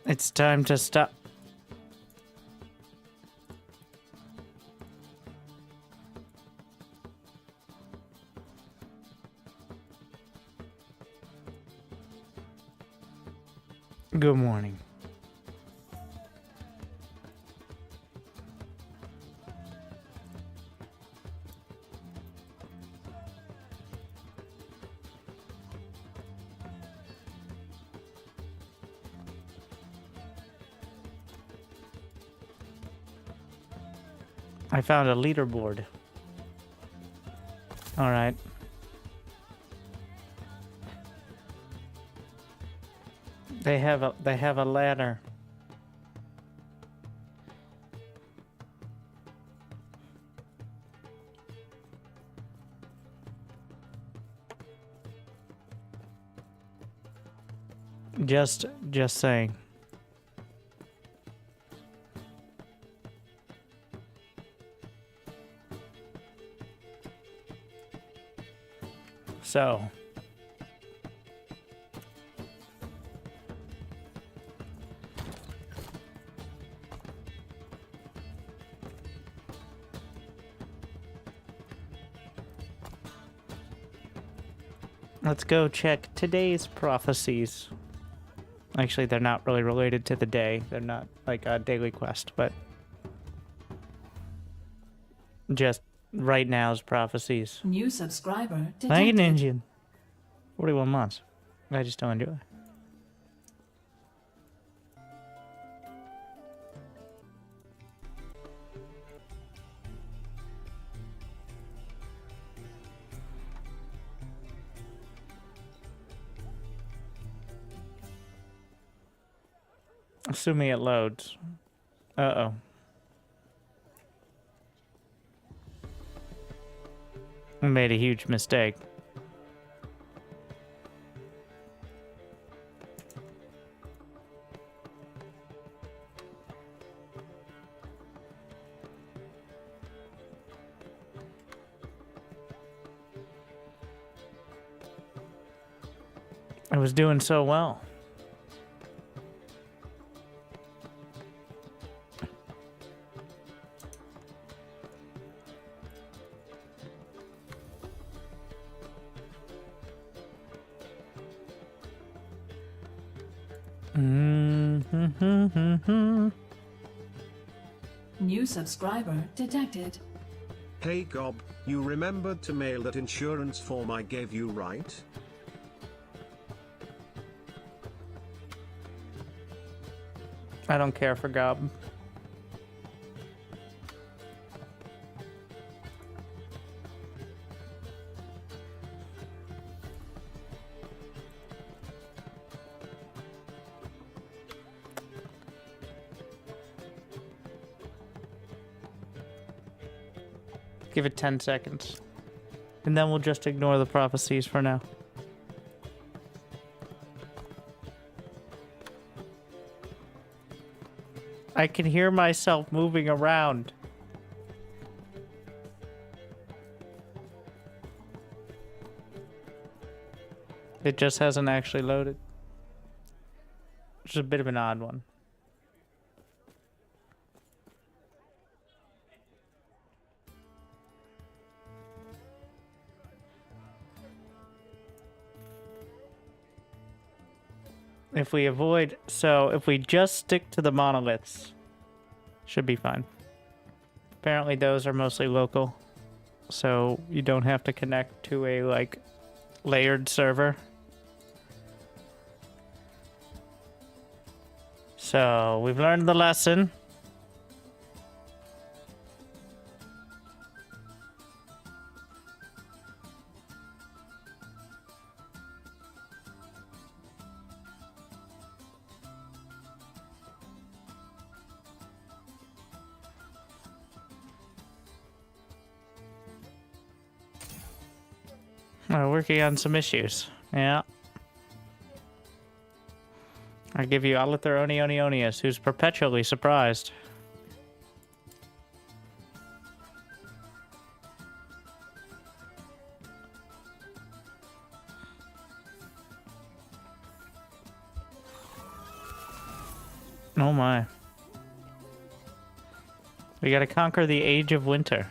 It's time to stop. Good morning. I found a leaderboard. All right. They have a ladder. Just saying. So, let's go check today's prophecies. Actually, they're not really related to the day. They're not like a daily quest, but just right now's prophecies. New subscriber detected. Thank you, Ninja. 41 months. I just don't enjoy it. Assuming it loads. Uh-oh. I made a huge mistake. I was doing so well. New subscriber detected. Hey Gob, you remembered to mail that insurance form I gave you, right? I don't care for Gob. Give it 10 seconds. And then we'll just ignore the prophecies for now. I can hear myself moving around. It just hasn't actually loaded. Which is a bit of an odd one. If we avoid, so if we just stick to the monoliths, should be fine. Apparently those are mostly local, so you don't have to connect to a like layered server. So we've learned the lesson. We're working on some issues. Yeah. I give you Alither Onionionius, who's perpetually surprised. Oh my. We gotta conquer the Age of Winter.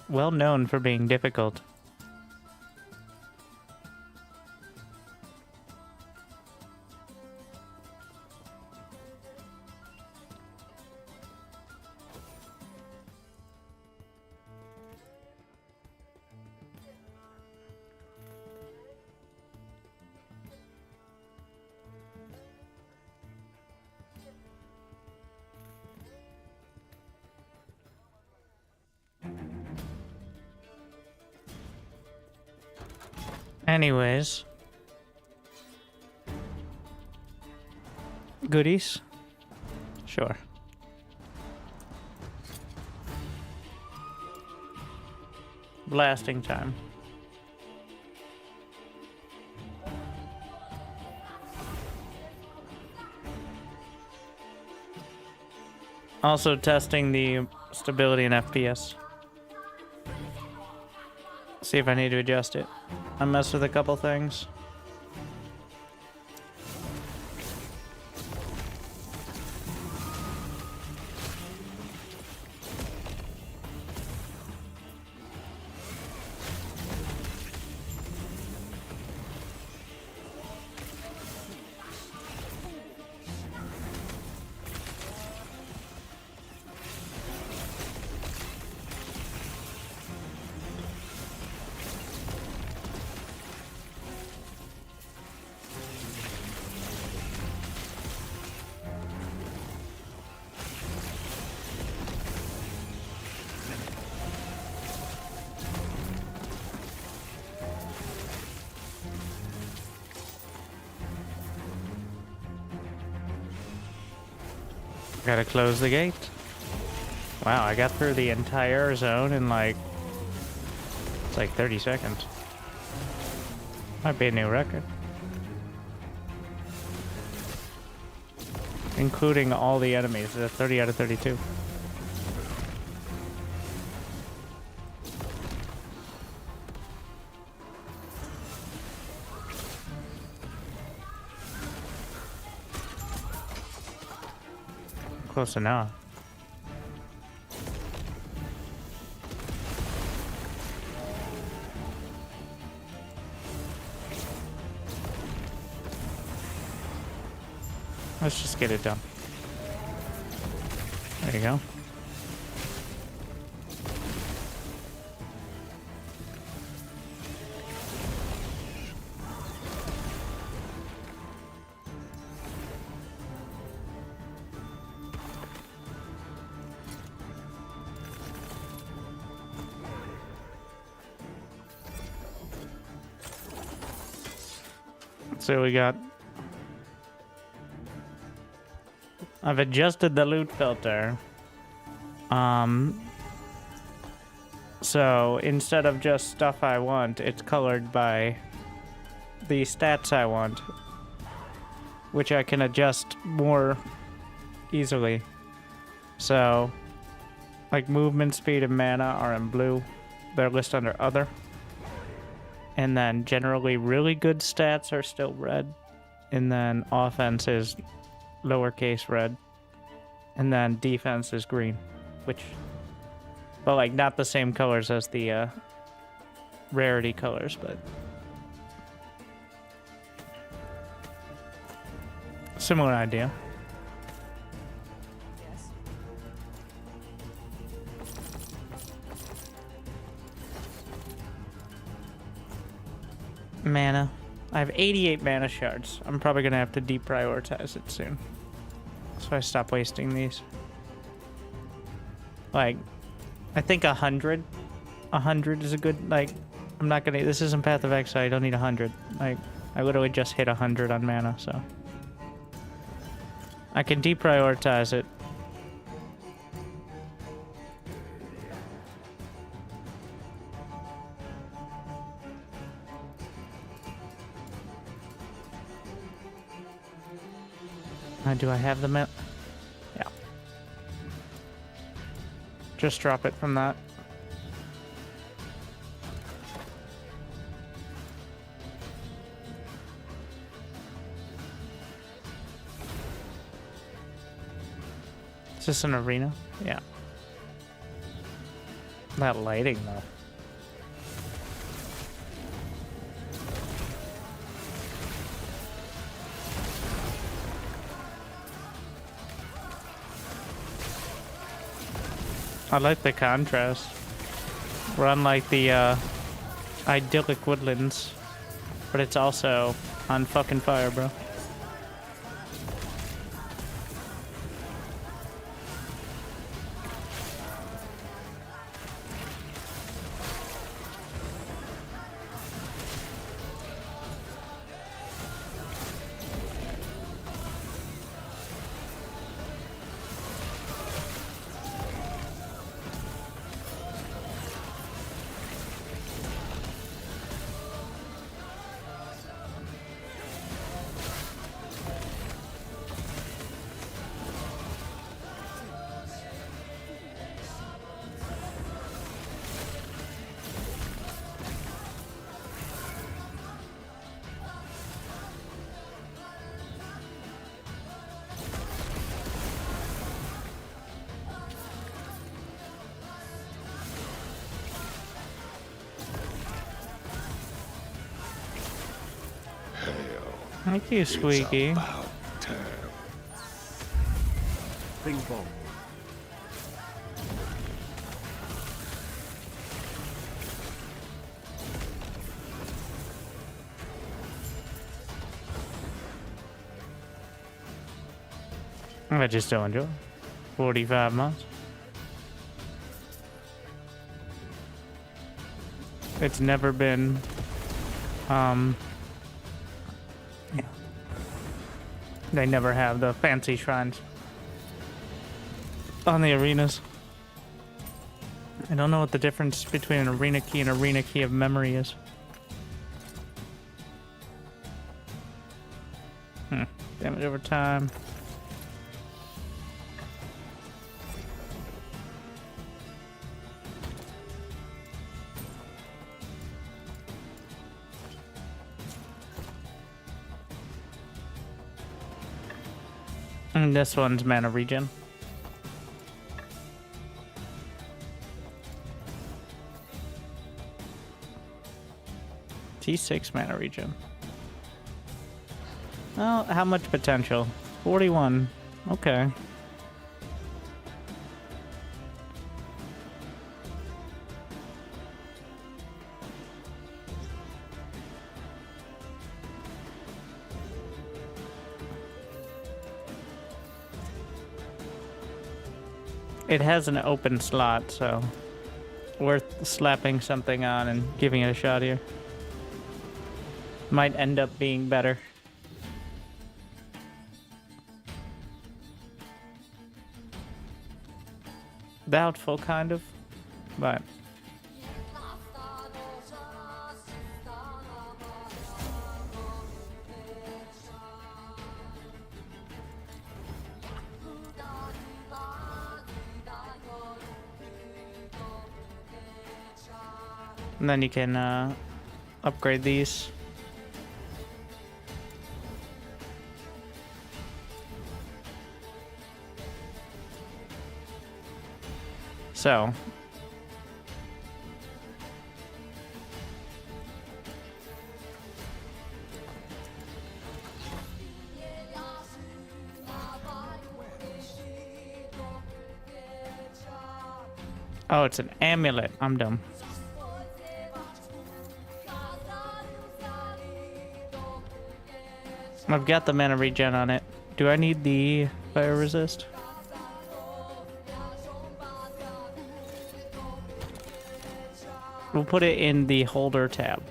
Well known for being difficult. Anyways. Goodies? Sure. Blasting time. Also testing the stability and FPS. See if I need to adjust it. I messed with a couple things. Gotta close the gate. Wow, I got through the entire zone in like... It's like 30 seconds. Might be a new record. Including all the enemies. 30 out of 32. Close enough. Let's just get it done. There you go. So we got... I've adjusted the loot filter. So instead of just stuff I want, it's colored by the stats I want, which I can adjust more easily. So, like movement speed and mana are in blue. They're listed under other. And then generally really good stats are still red. And then offense is lowercase red. And then defense is green. Which, but like not the same colors as the rarity colors, but similar idea. Mana. I have 88 mana shards. I'm probably gonna have to deprioritize it soon. So I stop wasting these. Like, I think 100. 100 is a good, like, I'm not gonna, this isn't Path of Exile, I don't need 100. Like, I literally just hit 100 on mana, so. I can deprioritize it. Do I have the map? Yeah. Just drop it from that. this an arena? Yeah. That lighting though. I like the contrast. We're on like the idyllic woodlands, but it's also on fucking fire, bro. Thank you, Squeaky. Bing bong. I just don't enjoy 45 months. It's never been, yeah. They never have the fancy shrines on the arenas. I don't know what the difference between an arena key and arena key of memory is. Damage over time. And this one's mana regen. T6 mana regen. Well, how much potential? 41. Okay. It has an open slot, so worth slapping something on and giving it a shot here. Might end up being better. Doubtful, kind of, but and then you can upgrade these. So oh, it's an amulet. I'm dumb. I've got the mana regen on it. Do I need the fire resist? We'll put it in the holder tab,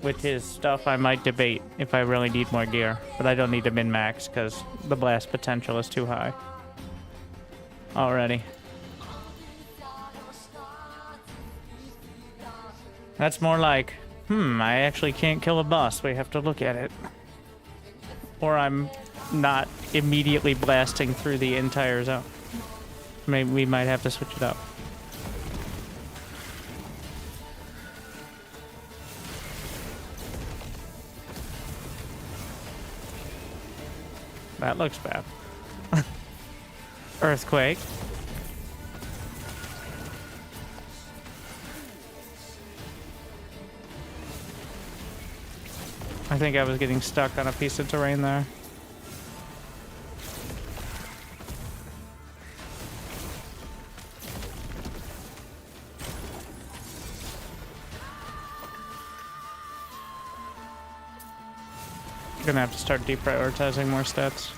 which is stuff I might debate if I really need more gear, but I don't need to min-max because the blast potential is too high already. That's more like, I actually can't kill a boss. We have to look at it. Or I'm not immediately blasting through the entire zone. Maybe we might have to switch it up. That looks bad. Earthquake. I think I was getting stuck on a piece of terrain there. Gonna have to start deprioritizing more stats.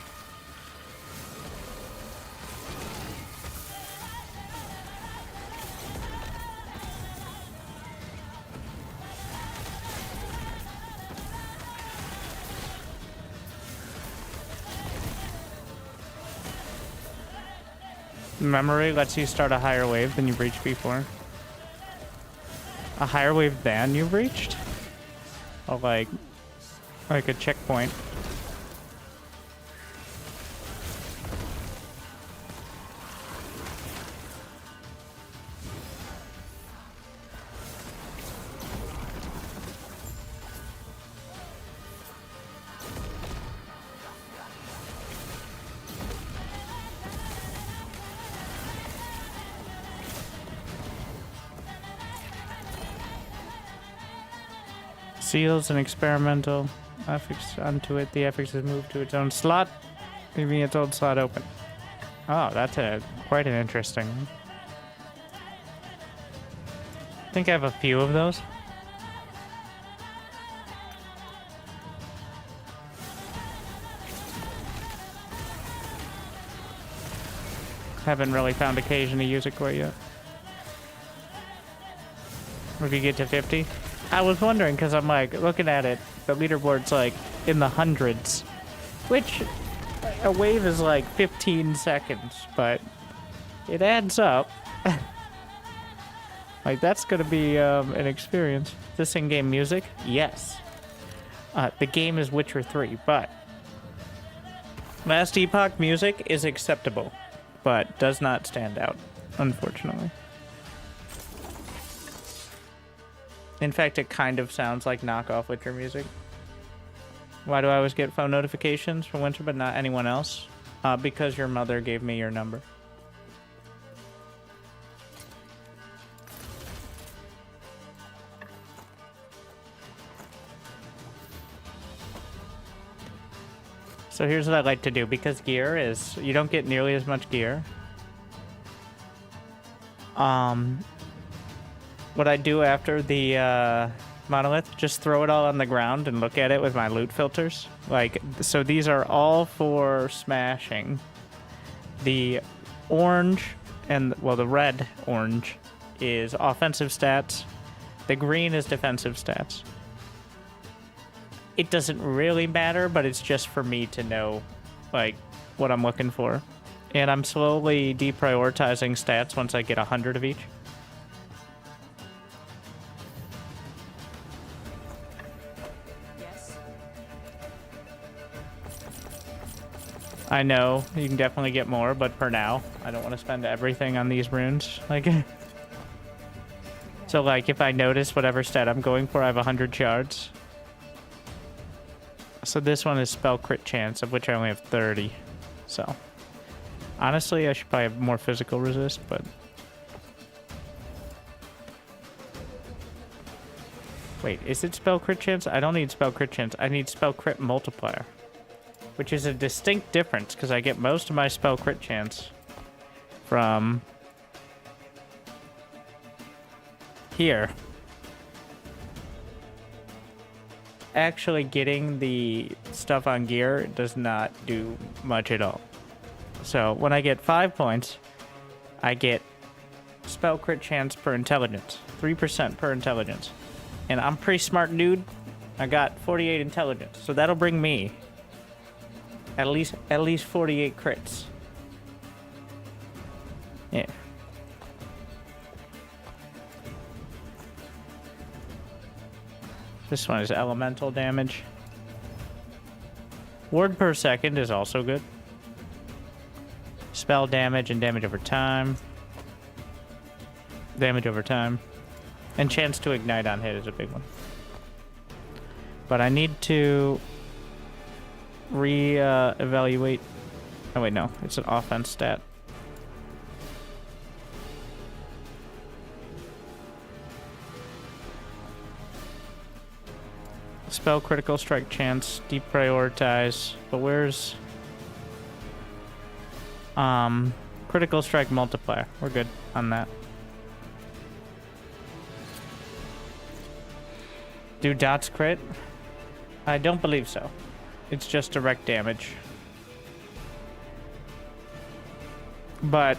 Memory lets you start a higher wave than you've reached before. A higher wave than you've reached? Oh, like a checkpoint. Seals and experimental. Affix onto it. The affix is moved to its own slot, leaving its own slot open. Oh, that's quite an interesting one. I think I have a few of those. Haven't really found occasion to use it quite yet. If you get to 50? I was wondering, because I'm like, looking at it, the leaderboard's like in the hundreds, which a wave is like 15 seconds, but it adds up. Like, that's going to be an experience. This in-game music? Yes. The game is Witcher 3, but Last Epoch music is acceptable, but does not stand out, unfortunately. In fact, it kind of sounds like knockoff Witcher music. Why do I always get phone notifications from Winter but not anyone else? Because your mother gave me your number. So here's what I like to do, because gear is, you don't get nearly as much gear. What I do after the monolith, just throw it all on the ground and look at it with my loot filters. Like, so these are all for smashing. The orange and, well, the red orange is offensive stats. The green is defensive stats. It doesn't really matter, but it's just for me to know, like, what I'm looking for. And I'm slowly deprioritizing stats once I get 100 of each. I know you can definitely get more, but for now, I don't want to spend everything on these runes. Like, so like if I notice whatever stat I'm going for, I have 100 shards. So this one is spell crit chance, of which I only have 30. So honestly, I should probably have more physical resist, but wait, is it spell crit chance? I don't need spell crit chance. I need spell crit multiplier, which is a distinct difference because I get most of my spell crit chance from here. Actually getting the stuff on gear does not do much at all. So when I get 5 points, I get spell crit chance per intelligence, 3% per intelligence. And I'm pretty smart dude. I got 48 intelligence, so that'll bring me at least 48 crits. Yeah. This one is elemental damage. Ward per second is also good. Spell damage and damage over time. Damage over time. And chance to ignite on hit is a big one. But I need to evaluate. Oh wait, no, it's an offense stat. spell critical strike chance, deprioritize. But where's critical strike multiplier? We're good on that. Do dots crit? I don't believe so. It's just direct damage. But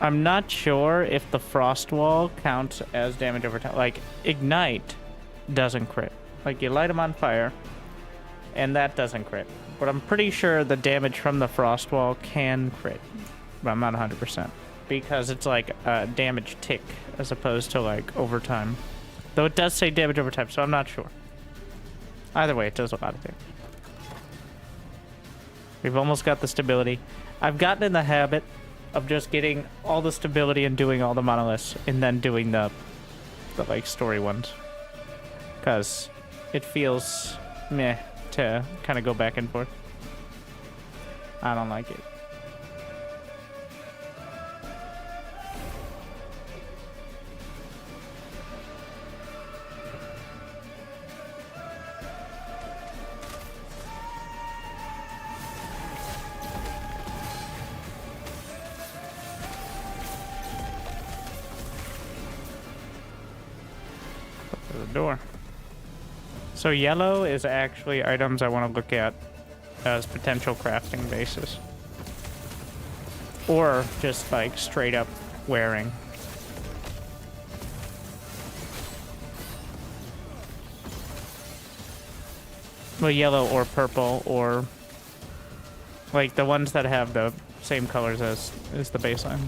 I'm not sure if the frost wall counts as damage over time. Like, ignite doesn't crit. Like, you light them on fire, and that doesn't crit. But I'm pretty sure the damage from the frost wall can crit. But I'm not 100%. Because it's like a damage tick as opposed to like overtime. Though it does say damage over time, so I'm not sure. Either way, it does a lot of damage. We've almost got the stability. I've gotten in the habit of just getting all the stability and doing all the monoliths, and then doing the like story ones. Because it feels meh to kind of go back and forth. I don't like it. Door. So yellow is actually items I want to look at as potential crafting bases. Or just like straight up wearing. Well, yellow or purple, or like the ones that have the same colors as the baseline.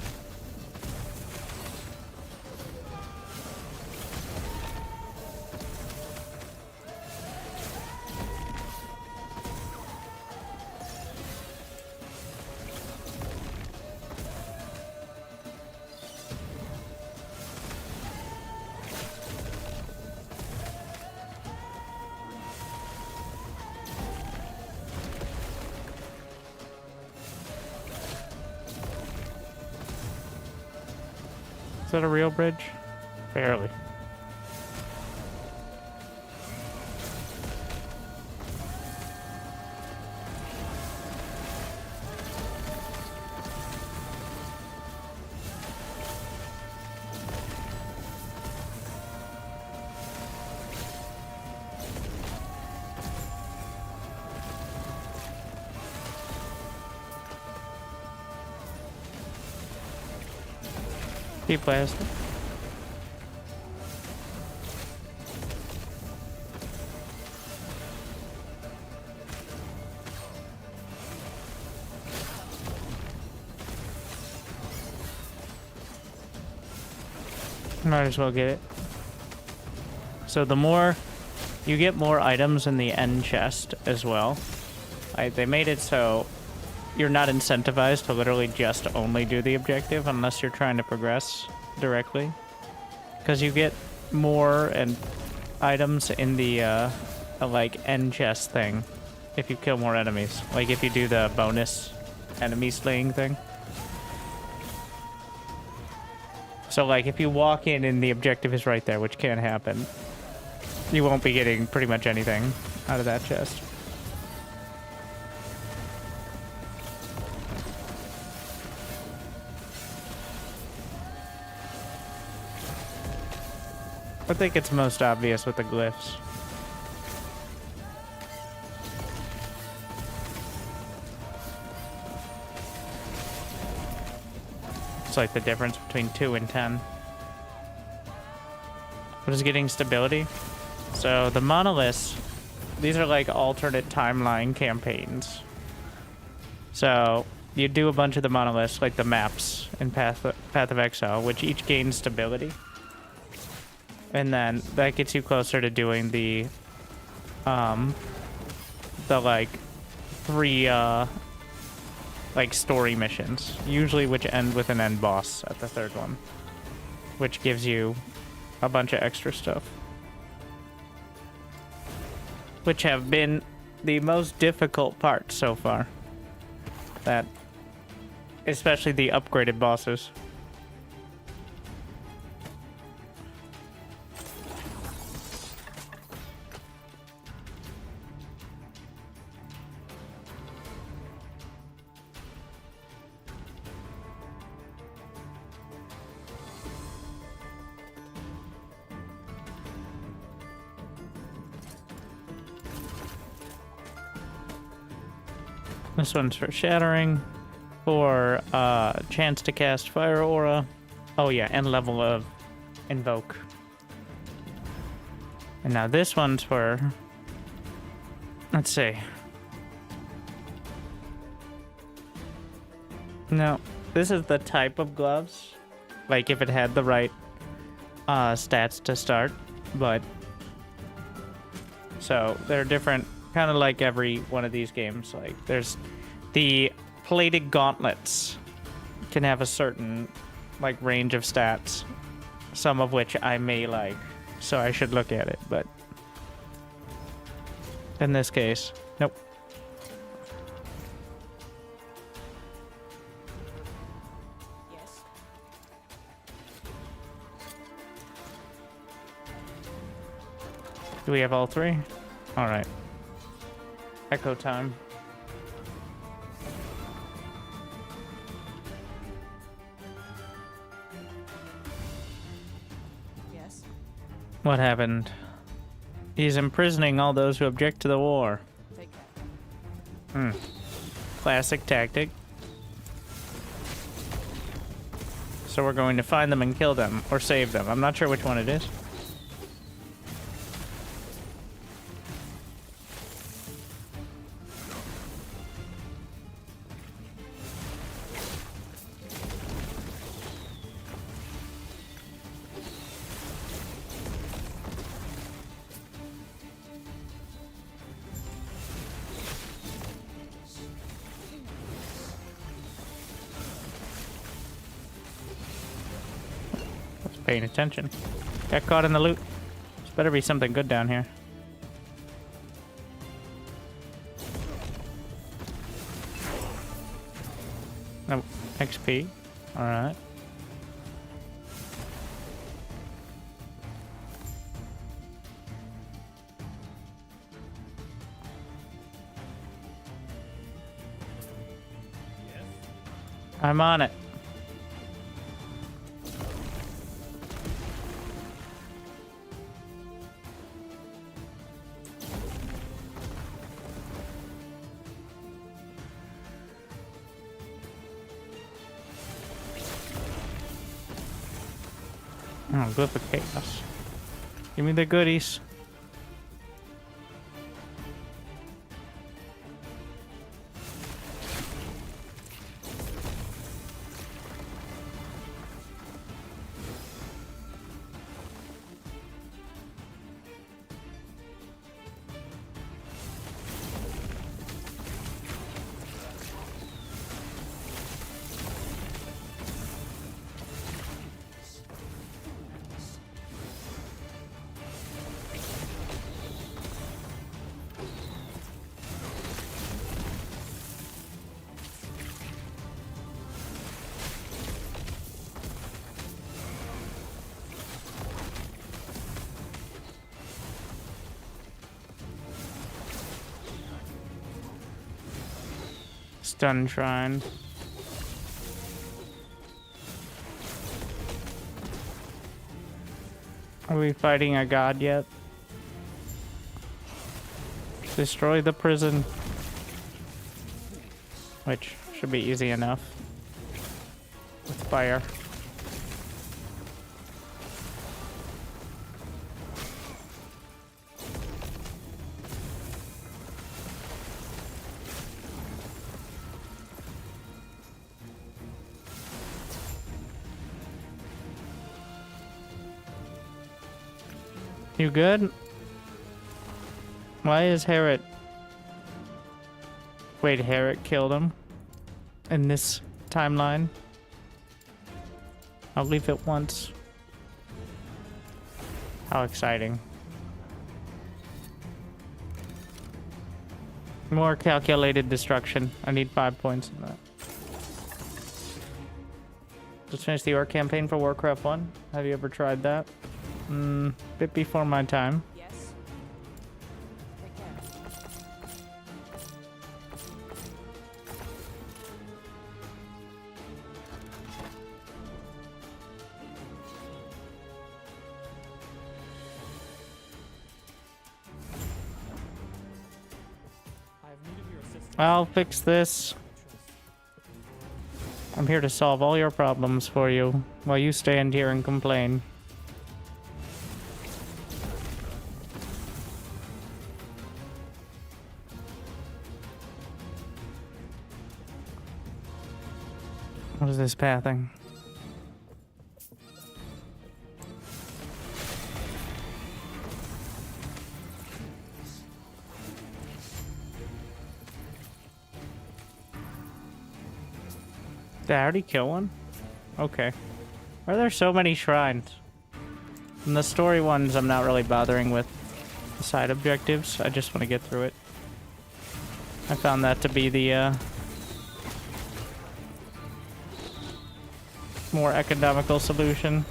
Is that a real bridge? Barely. Keep blasting. Might as well get it. So the more you get more items in the end chest as well. They made it so you're not incentivized to literally just only do the objective unless you're trying to progress directly. Because you get more and items in the like end chest thing if you kill more enemies. Like if you do the bonus enemy slaying thing. So like if you walk in and the objective is right there, which can happen, you won't be getting pretty much anything out of that chest. I think it's most obvious with the glyphs. It's like the difference between 2 and 10. What is getting stability? So the monoliths, these are like alternate timeline campaigns. So you do a bunch of the monoliths, like the maps in Path of Exile, which each gain stability. And then that gets you closer to doing the like 3 like story missions, usually which end with an end boss at the 3rd one, which gives you a bunch of extra stuff, which have been the most difficult part so far. That, especially the upgraded bosses. This one's for shattering, for chance to cast fire aura. Oh yeah, and level of invoke. And now this one's for, let's see. No, this is the type of gloves. Like if it had the right stats to start, but so they're different, kind of like every one of these games. Like there's the plated gauntlets can have a certain like range of stats, some of which I may like, so I should look at it, but in this case, nope. Yes. Do we have all three? All right. Echo time. Yes. What happened? He's imprisoning all those who object to the war. Take care. Classic tactic. So we're going to find them and kill them, or save them. I'm not sure which one it is. Paying attention. Got caught in the loot. There's better be something good down here. No, XP. Alright. I'm on it. Oh, Glyph of Chaos. Give me the goodies. Stun Shrine. Are we fighting a god yet? Destroy the prison. Which should be easy enough. With fire. You good? Why is Herod? Wait, Herod killed him? In this timeline? I'll leave it once. How exciting. More calculated destruction. I need 5 points in that. Just finished the Orc campaign for Warcraft 1. Have you ever tried that? Bit before my time. Yes. Take care. I have need of your assistance. I'll fix this. I'm here to solve all your problems for you while you stand here and complain. What is this pathing? Did I already kill one? Okay. Why are there so many shrines? In the story ones, I'm not really bothering with the side objectives. I just want to get through it. I found that to be the more economical solution.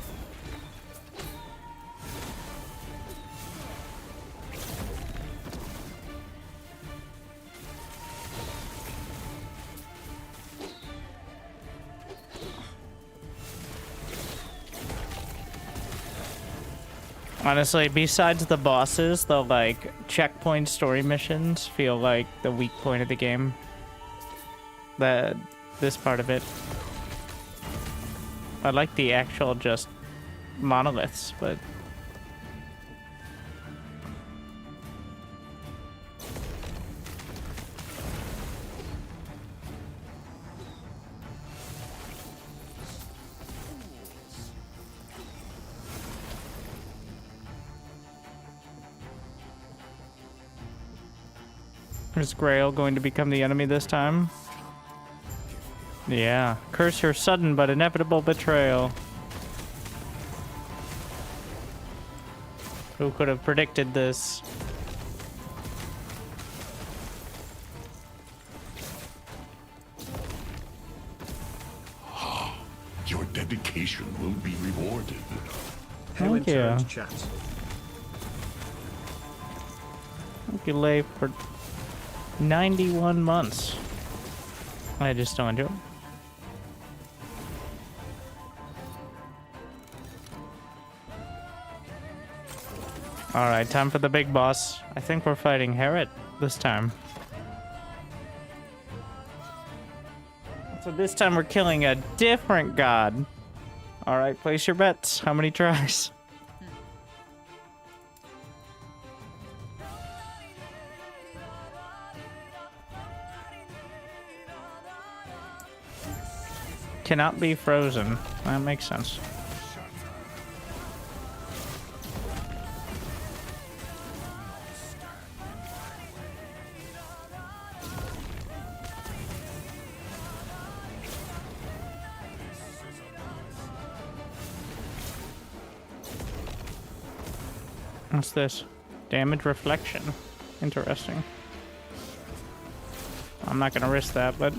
Honestly, besides the bosses, the like checkpoint story missions feel like the weak point of the game. This part of it. I like the actual just monoliths, but is Grail going to become the enemy this time? Yeah. Curse your sudden but inevitable betrayal. Who could have predicted this? Your dedication will be rewarded. Thank you. Winter's chat. Thank you, Leif, for 91 months. I just don't enjoy it. Alright, time for the big boss. I think we're fighting Herod this time. So this time we're killing a different god. Alright, place your bets. How many tries? Cannot be frozen. That makes sense. What's this? Damage reflection. Interesting. I'm not gonna risk that, but...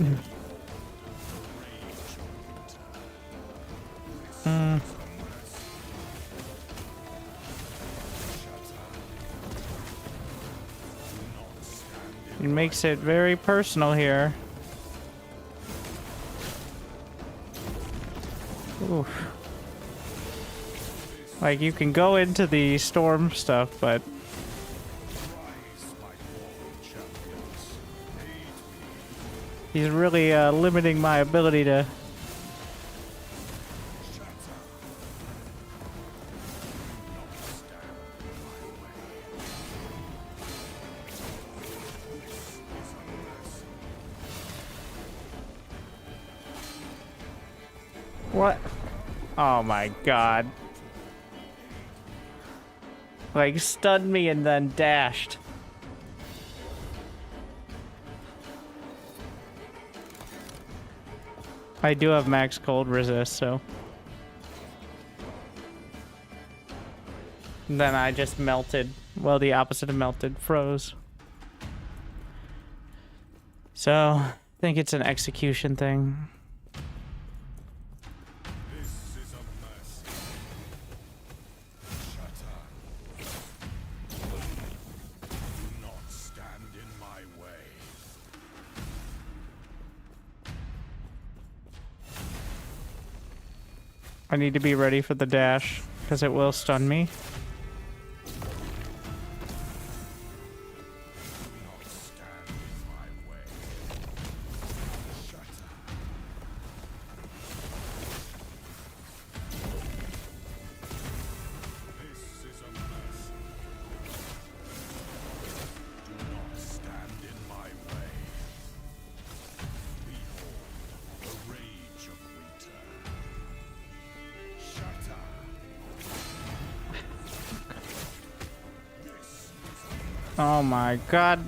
It makes it very personal here. Oof. Like, you can go into the storm stuff, but... He's really limiting my ability to... What? Oh my god. Like, stunned me and then dashed. I do have max cold resist, so... Then I just melted. Well, the opposite of melted. Froze. So, I think it's an execution thing. I need to be ready for the dash, because it will stun me. Oh my god.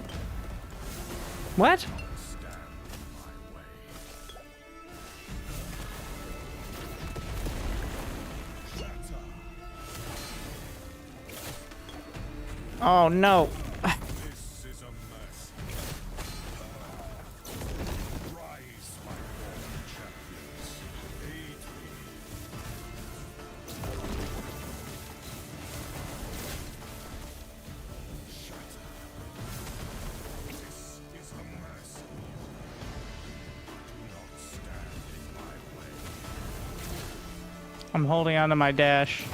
What? Oh no. This is a mess. Rise, my fallen champions. Aid me. Shatter. This is a mercy. Do not stand in my way. I'm holding on to my dash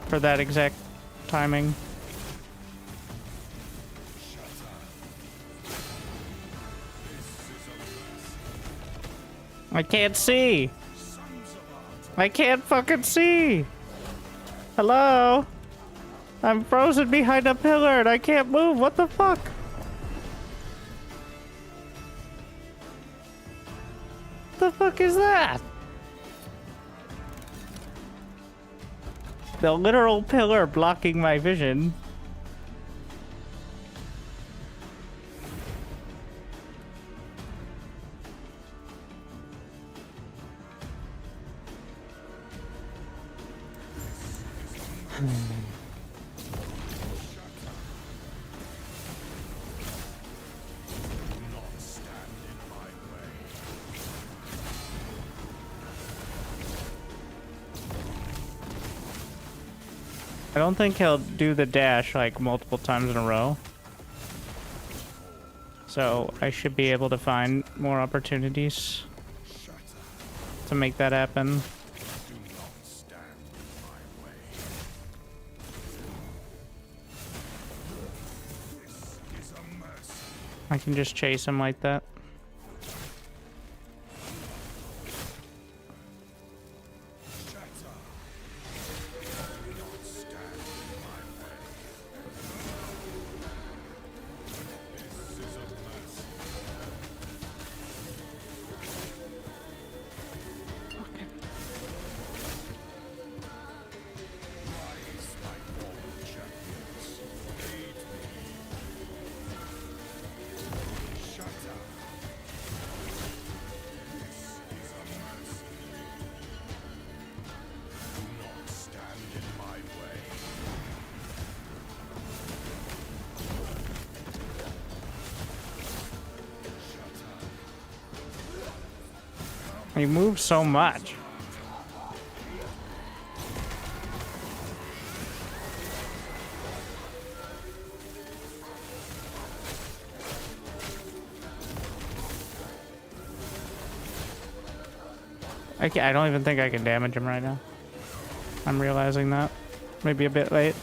for that exact timing. I can't see. I can't fucking see. Hello? I'm frozen behind a pillar and I can't move. What the fuck? What the fuck is that? The literal pillar blocking my vision. I don't think he'll do the dash like multiple times in a row. So I should be able to find more opportunities to make that happen. I can just chase him like that. He moves so much. I don't even think I can damage him right now. I'm realizing that. Maybe a bit late.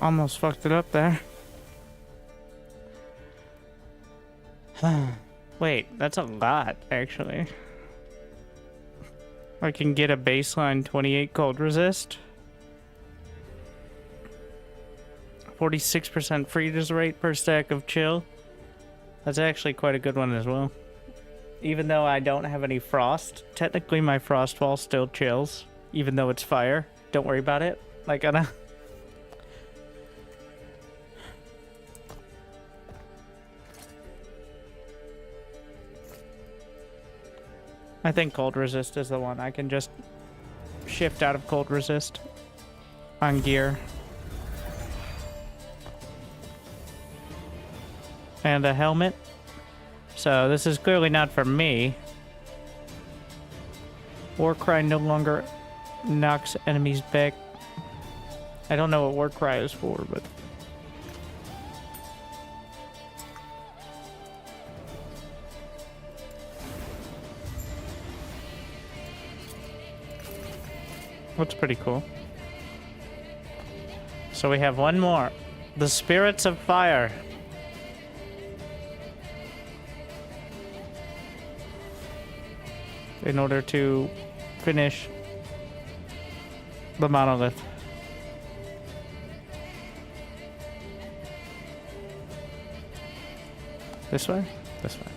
Almost fucked it up there. Wait, that's a lot, actually. I can get a baseline 28 cold resist. 46% freeze rate per stack of chill. That's actually quite a good one as well. Even though I don't have any frost, technically my frost wall still chills, even though it's fire. Don't worry about it. Like, I think cold resist is the one. I can just shift out of cold resist on gear. And a helmet. So this is clearly not for me. Warcry no longer knocks enemies back I don't know what war cry is for, but looks pretty cool. So we have one more. The Spirits of Fire. In order to finish the monolith. This way? This way.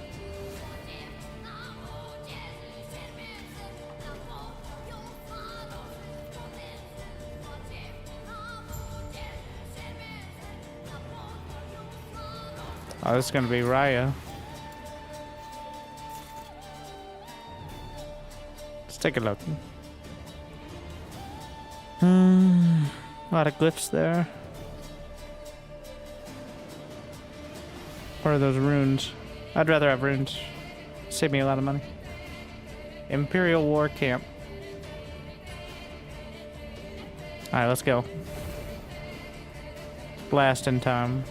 Oh, this is gonna be Raya. Let's take a look. A lot of glyphs there. What are those runes? I'd rather have runes. Save me a lot of money. Imperial War Camp. Alright, let's go. Blast in time.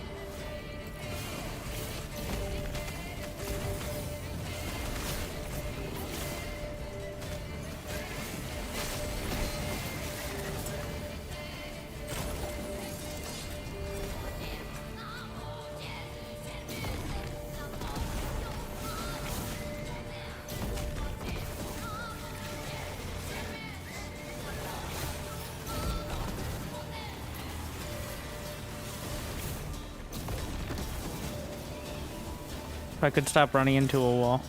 If I could stop running into a wall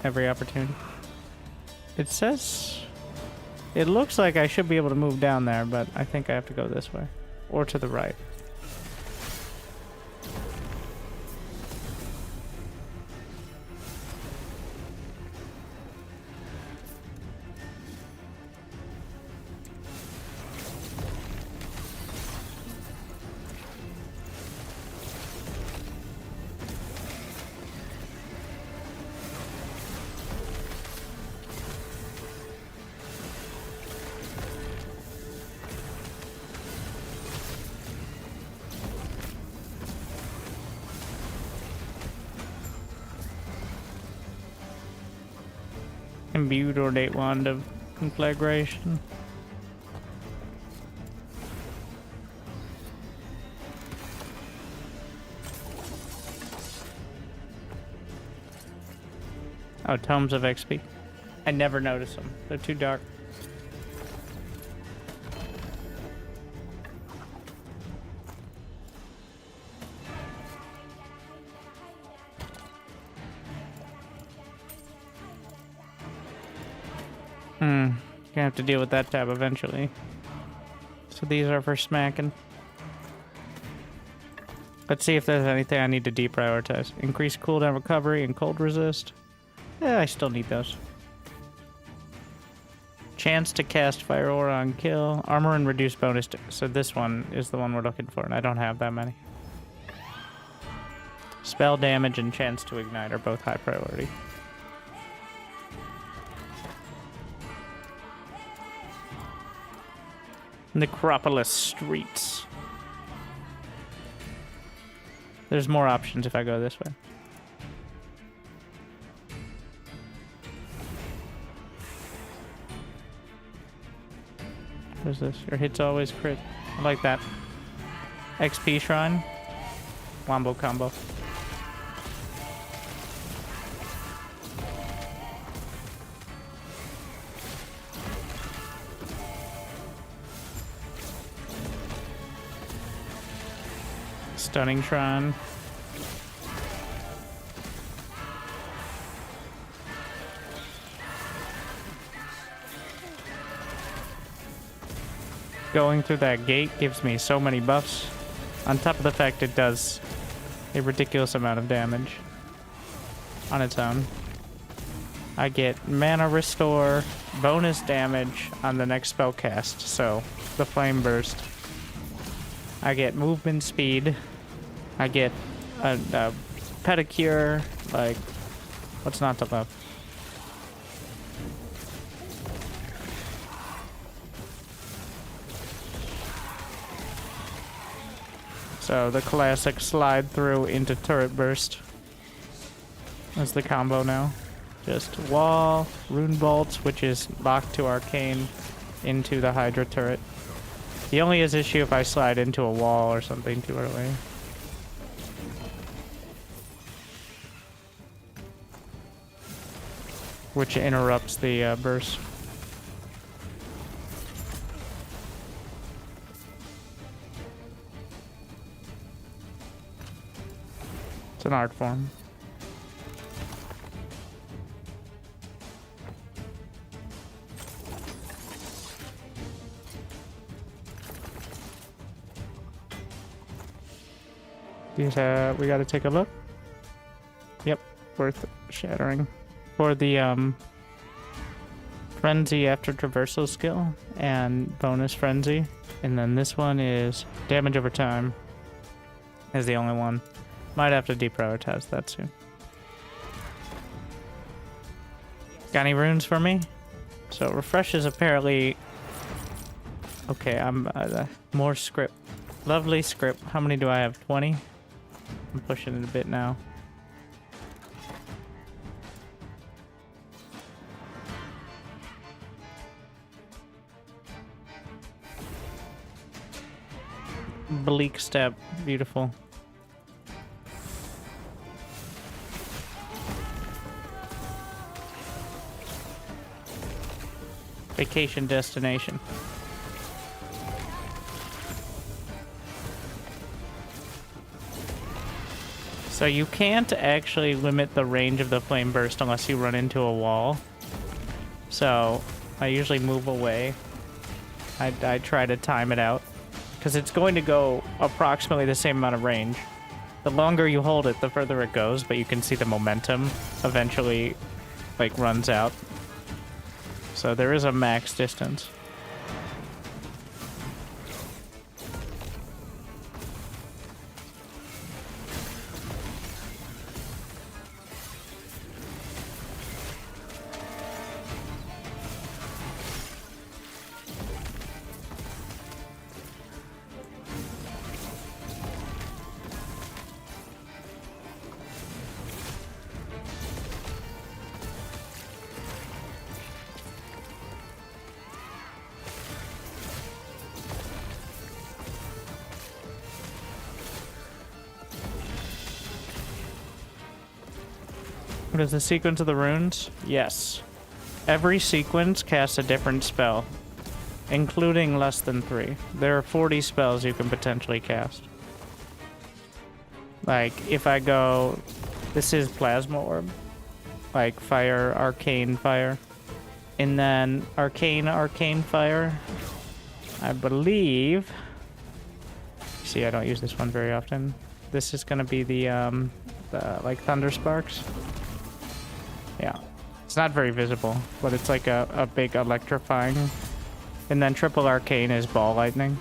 every opportunity. It says... It looks like I should be able to move down there, but I think I have to go this way. Or to the right. Imbued ornate wand of conflagration. Oh, tomes of XP. I never notice them. They're too dark. Gonna have to deal with that tab eventually. So these are for smacking. Let's see if there's anything I need to deprioritize. Increase cooldown recovery and cold resist. Yeah, I still need those. Chance to cast fire aura on kill. Armor and reduce bonus. So this one is the one we're looking for, and I don't have that many. Spell damage and chance to ignite are both high priority. Necropolis streets. There's more options if I go this way. What is this? Your hits always crit. I like that. XP shrine. Wombo combo. Stunning shrine. Going through that gate gives me so many buffs. On top of the fact it does a ridiculous amount of damage on its own. I get mana restore, bonus damage on the next spell cast, so the flame burst. I get movement speed. I get a pedicure. Like, what's not to love? So the classic slide through into turret burst is the combo now. Just wall, rune bolts, which is locked to arcane, into the Hydra turret. The only is issue if I slide into a wall or something too early. Which interrupts the burst. It's an art form. These, we gotta take a look. Yep, worth shattering. For the Frenzy after Traversal skill and bonus Frenzy. And then this one is damage over time. Is the only one. Might have to deprioritize that soon. Got any runes for me? So refresh is apparently... Okay, I'm more script. Lovely script. How many do I have? 20? I'm pushing it a bit now. Bleak step. Beautiful. Vacation destination. So you can't actually limit the range of the flame burst unless you run into a wall. So I usually move away. I try to time it out because it's going to go approximately the same amount of range. The longer you hold it, the further it goes, but you can see the momentum eventually like runs out. So there is a max distance. What is the sequence of the runes? Yes. Every sequence casts a different spell, including less than 3. There are 40 spells you can potentially cast. Like, if I go... This is Plasma Orb. Like, Fire, Arcane Fire. And then Arcane Fire. I believe... See, I don't use this one very often. This is gonna be the like, Thunder Sparks. Yeah. It's not very visible, but it's like a big electrifying. And then Triple Arcane is Ball Lightning.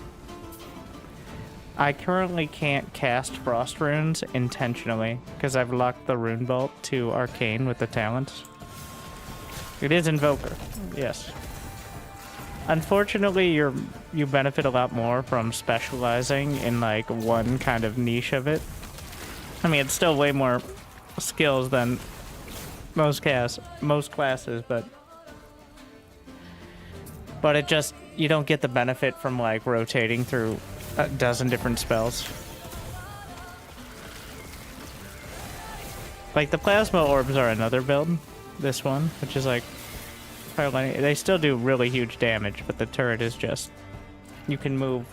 I currently can't cast Frost Runes intentionally, because I've locked the Rune Bolt to Arcane with the talents. It is Invoker, yes. Unfortunately, you benefit a lot more from specializing in like one kind of niche of it. I mean, it's still way more skills than most classes, but it just, you don't get the benefit from like rotating through a dozen different spells. Like the plasma orbs are another build, this one, which is like fire lightning. They still do really huge damage, but the turret is just, you can move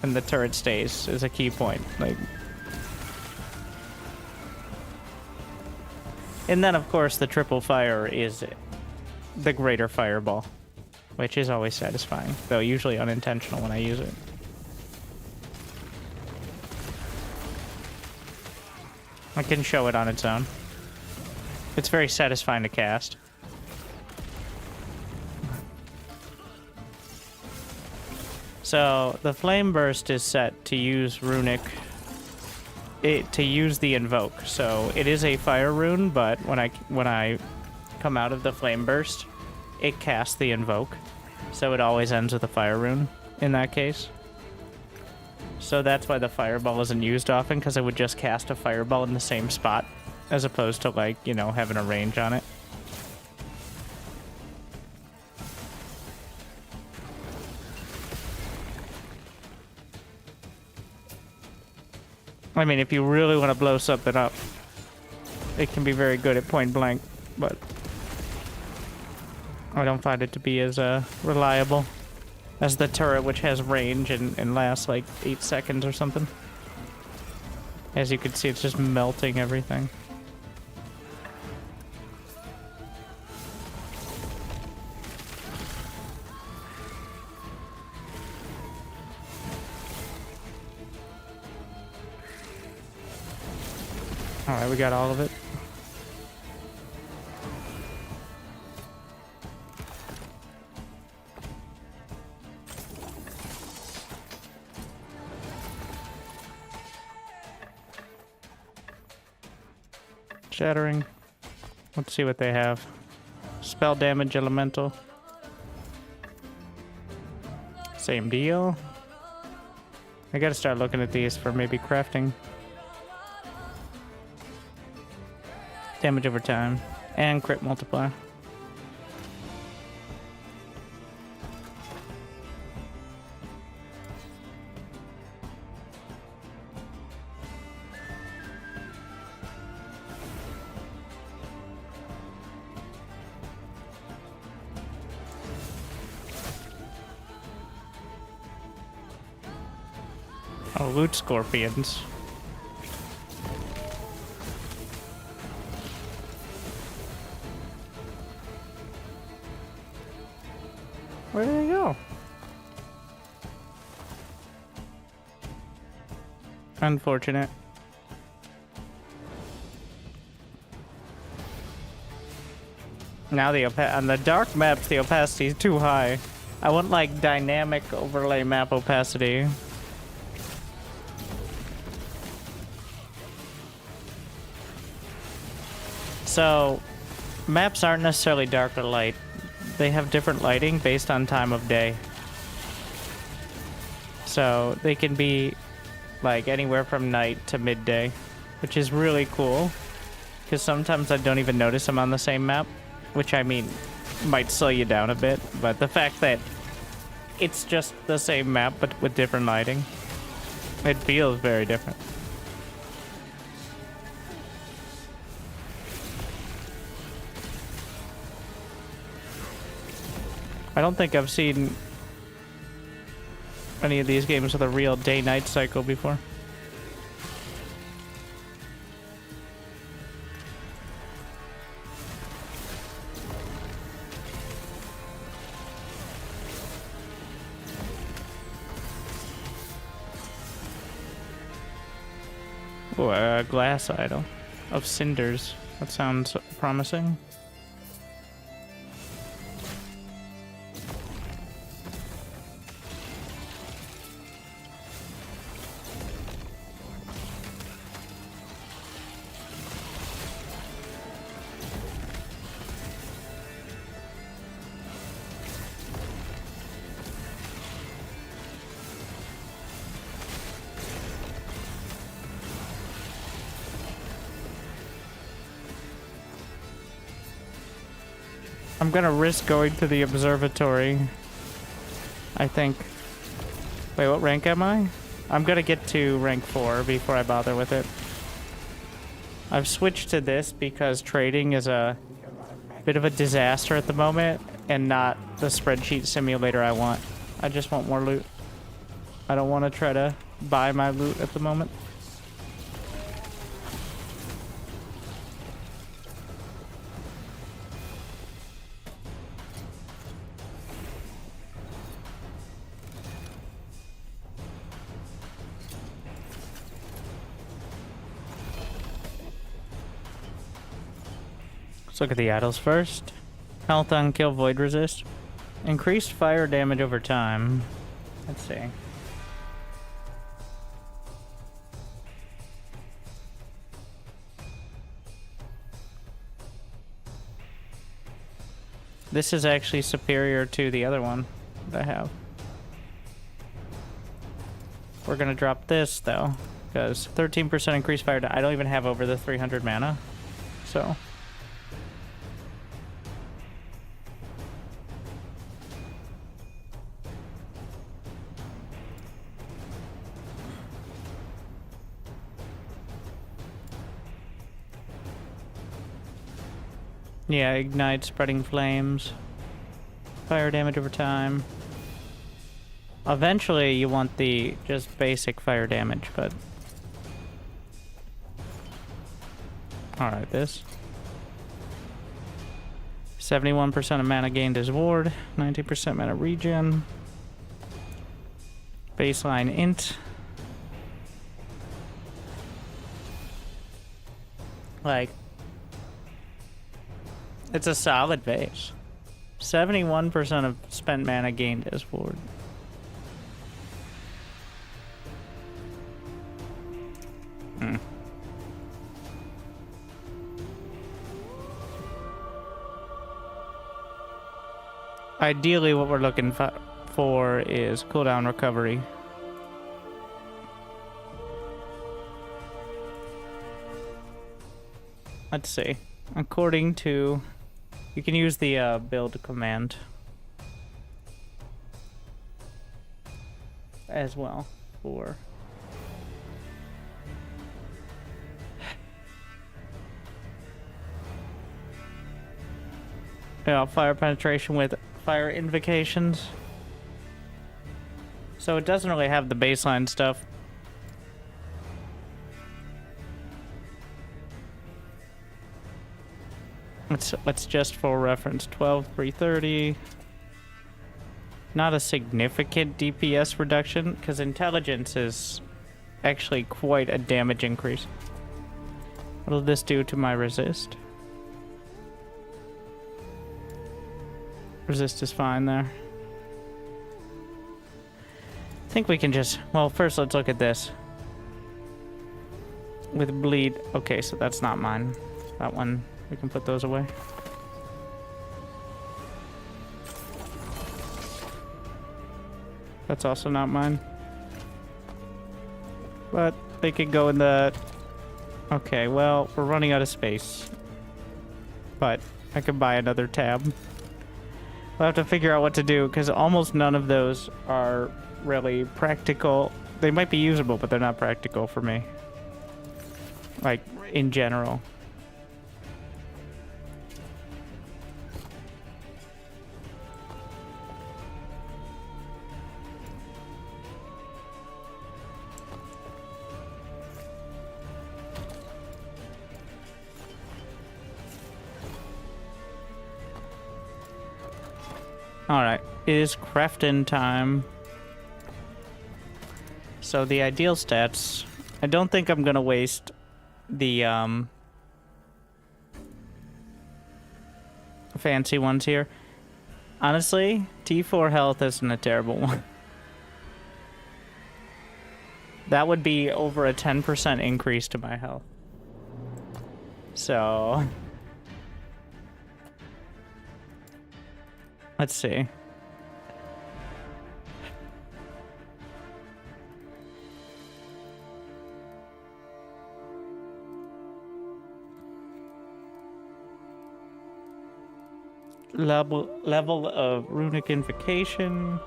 and the turret stays is a key point. Like, and then, of course, the triple fire is the greater fireball, which is always satisfying, though usually unintentional when I use it. I can show it on its own. It's very satisfying to cast. So, the Flame Burst is set to use Runic... to use the Invoke. So it is a fire rune, but when I come out of the Flame Burst, it casts the Invoke. So it always ends with a fire rune in that case. So that's why the fireball isn't used often, because it would just cast a fireball in the same spot, as opposed to, like, you know, having a range on it. I mean, if you really want to blow something up, it can be very good at point blank, but I don't find it to be as reliable as the turret, which has range and lasts like 8 seconds or something. As you can see, it's just melting everything. Alright, we got all of it. Shattering. Let's see what they have. Spell damage elemental. Same deal. I gotta start looking at these for maybe crafting. Damage over time. And crit multiplier. Oh, loot scorpions. Where did they go? Unfortunate. Now on the dark maps, the opacity is too high. I want like dynamic overlay map opacity. So, maps aren't necessarily dark or light. They have different lighting based on time of day. So, they can be like anywhere from night to midday, which is really cool. Because sometimes I don't even notice them on the same map, which I mean, might slow you down a bit. But the fact that it's just the same map but with different lighting, it feels very different. I don't think I've seen any of these games with a real day-night cycle before. Oh, a glass idol of cinders. That sounds promising. I'm gonna risk going to the observatory, I think. Wait, what rank am I? I'm gonna get to rank 4 before I bother with it. I've switched to this because trading is a bit of a disaster at the moment and not the spreadsheet simulator I want. I just want more loot. I don't want to try to buy my loot at the moment. Let's look at the idols first. Health on kill, void resist. Increased fire damage over time. Let's see. This is actually superior to the other one that I have. we're gonna drop this though, because 13% increased fire. I don't even have over the 300 mana, so. Yeah, ignite, spreading flames, fire damage over time. Eventually, you want the just basic fire damage, but... Alright, this. 71% of mana gained as ward, 19% mana regen. Baseline int. Like... It's a solid base. 71% of spent mana gained as ward. Ideally, what we're looking for is cooldown recovery. Let's see. According to... You can use the build command as well for... Yeah, fire penetration with fire invocations. So it doesn't really have the baseline stuff. Let's just for reference 12 330. Not a significant DPS reduction because intelligence is actually quite a damage increase. What will this do to my resist? Resist is fine there. I think we can just... Well, first let's look at this. With bleed... Okay, so that's not mine. That one, we can put those away. That's also not mine. But they could go in the... Okay, well, we're running out of space. But I could buy another tab. We'll have to figure out what to do, because almost none of those are really practical. They might be usable, but they're not practical for me. Like, in general. Alright, it is crafting time. So the ideal stats... I don't think I'm gonna waste the fancy ones here. Honestly, T4 health isn't a terrible one. That would be over a 10% increase to my health. So... Let's see. Level of runic invocation.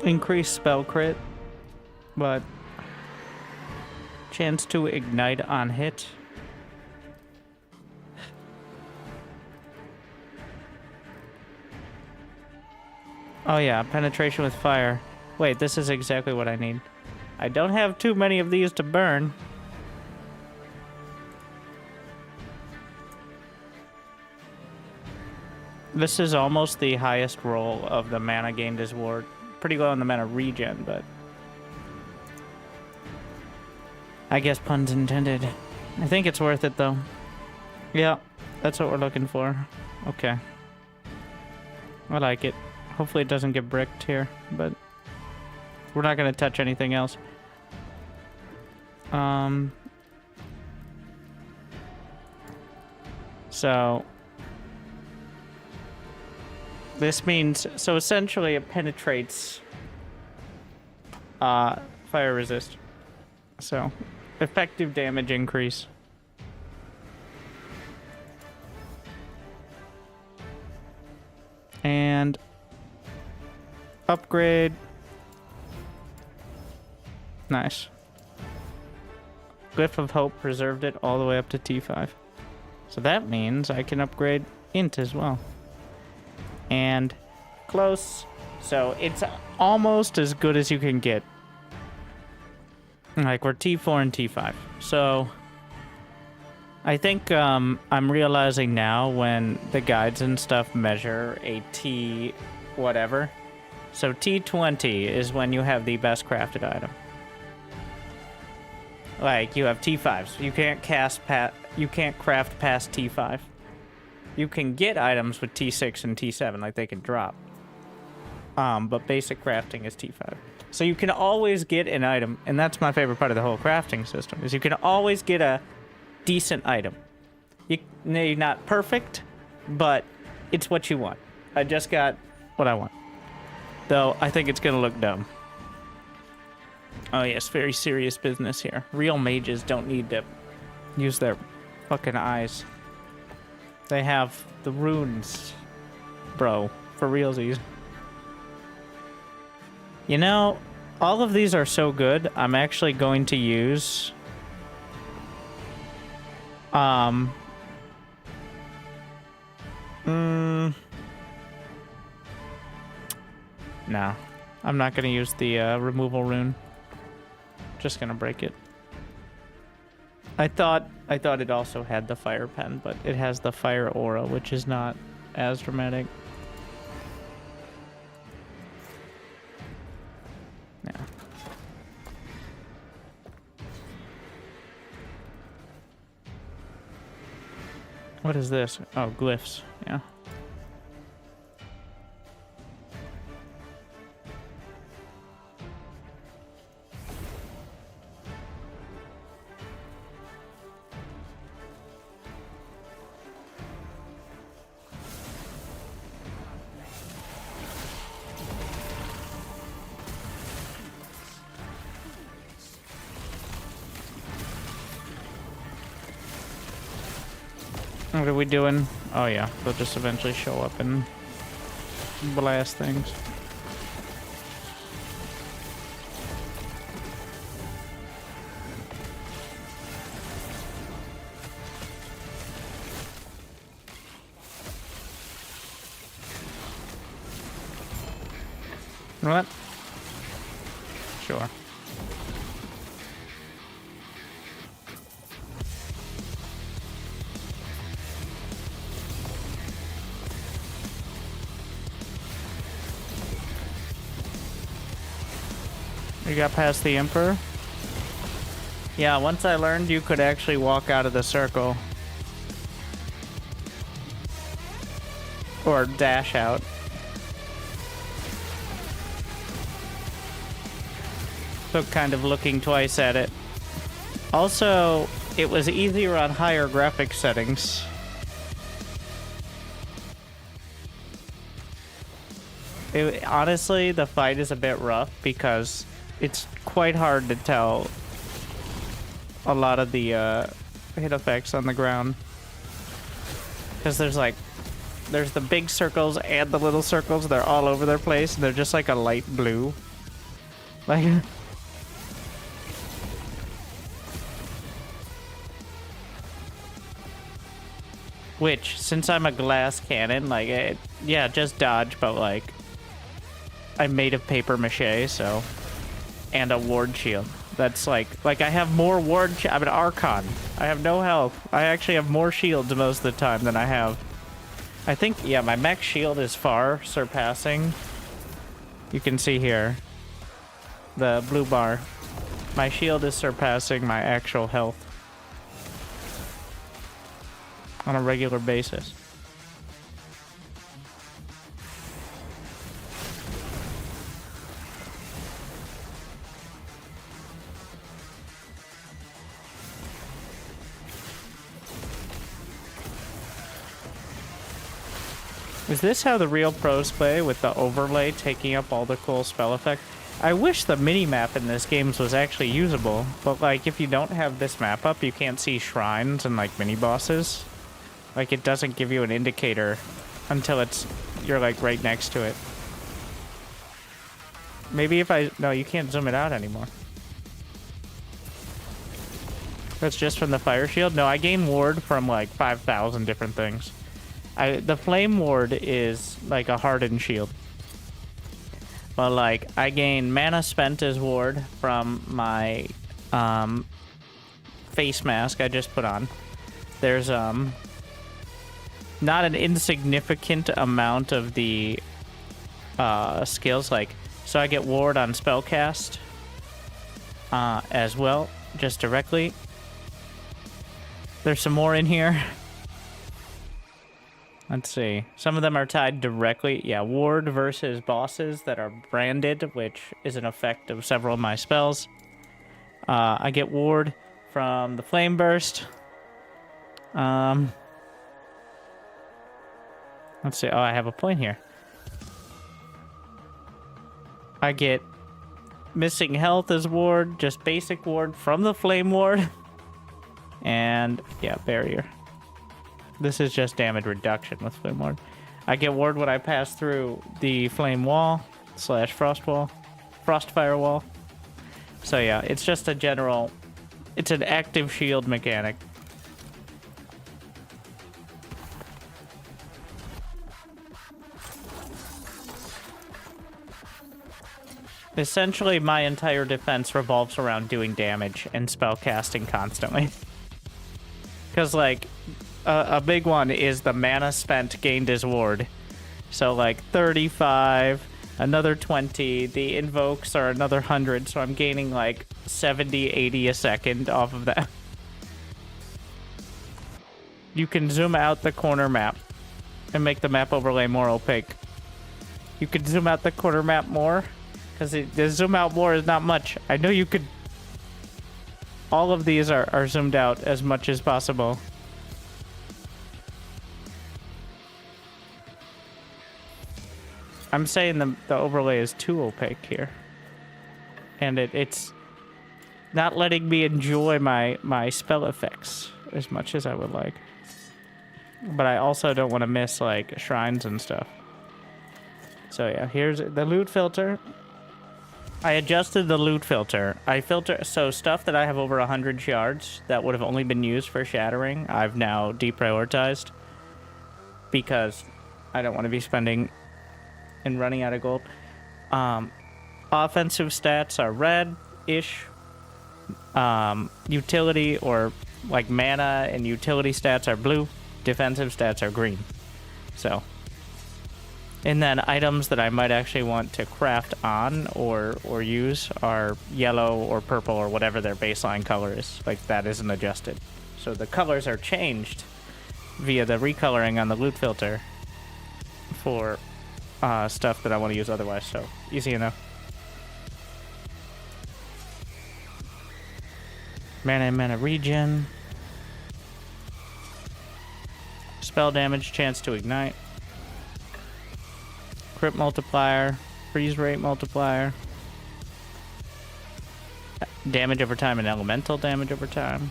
Increase spell crit, but chance to ignite on hit. Oh yeah, penetration with fire. Wait, this is exactly what I need. I don't have too many of these to burn. This is almost the highest roll of the mana gained as ward. Pretty low on the mana regen, but... I guess puns intended. I think it's worth it, though. Yeah, that's what we're looking for. Okay. I like it. Hopefully it doesn't get bricked here, but... We're not going to touch anything else. So this means, so essentially it penetrates fire resist. So effective damage increase. And upgrade. Nice. Glyph of Hope preserved it all the way up to T5. So that means I can upgrade Int as well. And close. So it's almost as good as you can get. Like, we're T4 and T5. So I think I'm realizing now when the guides and stuff measure a T whatever. So T20 is when you have the best crafted item. Like, you have T5, so you can't craft past T5. You can get items with T6 and T7, like they can drop. But basic crafting is T5. So you can always get an item, and that's my favorite part of the whole crafting system, is you can always get a decent item. You're not perfect, but it's what you want. I just got what I want. Though, I think it's gonna look dumb. Oh yes, very serious business here. Real mages don't need to use their fucking eyes. They have the runes, bro, for realsies. You know, all of these are so good, I'm actually going to use... No, I'm not going to use the removal rune. Just going to break it. I thought it also had the fire pen, but it has the fire aura, which is not as dramatic. Yeah. What is this? Oh, glyphs. Yeah. What are we doing? Oh yeah, they'll just eventually show up and blast things. What? Sure. You got past the Emperor? Yeah, once I learned you could actually walk out of the circle. Or dash out. So kind of looking twice at it. Also, it was easier on higher graphic settings. Honestly, the fight is a bit rough because it's quite hard to tell a lot of the hit effects on the ground. Because there's the big circles and the little circles. They're all over their place. And they're just like a light blue. Like... Which, since I'm a glass cannon, like, yeah, just dodge, but like... I'm made of paper mache, so... And a ward shield. That's like I have more ward... I'm an Archon. I have no health. I actually have more shields most of the time than I have. I think, yeah, my mech shield is far surpassing. You can see here. The blue bar. My shield is surpassing my actual health. On a regular basis. Is this how the real pros play, with the overlay taking up all the cool spell effect? I wish the mini-map in this game was actually usable, but like if you don't have this map up, you can't see shrines and like mini-bosses. Like it doesn't give you an indicator until you're like right next to it. Maybe if no, you can't zoom it out anymore. That's just from the fire shield? No, I gain ward from like 5,000 different things. The flame ward is like a hardened shield. But like I gain mana spent as ward from my face mask I just put on. There's not an insignificant amount of the skills, like, so I get ward on spellcast as well, just directly. There's some more in here. Let's see. Some of them are tied directly. Yeah, ward versus bosses that are branded, which is an effect of several of my spells. I get ward from the flame burst. Let's see. Oh, I have a point here. I get missing health as ward, just basic ward from the flame ward. And yeah, barrier. This is just damage reduction with flame ward. I get ward when I pass through the flame wall / frost wall, frostfire wall. So yeah, it's just a general, it's an active shield mechanic. Essentially, my entire defense revolves around doing damage and spell casting constantly. Because, like, a big one is the mana spent gained as ward. So, like, 35, another 20, the invokes are another 100, so I'm gaining, like, 70, 80 a second off of that. You can zoom out the corner map and make the map overlay more opaque. You can zoom out the corner map more, because the zoom out more is not much. I know you could... All of these are zoomed out as much as possible. I'm saying the overlay is too opaque here. And it's not letting me enjoy my spell effects as much as I would like. But I also don't want to miss, like, shrines and stuff. So yeah, here's the loot filter. I adjusted the loot filter. So stuff that I have over 100 shards that would have only been used for shattering, I've now deprioritized. Because I don't want to be spending and running out of gold. Offensive stats are red-ish. Utility, or like mana and utility stats, are blue. Defensive stats are green. So... And then items that I might actually want to craft on or use are yellow or purple or whatever their baseline color is. Like, that isn't adjusted. So the colors are changed via the recoloring on the loot filter for stuff that I want to use otherwise. So easy enough. Mana and mana regen. Spell damage, chance to ignite. Crit multiplier, freeze rate multiplier, damage over time and elemental damage over time,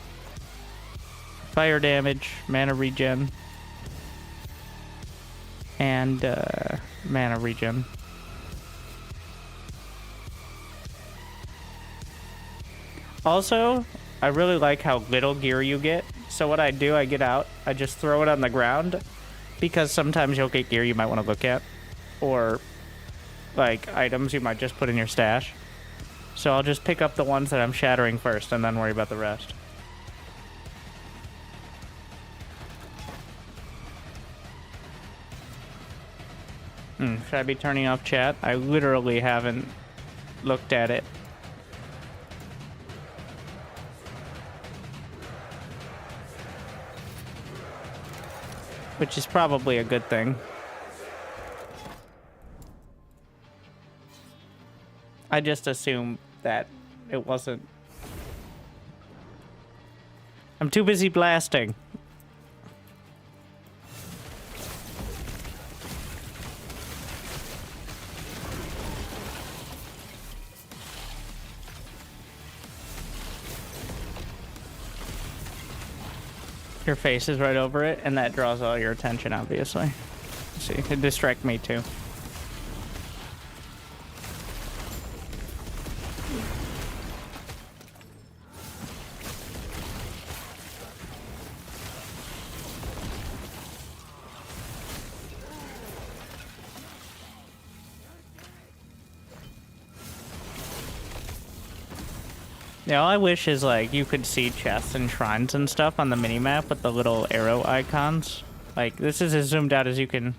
fire damage, mana regen, and mana regen. Also, I really like how little gear you get. So what I do, I get out, I just throw it on the ground, because sometimes you'll get gear you might want to look at. Or, like, items you might just put in your stash. So I'll just pick up the ones that I'm shattering first and then worry about the rest. Should I be turning off chat? I literally haven't looked at it. Which is probably a good thing. I just assume that it wasn't. I'm too busy blasting. Your face is right over it, and that draws all your attention, obviously. See, it distract me too. Yeah, all I wish is, like, you could see chests and shrines and stuff on the minimap with the little arrow icons. Like, this is as zoomed out as you can.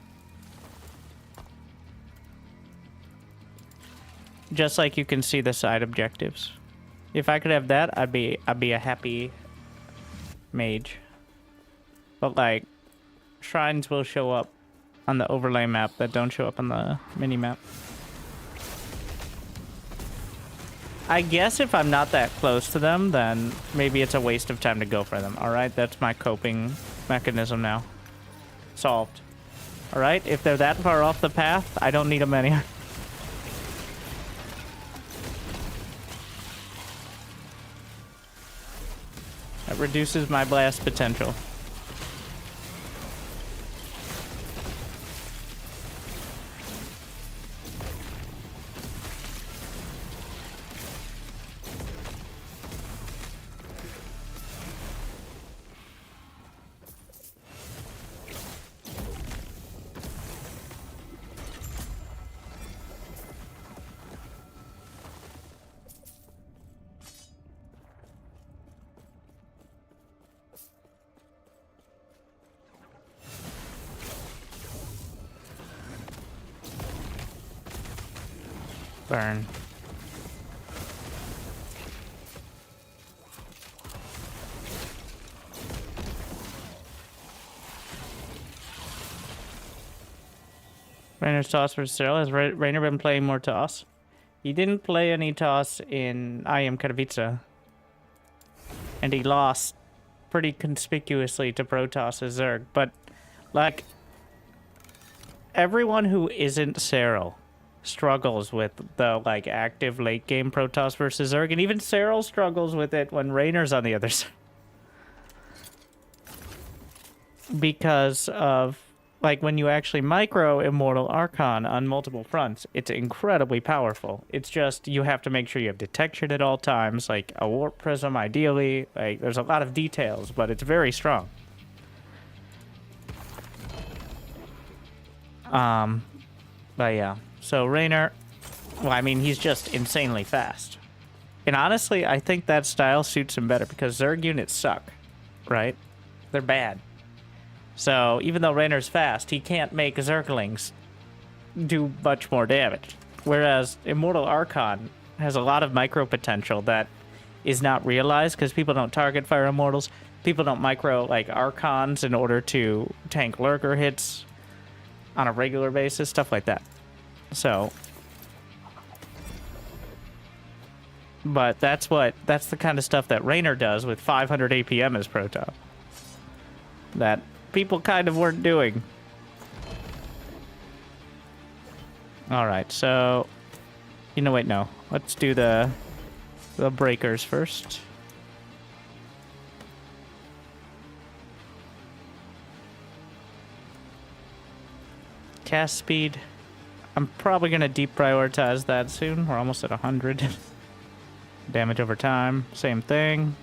Just like you can see the side objectives. If I could have that, I'd be a happy mage. But, like, shrines will show up on the overlay map that don't show up on the minimap. I guess if I'm not that close to them, then maybe it's a waste of time to go for them. Alright, that's my coping mechanism now. Solved. Alright, if they're that far off the path, I don't need them anymore. That reduces my blast potential. Burn. Rainer's toss versus Cyril. Has Rainer been playing more toss? He didn't play any toss in I Am Katowice. And he lost pretty conspicuously to Protoss' Zerg. But, like, everyone who isn't Cyril struggles with the, like, active late game Protoss versus Zerg, and even Cyril struggles with it when Rainer's on the other side. Because of, like, when you actually micro Immortal Archon on multiple fronts, it's incredibly powerful. It's just, you have to make sure you have detection at all times, like a warp prism ideally, like, there's a lot of details, but it's very strong. But yeah. So Rainer, well, I mean, he's just insanely fast. And honestly, I think that style suits him better because Zerg units suck, right? They're bad. So even though Rainer's fast, he can't make Zerglings do much more damage. Whereas Immortal Archon has a lot of micro potential that is not realized because people don't target fire Immortals. People don't micro, like, Archons in order to tank lurker hits on a regular basis, stuff like that. So, but that's the kind of stuff that Rainer does with 500 APM as Proto. That people kind of weren't doing. Alright, so, you know, wait, no. Let's do the breakers first. Cast speed. I'm probably going to deprioritize that soon. We're almost at 100. Damage over time. Same thing.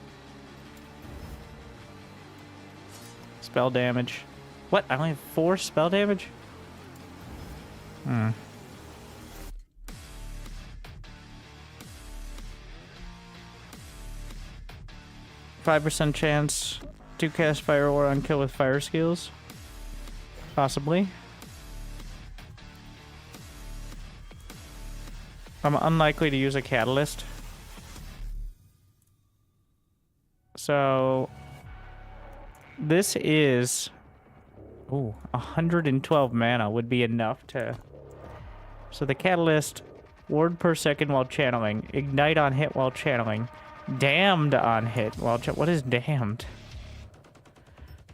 Spell damage. What? I only have 4 spell damage? 5% chance to cast Fire Aura on kill with fire skills. Possibly. I'm unlikely to use a catalyst. So this is, ooh, 112 mana would be enough to. So the catalyst, ward per second while channeling, ignite on hit while channeling, damned on hit while what is damned?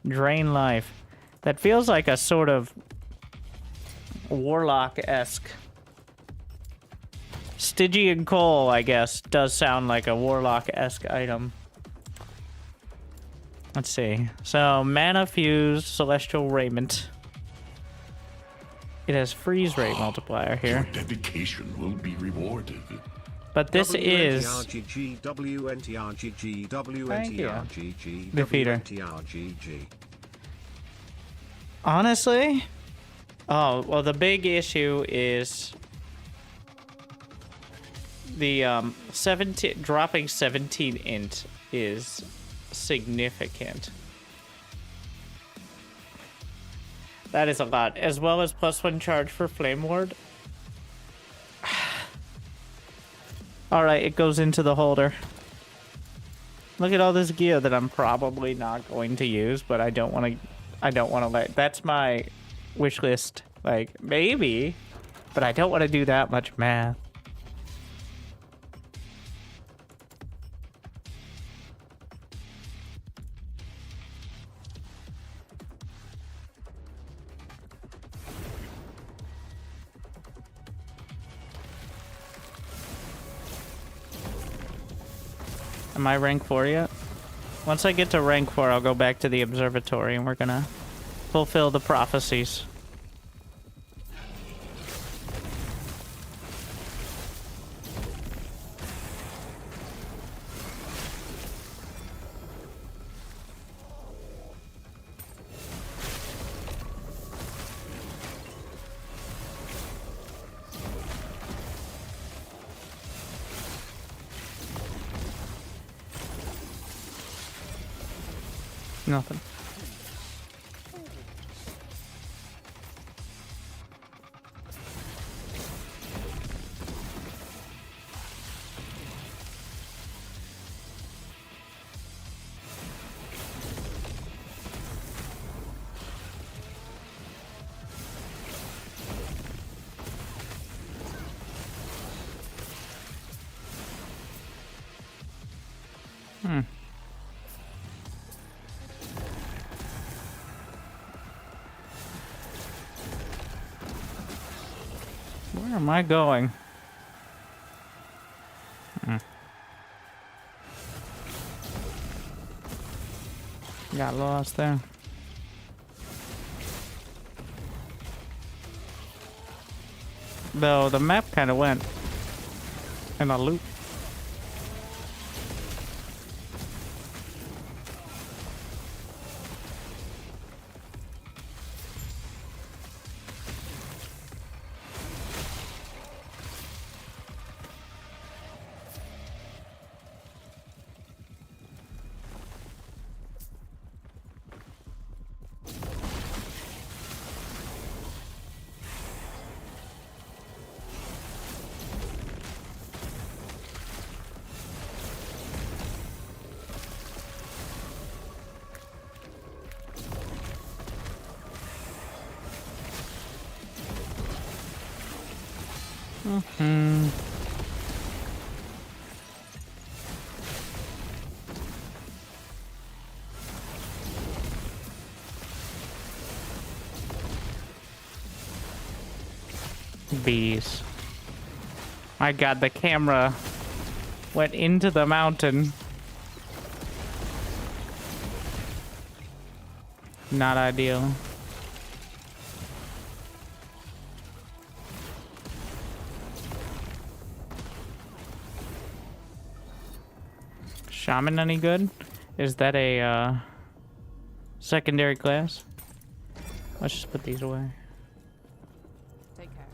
Drain life. That feels like a sort of warlock-esque. Stygian Coal, I guess, does sound like a warlock-esque item. Let's see. So, mana fused celestial raiment. It has freeze rate multiplier Your here. dedication will be rewarded. But this is WNTRGG, WNTRGG, WNTRGG, Defeater. WNTRGG. honestly. Oh, well, the big issue is the 17 dropping 17 int is significant. That is a lot, as well as +1 charge for Flame Ward. All right, it goes into the holder. Look at all this gear that I'm probably not going to use, but I don't want to. I don't want to let. That's my wish list. Like maybe, but I don't want to do that much math. Am I rank 4 yet? Once I get to rank 4, I'll go back to the Observatory and we're gonna fulfill the prophecies. Nothing. Where am I going? Got lost there. Though the map kind of went in a loop. Bees. My god, the camera went into the mountain. Not ideal. Shaman any good? Is that a secondary class? Let's just put these away. Take care.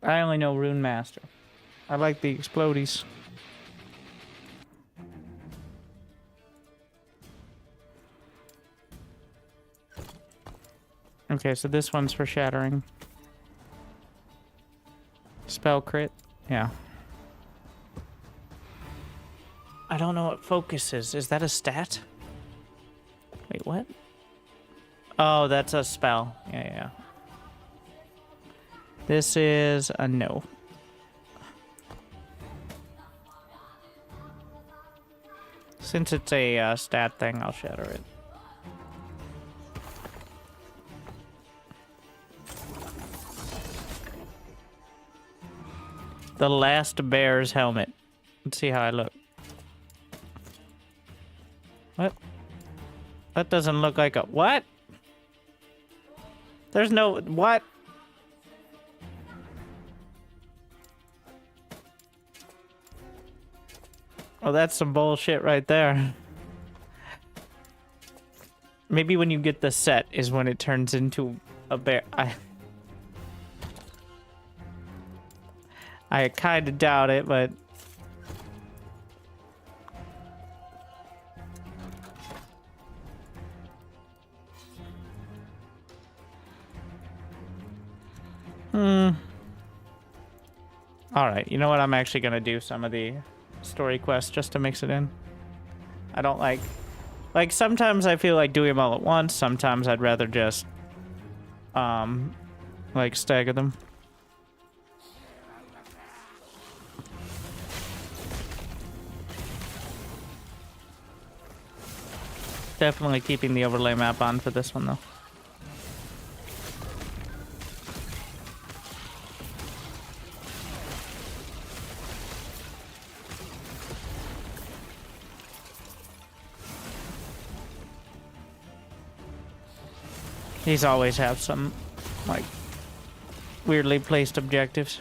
I only know Runemaster. I like the explodies. Okay, so this one's for shattering. Spell crit? Yeah. I don't know what focus is. Is that a stat? Wait, what? Oh, that's a spell. Yeah. This is a no. Since it's a stat thing, I'll shatter it. The last bear's helmet. Let's see how I look. What? That doesn't look like a... What? There's no... What? Oh, that's some bullshit right there. Maybe when you get the set is when it turns into a bear. I kind of doubt it, but... Alright, you know what? I'm actually gonna do some of the story quests just to mix it in. I don't like... Like, sometimes I feel like doing them all at once. Sometimes I'd rather just... like, stagger them. Definitely keeping the overlay map on for this one, though. These always have some, like, weirdly placed objectives.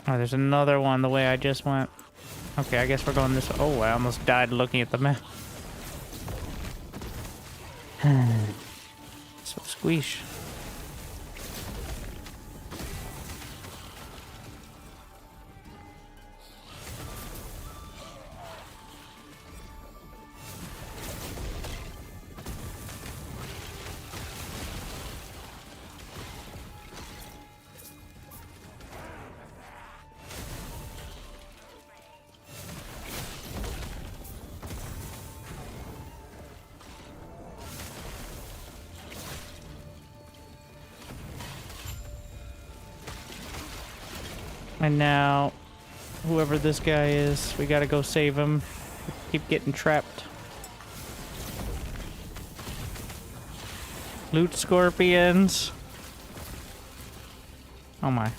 Oh, there's another one the way I just went. Okay, I guess we're going this way. Oh, I almost died looking at the map. So squeesh. And now, whoever this guy is, we gotta go save him. Keep getting trapped. Loot scorpions. Oh my.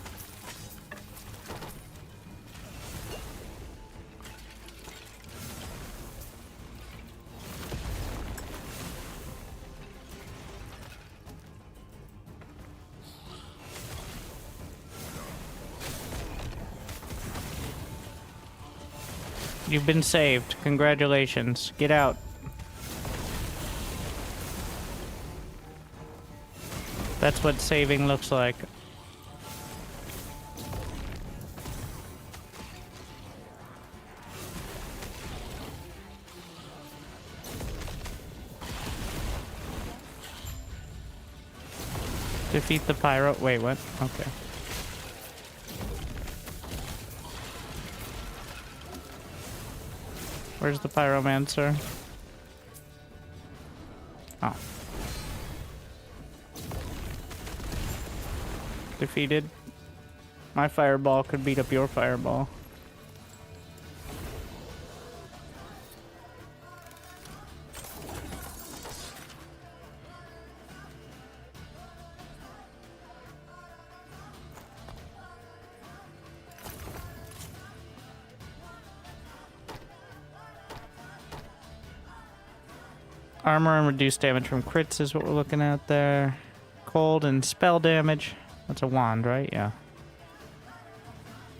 You've been saved. Congratulations. Get out. That's what saving looks like. Defeat the pyro. Wait, what? Okay. Where's the pyromancer? Oh. Defeated. My fireball could beat up your fireball. Armor and reduced damage from crits is what we're looking at there. Cold and spell damage. That's a wand, right? Yeah.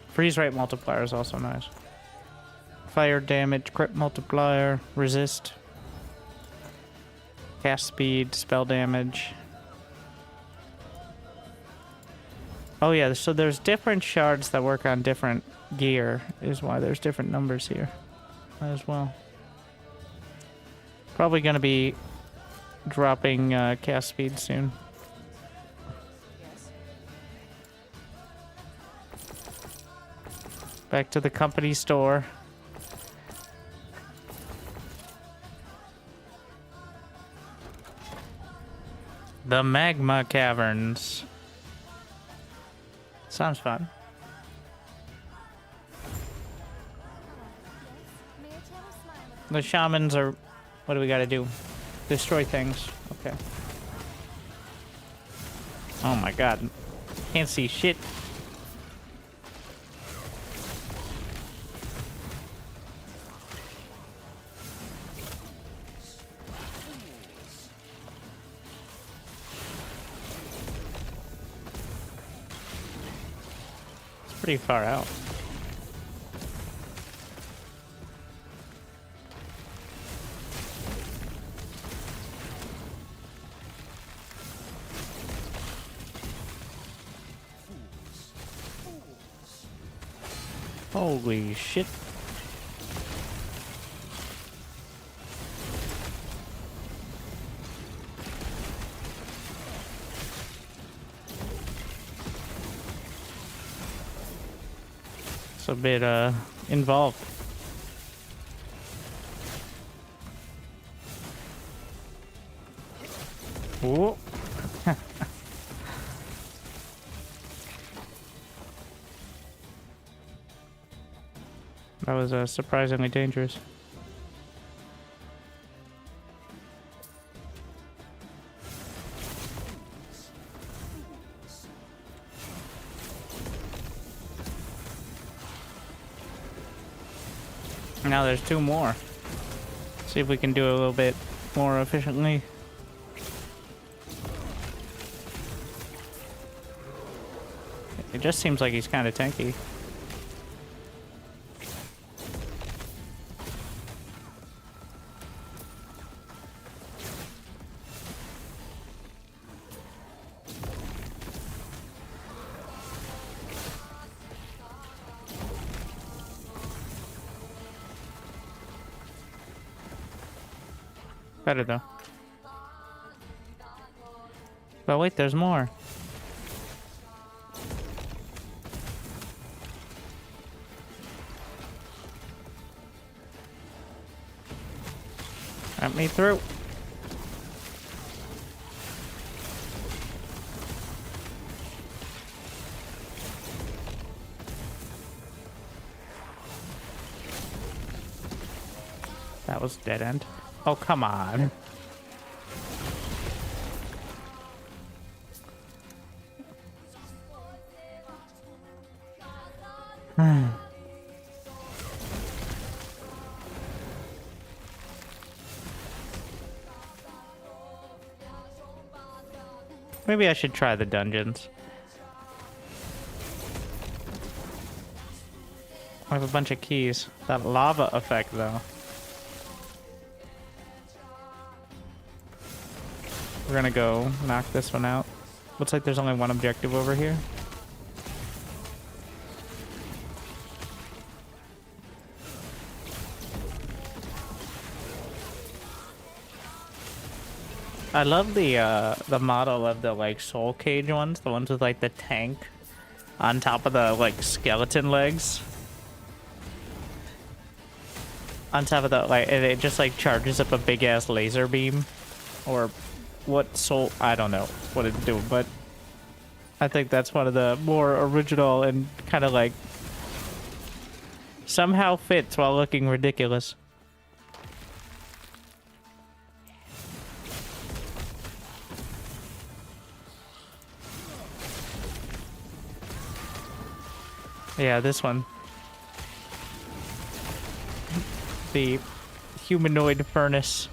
Freeze rate multiplier is also nice. Fire damage, crit multiplier, resist. Cast speed, spell damage. Oh yeah, so there's different shards that work on different gear, is why there's different numbers here as well. Probably gonna be dropping cast speed soon. Yes. Back to the company store. The magma caverns. Sounds fun. The shamans are... What do we gotta do? Destroy things. Okay. Oh my god. Can't see shit. It's pretty far out. Holy shit. It's a bit involved. Whoa. That was surprisingly dangerous. Now there's two more. See if we can do it a little bit more efficiently. It just seems like he's kind of tanky. Better though. But wait, there's more. Let me through. That was dead end. Oh, come on. Maybe I should try the dungeons. I have a bunch of keys. That lava effect, though. We're gonna go knock this one out. Looks like there's only one objective over here. I love the model of the like soul cage ones, the ones with like the tank on top of the like skeleton legs. On top of the like, and it just like charges up a big ass laser beam, or what soul? I don't know what it's doing, but I think that's one of the more original and kind of like somehow fits while looking ridiculous. Yeah, this one. The humanoid furnace.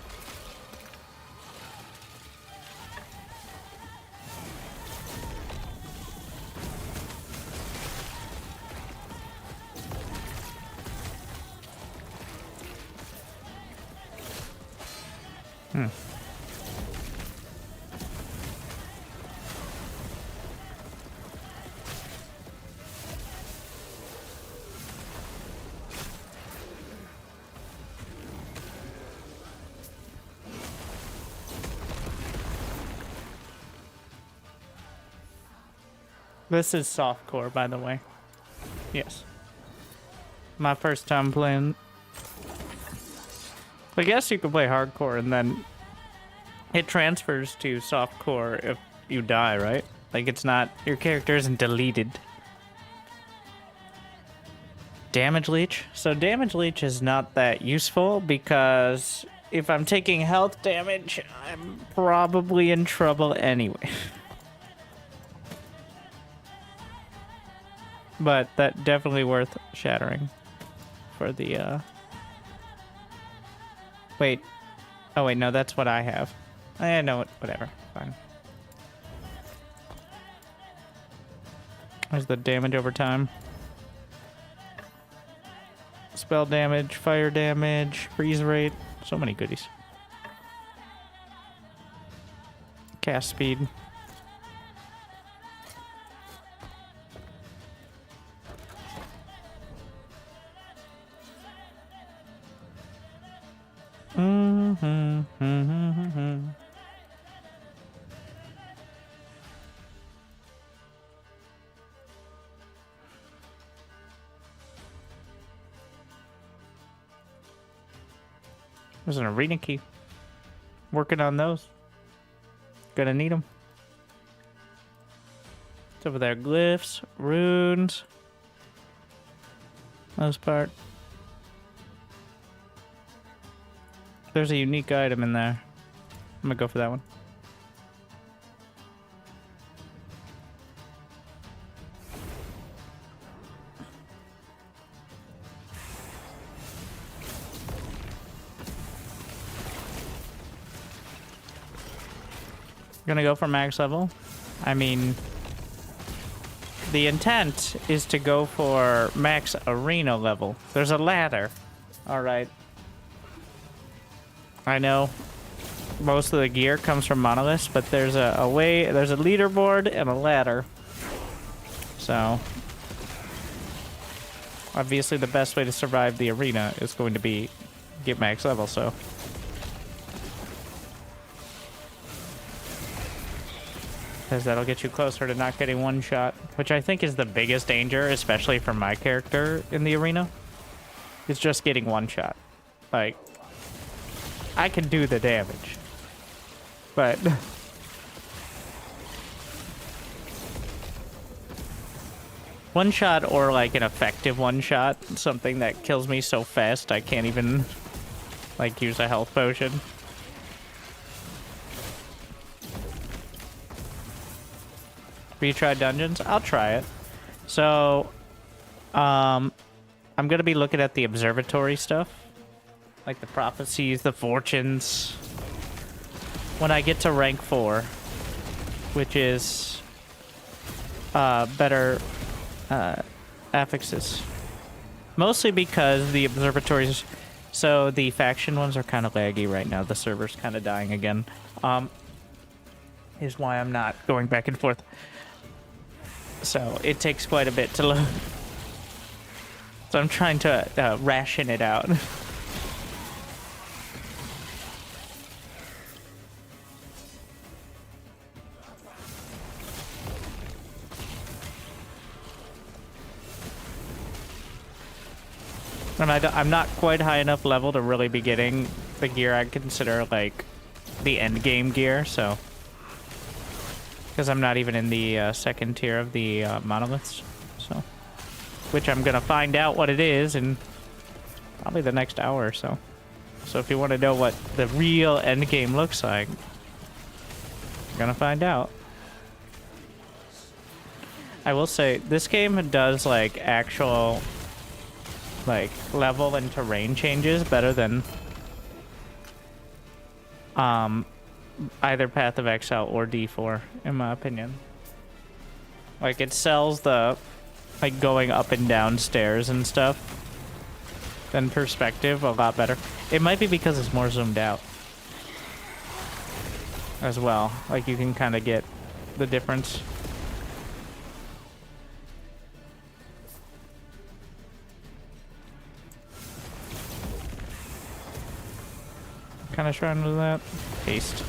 This is softcore, by the way. Yes. My first time playing. I guess you could play hardcore and then It transfers to softcore if you die, right? Like it's not, your character isn't deleted. Damage leech. So damage leech is not that useful because if I'm taking health damage, I'm probably in trouble anyway. But that definitely worth shattering for the wait. Oh wait, no, that's what I have. I know it, whatever. Fine. There's the damage over time. Spell damage, fire damage, freeze rate. So many goodies. Cast speed. There's an arena key. Working on those. Gonna need them. It's over there. Glyphs, runes. Most part. There's a unique item in there. I'm gonna go for that one. Gonna go for max level. I mean, the intent is to go for max arena level. There's a ladder. All right. I know most of the gear comes from monoliths, but there's a way, there's a leaderboard and a ladder. So obviously the best way to survive the arena is going to be get max level, so because that'll get you closer to not getting one shot, which I think is the biggest danger, especially for my character in the arena. It's just getting one shot. Like, I can do the damage, but one shot or like an effective one shot, something that kills me so fast I can't even like use a health potion. Have you tried dungeons? I'll try it. So, I'm gonna be looking at the observatory stuff. Like the prophecies, the fortunes. When I get to rank 4, which is better affixes. Mostly because the observatories, so the faction ones are kind of laggy right now. The server's kind of dying again. Is why I'm not going back and forth. So it takes quite a bit to load. So I'm trying to ration it out. And I'm not quite high enough level to really be getting the gear I'd consider like the endgame gear, so because I'm not even in the second tier of the monoliths, so which I'm gonna find out what it is in probably the next hour or so. So if you want to know what the real endgame looks like, you're gonna find out. I will say this game does like actual like level and terrain changes better than either Path of Exile or D4, in my opinion. Like it sells the like going up and down stairs and stuff than perspective a lot better. It might be because it's more zoomed out as well. Like you can kind of get the difference. Kind of shrine was that? Paste.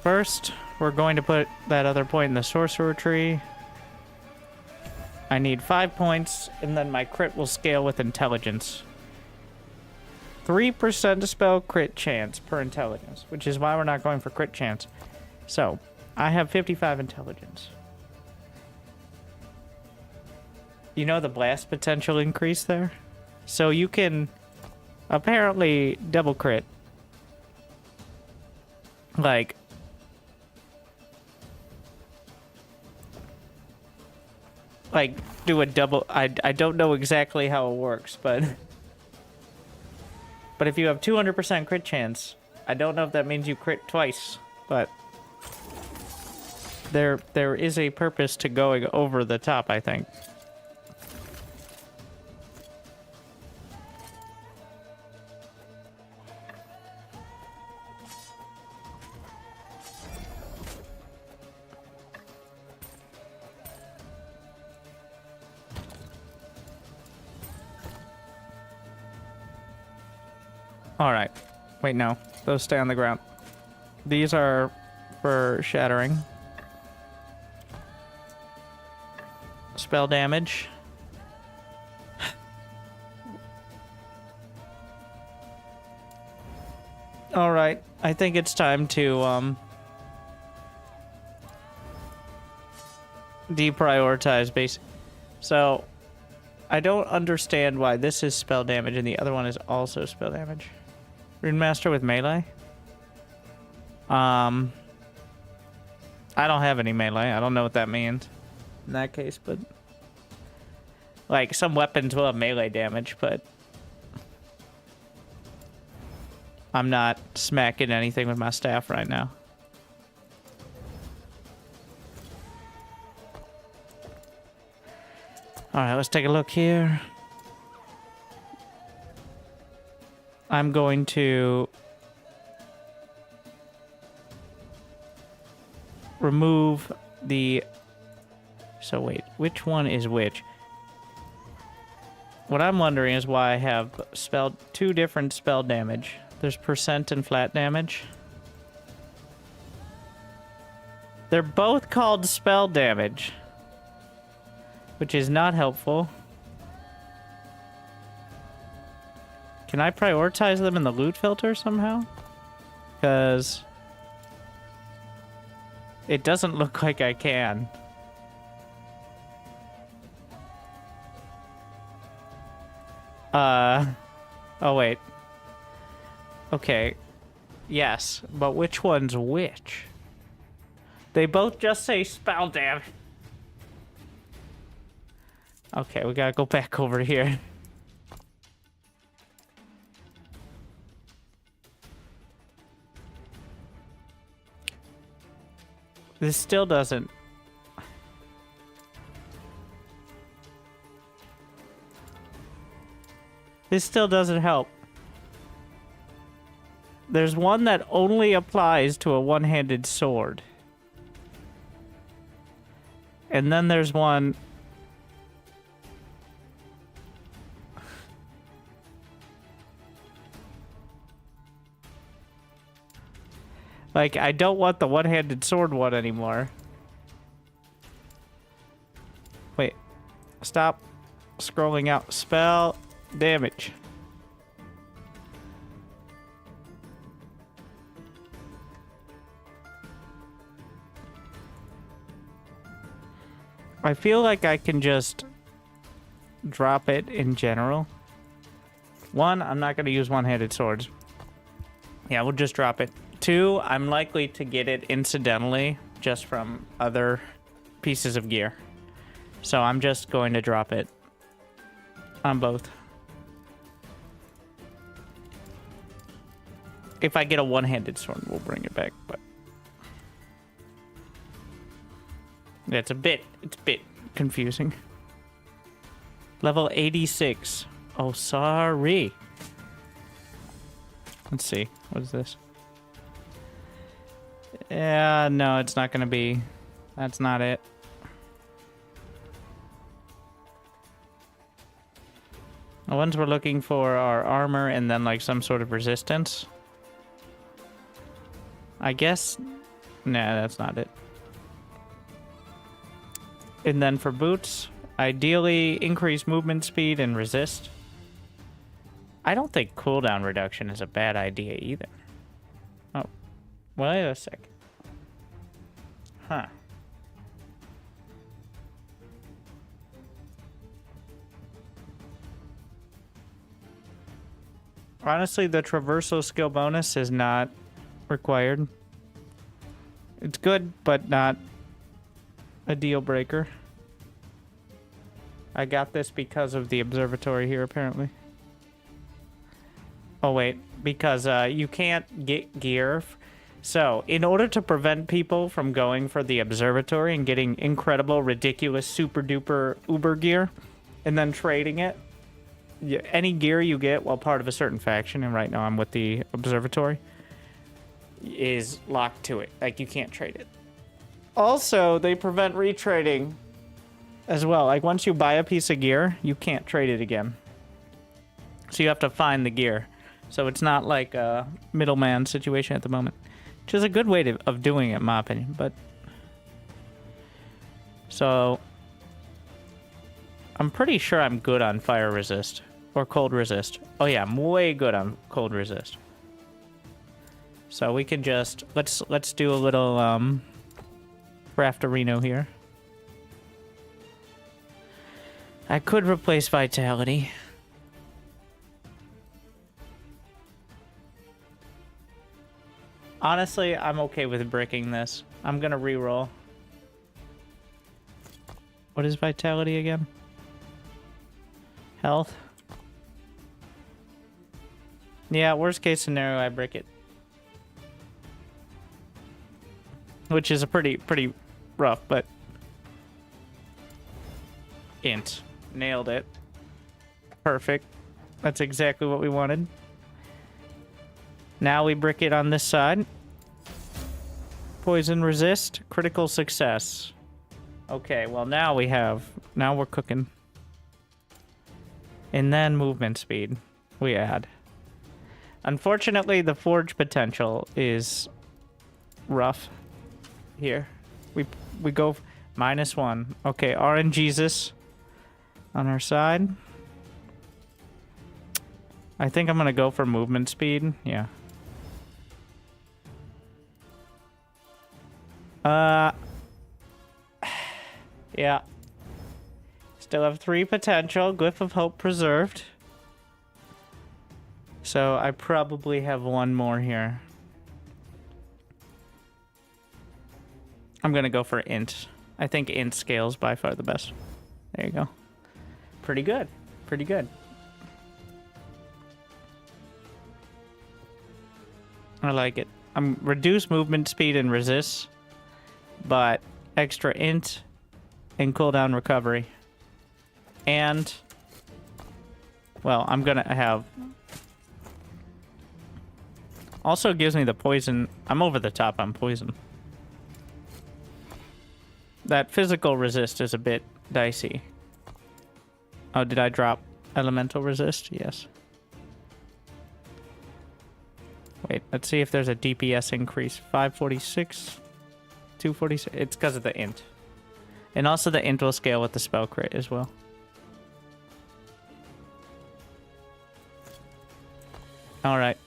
First, we're going to put that other point in the sorcerer tree. I need 5 points, and then my crit will scale with intelligence. 3% spell crit chance per intelligence, which is why we're not going for crit chance. So, I have 55 intelligence. You know the blast potential increase there? So you can apparently double crit. Like, do a double. I don't know exactly how it works, but if you have 200% crit chance, I don't know if that means you crit twice, but there is a purpose to going over the top, I think. Alright. Wait, no. Those stay on the ground. These are for shattering. Spell damage. Alright. I think it's time to, deprioritize base. So, I don't understand why this is spell damage and the other one is also spell damage. Runemaster with melee? I don't have any melee. I don't know what that means in that case, but like some weapons will have melee damage, but I'm not smacking anything with my staff right now. Alright, let's take a look here. I'm going to remove the... So wait, which one is which? What I'm wondering is why I have two different spell damage. There's percent and flat damage. They're both called spell damage, which is not helpful. Can I prioritize them in the loot filter somehow? Because it doesn't look like I can. Oh wait. Okay. Yes, but which one's which? They both just say spell damage. Okay, we gotta go back over here. This still doesn't... This still doesn't help. There's one that only applies to a one-handed sword. And then there's one... Like, I don't want the one-handed sword one anymore. Wait. Stop scrolling out. Spell damage. I feel like I can just drop it in general. One, I'm not going to use one-handed swords. Yeah, we'll just drop it. Two, I'm likely to get it incidentally just from other pieces of gear. So I'm just going to drop it on both. If I get a one-handed sword, we'll bring it back, but yeah, it's a bit confusing. Level 86. Oh, sorry. Let's see. What is this? Yeah, no, it's not gonna be. That's not it. The ones we're looking for are armor and then like some sort of resistance. I guess Nah, that's not it. And then for boots, ideally increase movement speed and resist. I don't think cooldown reduction is a bad idea either. Oh, wait a sec. Huh. Honestly, the traversal skill bonus is not required. It's good, but not a deal breaker. I got this because of the observatory here, apparently. Oh, wait. Because you can't get gear. So, in order to prevent people from going for the observatory and getting incredible, ridiculous, super-duper uber gear, and then trading it, any gear you get while part of a certain faction, and right now I'm with the observatory, is locked to it. Like, you can't trade it. Also, they prevent retrading as well. Like, once you buy a piece of gear, you can't trade it again. So you have to find the gear. So it's not like a middleman situation at the moment. Which is a good way of doing it, in my opinion. But so I'm pretty sure I'm good on fire resist. Or cold resist. Oh yeah, I'm way good on cold resist. So we can just let's do a little crafterino here. I could replace vitality. Honestly, I'm okay with bricking this. I'm gonna reroll. What is vitality again? Health. Yeah, worst case scenario, I brick it. Which is a pretty rough, but int. Nailed it. Perfect. That's exactly what we wanted. Now we brick it on this side. Poison resist. Critical success. Okay, well now we're cooking. And then movement speed. We add. Unfortunately, the forge potential is rough here. We go -1. Okay, RNGesus on our side. I think I'm gonna go for movement speed. Yeah. Yeah. Still have 3 potential. Glyph of Hope preserved. So I probably have 1 more here. I'm gonna go for int. I think int scales by far the best. There you go. Pretty good. Pretty good. I like it. I'm reduce movement speed and resist, but extra int and cooldown recovery. And, well, I'm gonna have... Also gives me the poison. I'm over the top on poison. That physical resist is a bit dicey. Oh, did I drop elemental resist? Yes. Wait, let's see if there's a DPS increase. 546, 246. It's because of the int. And also the int will scale with the spell crit as well. Alright.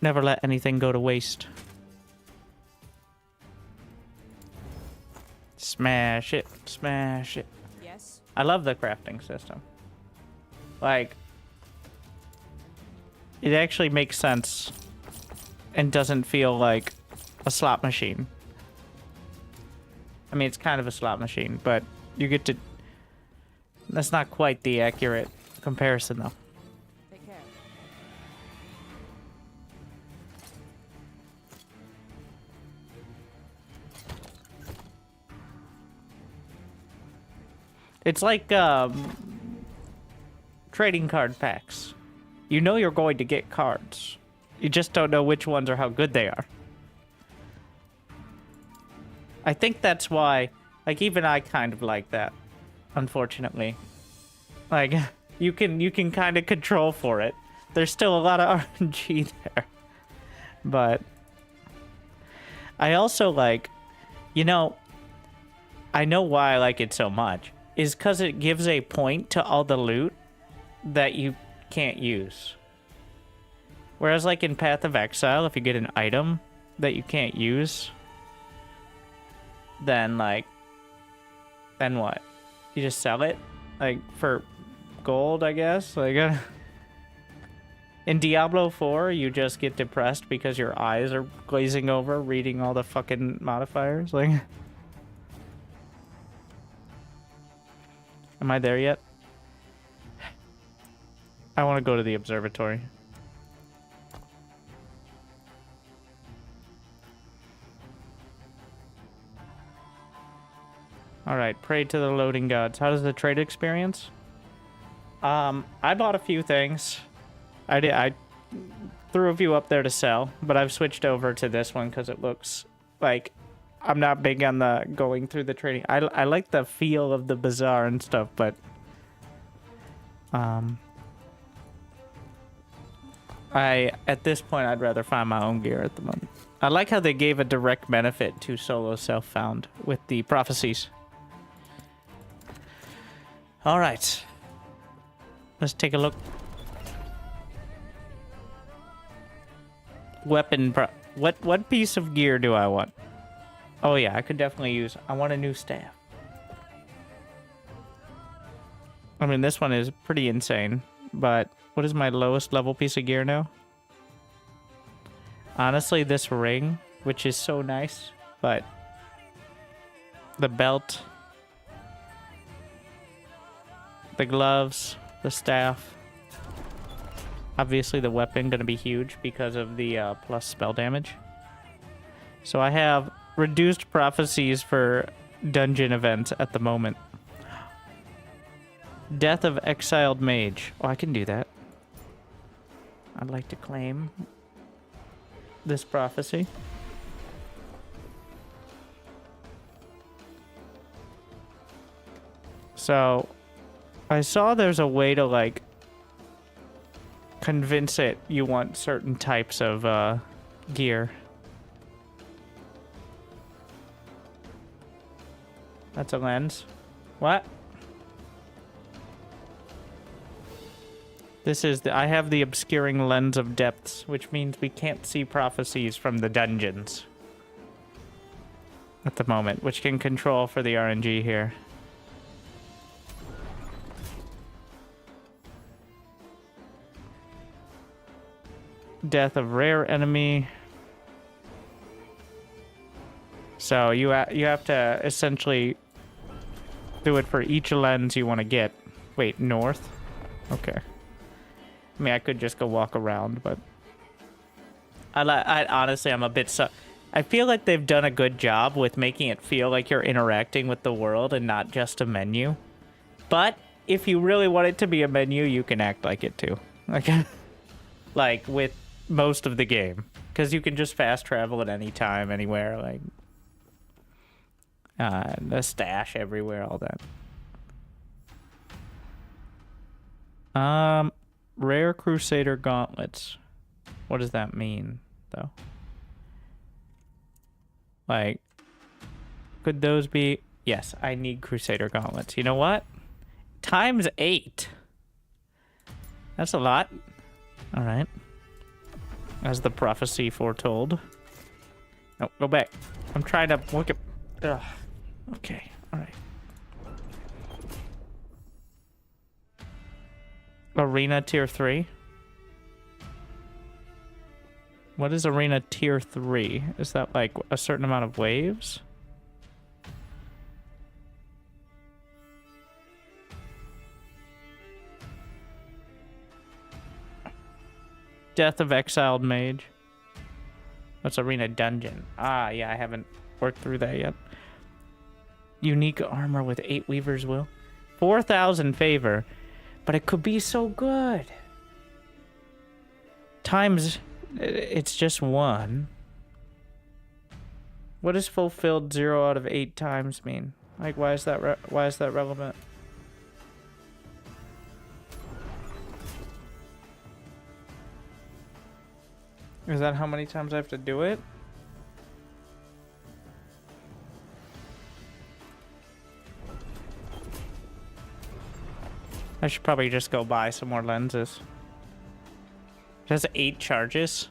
Never let anything go to waste. Smash it. Smash it. Yes. I love the crafting system. Like, it actually makes sense and doesn't feel like a slot machine. I mean, it's kind of a slot machine, but you get to... That's not quite the accurate comparison, though. Take care. It's like trading card packs. You know you're going to get cards. You just don't know which ones or how good they are. I think that's why, like, even I kind of like that, unfortunately. Like, you can kind of control for it. There's still a lot of RNG there. But I also like, you know, I know why I like it so much. Is because it gives a point to all the loot that you can't use. Whereas like in Path of Exile, if you get an item that you can't use, then like, then what? You just sell it? Like for gold, I guess? Like in Diablo 4, you just get depressed because your eyes are glazing over reading all the fucking modifiers. Like, am I there yet? I want to go to the observatory. Alright, pray to the loading gods. How does the trade experience? I bought a few things. I threw a few up there to sell, but I've switched over to this one because it looks like I'm not big on the going through the trading. I like the feel of the bazaar and stuff, but at this point I'd rather find my own gear at the moment. I like how they gave a direct benefit to solo self-found with the prophecies. All right, let's take a look. Weapon what piece of gear do I want? Oh yeah, I could definitely use. I want a new staff. I mean, this one is pretty insane, but what is my lowest level piece of gear now? Honestly, this ring, which is so nice, but the belt, the gloves, the staff. Obviously, the weapon going to be huge because of the plus spell damage. So I have reduced prophecies for dungeon events at the moment. Death of Exiled Mage. Oh, I can do that. I'd like to claim this prophecy. So, I saw there's a way to, like, convince it you want certain types of gear. That's a lens. What? This is I have the obscuring lens of depths, which means we can't see prophecies from the dungeons at the moment, which can control for the RNG here. Death of rare enemy. So you have to essentially do it for each lens you want to get. Wait, north? Okay. I mean, I could just go walk around, but I honestly, I'm a bit I feel like they've done a good job with making it feel like you're interacting with the world and not just a menu. But if you really want it to be a menu, you can act like it too. Like with most of the game, because you can just fast travel at any time, anywhere. Like the stash everywhere, all that. Rare Crusader gauntlets. What does that mean, though? Like, could those be... Yes, I need Crusader gauntlets. You know what? Times 8. That's a lot. All right. As the prophecy foretold. No, go back. I'm trying to look at... Ugh. Okay, all right. Arena tier 3. What is arena tier 3? Is that like a certain amount of waves? Death of Exiled Mage. What's arena dungeon? Ah, yeah, I haven't worked through that yet. Unique armor with 8 Weaver's Will. 4,000 favor. But it could be so good. Times, it's just 1. What does fulfilled 0 out of 8 times mean? Like, why is that relevant? Is that how many times I have to do it? I should probably just go buy some more lenses. It has 8 charges.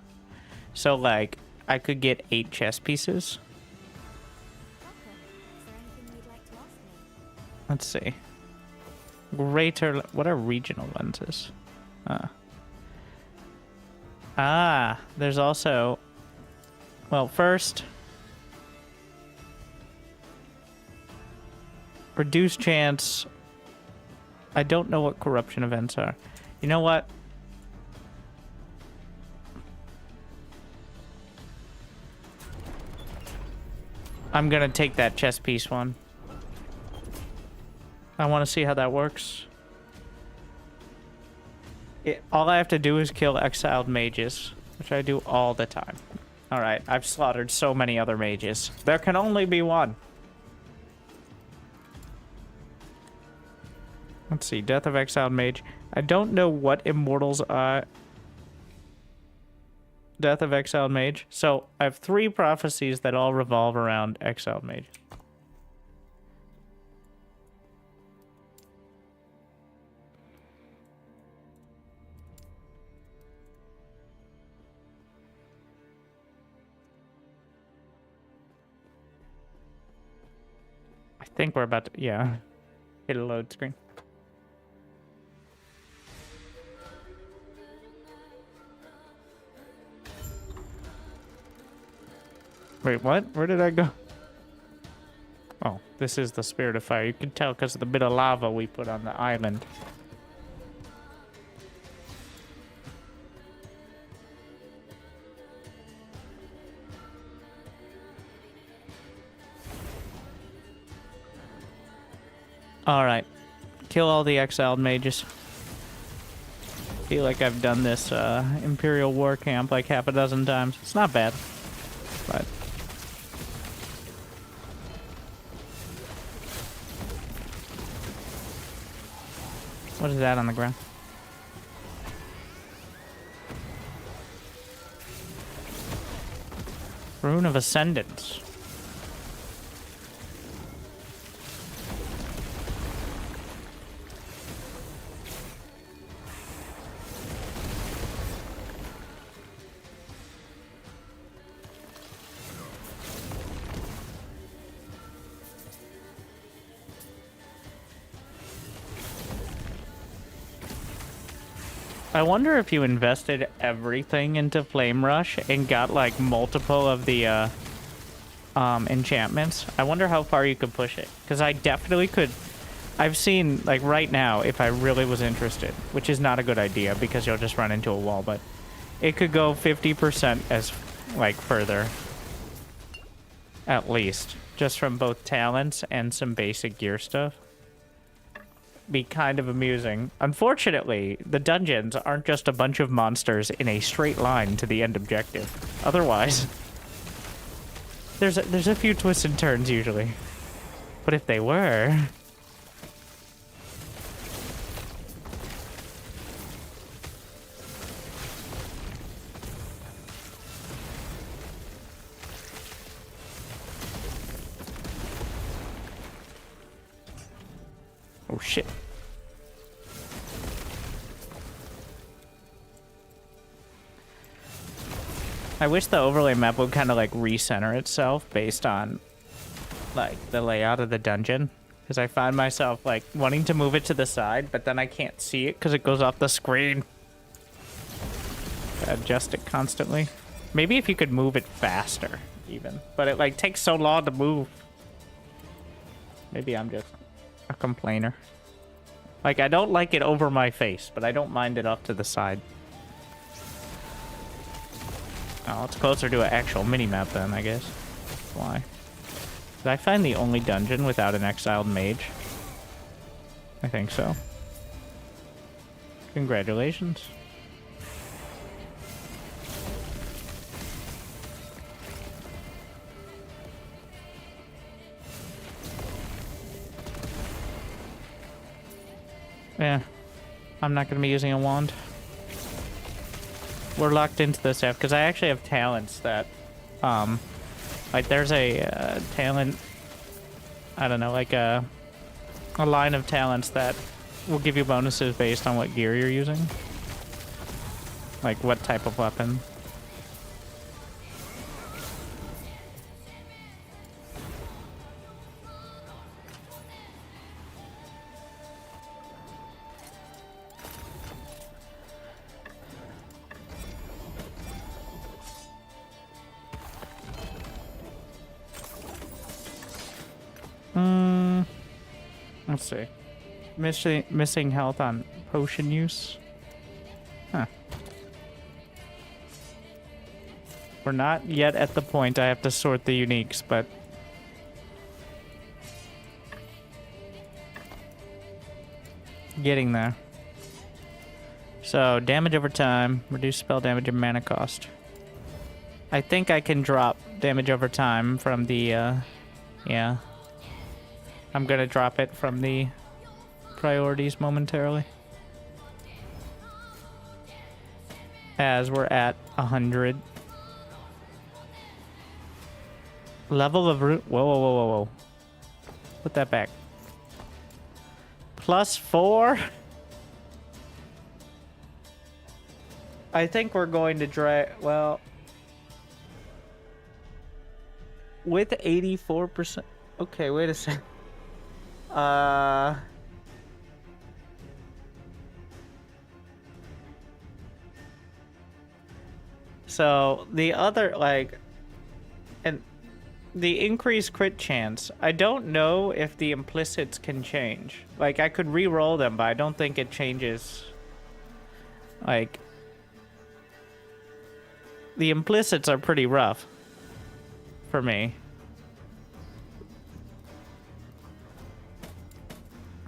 So, like, I could get 8 chess pieces. Let's see. Greater... What are regional lenses? There's also... Well, first... Reduced chance... I don't know what corruption events are. You know what? I'm gonna take that chess piece one. I want to see how that works. All I have to do is kill exiled mages, which I do all the time. Alright, I've slaughtered so many other mages. There can only be one. Let's see, Death of Exiled Mage. I don't know what immortals are. Death of Exiled Mage. So, I have 3 prophecies that all revolve around Exiled Mage. I think we're about to, yeah, hit a load screen. Wait, what? Where did I go? Oh, this is the Spirit of Fire. You can tell because of the bit of lava we put on the island. Alright. Kill all the exiled mages. Feel like I've done this Imperial War Camp like half a dozen times. It's not bad. But what is that on the ground? Rune of Ascendance. I wonder if you invested everything into Flame Rush and got like multiple of the enchantments. I wonder how far you could push it, because I definitely could. I've seen like right now, if I really was interested, which is not a good idea because you'll just run into a wall, but it could go 50% as like further, at least, just from both talents and some basic gear stuff. Be kind of amusing. Unfortunately, the dungeons aren't just a bunch of monsters in a straight line to the end objective. Otherwise, there's a few twists and turns usually. But if they were... Oh shit. I wish the overlay map would kind of like recenter itself based on like the layout of the dungeon, because I find myself like wanting to move it to the side, but then I can't see it because it goes off the screen. Adjust it constantly. Maybe if you could move it faster even, but it like takes so long to move. Maybe I'm just a complainer. Like, I don't like it over my face, but I don't mind it off to the side. Oh, it's closer to an actual mini-map then, I guess. That's why. Did I find the only dungeon without an exiled mage? I think so. Congratulations. Yeah, I'm not going to be using a wand. We're locked into this stuff because I actually have talents that, like there's a talent, I don't know, like a line of talents that will give you bonuses based on what gear you're using. Like what type of weapon. Let's see. Missing health on potion use. Huh. We're not yet at the point I have to sort the uniques, but... getting there. So, damage over time, reduce spell damage and mana cost. I think I can drop damage over time from the, yeah. I'm gonna drop it from the priorities momentarily. As we're at 100. Level of root. Whoa, whoa, whoa, whoa, whoa. Put that back. +4? I think we're going to drag. Well. With 84%. Okay, wait a second. So the other, like, and the increased crit chance, I don't know if the implicits can change. Like, I could re-roll them, but I don't think it changes. Like, the implicits are pretty rough for me.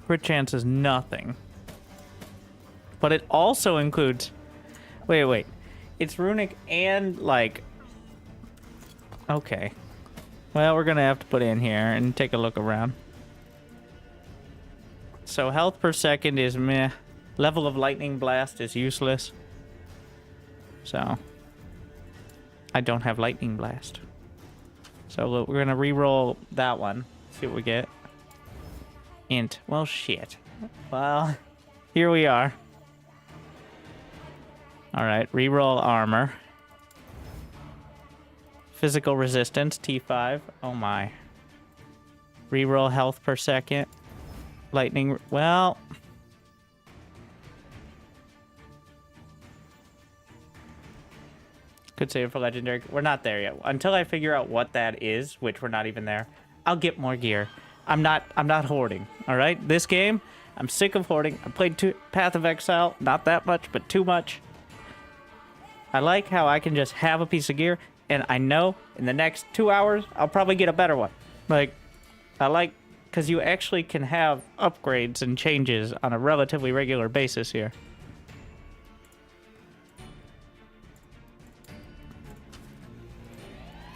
Crit chance is nothing. But it also includes... Wait. It's runic and, like... Okay. Well, we're gonna have to put in here and take a look around. So health per second is meh. Level of lightning blast is useless. So... I don't have lightning blast. So we're gonna re-roll that one. See what we get. Int. Well, shit. Well, here we are. Alright, re-roll armor. Physical resistance, T5. Oh my. Re-roll health per second. Lightning, well... Could save for legendary. We're not there yet. Until I figure out what that is, which we're not even there, I'll get more gear. I'm not hoarding, all right? This game, I'm sick of hoarding. I played Path of Exile, not that much, but too much. I like how I can just have a piece of gear, and I know in the next 2 hours, I'll probably get a better one. Like, I like, because you actually can have upgrades and changes on a relatively regular basis here.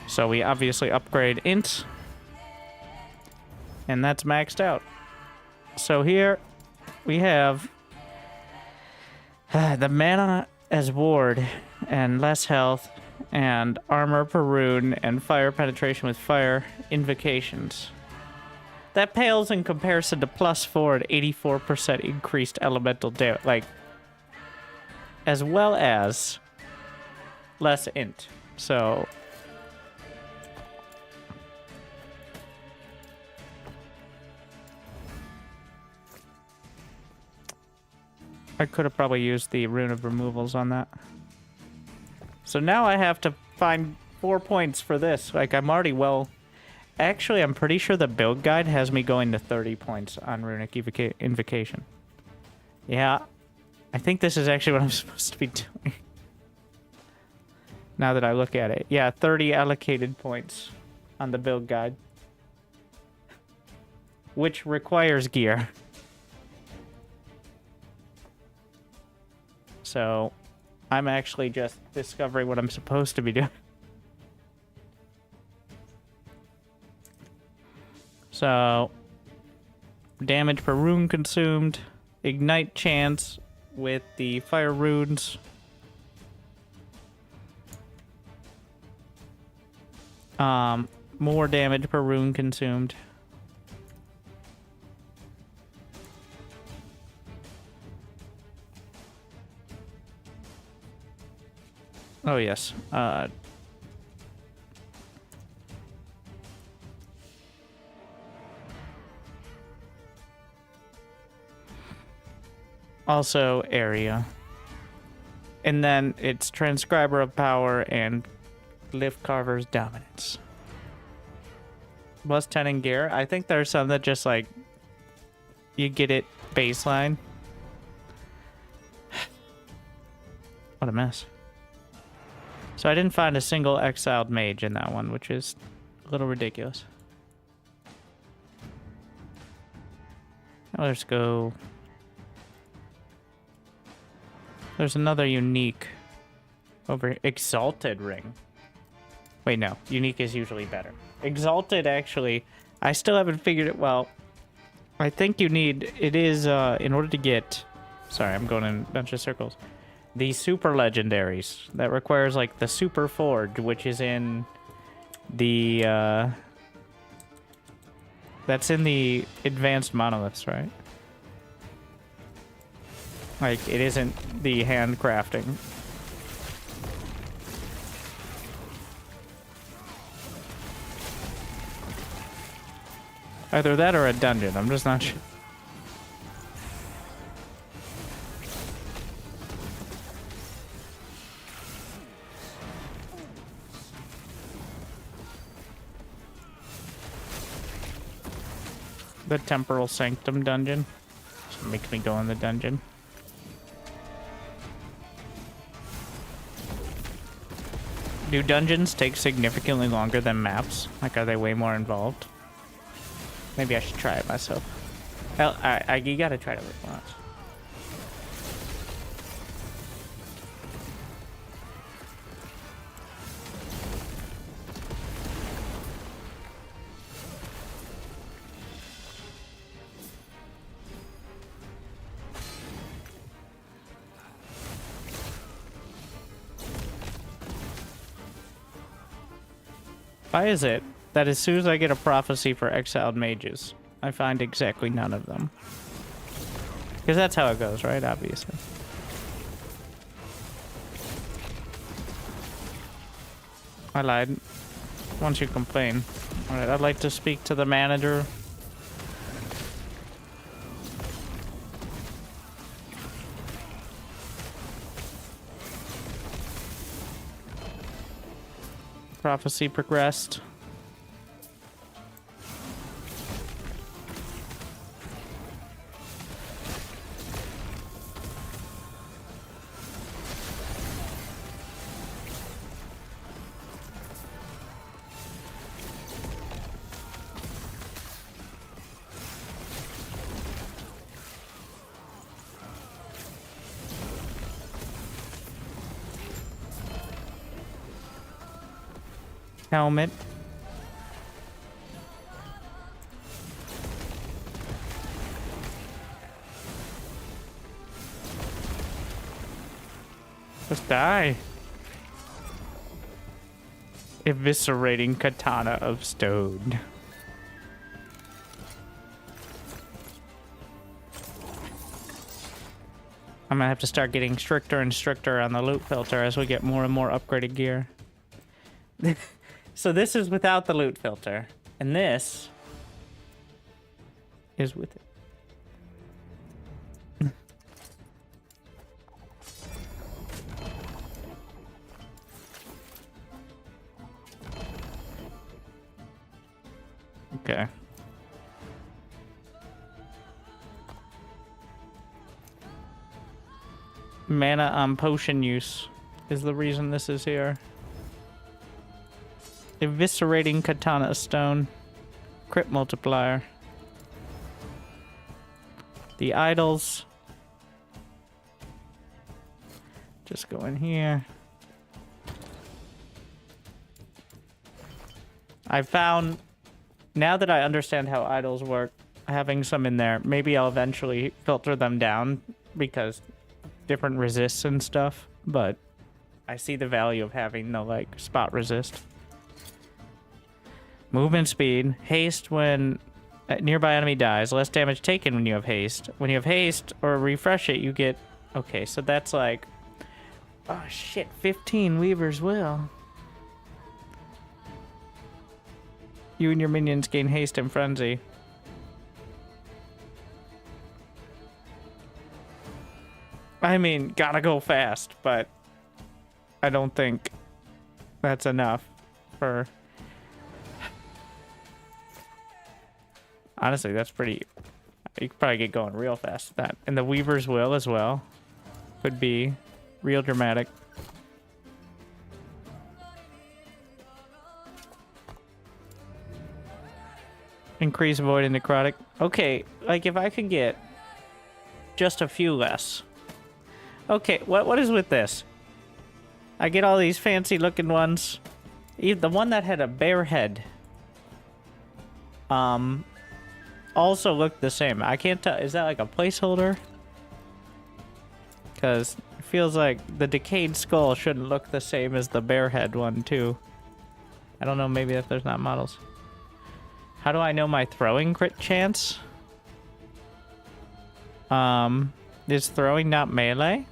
So we obviously upgrade int. And that's maxed out. So here we have the mana as ward and less health and armor per rune and fire penetration with fire invocations. That pales in comparison to +4 and 84% increased elemental damage, like, as well as less int. So I could have probably used the Rune of Removals on that. So now I have to find 4 points for this. Like, I'm already well... Actually, I'm pretty sure the build guide has me going to 30 points on Runic Invocation. Yeah. I think this is actually what I'm supposed to be doing. Now that I look at it. Yeah, 30 allocated points on the build guide. Which requires gear. So, I'm actually just discovering what I'm supposed to be doing. So, damage per rune consumed, ignite chance with the fire runes. More damage per rune consumed. Oh, yes. Also area. And then it's transcriber of power and lift carver's dominance. Plus 10 in gear. I think there's some that just like you get it baseline. What a mess. So I didn't find a single exiled mage in that one, which is a little ridiculous. Now let's go. There's another unique over Exalted ring. Wait, no. Unique is usually better. Exalted, actually, I still haven't figured it. Well, I think you need, it is, in order to get, sorry, I'm going in a bunch of circles. The super legendaries. That requires, like, the super forge, which is in the, that's in the advanced monoliths, right? Like, it isn't the handcrafting. Either that or a dungeon. I'm just not sure. The Temporal Sanctum dungeon. Just makes me go in the dungeon. Do dungeons take significantly longer than maps? Like, are they way more involved? Maybe I should try it myself. Hell, you gotta try it once. Why is it that as soon as I get a prophecy for exiled mages, I find exactly none of them? Because that's how it goes, right? Obviously. I lied. Once you complain. Alright, I'd like to speak to the manager. Prophecy progressed. Helmet. Just die. Eviscerating katana of stone. I'm gonna have to start getting stricter and stricter on the loot filter as we get more and more upgraded gear. So this is without the loot filter, and this is with it. Okay. Mana on potion use is the reason this is here. Eviscerating katana stone. Crit multiplier. The idols. Just go in here. I found, now that I understand how idols work, having some in there, maybe I'll eventually filter them down because different resists and stuff, but I see the value of having the, like, spot resist. Movement speed. Haste when a nearby enemy dies. Less damage taken when you have haste. When you have haste or refresh it, you get... Okay, so that's like... Oh shit, 15 Weaver's Will. You and your minions gain haste and frenzy. I mean, gotta go fast, but I don't think that's enough for... Honestly, that's pretty... You could probably get going real fast with that. And the Weaver's Will as well would be real dramatic. Increase void and necrotic. Okay, like if I could get just a few less. Okay, what is with this? I get all these fancy looking ones. Even the one that had a bear head. Also looked the same. I can't tell. Is that like a placeholder? Because it feels like the decayed skull shouldn't look the same as the bear head one too. I don't know. Maybe if there's not models. How do I know my throwing crit chance? Is throwing not melee?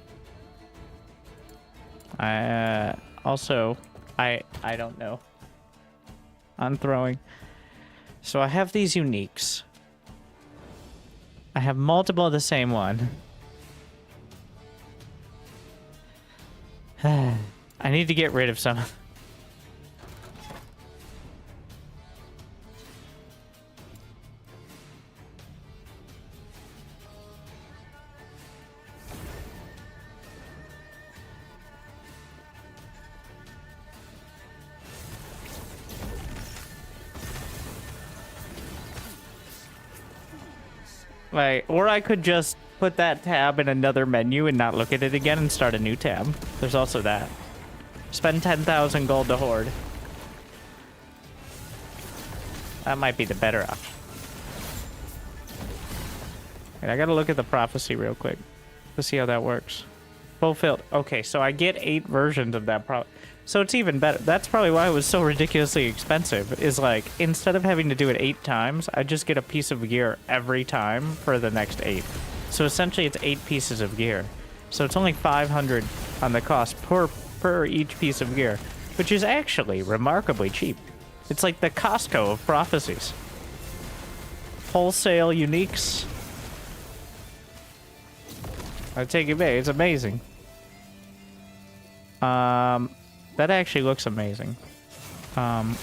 Also, I don't know. On throwing. So I have these uniques. I have multiple of the same one. I need to get rid of some. Like, or I could just put that tab in another menu and not look at it again and start a new tab. There's also that. Spend 10,000 gold to hoard. That might be the better option. Wait, I gotta look at the prophecy real quick to see how that works. Fulfilled. Okay, so I get 8 versions of that so it's even better. That's probably why it was so ridiculously expensive. Is like, instead of having to do it 8 times, I just get a piece of gear every time for the next 8. So essentially it's 8 pieces of gear. So it's only 500 on the cost per each piece of gear, which is actually remarkably cheap. It's like the Costco of prophecies. Wholesale uniques. I take it back. It's amazing. That actually looks amazing. But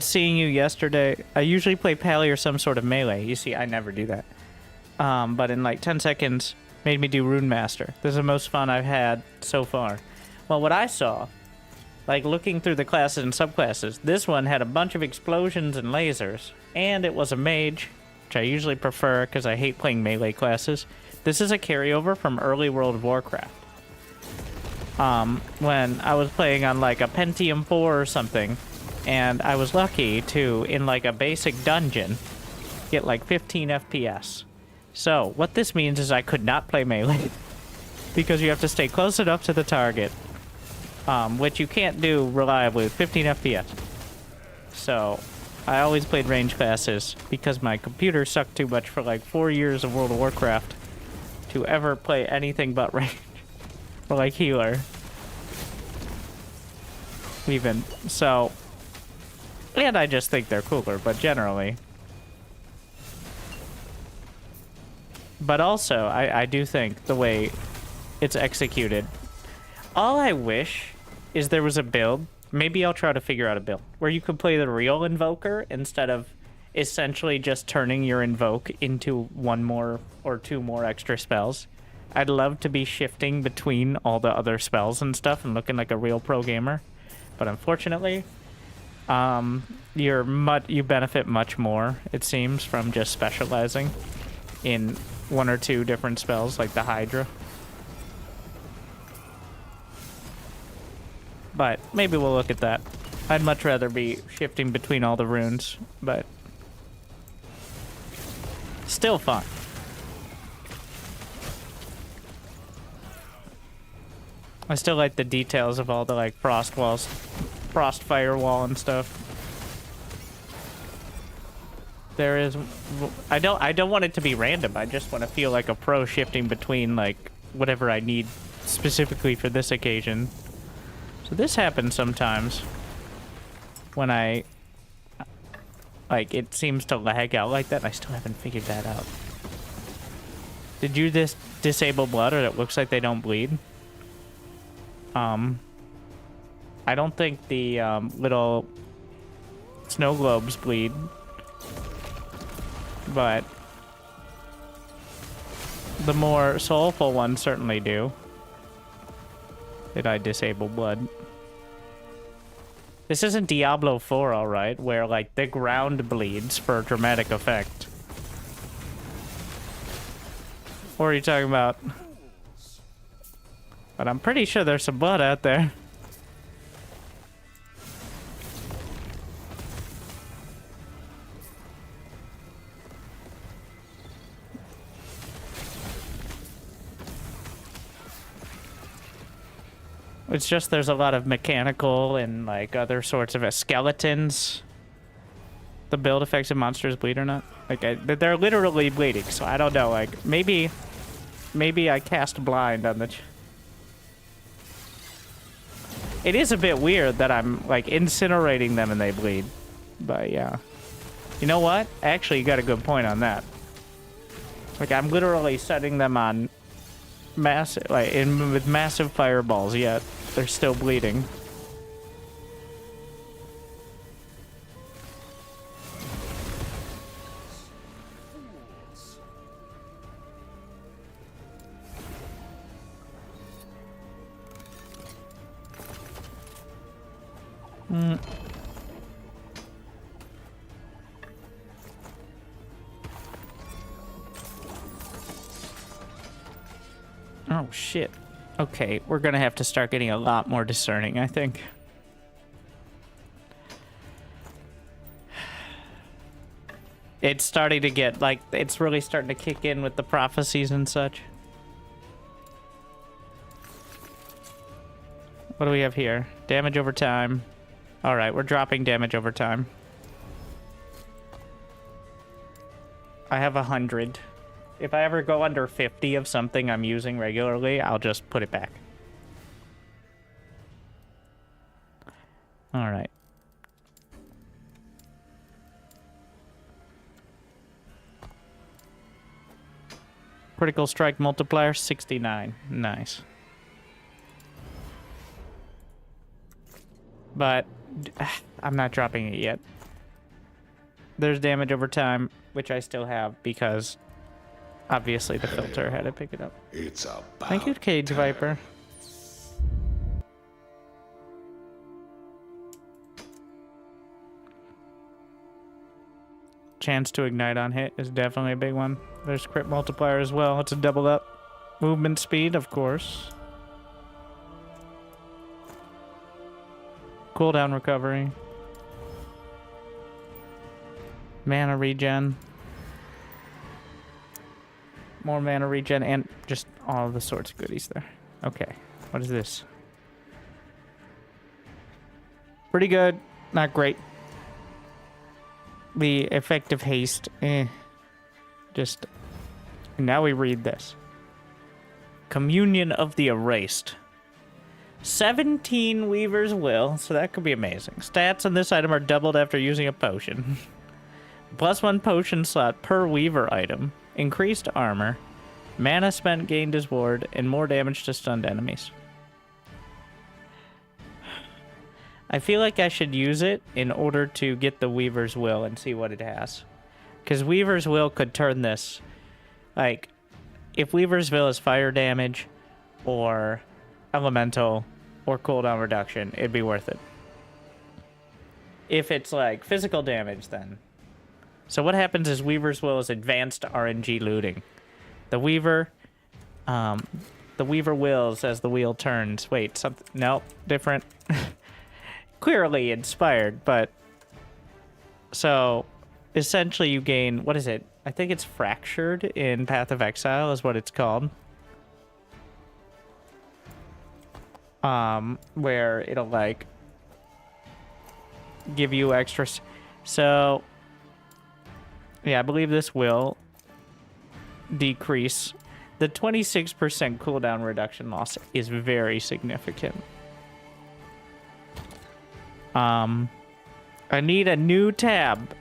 seeing you yesterday, I usually play Pally or some sort of melee. You see, I never do that. But in like 10 seconds, made me do Runemaster. This is the most fun I've had so far. Well, what I saw, like looking through the classes and subclasses, this one had a bunch of explosions and lasers, and it was a mage, which I usually prefer because I hate playing melee classes. This is a carryover from early World of Warcraft. When I was playing on like a Pentium 4 or something, and I was lucky to, in like a basic dungeon, get like 15 FPS. So, what this means is I could not play melee, because you have to stay close enough to the target, which you can't do reliably with 15 FPS. So, I always played range classes because my computer sucked too much for like 4 years of World of Warcraft to ever play anything but range. Or like healer. Even. So. And I just think they're cooler, but generally. But also, I do think the way it's executed. All I wish is there was a build. Maybe I'll try to figure out a build where you could play the real invoker instead of essentially just turning your invoke into 1 more or 2 more extra spells. I'd love to be shifting between all the other spells and stuff and looking like a real pro gamer. But unfortunately, you benefit much more, it seems, from just specializing in 1 or 2 different spells like the Hydra. But maybe we'll look at that. I'd much rather be shifting between all the runes, but still fun. I still like the details of all the like frost walls, frost firewall and stuff. there is... I don't want it to be random. I just want to feel like a pro shifting between, like, whatever I need specifically for this occasion. So this happens sometimes when I... Like, it seems to lag out like that, and I still haven't figured that out. Did you disable blood, or it looks like they don't bleed? I don't think the little snow globes bleed, but the more soulful ones certainly do. Did I disable blood? This isn't Diablo 4, alright, where, like, the ground bleeds for dramatic effect. What are you talking about? But I'm pretty sure there's some blood out there. It's just there's a lot of mechanical and, like, other sorts of skeletons. The build affects if monsters bleed or not. Like, they're literally bleeding, so I don't know. Like, maybe I cast blind on the... It is a bit weird that I'm, like, incinerating them and they bleed. But, yeah. You know what? Actually, you got a good point on that. Like, I'm literally setting them on massive, like, with massive fireballs, yet they're still bleeding. Oh, shit. Okay, we're gonna have to start getting a lot more discerning, I think. It's starting to get, like, it's really starting to kick in with the prophecies and such. What do we have here? Damage over time. Alright, we're dropping damage over time. I have 100. If I ever go under 50 of something I'm using regularly, I'll just put it back. Alright. Critical strike multiplier, 69. Nice. But I'm not dropping it yet. There's damage over time, which I still have because obviously the filter had to pick it up. It's about Thank you, Cage Viper. Chance to ignite on hit is definitely a big one. There's crit multiplier as well. It's a double up. Movement speed, of course. Cooldown recovery. Mana regen. More mana regen and just all the sorts of goodies there. Okay, what is this? Pretty good, not great. The effective haste, just... Now we read this. Communion of the Erased. 17 Weaver's Will, so that could be amazing. Stats on this item are doubled after using a potion. +1 potion slot per Weaver item. Increased armor. Mana spent gained as ward, and more damage to stunned enemies. I feel like I should use it in order to get the Weaver's Will and see what it has. Because Weaver's Will could turn this... Like, if Weaver's Will is fire damage, or elemental, or cooldown reduction, it'd be worth it. If it's, like, physical damage, then... So what happens is Weaver's Will is advanced RNG looting. The Weaver wills as the wheel turns. Wait, something... Nope, different. Clearly inspired, but... So, essentially you gain... What is it? I think it's Fractured in Path of Exile is what it's called. Where it'll, like... give you extra... So... Yeah, I believe this will decrease. The 26% cooldown reduction loss is very significant. I need a new tab.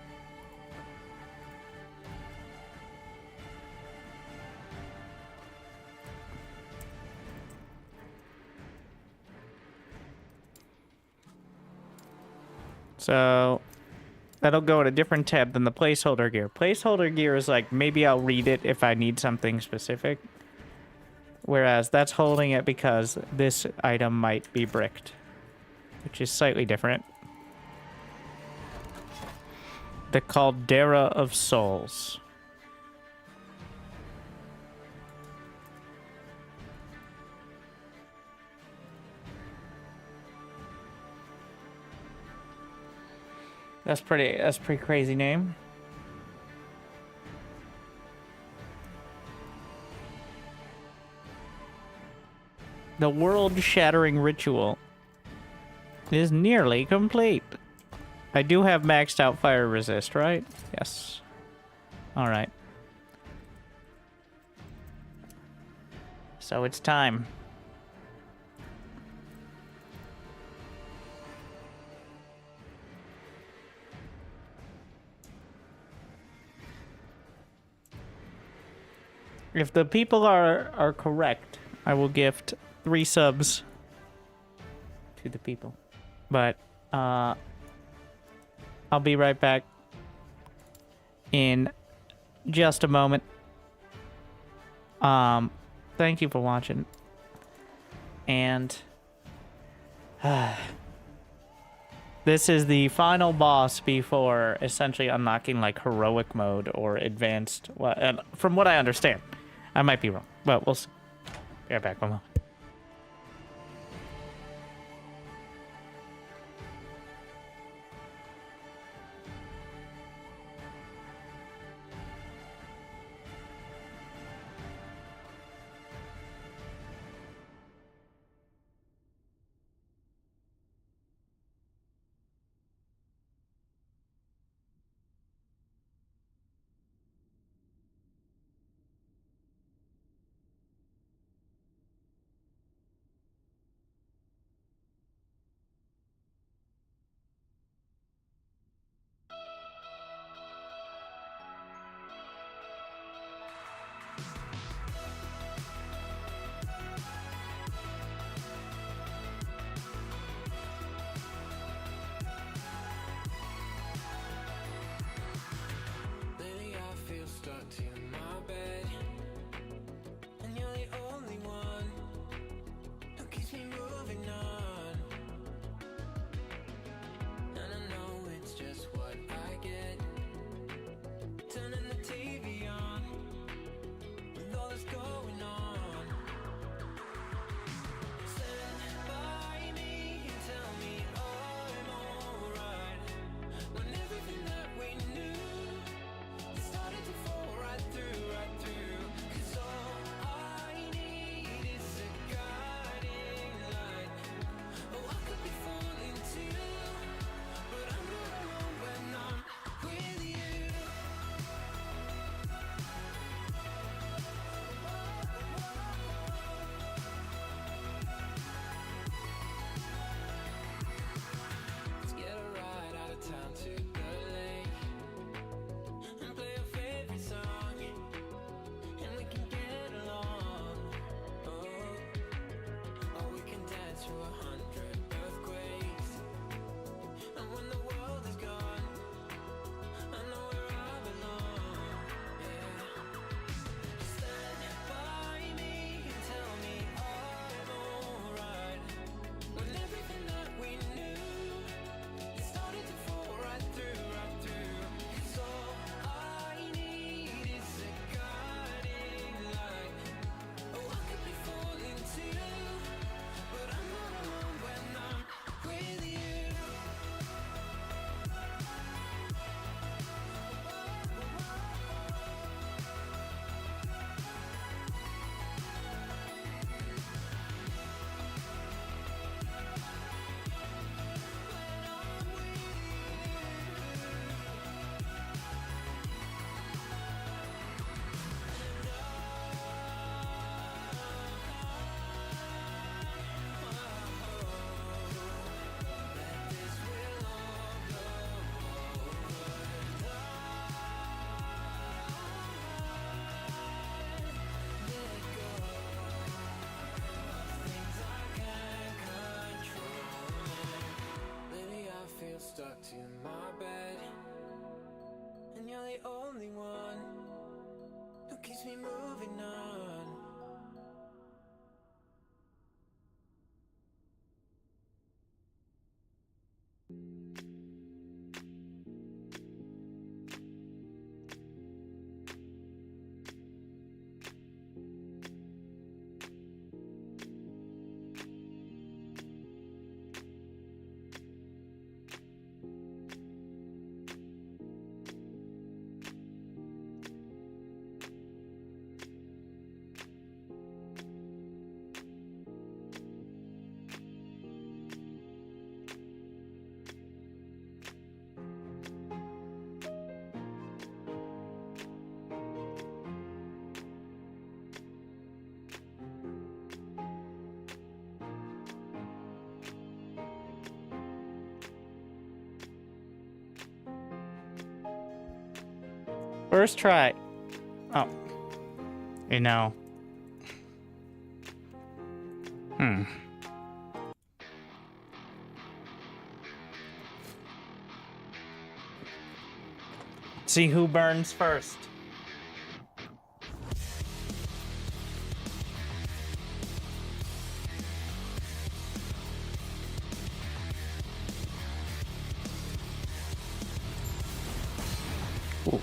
So that'll go in a different tab than the placeholder gear. Placeholder gear is like, maybe I'll read it if I need something specific. Whereas that's holding it because this item might be bricked, which is slightly different. The Caldera of Souls. That's pretty crazy name. The world-shattering ritual is nearly complete. I do have maxed out fire resist, right? Yes. All right. So it's time. If the people are correct, I will gift 3 subs to the people. But I'll be right back in just a moment. Thank you for watching. And this is the final boss before essentially unlocking like heroic mode or advanced. Well, from what I understand, I might be wrong, but we'll see. Be right back. One moment. First try. Oh. You know. See who burns first. Ooh.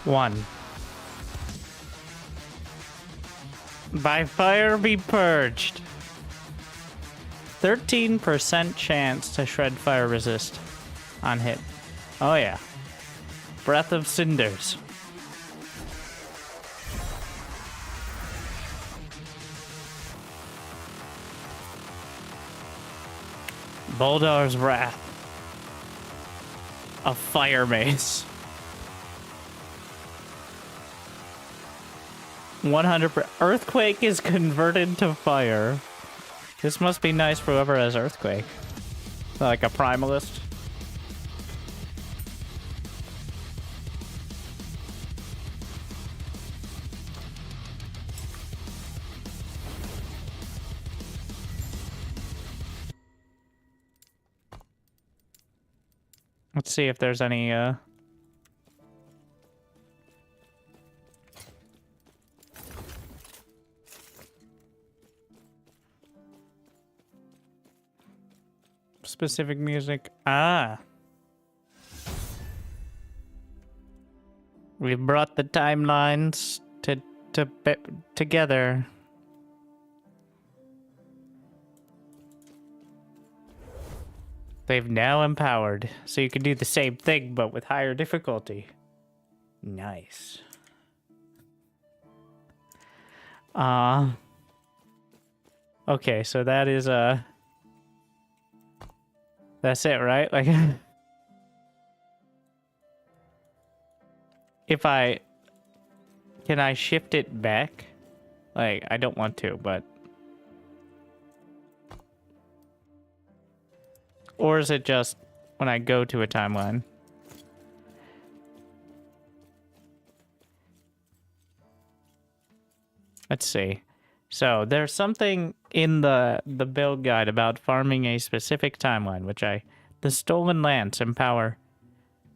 One. By fire be purged. 13% chance to shred fire resist on hit. Oh yeah. Breath of Cinders. Boldar's Wrath. A fire mace. 100%. Earthquake is converted to fire. This must be nice for whoever has Earthquake. Like a primalist. Let's see if there's any, specific music. Ah. We brought the timelines together. They've now empowered, so you can do the same thing, but with higher difficulty. Nice. Okay, so that is, that's it, right? Like, if can I shift it back? Like, I don't want to, but... Or is it just when I go to a timeline? Let's see. So there's something in the build guide about farming a specific timeline, which the Stolen Lance Empower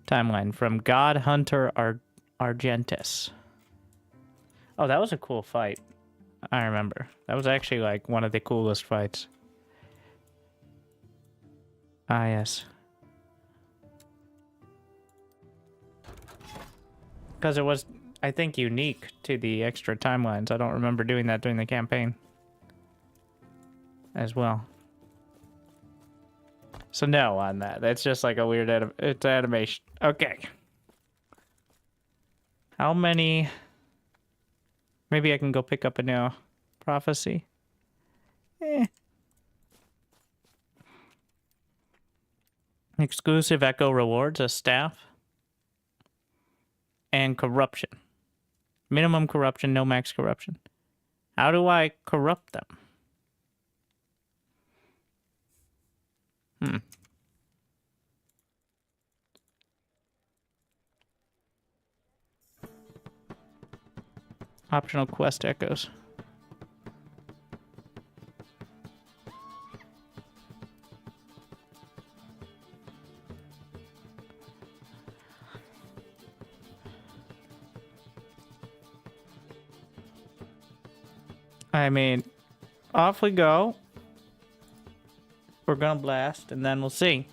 timeline from God Hunter Argentis. Oh, that was a cool fight. I remember. That was actually like one of the coolest fights. Ah, yes. Because it was, I think, unique to the extra timelines. I don't remember doing that during the campaign as well. So no on that. That's just like a weird it's animation. Okay. How many... Maybe I can go pick up a new prophecy. Exclusive Echo rewards, a staff. And corruption. Minimum corruption, no max corruption. How do I corrupt them? Optional quest echoes. I mean, off we go. We're gonna blast, and then we'll see.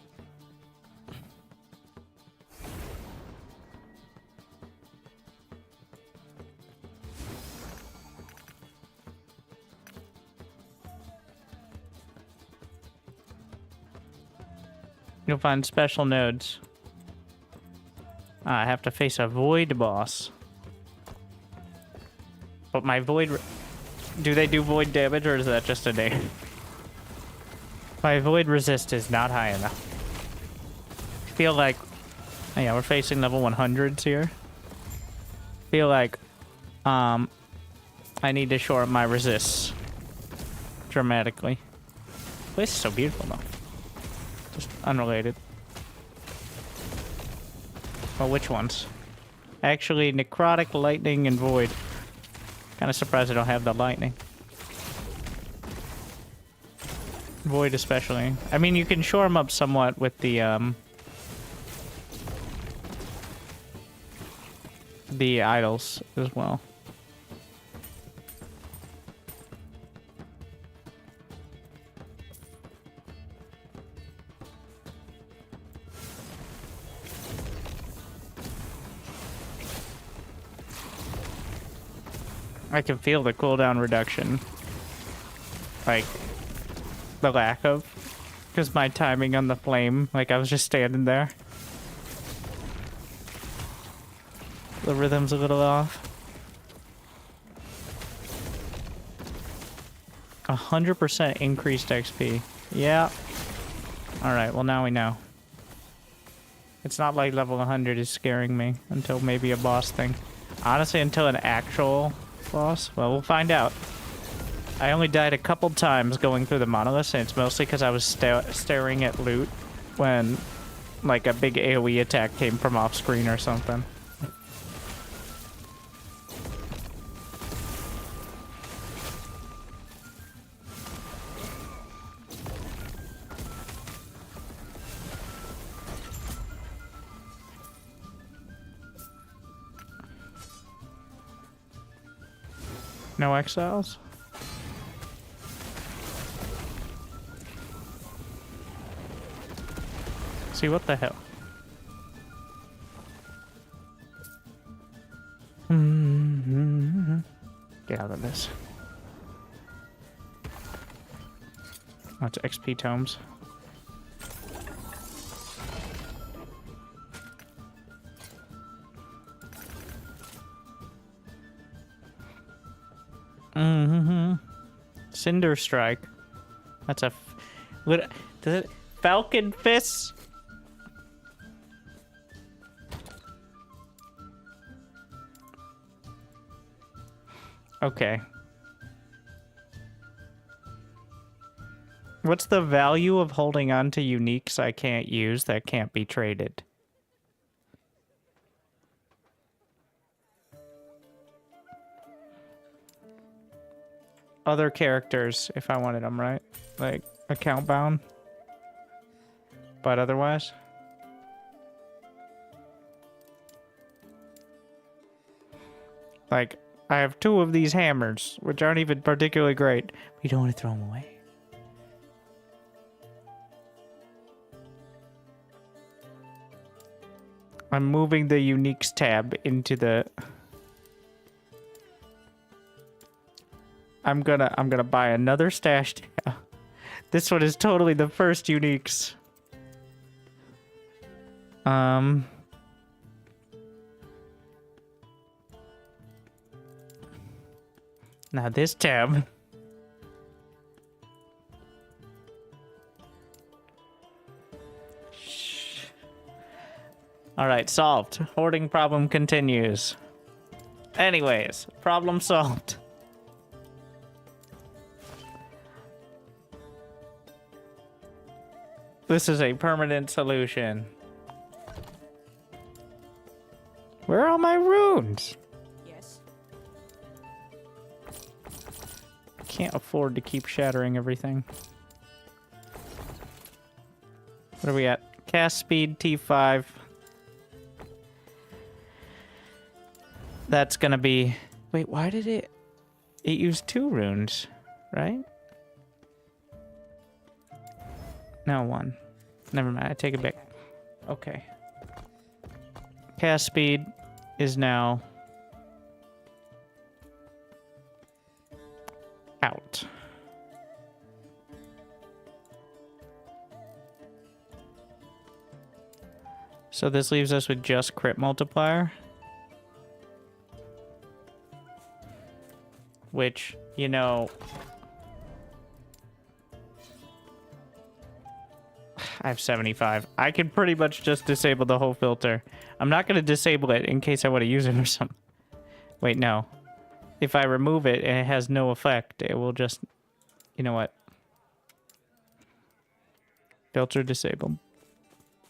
You'll find special nodes. I have to face a void boss. But my void... Do they do void damage, or is that just a name? My void resist is not high enough. I feel like... Yeah, we're facing level 100s here. Feel like... I need to shore up my resists. Dramatically. This place is so beautiful, though. Just unrelated. Well, which ones? Actually, necrotic, lightning, and void. Kind of surprised I don't have the lightning. Void especially. I mean, you can shore them up somewhat with the idols as well. I can feel the cooldown reduction. Like, the lack of. Because my timing on the flame, like I was just standing there. The rhythm's a little off. 100% increased XP. Yeah. Alright, well now we know. It's not like level 100 is scaring me until maybe a boss thing. Honestly, until an actual boss? Well, we'll find out. I only died a couple times going through the monoliths, and it's mostly because I was staring at loot when, like, a big AoE attack came from off screen or something. No exiles? See, what the hell? Get out of this. Lots of XP tomes. Cinder Strike. That's a... What... Does it... Falcon Fist? Okay. What's the value of holding on to uniques I can't use that can't be traded? Other characters, if I wanted them, right? Like, account bound. But otherwise... Like, I have 2 of these hammers, which aren't even particularly great. We don't want to throw them away. I'm moving the uniques tab into the... I'm gonna buy another stash tab. This one is totally the first uniques. Now this tab. Shh. All right, solved. Hoarding problem continues. Anyways, problem solved. This is a permanent solution. Where are all my runes? Yes. can't afford to keep shattering everything. What are we at? Cast speed T5. That's gonna be... Wait, why did it... It used 2 runes, right? No, 1. Never mind, I take it back. Okay. Cast speed is now... out. So this leaves us with just crit multiplier. Which, you know... I have 75. I can pretty much just disable the whole filter. I'm not going to disable it in case I want to use it or something. Wait, no. If I remove it and it has no effect, it will just... You know what? Filter disabled.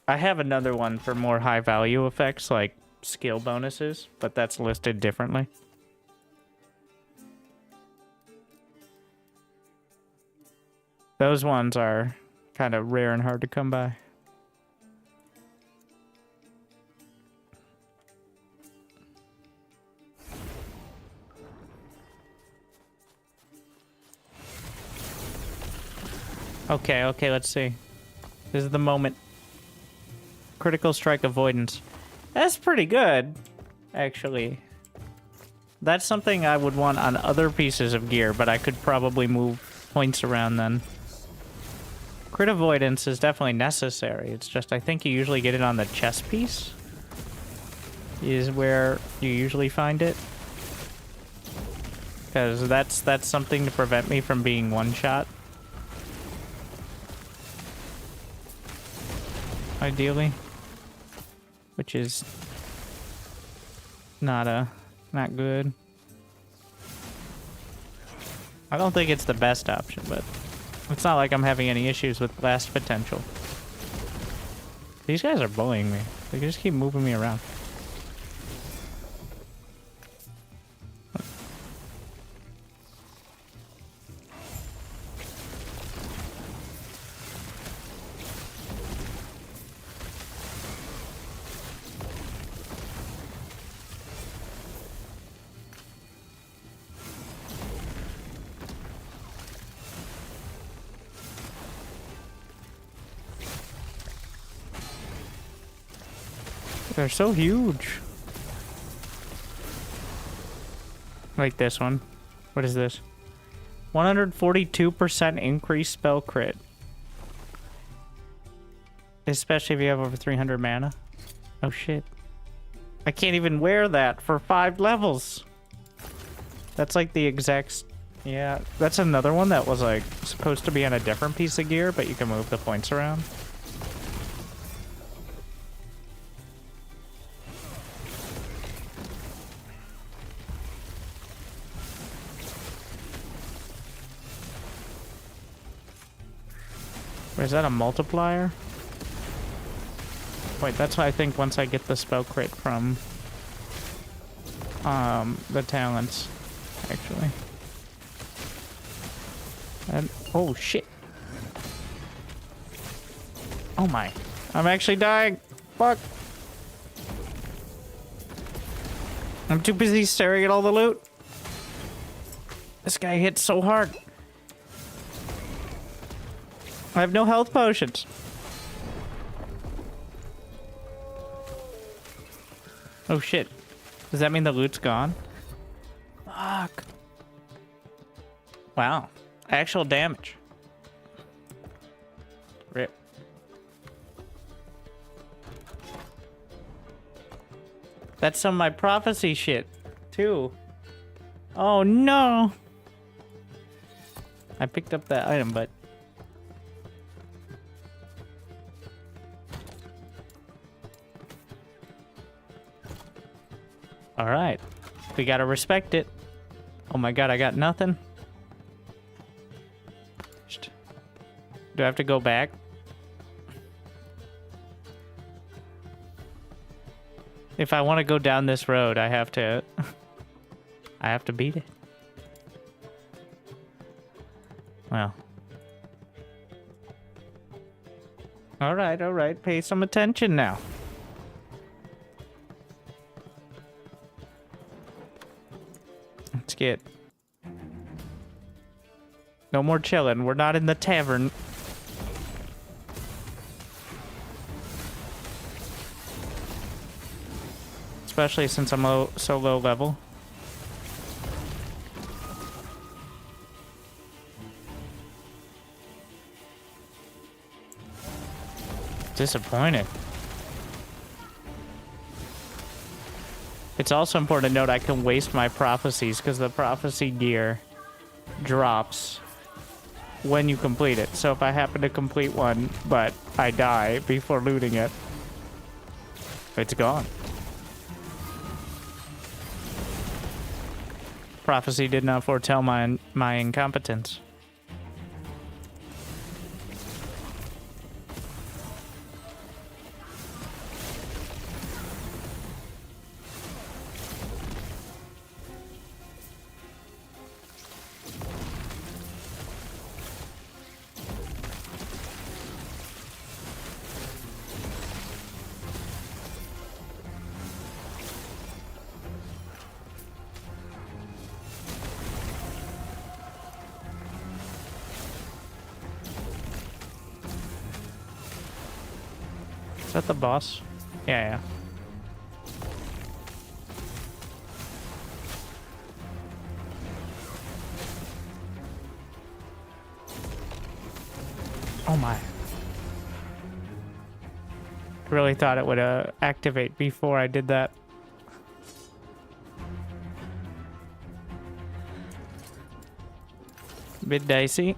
I have another one for more high value effects, like skill bonuses, but that's listed differently. Those ones are kind of rare and hard to come by. Okay, okay, let's see. This is the moment. Critical strike avoidance. That's pretty good, actually. That's something I would want on other pieces of gear, but I could probably move points around then. Crit avoidance is definitely necessary. It's just I think you usually get it on the chest piece. Is where you usually find it. Because that's something to prevent me from being one-shot. Ideally. Which is not good. I don't think it's the best option, but it's not like I'm having any issues with blast potential. These guys are bullying me. They just keep moving me around. They're so huge. Like this one. What is this? 142% increased spell crit. Especially if you have over 300 mana. Oh shit. I can't even wear that for 5 levels. That's like the exact... Yeah, that's another one that was like supposed to be on a different piece of gear, but you can move the points around. Or is that a multiplier? Wait, that's what I think once I get the spell crit from the talents, actually. And oh shit. Oh my. I'm actually dying. Fuck. I'm too busy staring at all the loot. This guy hits so hard. I have no health potions. Oh shit. Does that mean the loot's gone? Fuck. Wow. Actual damage. Rip. That's some of my prophecy shit, too. Oh no! I picked up that item, but... Alright. We gotta respect it. Oh my god, I got nothing. Do I have to go back? If I want to go down this road, I have to... I have to beat it. Well. Alright, alright. Pay some attention now. Let's get... No more chilling. We're not in the tavern. Especially since I'm so low level. Disappointed. It's also important to note I can waste my prophecies because the prophecy gear drops when you complete it. So if I happen to complete one, but I die before looting it, it's gone. Prophecy did not foretell my incompetence. Is that the boss? Yeah, yeah. Oh my. I really thought it would activate before I did that. Bit dicey.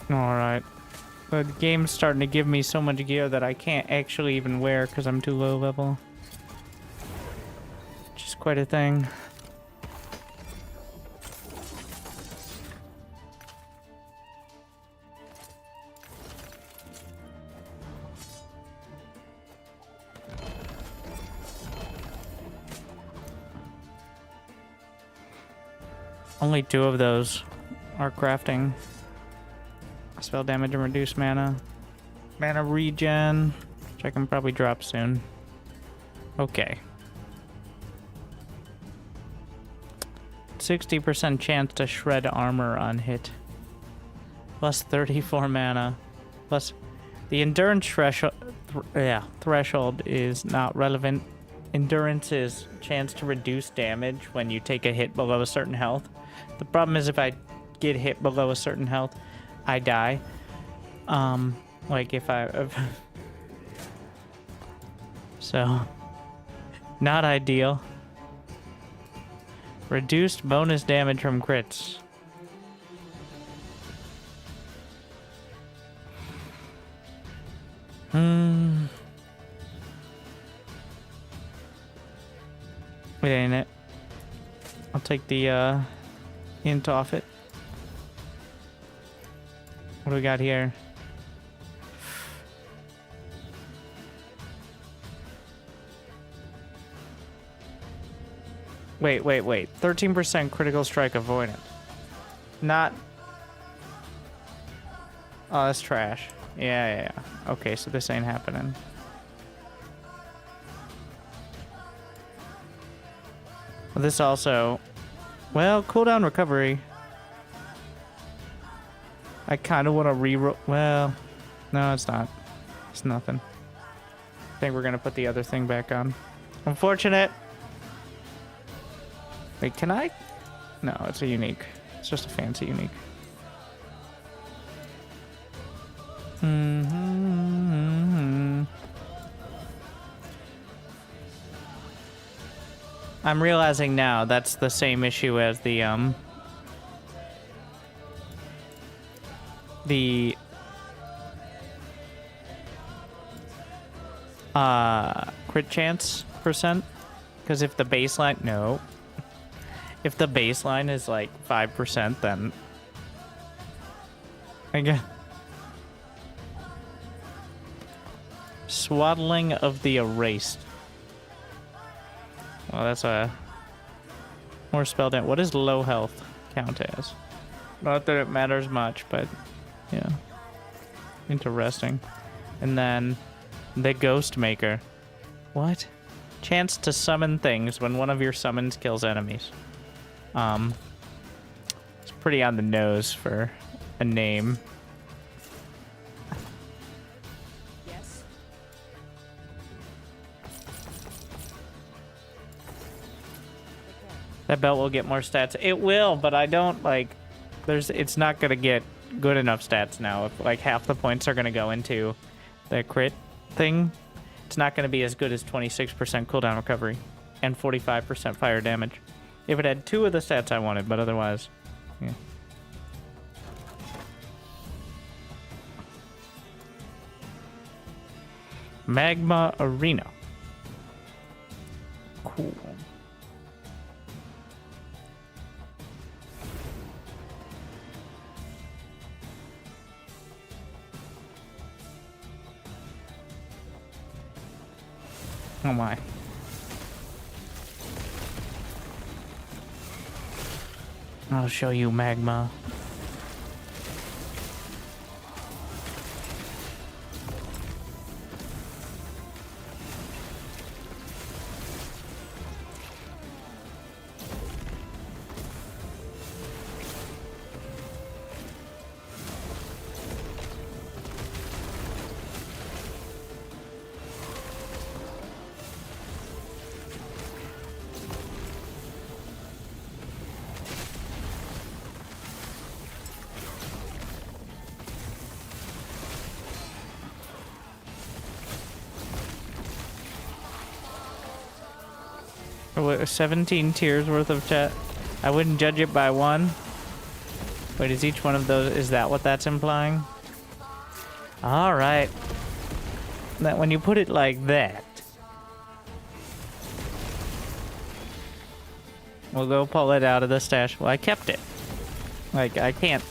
Alright. The game's starting to give me so much gear that I can't actually even wear because I'm too low level. Which is quite a thing. Only 2 of those are crafting. Spell damage and reduce mana. Mana regen, which I can probably drop soon. Okay. 60% chance to shred armor on hit. Plus 34 mana. Plus the endurance threshold is not relevant. Endurance is chance to reduce damage when you take a hit below a certain health. The problem is if I get hit below a certain health, I die. Like if I... So, not ideal. Reduced bonus damage from crits. It ain't it. I'll take the hint off it. What do we got here? Wait. 13% critical strike avoidance. Not... Oh, that's trash. Yeah. Okay, so this ain't happening. This also, well, cooldown recovery. I kind of want to reroll. Well, no, it's not. It's nothing. I think we're gonna put the other thing back on. Unfortunate. Wait, can I? No, it's a unique. It's just a fancy unique. I'm realizing now that's the same issue as the crit chance percent, because if the baseline if the baseline is like 5%, then again, swaddling of the erased. Well, that's a more spelled out. What does low health count as? Not that it matters much, but yeah, interesting. And then the Ghost Maker. What? Chance to summon things when one of your summons kills enemies. It's pretty on the nose for a name. Yes. That belt will get more stats. It will, but I don't like. It's not gonna get good enough stats now. If like half the points are gonna go into the crit thing, it's not gonna be as good as 26% cooldown recovery and 45% fire damage. If it had 2 of the stats I wanted, but otherwise, yeah. Magma Arena. Cool. Oh my. I'll show you magma. What, 17 tiers worth of chat? I wouldn't judge it by one. Wait, is each one of those, is that what that's implying? Alright. That when you put it like that. We'll go pull it out of the stash. Well, I kept it. Like, I can't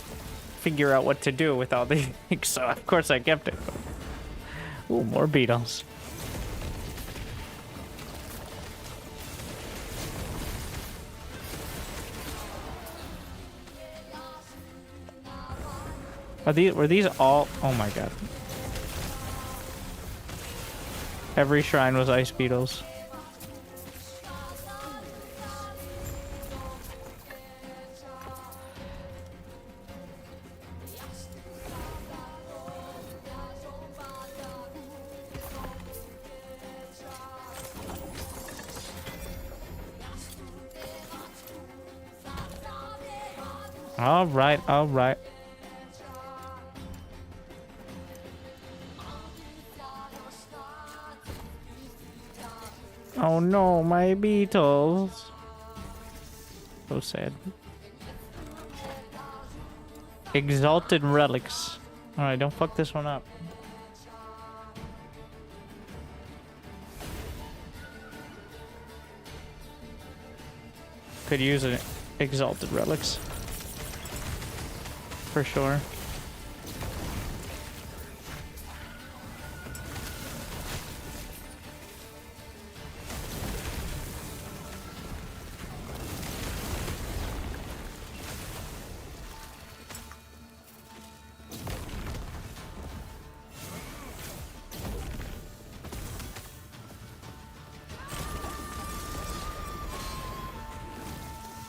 figure out what to do with all these things, so of course I kept it. Ooh, more beetles. Were these all? Oh my god. Every shrine was ice beetles. All right, all right. Oh no, my beetles. So sad. Exalted relics. Alright, don't fuck this one up. Could use an exalted relics. For sure.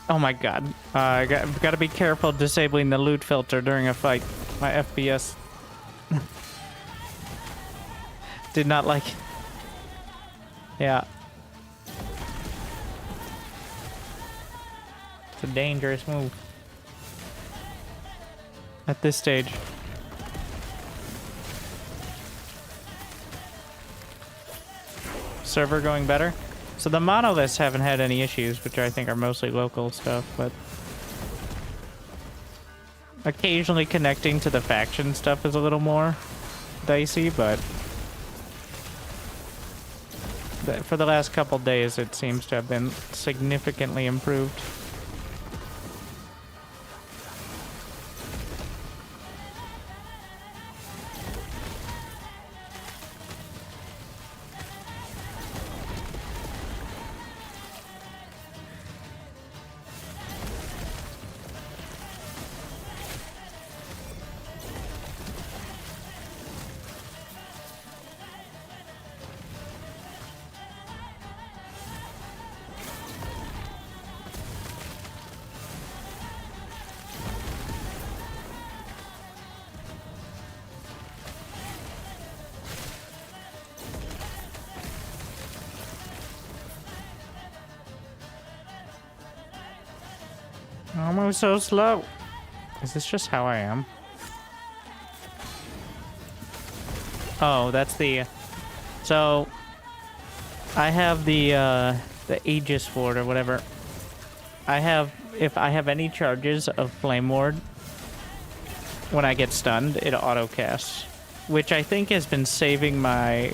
Oh my god. I got to be careful disabling the loot filter during a fight. My FPS did not like. Yeah. It's a dangerous move. At this stage. Server going better? So the monoliths haven't had any issues, which I think are mostly local stuff, but occasionally connecting to the faction stuff is a little more dicey, but for the last couple days it seems to have been significantly improved. I move so slow. Is this just how I am? Oh, that's the... So, I have the Aegis Ward or whatever. I have... If I have any charges of Flame Ward, when I get stunned, it auto-casts. Which I think has been saving my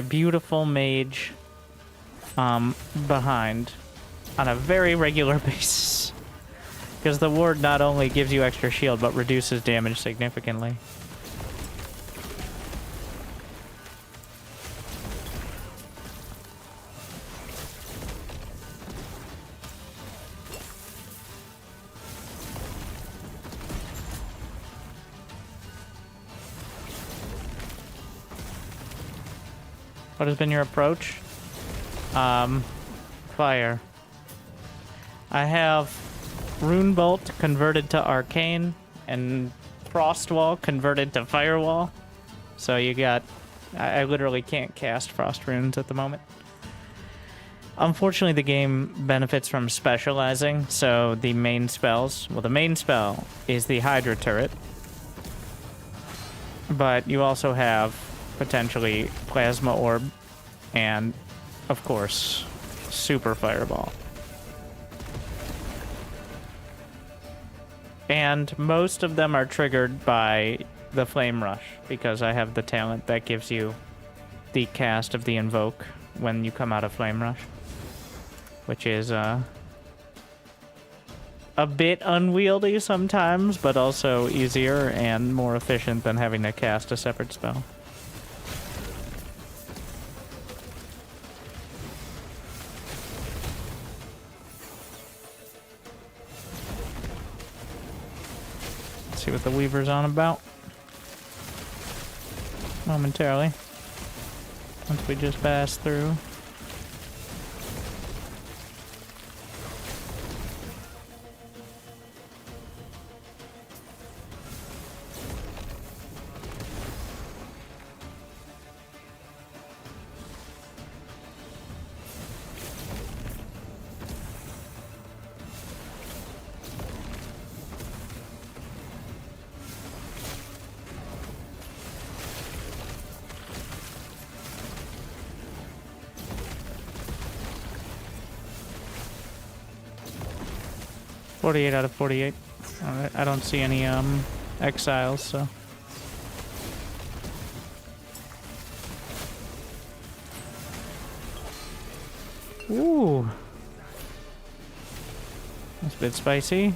beautiful mage behind on a very regular basis. Because the ward not only gives you extra shield, but reduces damage significantly. What has been your approach? Fire. I have Rune Bolt converted to Arcane and Frost Wall converted to Firewall. So you got... I literally can't cast Frost Runes at the moment. Unfortunately, the game benefits from specializing, so the main spells... Well, the main spell is the Hydra Turret. But you also have, potentially, Plasma Orb and, of course, Super Fireball. And most of them are triggered by the Flame Rush, because I have the talent that gives you the cast of the Invoke when you come out of Flame Rush. Which is a bit unwieldy sometimes, but also easier and more efficient than having to cast a separate spell. See what the Weaver's on about momentarily once we just pass through. .48 out of 48. Alright, I don't see any exiles, so. Ooh. That's a bit spicy.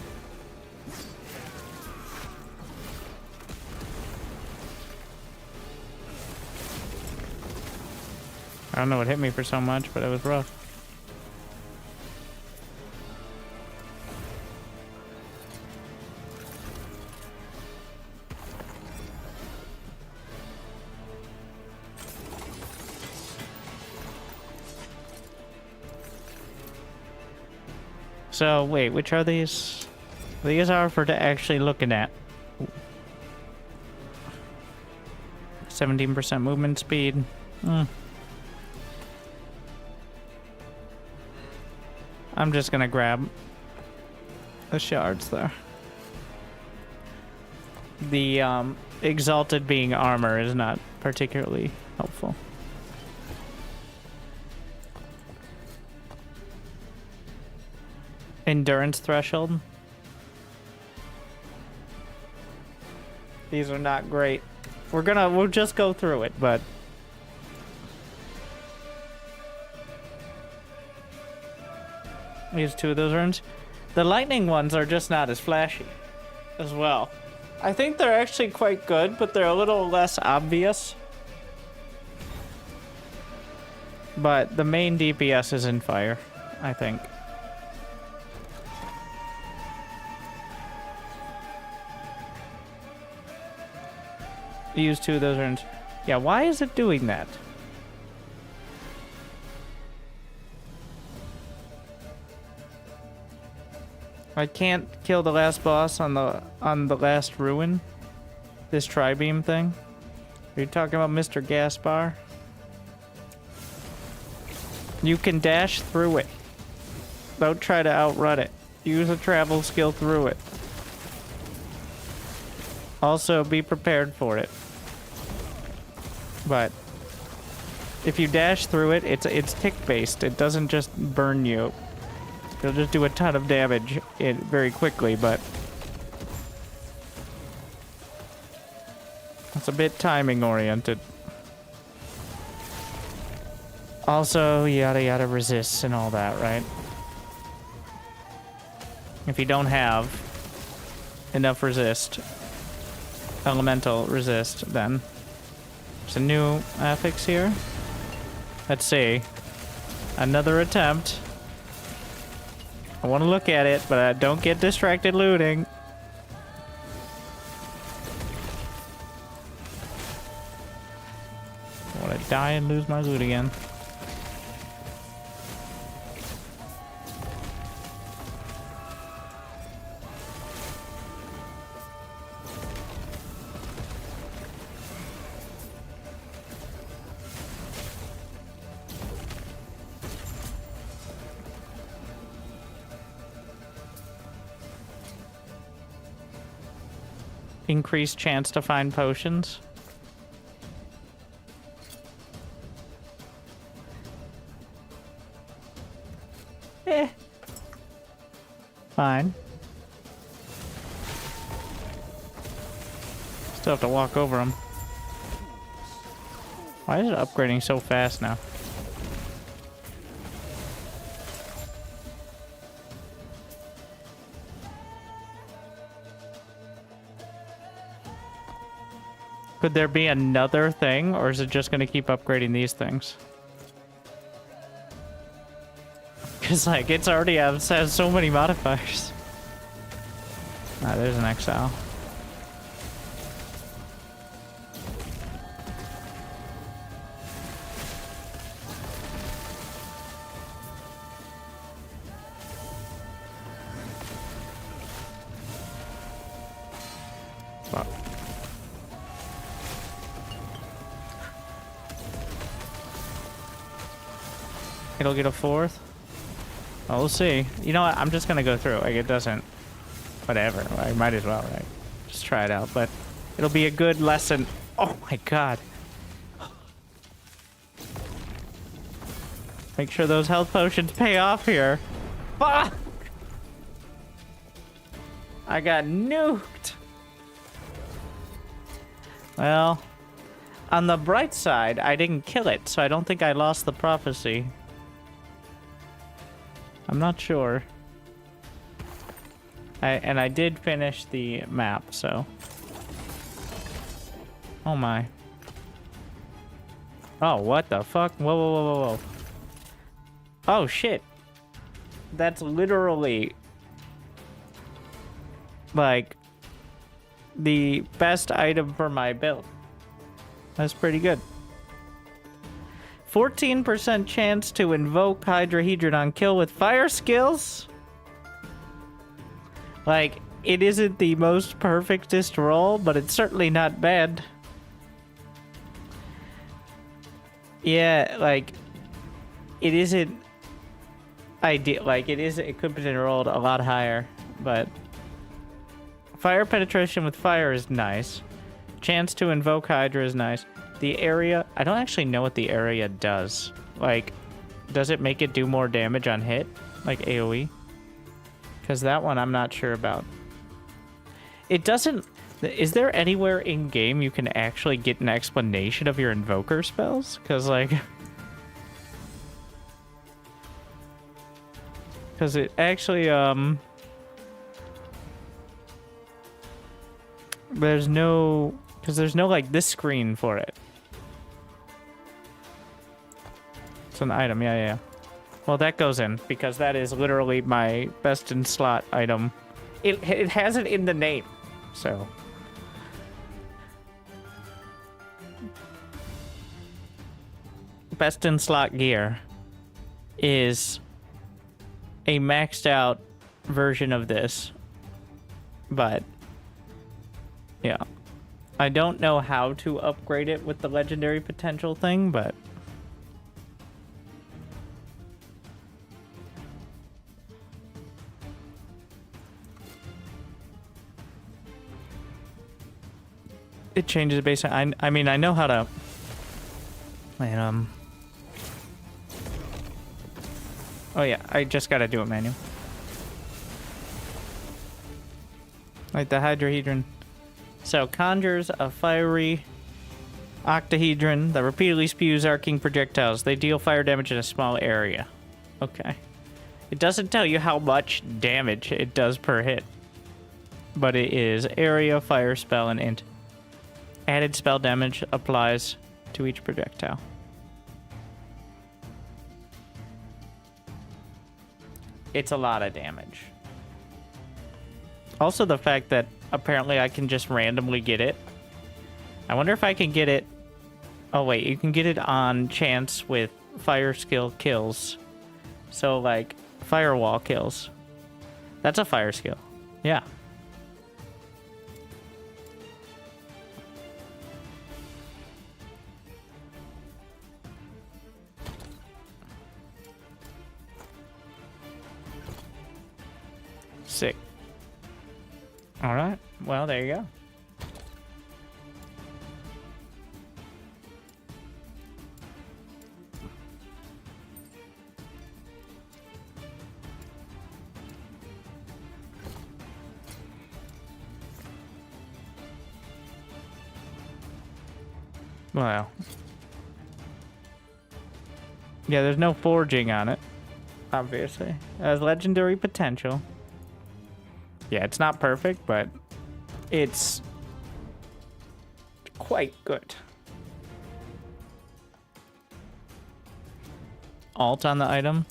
I don't know what hit me for so much, but it was rough. So, wait, which are these? These are for actually looking at. 17% movement speed. I'm just gonna grab the shards there. The exalted being armor is not particularly helpful. Endurance threshold. These are not great. We'll just go through it, but use 2 of those runes. The lightning ones are just not as flashy as well. I think they're actually quite good, but they're a little less obvious. But the main DPS is in fire, I think. Use 2 of those runes. Yeah, why is it doing that? I can't kill the last boss on the last ruin. This tri-beam thing. Are you talking about Mr. Gaspar? You can dash through it. Don't try to outrun it. Use a travel skill through it. Also, be prepared for it. But if you dash through it, it's tick-based. It doesn't just burn you. It'll just do a ton of damage very quickly, but it's a bit timing-oriented. Also, yada yada resists and all that, right? If you don't have enough resist, elemental resist, then there's a new affix here. Let's see. Another attempt. I want to look at it, but don't get distracted looting. I want to die and lose my loot again. Increased chance to find potions. Fine. Still have to walk over them. Why is it upgrading so fast now? Could there be another thing, or is it just going to keep upgrading these things? Because, like, it's already has so many modifiers. Ah, there's an exile. Wow. It'll get a 4th. Well, we'll see. You know what? I'm just gonna go through. Like, it doesn't... Whatever. I might as well, right? Just try it out. But it'll be a good lesson. Oh my god. Make sure those health potions pay off here. Fuck! I got nuked. Well, on the bright side, I didn't kill it, so I don't think I lost the prophecy. I'm not sure. And I did finish the map, so... Oh my. Oh, what the fuck? Whoa, whoa, whoa, whoa, whoa. Oh, shit. That's literally... like... the best item for my build. That's pretty good. 14% chance to invoke Hydrahedron on kill with fire skills? Like, it isn't the most perfectest roll, but it's certainly not bad. Yeah, like, it isn't ideal. Like, it could have been rolled a lot higher, but fire penetration with fire is nice. Chance to invoke Hydra is nice. The area, I don't actually know what the area does. Like, does it make it do more damage on hit? Like AoE? Because that one I'm not sure about. It doesn't... Is there anywhere in-game you can actually get an explanation of your invoker spells? Because, like... Because it actually, there's no... Because there's no, like, this screen for it. It's an item, yeah. Well, that goes in, because that is literally my best in slot item. It has it in the name, so... Best in slot gear is a maxed out version of this, but yeah, I don't know how to upgrade it with the legendary potential thing, but it changes based on, I mean, I know how to, and oh yeah, I just gotta do it manual. Like the Hydrahedron. So, conjures a fiery octahedron that repeatedly spews arcing projectiles. They deal fire damage in a small area. Okay. It doesn't tell you how much damage it does per hit. But it is area, fire spell, and int. Added spell damage applies to each projectile. It's a lot of damage. Also the fact that apparently I can just randomly get it. I wonder if I can get it... Oh wait, you can get it on chance with fire skill kills. So like, firewall kills. That's a fire skill. Yeah. Sick. All right. Well, there you go. Wow. Yeah, there's no forging on it, obviously. It has legendary potential. Yeah, it's not perfect, but it's quite good. Alt on the item.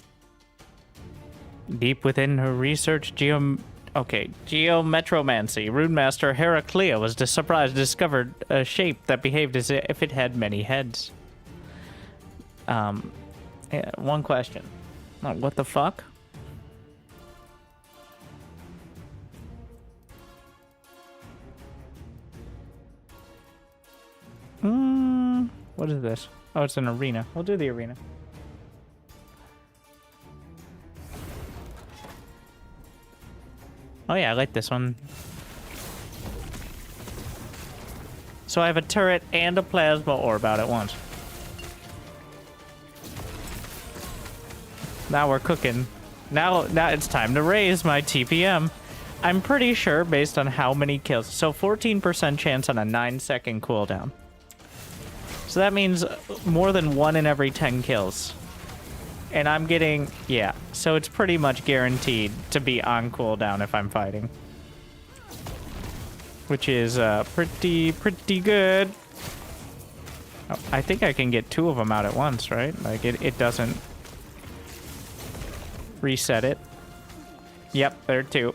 Deep within her research, geometromancy, Runemaster Heraclea was surprised to discover a shape that behaved as if it had many heads. Yeah, one question. What the fuck? What is this? Oh, it's an arena. We'll do the arena. Oh yeah, I like this one. So I have a turret and a plasma orb out at once. Now we're cooking. Now it's time to raise my TPM. I'm pretty sure based on how many kills. So 14% chance on a 9-second cooldown. So that means more than 1 in every 10 kills. And I'm getting, yeah, so it's pretty much guaranteed to be on cooldown if I'm fighting. Which is pretty good. Oh, I think I can get 2 of them out at once, right? Like, it doesn't reset it. Yep, there are 2.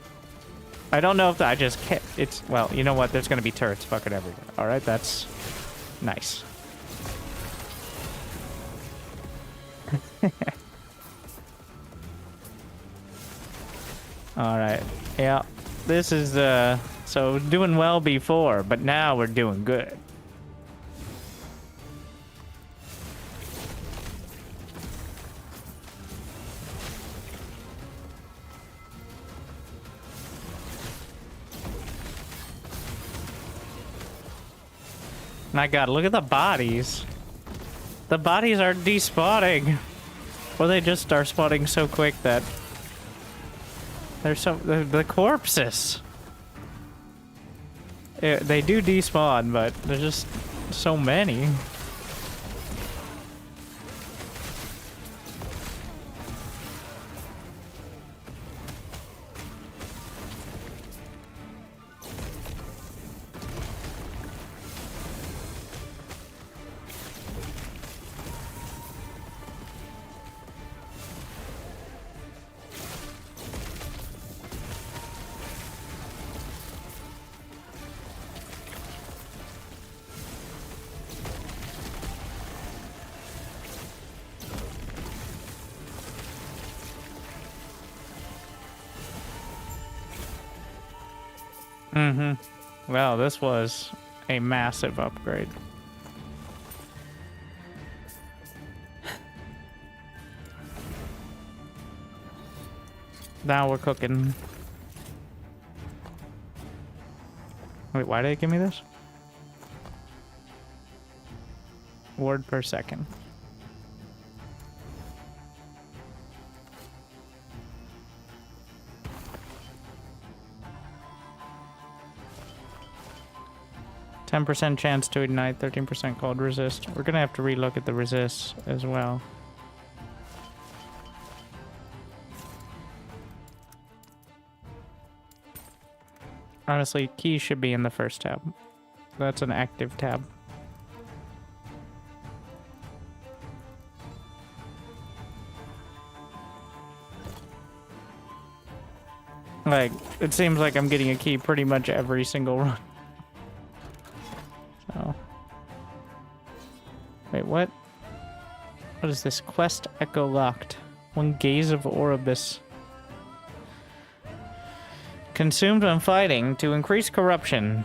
I don't know if I just kept, it's, well, you know what? There's going to be turrets fucking everywhere. All right, that's nice. All right. Yeah. This is, so doing well before, but now we're doing good. My god, look at the bodies. The bodies are despawning. Or they just are spawning so quick that there's the corpses. They do despawn, but there's just so many. Well, this was a massive upgrade. Now we're cooking. Wait, why did it give me this? Word per second. %10 chance to ignite, 13% cold resist. We're gonna have to relook at the resist as well. Honestly, keys should be in the first tab. That's an active tab. Like, it seems like I'm getting a key pretty much every single run. So. Wait, what? What is this? Quest Echo Locked. One gaze of Oribus. Consumed when fighting to increase corruption.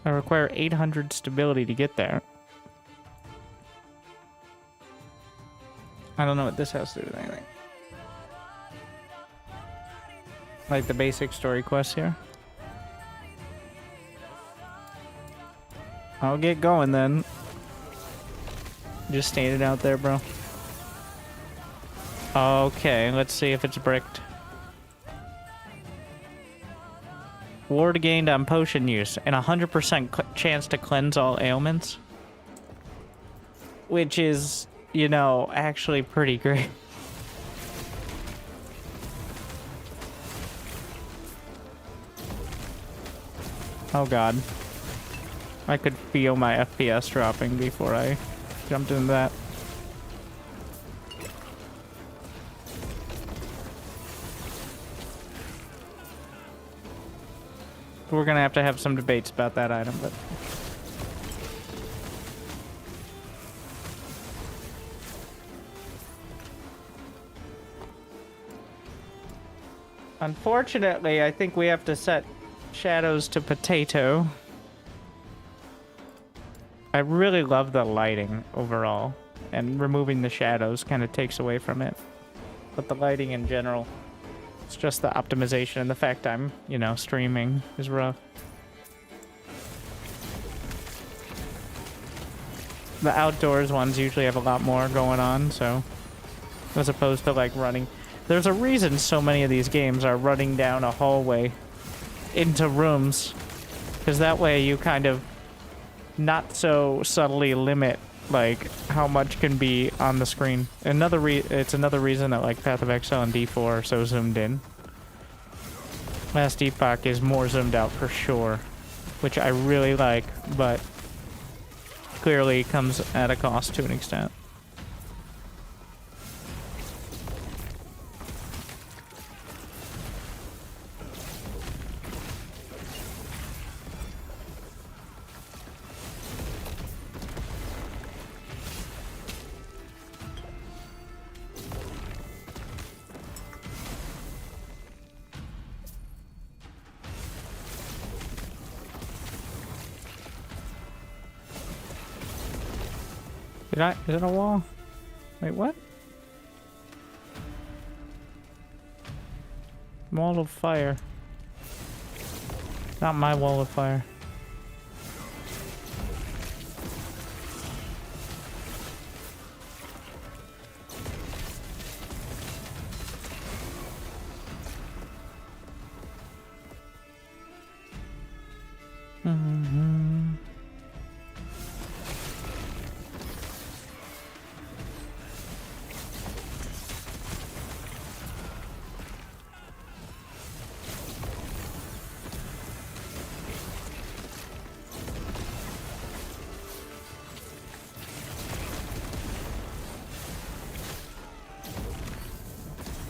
I require 800 stability to get there. I don't know what this has to do with anything. Like the basic story quests here. I'll get going then. Just standing out there, bro. Okay, let's see if it's bricked. Ward gained on potion use and 100% chance to cleanse all ailments. Which is, you know, actually pretty great. Oh god. I could feel my FPS dropping before I jumped into that. We're gonna have to have some debates about that item, but... Unfortunately, I think we have to set shadows to potato. I really love the lighting overall, and removing the shadows kind of takes away from it. But the lighting in general, it's just the optimization and the fact I'm, you know, streaming is rough. The outdoors ones usually have a lot more going on, so as opposed to like running. There's a reason so many of these games are running down a hallway into rooms, because that way you kind of not so subtly limit like how much can be on the screen. It's another reason that like Path of Exile and D4 are so zoomed in. Last Epoch is more zoomed out for sure, which I really like, but clearly comes at a cost to an extent. Is it a wall? Wait, what? Wall of fire. Not my wall of fire.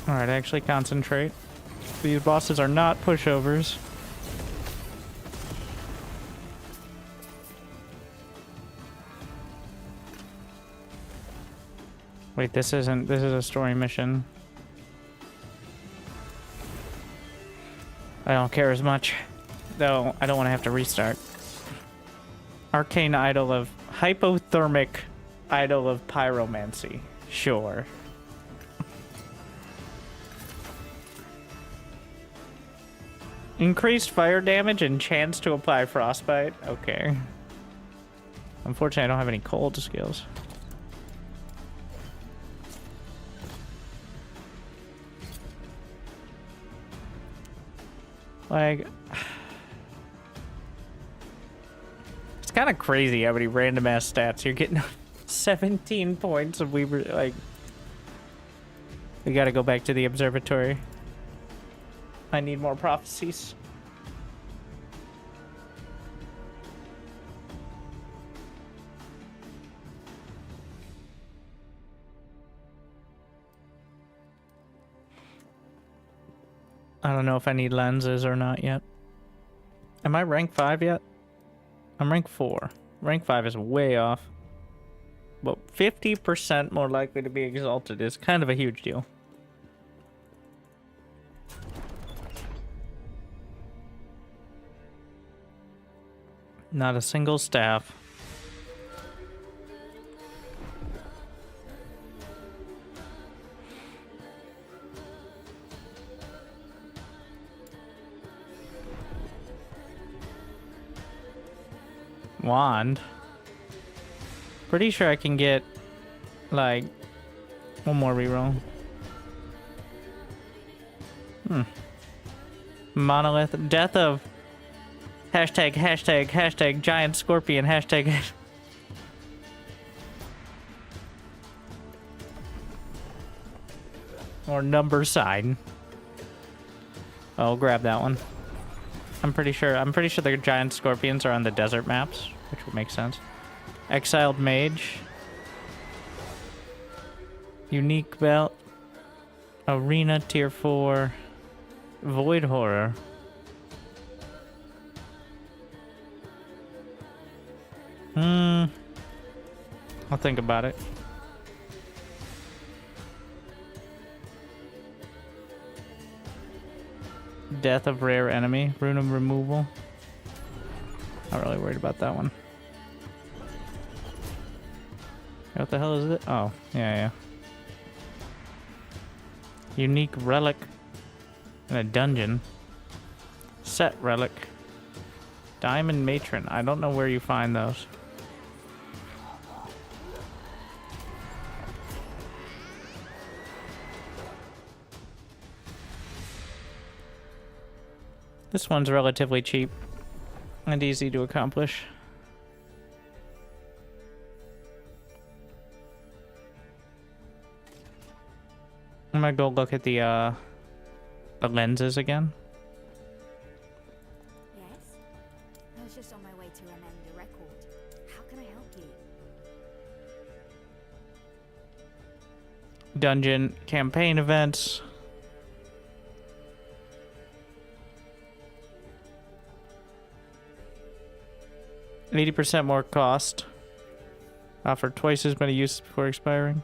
Alright, actually concentrate. These bosses are not pushovers. Wait, this is a story mission. I don't care as much. Though, I don't want to have to restart. Arcane Idol of... Hypothermic Idol of Pyromancy. Sure. Increased fire damage and chance to apply frostbite. Okay. Unfortunately, I don't have any cold skills. Like... It's kind of crazy how many random ass stats you're getting. 17 points and we were like... We gotta go back to the observatory. I need more prophecies. I don't know if I need lenses or not yet. Am I rank 5 yet? I'm rank 4. Rank 5 is way off. But 50% more likely to be exalted is kind of a huge deal. Not a single staff. Wand. Pretty sure I can get, like, one more reroll. Monolith. Death of... Hashtag giant scorpion, hashtag... Or number sign. I'll grab that one. I'm pretty sure the giant scorpions are on the desert maps, which would make sense. Exiled mage. Unique belt. Arena tier 4. Void horror. I'll think about it. Death of rare enemy. Rune of removal. Not really worried about that one. What the hell is it? Oh, yeah. Unique relic. In a dungeon. Set relic. Diamond matron. I don't know where you find those. This one's relatively cheap and easy to accomplish. I'm gonna go look at the lenses again. Yes? I was just on my way to amend the record. How can I help you? Dungeon campaign events. $80% more cost. Offer twice as many uses before expiring.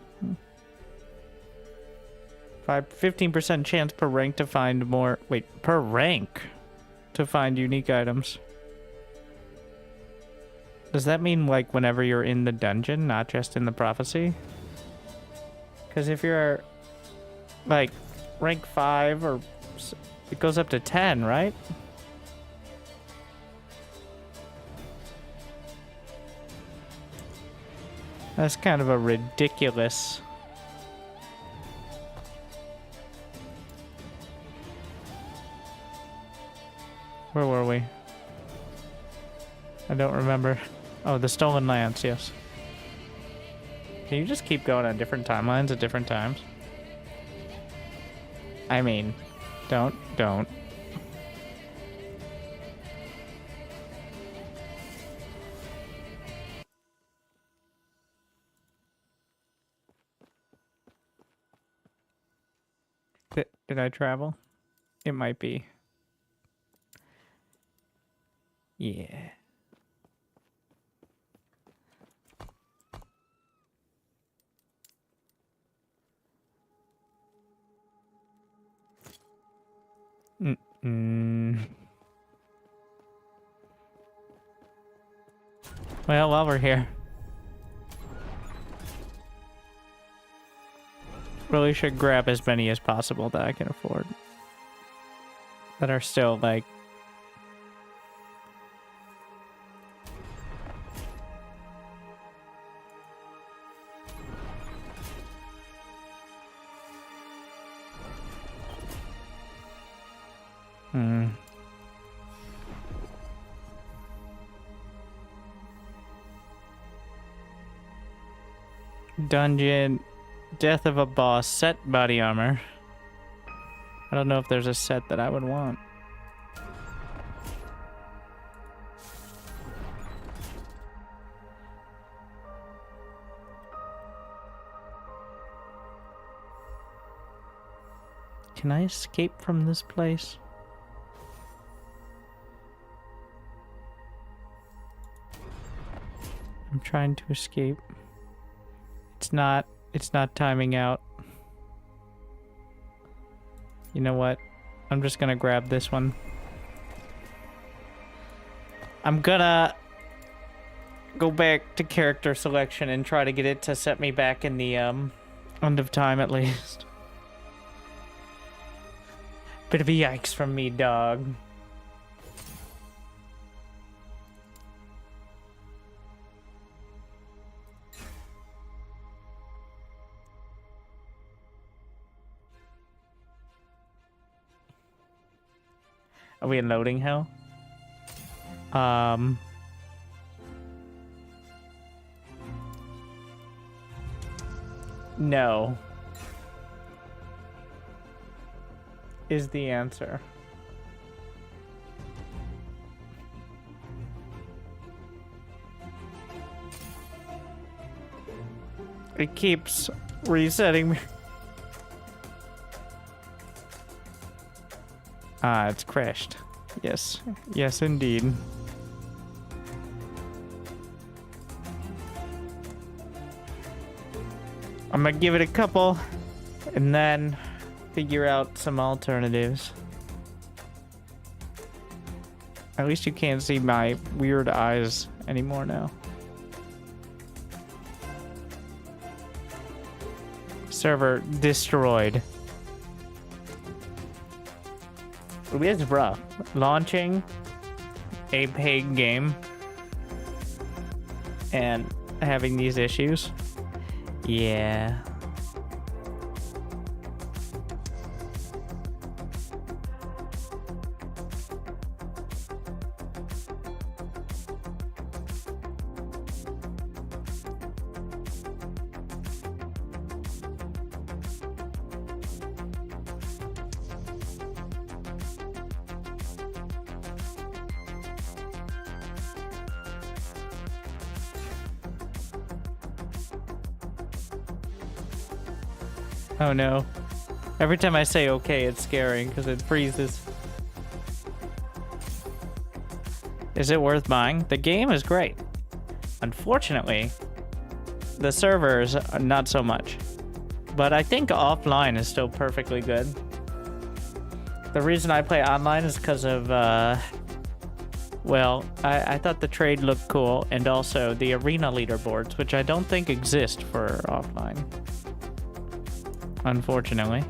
15% chance per rank to find more... Wait, per rank to find unique items. Does that mean, like, whenever you're in the dungeon, not just in the prophecy? Because if you're, like, rank 5 or... It goes up to 10, right? That's kind of a ridiculous... Where were we? I don't remember. Oh, the Stolen Lands, yes. Can you just keep going on different timelines at different times? I mean, don't. Did I travel? It might be. Yeah. Well, while we're here. Really should grab as many as possible that I can afford. That are still, like... Dungeon, Death of a Boss, set body armor. I don't know if there's a set that I would want. Can I escape from this place? I'm trying to escape. It's not timing out. You know what? I'm just gonna grab this one. I'm gonna go back to character selection and try to get it to set me back in the end of time at least. Bit of a yikes from me, dog. Are we in loading hell? No. Is the answer. It keeps resetting me. Ah, it's crashed. Yes. Yes, indeed. I'm gonna give it a couple and then figure out some alternatives. At least you can't see my weird eyes anymore now. Server destroyed. It's rough. Launching a paid game and having these issues. Yeah. Oh no. Every time I say okay, it's scary because it freezes. Is it worth buying? The game is great. Unfortunately, the servers are not so much. But I think offline is still perfectly good. The reason I play online is because of Well, I thought the trade looked cool, and also the arena leaderboards, which I don't think exist for offline. Unfortunately.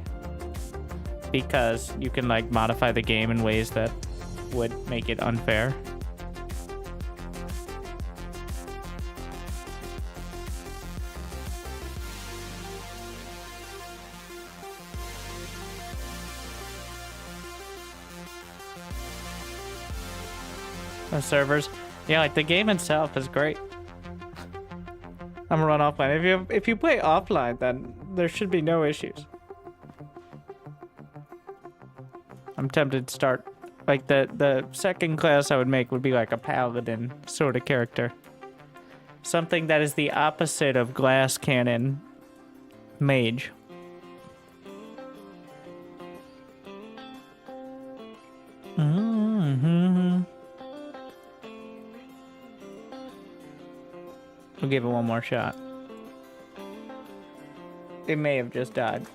Because you can, like, modify the game in ways that would make it unfair. The servers, yeah, like the game itself is great. I'm gonna run offline. If you play offline, then there should be no issues. I'm tempted to start, like, the second class I would make would be like a paladin sort of character, something that is the opposite of glass cannon mage. We'll give it one more shot. It may have just died.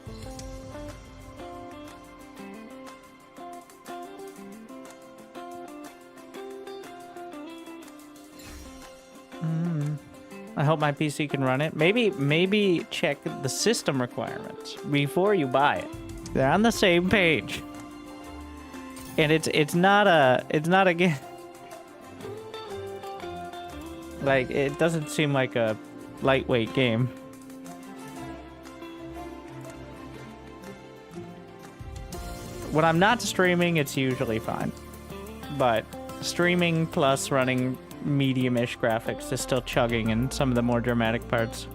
I hope my PC can run it. Maybe check the system requirements before you buy it. They're on the same page. And it's not a game. Like, it doesn't seem like a lightweight game. When I'm not streaming, it's usually fine. But streaming plus running medium-ish graphics is still chugging in some of the more dramatic parts.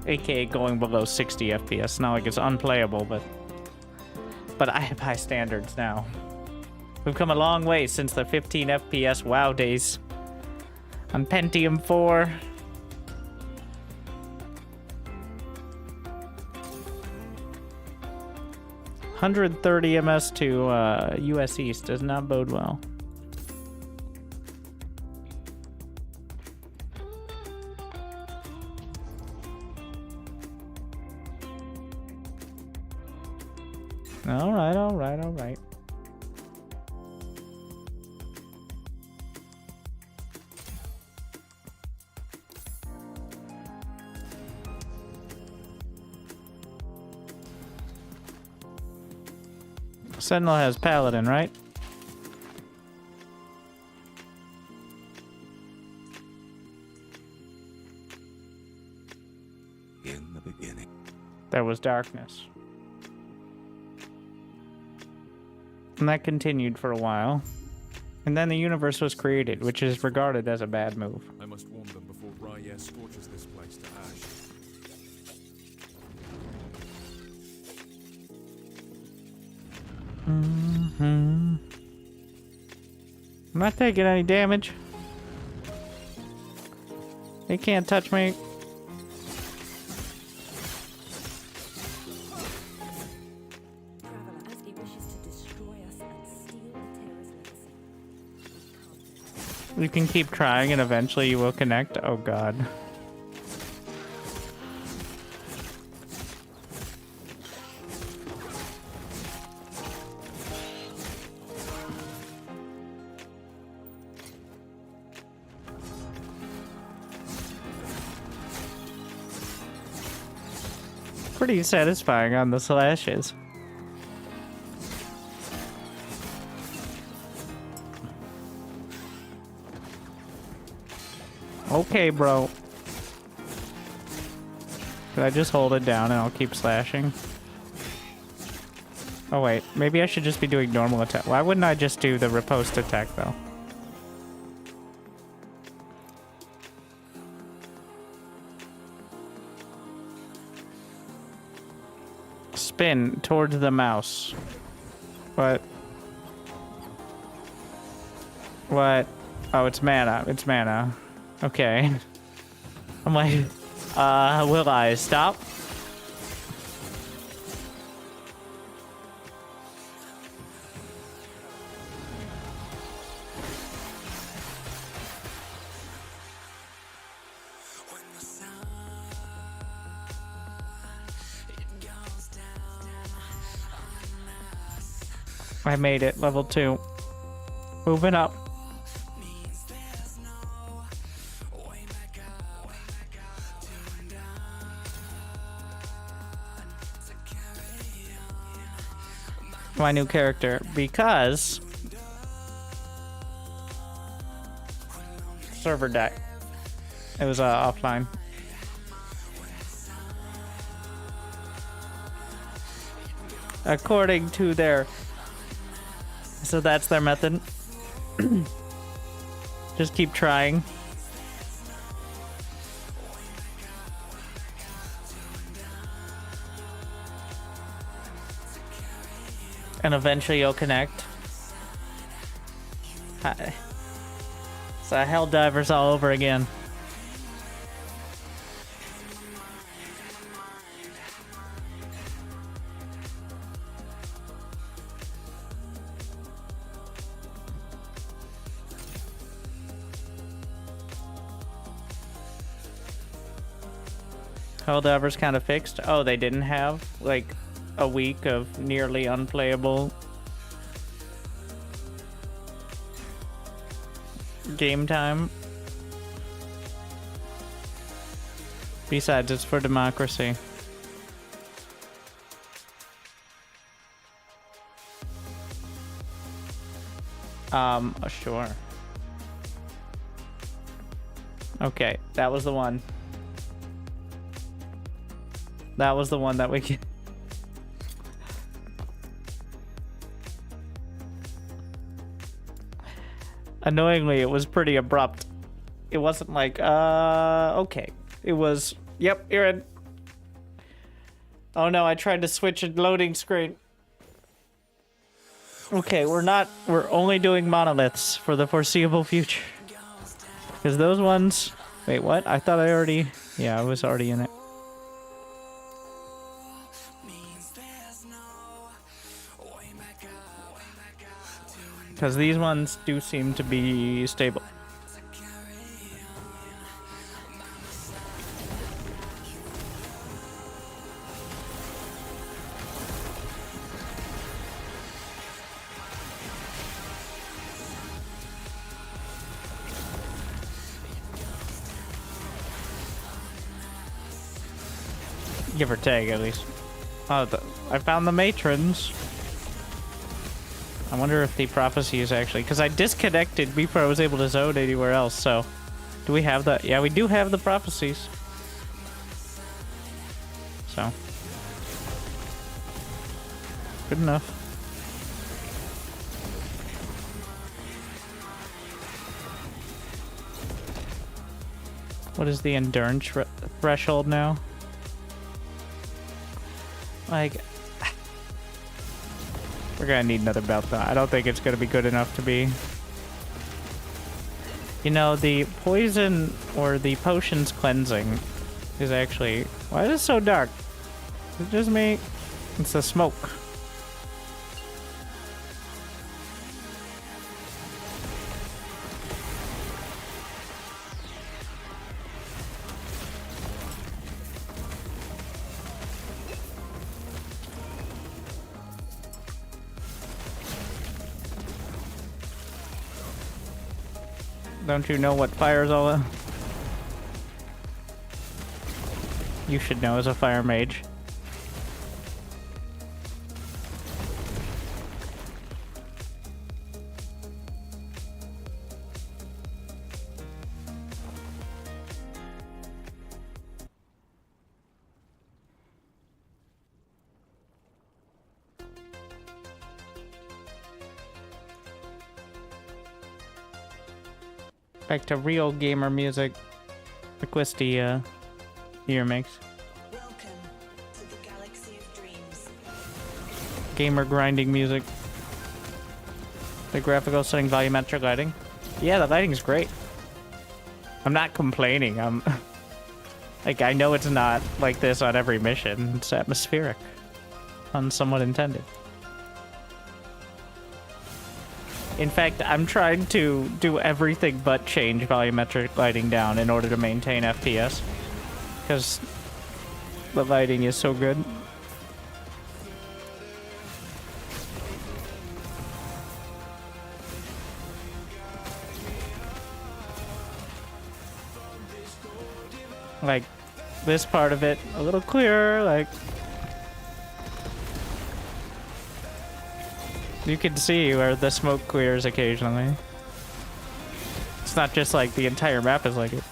AKA going below 60 FPS. Not like it's unplayable, but I have high standards now. We've come a long way since the 15 FPS WoW days. On Pentium 4. $130 MS to US East does not bode well. All right. Sentinel has Paladin, right? In the beginning. There was darkness. And that continued for a while. And then the universe was created, which is regarded as a bad move. I must warn them before Raya scorches this place to ash. I'm not taking any damage. They can't touch me. Traveler, as he wishes to destroy us and steal Eterra's legacy. You can keep trying and eventually you will connect. Oh god. Pretty satisfying on the slashes. Okay, bro. Could I just hold it down and I'll keep slashing? Oh wait, maybe I should just be doing normal attack. Why wouldn't I just do the riposte attack though? Spin towards the mouse. What? What? Oh, it's mana. It's mana. Okay. I'm like, will I stop? I made it, level 2. Moving up. my new character because server deck. It was offline. According to their... So that's their method. Just keep trying. And eventually you'll connect. Hi. So Helldivers all over again. Helldivers kind of fixed. Oh, they didn't have like a week of nearly unplayable game time. Besides, it's for democracy. Sure. Okay, that was the one. That was the one that we can... Annoyingly, it was pretty abrupt. It wasn't like, okay. It was, yep, you're in. Oh no, I tried to switch a loading screen. Okay, we're only doing monoliths for the foreseeable future. Because those ones, wait, what? I thought I already, yeah, I was already in it. Because these ones do seem to be stable. Give or take, at least. Oh, I found the matrons. I wonder if the prophecy is actually... Because I disconnected before I was able to zone anywhere else, so... Do we have the... Yeah, we do have the prophecies. So... Good enough. What is the endurance threshold now? Like... We're gonna need another belt though. I don't think it's gonna be good enough to be... You know, the poison or the potions cleansing is actually... Why is it so dark? Is it just me? It's the smoke. Don't you know what fire's all about? You should know as a fire mage. Back to real gamer music. Requesty ear mix. Welcome to the galaxy of dreams. Gamer grinding music. The graphical setting, volumetric lighting. Yeah, the lighting's great. I'm not complaining. I'm like, I know it's not like this on every mission. It's atmospheric. Pun somewhat intended. In fact, I'm trying to do everything but change volumetric lighting down in order to maintain FPS. Because the lighting is so good. Like, this part of it a little clearer, like... You can see where the smoke clears occasionally. It's not just like the entire map is like it.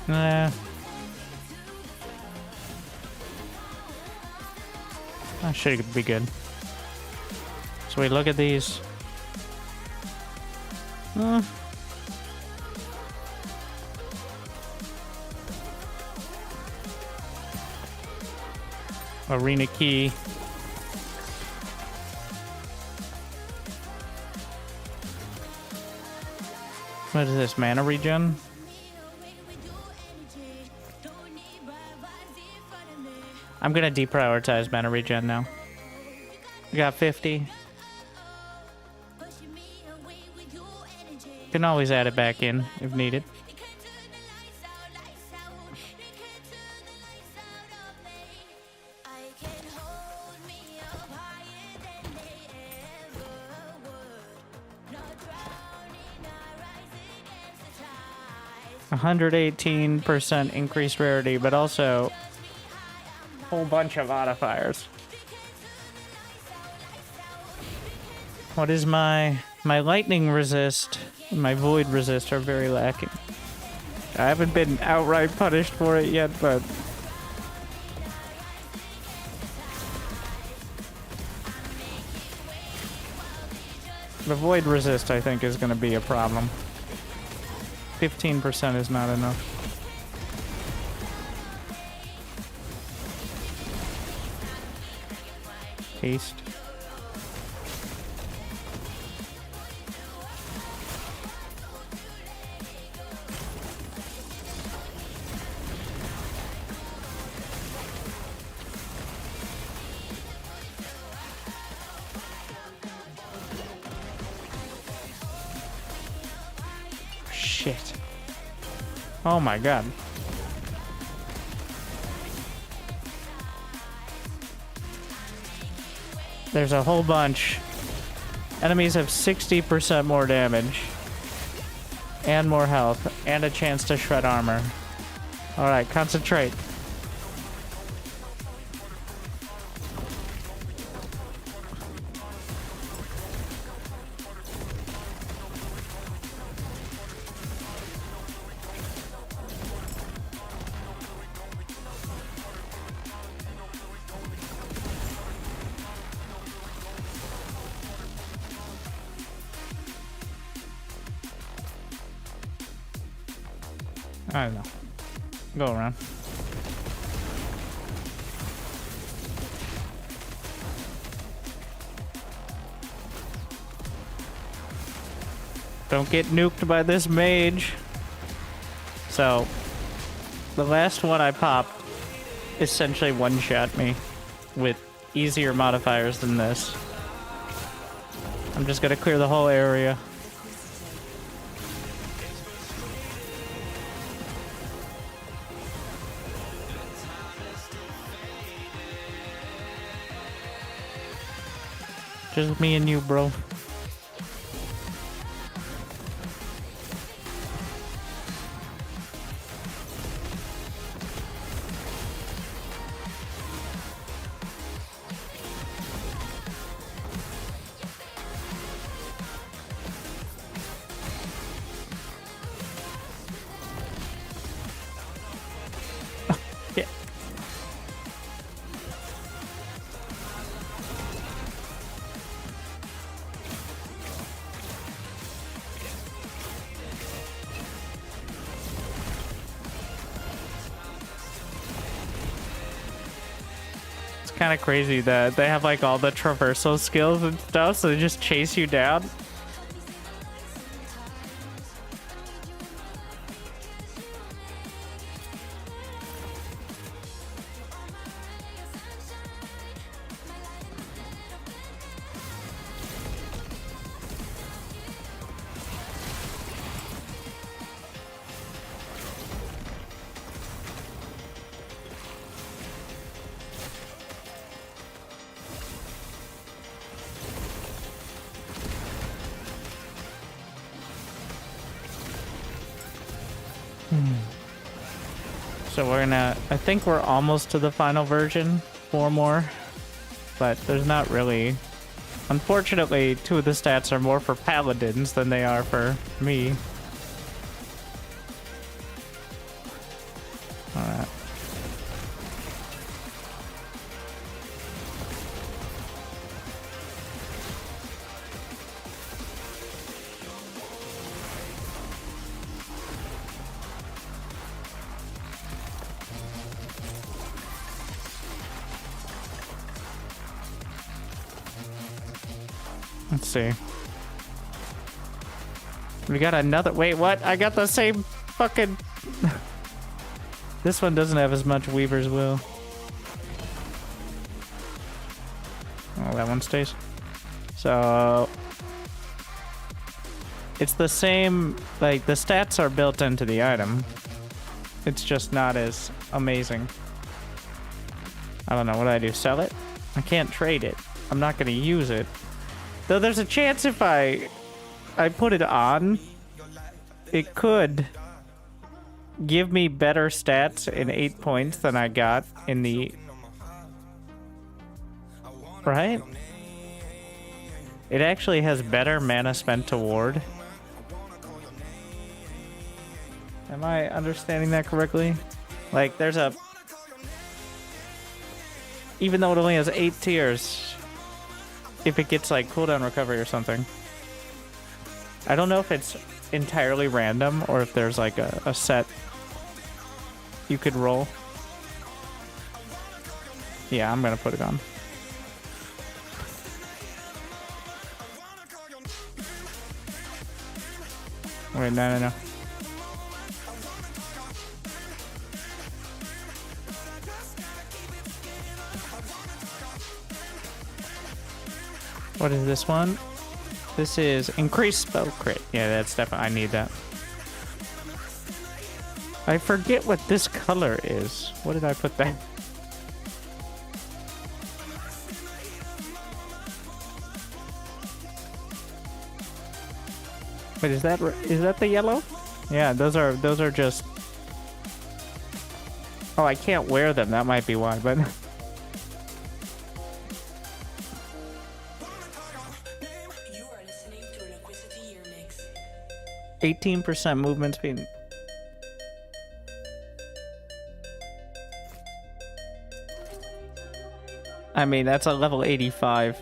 Nah. That should be good. So we look at these. Arena key. What is this? Mana regen? I'm gonna deprioritize mana regen now. We got 50. Can always add it back in if needed. A 118% increased rarity, but also a whole bunch of modifiers. What is my lightning resist and my void resist are very lacking. I haven't been outright punished for it yet, but the void resist I think is going to be a problem. 15% is not enough. Haste. Shit. Oh my god. There's a whole bunch. Enemies have 60% more damage. And more health. And a chance to shred armor. Alright, concentrate. I don't know. Go around. Don't get nuked by this mage. So, the last one I popped essentially one-shot me with easier modifiers than this. I'm just gonna clear the whole area. Just me and you, bro. It's kind of crazy that they have like all the traversal skills and stuff, so they just chase you down. So we're gonna, I think we're almost to the final version, 4 more, but there's not really, unfortunately, 2 of the stats are more for paladins than they are for me. Alright. Let's see. We got another. Wait, what? I got the same fucking. This one doesn't have as much Weaver's Will. Oh, that one stays. So. It's the same. Like, the stats are built into the item. It's just not as amazing. I don't know. What do I do? Sell it? I can't trade it. I'm not going to use it. Though there's a chance if I put it on, it could give me better stats in 8 points than I got in the... Right? It actually has better mana spent to ward. Am I understanding that correctly? Like, there's a... Even though it only has 8 tiers... If it gets like cooldown recovery or something. I don't know if it's entirely random or if there's like a set you could roll. Yeah, I'm gonna put it on. Wait, no. What is this one? This is increased spell crit. Yeah, that's definitely, I need that. I forget what this color is. What did I put that? Wait, is that the yellow? Yeah, those are just... Oh, I can't wear them. That might be why, but... 18% movement speed. I mean, that's a level 85.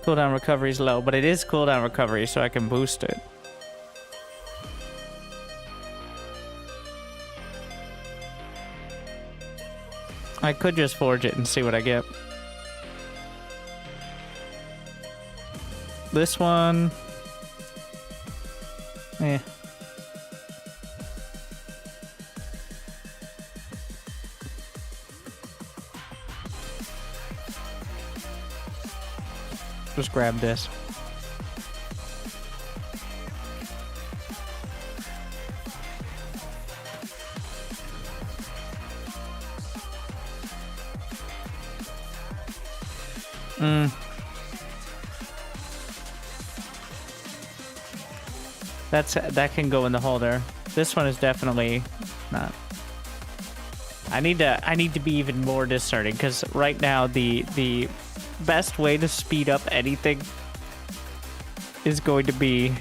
Cooldown recovery is low, but it is cooldown recovery, so I can boost it. I could just forge it and see what I get. This one... Eh. Just grab this. That can go in the holder. This one is definitely not. I need to be even more discerning, because right now the best way to speed up anything is going to be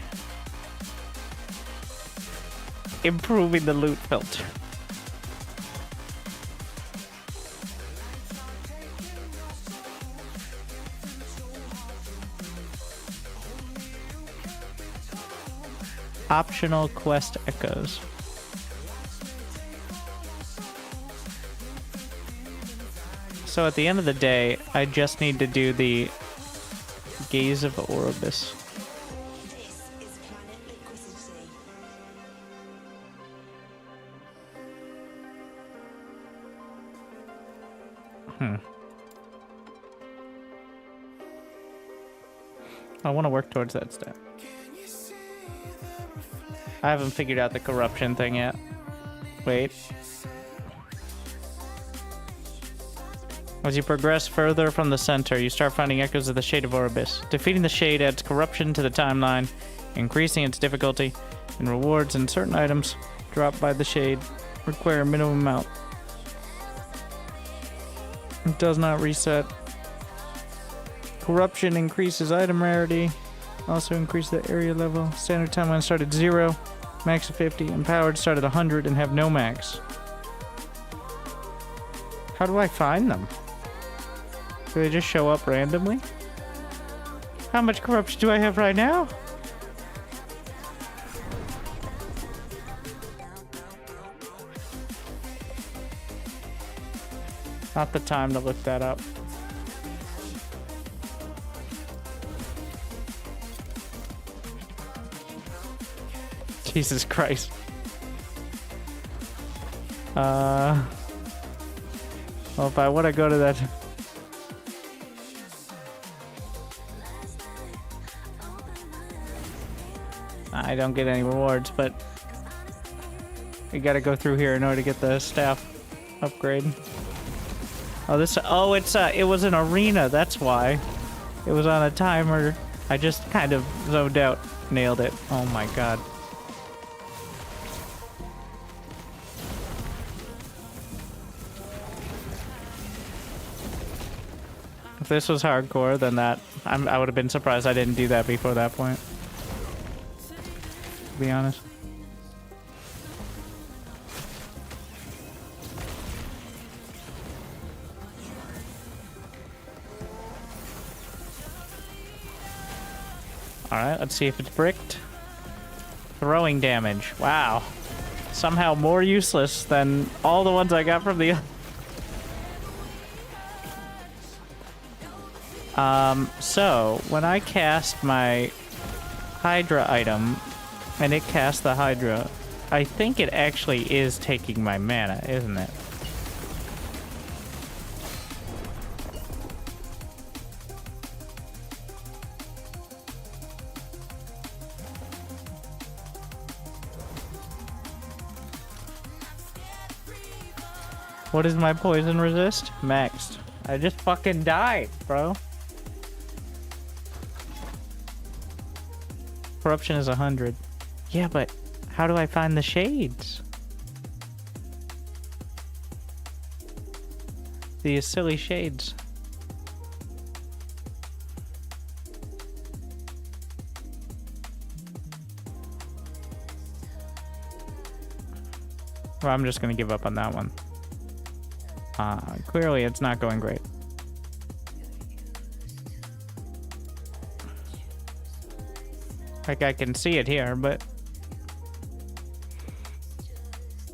improving the loot filter. Optional quest echoes. So at the end of the day, I just need to do the Gaze of Orbis. This is planet liquidity. I want to work towards that step. I haven't figured out the corruption thing yet. Wait. As you progress further from the center, you start finding echoes of the Shade of Orbis. Defeating the Shade adds corruption to the timeline, increasing its difficulty, and rewards and certain items dropped by the Shade require a minimum amount. It does not reset. Corruption increases item rarity, also increase the area level. Standard timeline start at 0, max of 50, empowered start at 100 and have no max. How do I find them? Do they just show up randomly? How much corruption do I have right now? Not the time to look that up. Jesus Christ. Well, if I want to go to that... I don't get any rewards, but... we gotta go through here in order to get the staff upgrade. Oh, this... oh, it was an arena, that's why. It was on a timer. I just kind of zoned out. Nailed it. Oh my god. If this was hardcore, then I would have been surprised I didn't do that before that point. To be honest. Alright, let's see if it's bricked. Throwing damage. Wow. Somehow more useless than all the ones I got from the... So, when I cast my Hydra item, and it casts the Hydra, I think it actually is taking my mana, isn't it? What is my poison resist? Maxed. I just fucking died, bro. Corruption is 100. Yeah, but how do I find the shades? These silly shades. Well, I'm just gonna give up on that one. Clearly it's not going great. Like, I can see it here, but...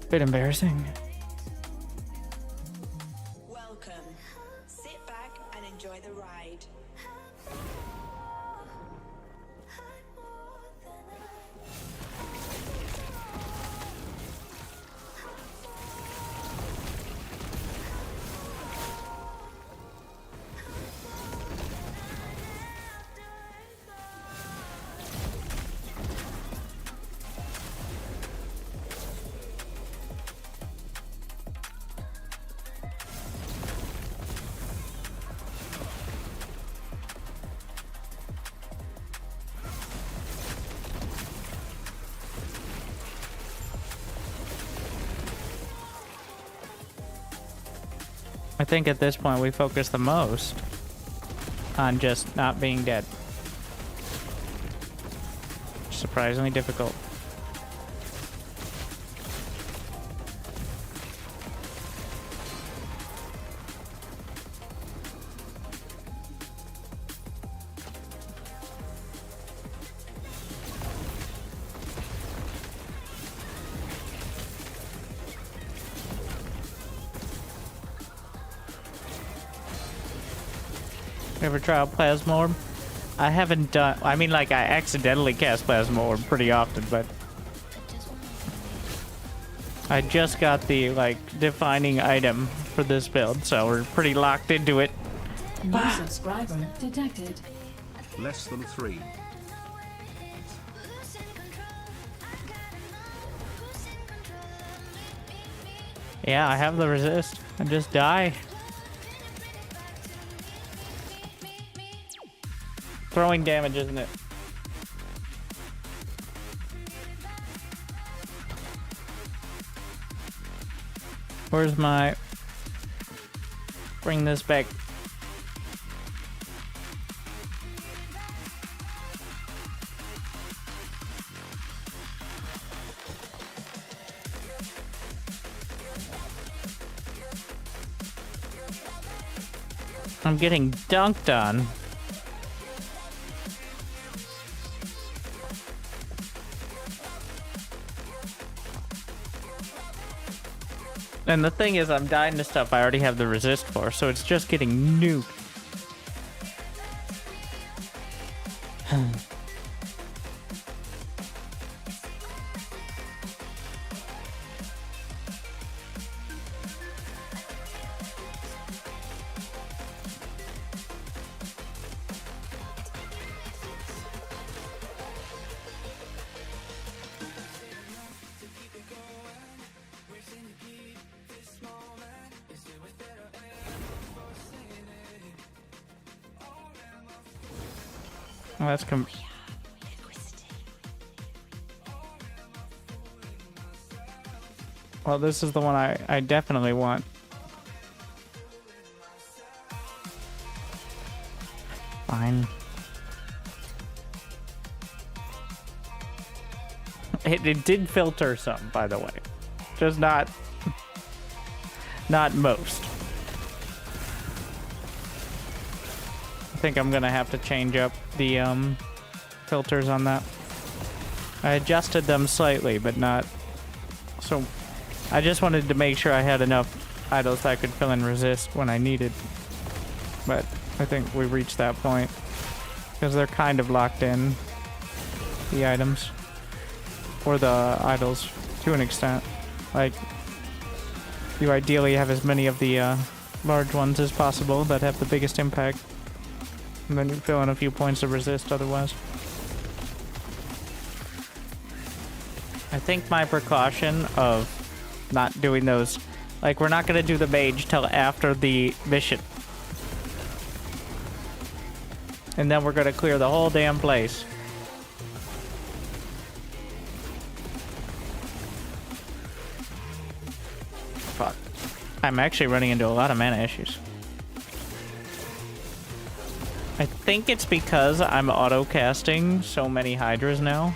bit embarrassing. Welcome. Sit back and enjoy the ride. I think at this point we focus the most on just not being dead. Surprisingly difficult. ever try out Plasma Orb? I haven't done... I mean, like, I accidentally cast Plasma Orb pretty often, but... I just got the, like, defining item for this build, so we're pretty locked into it. New subscriber detected. Less than 3. Yeah, I have the resist. I just die. Throwing damage, isn't it? Where's my... Bring this back. I'm getting dunked on. And the thing is, I'm dying to stuff I already have the resist for, so it's just getting nuked. Well, that's well, this is the one I definitely want. Fine. It did filter some, by the way. Just not most. I think I'm gonna have to change up the filters on that. I adjusted them slightly, but not so. I just wanted to make sure I had enough idols that I could fill in resist when I needed. But I think we reached that point because they're kind of locked in, the items or the idols to an extent. Like, you ideally have as many of the large ones as possible that have the biggest impact. And then you fill in a few points of resist otherwise. I think my precaution of not doing those... Like, we're not going to do the mage till after the mission. And then we're going to clear the whole damn place. Fuck. I'm actually running into a lot of mana issues. I think it's because I'm auto-casting so many Hydras now.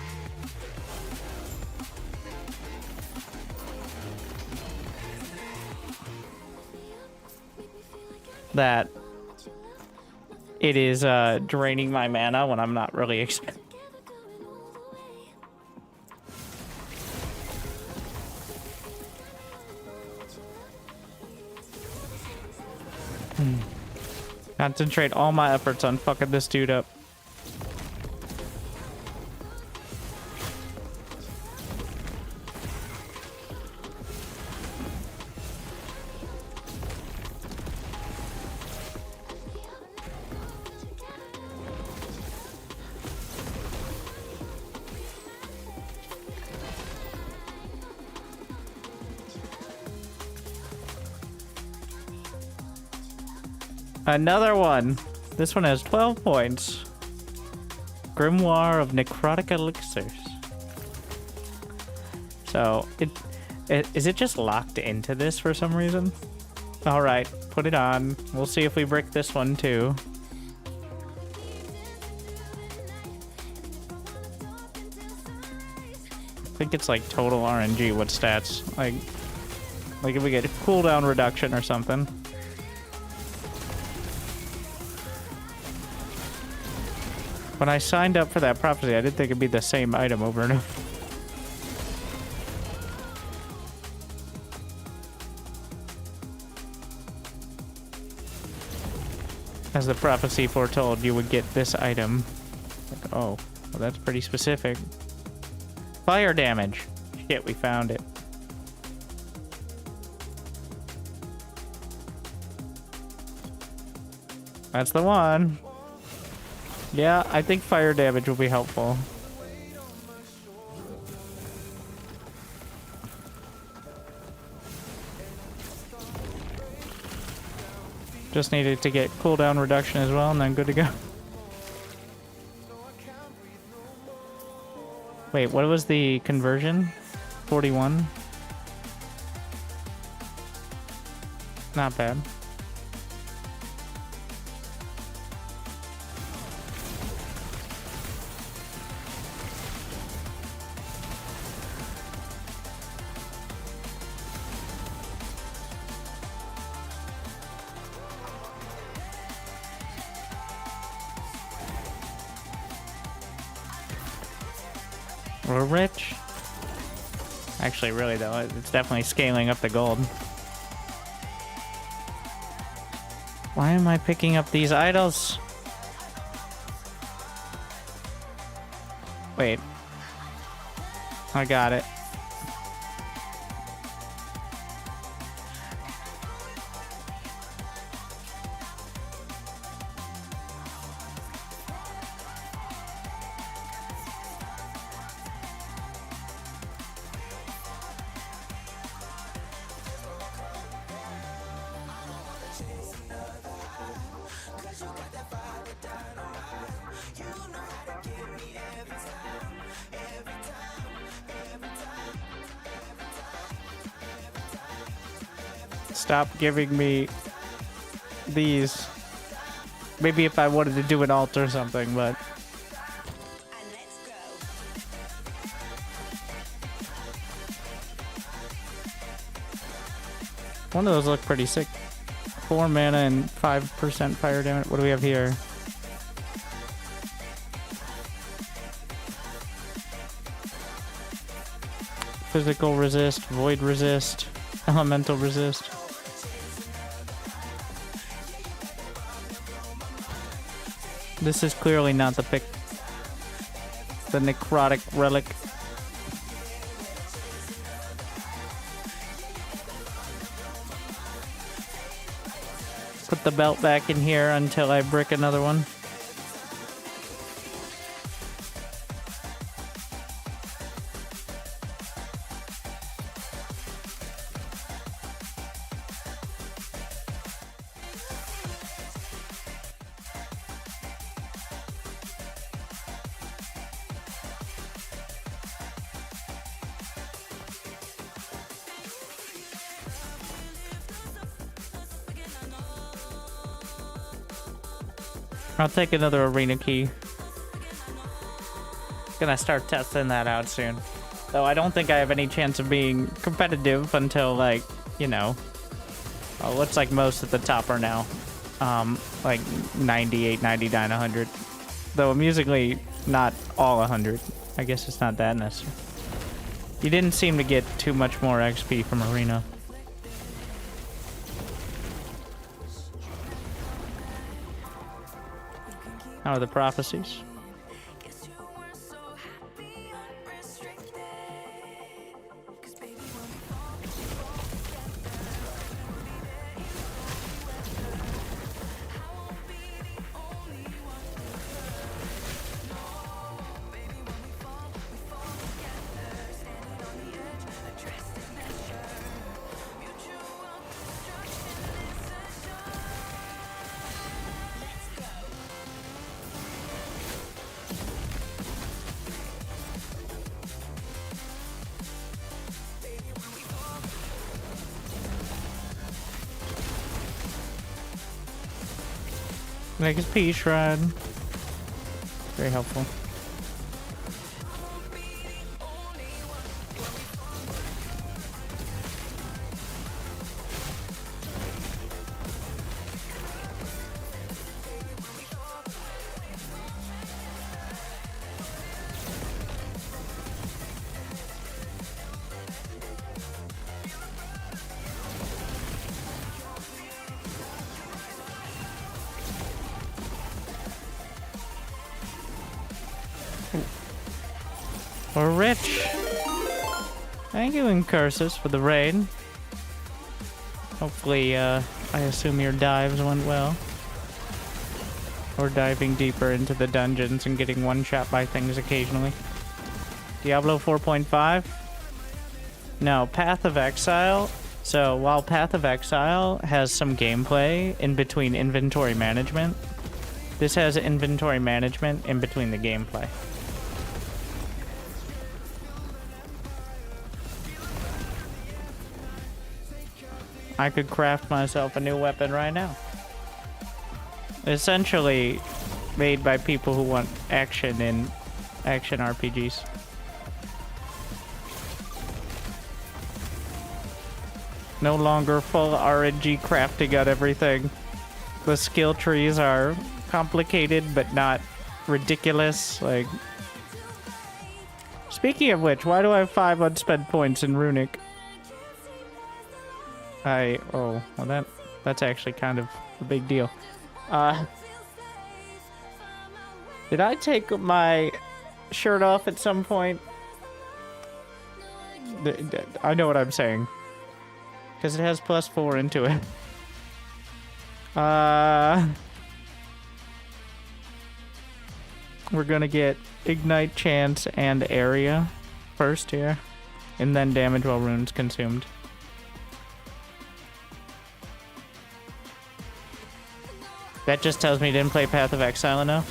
That it is draining my mana when I'm not really expecting. Concentrate all my efforts on fucking this dude up. Another one. This one has 12 points. Grimoire of Necrotic Elixirs. So, is it just locked into this for some reason? Alright, put it on. We'll see if we brick this one too. I think it's like total RNG, what stats? Like if we get a cooldown reduction or something. When I signed up for that prophecy, I didn't think it'd be the same item over and over. As the prophecy foretold, you would get this item. Like, oh, well, that's pretty specific. Fire damage. Shit, we found it. That's the one. Yeah, I think fire damage will be helpful. Just needed to get cooldown reduction as well, and then good to go. Wait, what was the conversion? 41? Not bad. We're rich. Actually, really though, it's definitely scaling up the gold. Why am I picking up these idols? Wait. I got it. Stop giving me these. Maybe if I wanted to do an alt or something, but... And let's go. One of those look pretty sick. 4 mana and 5% fire damage. What do we have here? Physical resist, void resist, elemental resist. This is clearly not the pick. The necrotic relic. Put the belt back in here until I brick another one. I'll take another arena key. Gonna start testing that out soon. Though I don't think I have any chance of being competitive until, like, you know, what's like most at the top are now. Like 98, 99, 100. Though musically, not all 100. I guess it's not that necessary. You didn't seem to get too much more XP from arena. How are the prophecies? Like his P shrine. Very helpful. We're rich. Thank you, Incursus, for the raid. Hopefully, I assume your dives went well. Or diving deeper into the dungeons and getting one-shot by things occasionally. Diablo 4.5? No, Path of Exile. So, while Path of Exile has some gameplay in between inventory management, this has inventory management in between the gameplay. I could craft myself a new weapon right now. Essentially made by people who want action in action RPGs. No longer full RNG crafting on everything. The skill trees are complicated but not ridiculous. Like, speaking of which, why do I have 5 unspent points in Runic? Oh, well that's actually kind of a big deal. Did I take my shirt off at some point? I know what I'm saying. Because it has +4 into it. We're gonna get Ignite, Chance, and Area first here. And then damage while runes consumed. That just tells me you didn't play Path of Exile enough?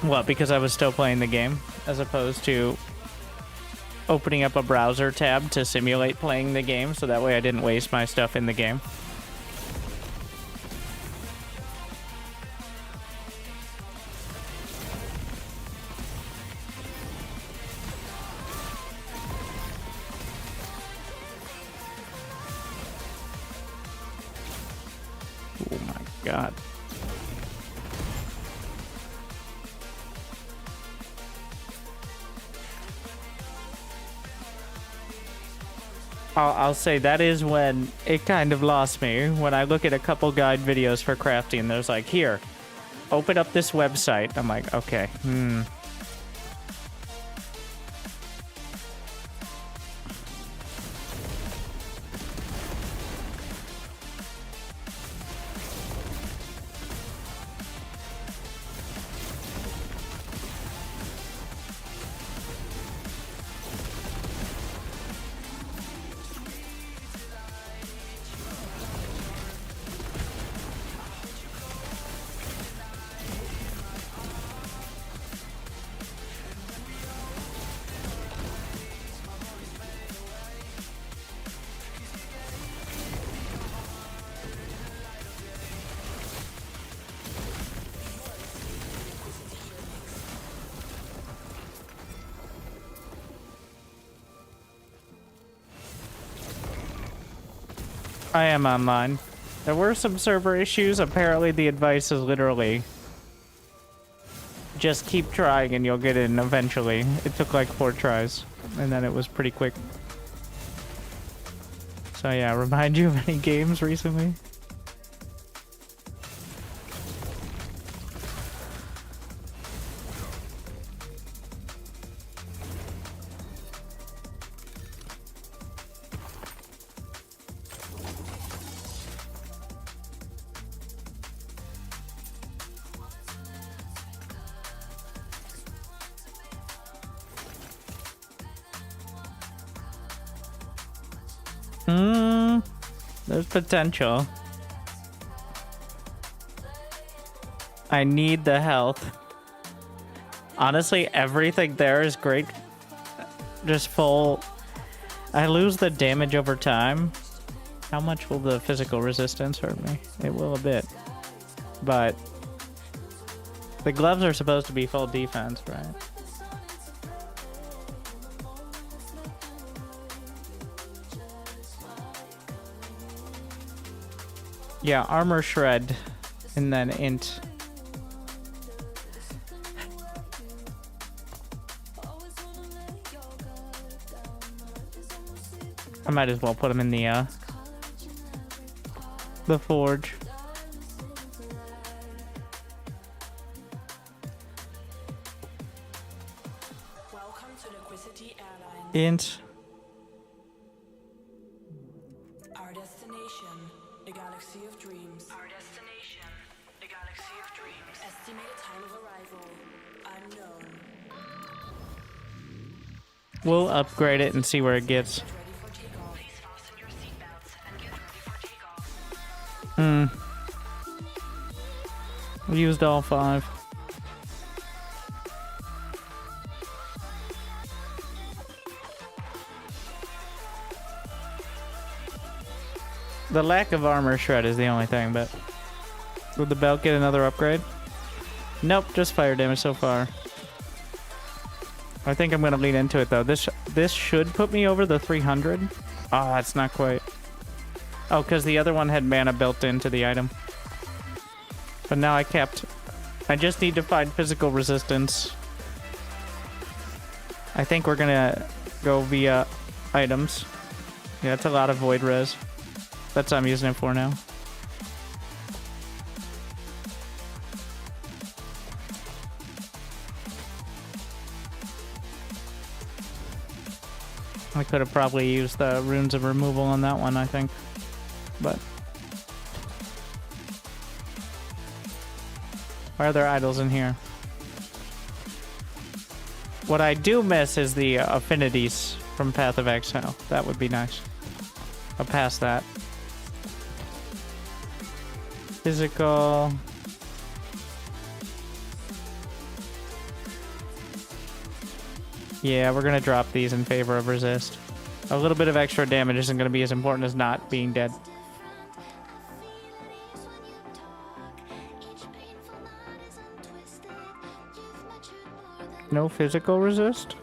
What, because I was still playing the game? As opposed to opening up a browser tab to simulate playing the game, so that way I didn't waste my stuff in the game. Oh my god. I'll say that is when it kind of lost me. When I look at a couple guide videos for crafting, there's like, here, open up this website. I'm like, okay, I am online. There were some server issues. Apparently the advice is literally just keep trying and you'll get in eventually. It took like 4 tries and then it was pretty quick. So yeah, remind you of any games recently? There's potential. I need the health. Honestly, everything there is great. Just full. I lose the damage over time. How much will the physical resistance hurt me? It will a bit. But the gloves are supposed to be full defense, right? Yeah, armor shred, and then int. I might as well put him in the forge. to the Quicity Airlines. Int. Our destination, the Galaxy of Dreams. Our destination, the Galaxy of Dreams. Estimated time of arrival, unknown. We'll upgrade it and see where it gets. Get ready for takeoff. Please fasten your seatbelts and get ready for takeoff. We used all 5. The lack of armor shred is the only thing, but would the belt get another upgrade? Nope, just fire damage so far. I think I'm gonna lean into it though. This should put me over the 300. Oh, that's not quite. Oh, because the other one had mana built into the item. But now I just need to find physical resistance. I think we're gonna go via items. Yeah, it's a lot of void res. That's what I'm using it for now. I could have probably used the runes of removal on that one, I think. But why are there idols in here? What I do miss is the affinities from Path of Exile. That would be nice. I'll pass that. Physical. Yeah, we're gonna drop these in favor of resist. A little bit of extra damage isn't gonna be as important as not being dead. No physical resist?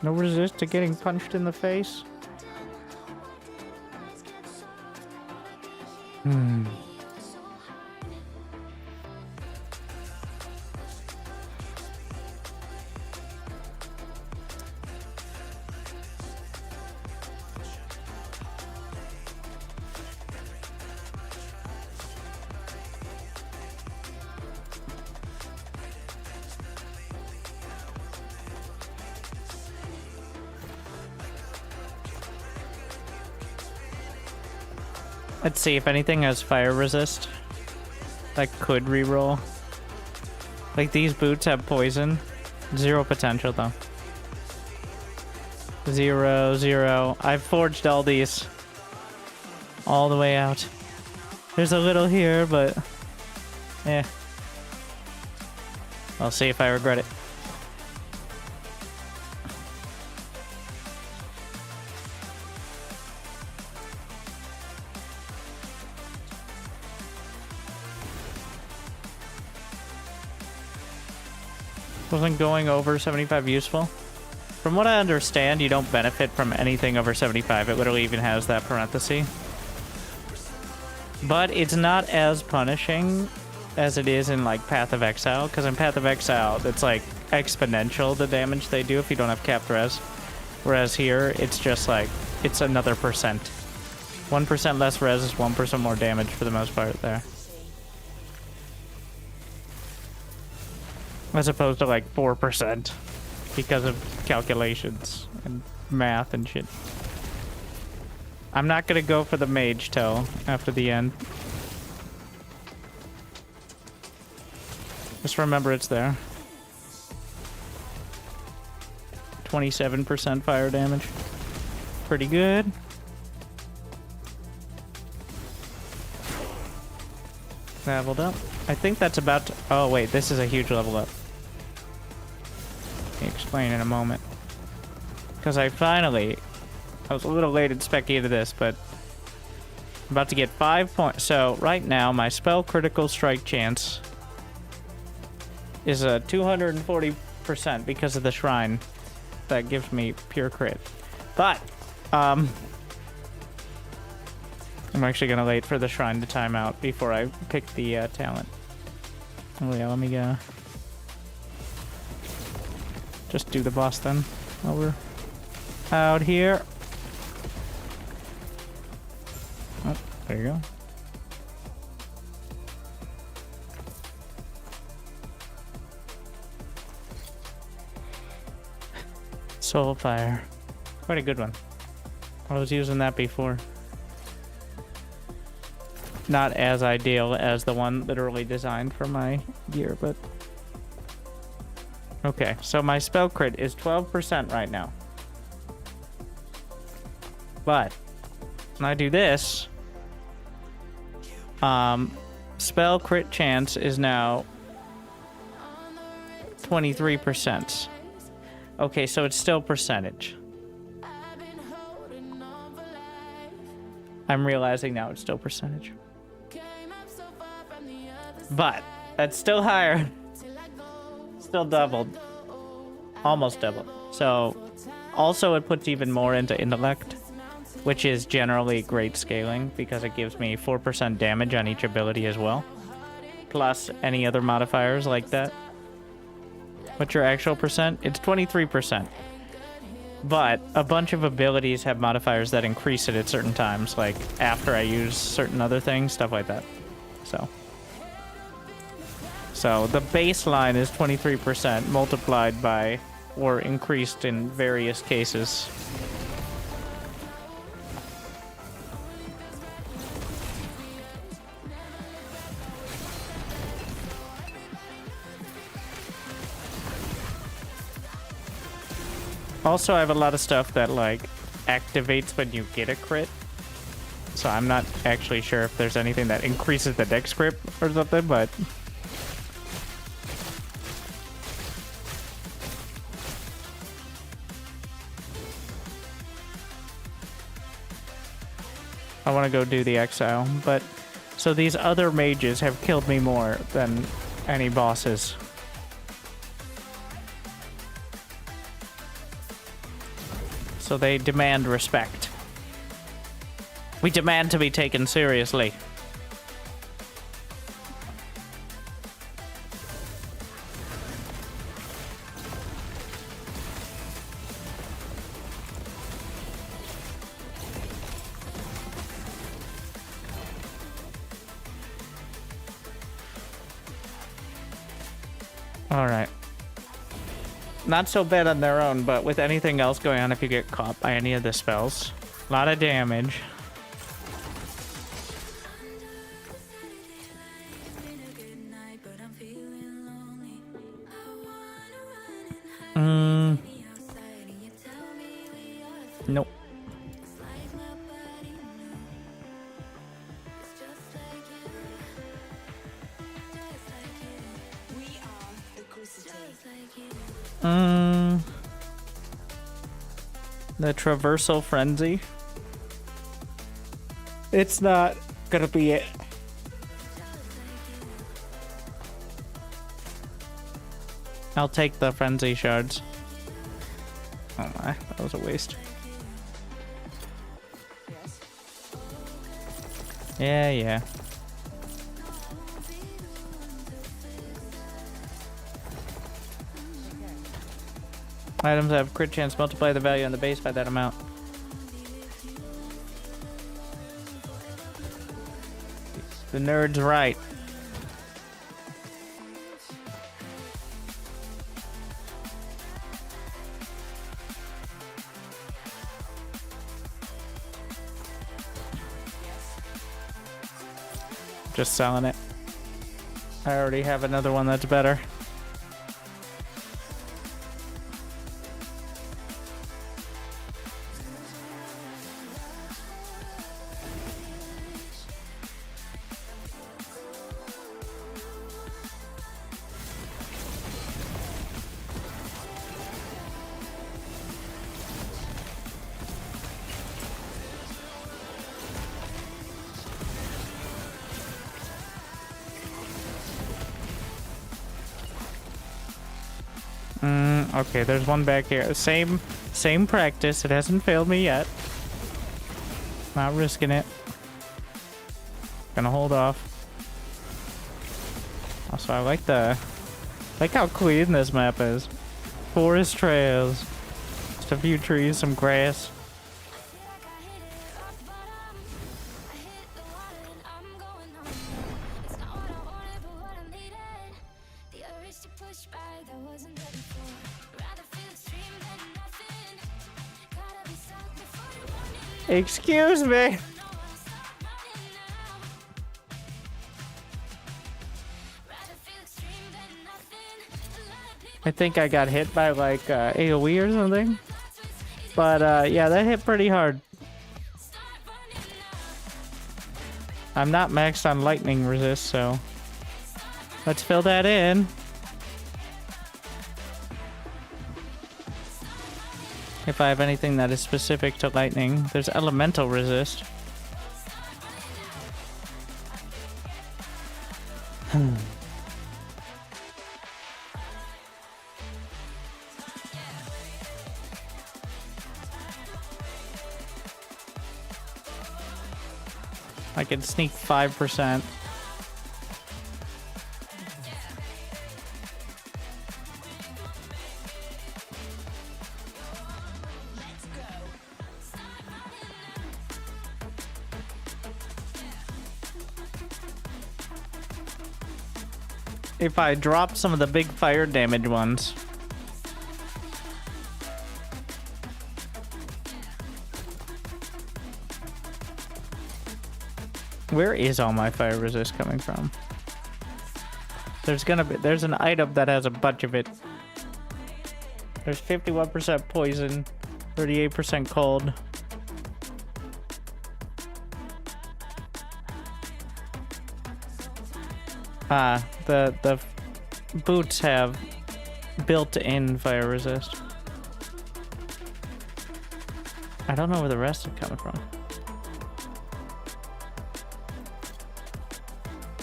No resist to getting punched in the face? Let's see if anything has fire resist. That could reroll. Like these boots have poison. 0 potential though. 0, 0. I've forged all these. All the way out. There's a little here, but... eh. I'll see if I regret it. Wasn't going over 75 useful? From what I understand, you don't benefit from anything over 75. It literally even has that parenthesis. But it's not as punishing as it is in like Path of Exile, because in Path of Exile, it's like exponential the damage they do if you don't have capped res. Whereas here, it's just like, it's another percent. 1% less res is 1% more damage for the most part there. As opposed to like 4% because of calculations and math and shit. I'm not gonna go for the mage toe after the end. Just remember it's there. 27% fire damage. Pretty good. Leveled up. I think that's about to... oh wait, this is a huge level up. I'll explain in a moment. Because I was a little late in specking into this, but I'm about to get 5 points. So right now, my spell critical strike chance is a 240% because of the shrine. That gives me pure crit. But, I'm actually gonna wait for the shrine to time out before I pick the talent. Oh yeah, let me go. Just do the boss then. Over. Out here. Oh, there you go. Soulfire. Quite a good one. I was using that before. Not as ideal as the one literally designed for my gear, but... Okay, so my spell crit is 12% right now. But when I do this, spell crit chance is now 23%. Okay, so it's still percentage. I'm realizing now it's still percentage. But that's still higher. Still doubled. Almost doubled. So also it puts even more into intellect, which is generally great scaling because it gives me 4% damage on each ability as well. Plus any other modifiers like that. What's your actual percent? It's 23%. But a bunch of abilities have modifiers that increase it at certain times, like after I use certain other things, stuff like that. So the baseline is 23% multiplied by, or increased in various cases. Also, I have a lot of stuff that, like, activates when you get a crit. So I'm not actually sure if there's anything that increases the dex crit or something, but... I want to go do the exile, but... So these other mages have killed me more than any bosses. So they demand respect. We demand to be taken seriously. All right. Not so bad on their own, but with anything else going on, if you get caught by any of the spells, a lot of damage. Nope. The traversal frenzy. It's not gonna be it. I'll take the frenzy shards. Oh my, that was a waste. Yeah. Items have crit chance, multiply the value on the base by that amount. The nerd's right. Just selling it. I already have another one that's better. Okay, there's one back here. Same practice. It hasn't failed me yet. Not risking it. Gonna hold off. Also, I like how clean this map is. Forest trails. Just a few trees, some grass. Excuse me. I think I got hit by like AoE or something. But yeah, that hit pretty hard. I'm not maxed on lightning resist, so let's fill that in. If I have anything that is specific to lightning, there's elemental resist. I can sneak 5%. If I drop some of the big fire damage ones. Where is all my fire resist coming from? There's an item that has a bunch of it. There's 51% poison, 38% cold. The boots have built-in fire resist. I don't know where the rest is coming from.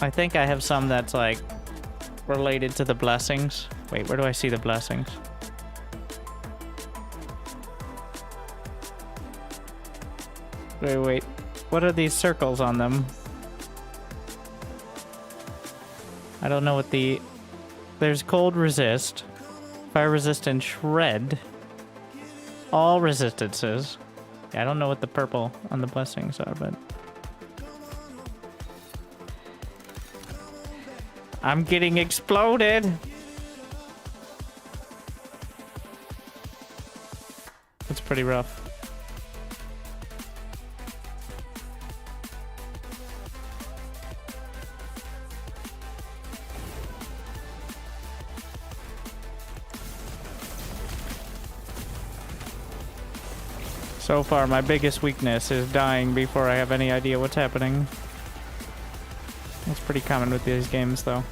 I think I have some that's like related to the blessings. Wait, where do I see the blessings? Wait. What are these circles on them? I don't know what the... There's cold resist, fire resist, and shred. All resistances. Yeah, I don't know what the purple on the blessings are, but... I'm getting exploded! It's pretty rough. So far, my biggest weakness is dying before I have any idea what's happening. That's pretty common with these games, though.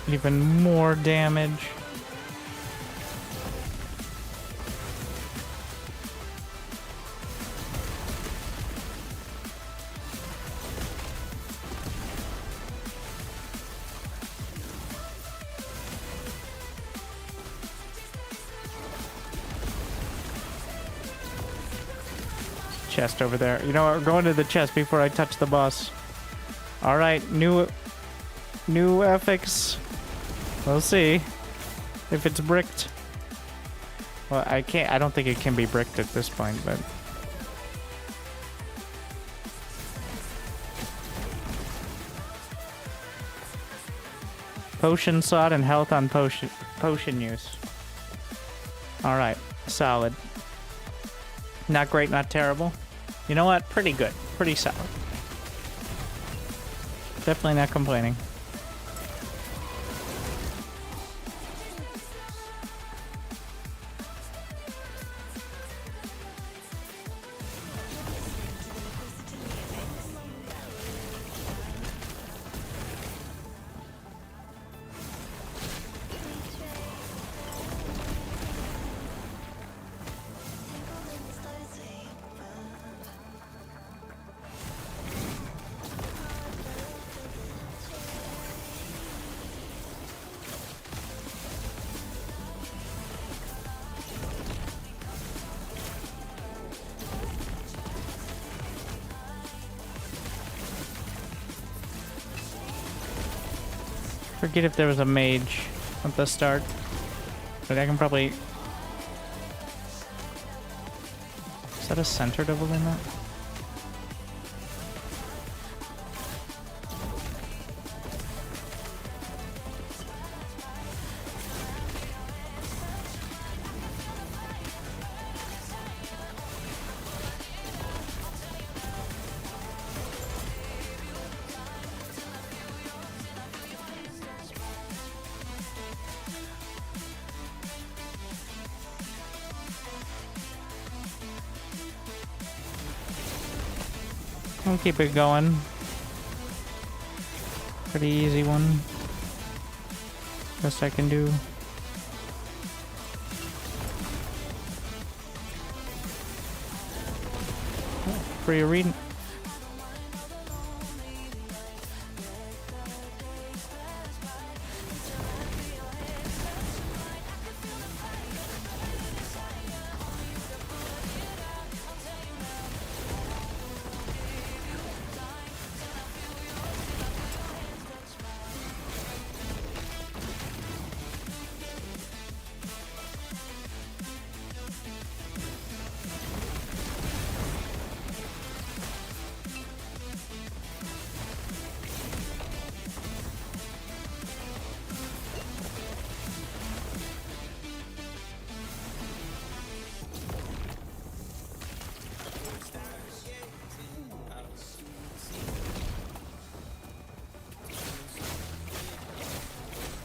Even more damage. Chest over there. You know what? We're going to the chest before I touch the boss. Alright, new ethics. We'll see if it's bricked. Well, I don't think it can be bricked at this point, but... Potion sought and health on potion use. Alright, solid. Not great, not terrible. You know what? Pretty good. Pretty solid. Definitely not complaining. Forget if there was a mage at the start, but I can probably Is that a center double in that? I'll keep it going. Pretty easy one. Best I can do. Oh, free reading.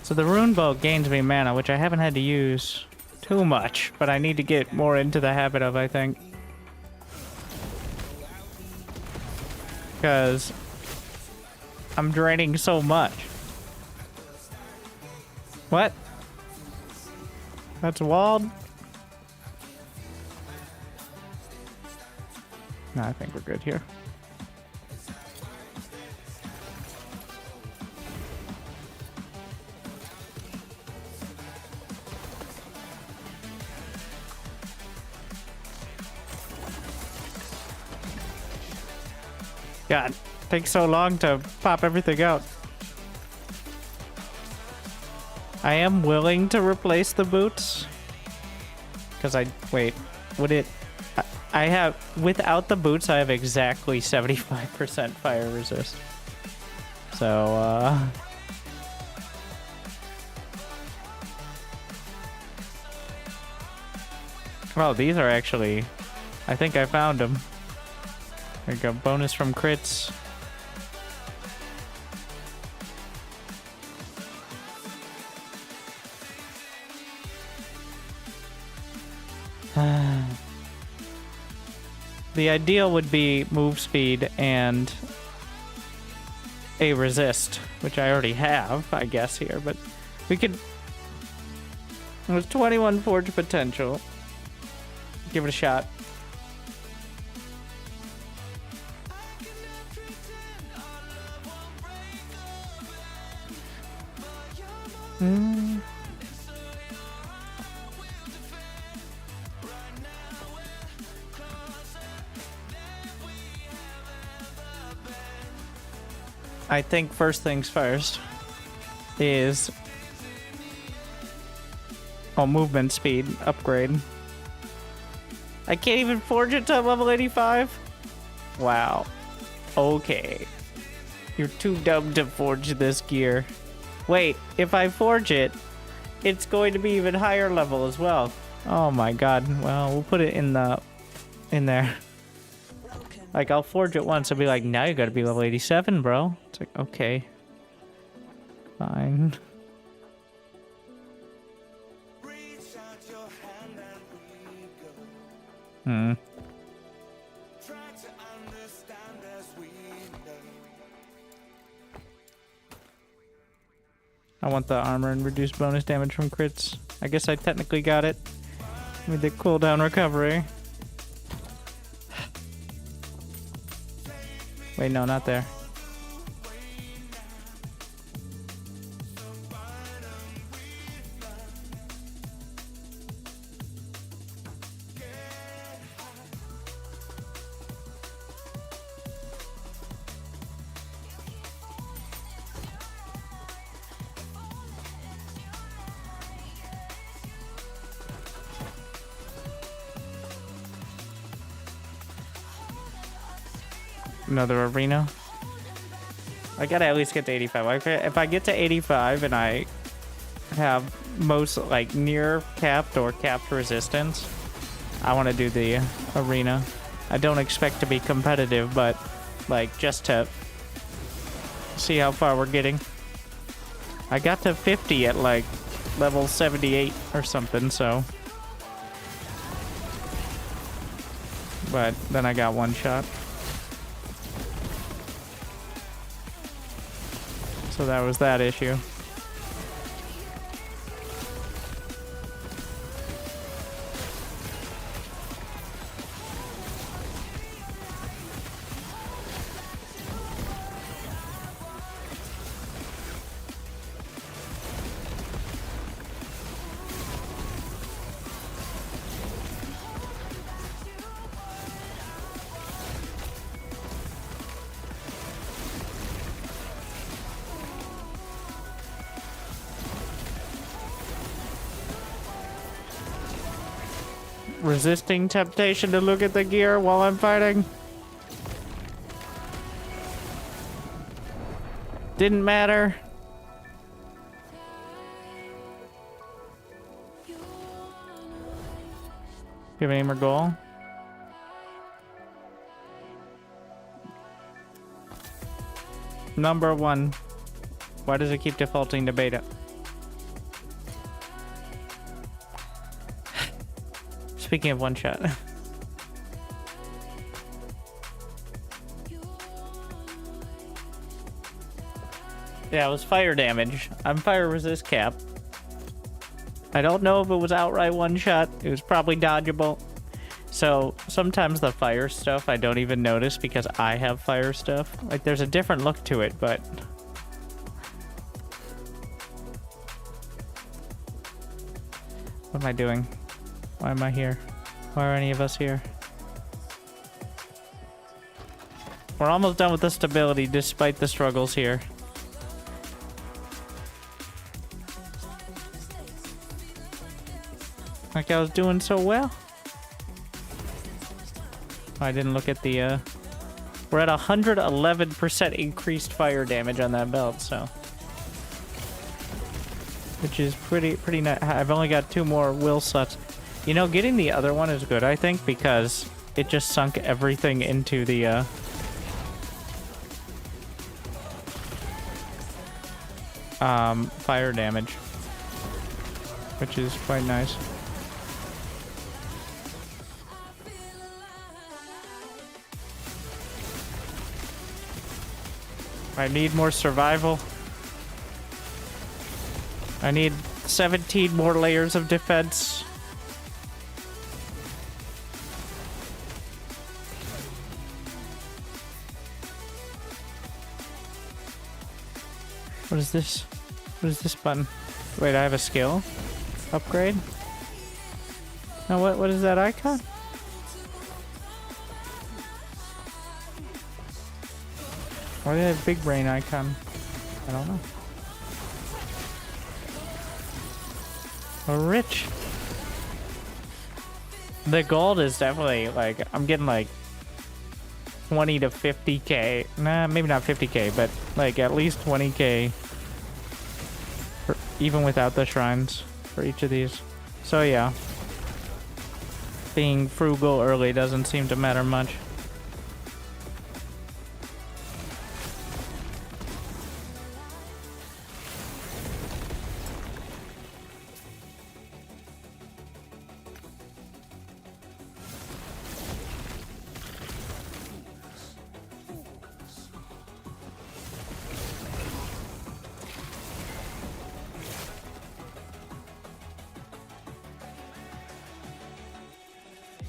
So the rune bow gains me mana, which I haven't had to use too much, but I need to get more into the habit of, I think. Because I'm draining so much. What? That's walled? No, I think we're good here. God, takes so long to pop everything out. I am willing to replace the boots. Because wait, would it... I have, without the boots, I have exactly 75% fire resist. So, oh, these are actually... I think I found them. There you go, bonus from crits. The ideal would be move speed and a resist, which I already have, I guess, here, but we could... There's 21 forge potential. Give it a shot. I think first things first is movement speed upgrade. I can't even forge it to level 85? Wow. Okay. You're too dumb to forge this gear. Wait, if I forge it, it's going to be even higher level as well. Oh my god. Well, we'll put it in there. Like, I'll forge it once and be like, now you gotta be level 87, bro. It's like, okay. Fine. I want the armor and reduced bonus damage from crits. I guess I technically got it with the cooldown recovery. Wait, no, not there. another arena. I gotta at least get to 85. Like, if I get to 85 and I have most, like, near capped or capped resistance, I want to do the arena. I don't expect to be competitive, but, like, just to see how far we're getting. I got to 50 at, like, level 78 or something, so. But then I got one shot. So that was that issue. Resisting temptation to look at the gear while I'm fighting. Didn't matter. You have an aim or goal? Number 1. Why does it keep defaulting to beta? Speaking of one shot. Yeah, it was fire damage. I'm fire resist cap. I don't know if it was outright one shot. It was probably dodgeable. So sometimes the fire stuff I don't even notice because I have fire stuff. Like, there's a different look to it, but... What am I doing? Why am I here? Why are any of us here? We're almost done with the stability despite the struggles here. Like I was doing so well. I didn't look at the, we're at 111% increased fire damage on that belt, so. Which is pretty nice. I've only got 2 more will slots. You know, getting the other one is good, I think, because it just sunk everything into the, fire damage. Which is quite nice. I need more survival. I need 17 more layers of defense. What is this? What is this button? Wait, I have a skill upgrade? Now what is that icon? Why do they have big brain icon? I don't know. Oh, rich. The gold is definitely like, I'm getting like 20 to 50k. Nah, maybe not 50k, but like at least 20k for, even without the shrines for each of these. So yeah, being frugal early doesn't seem to matter much.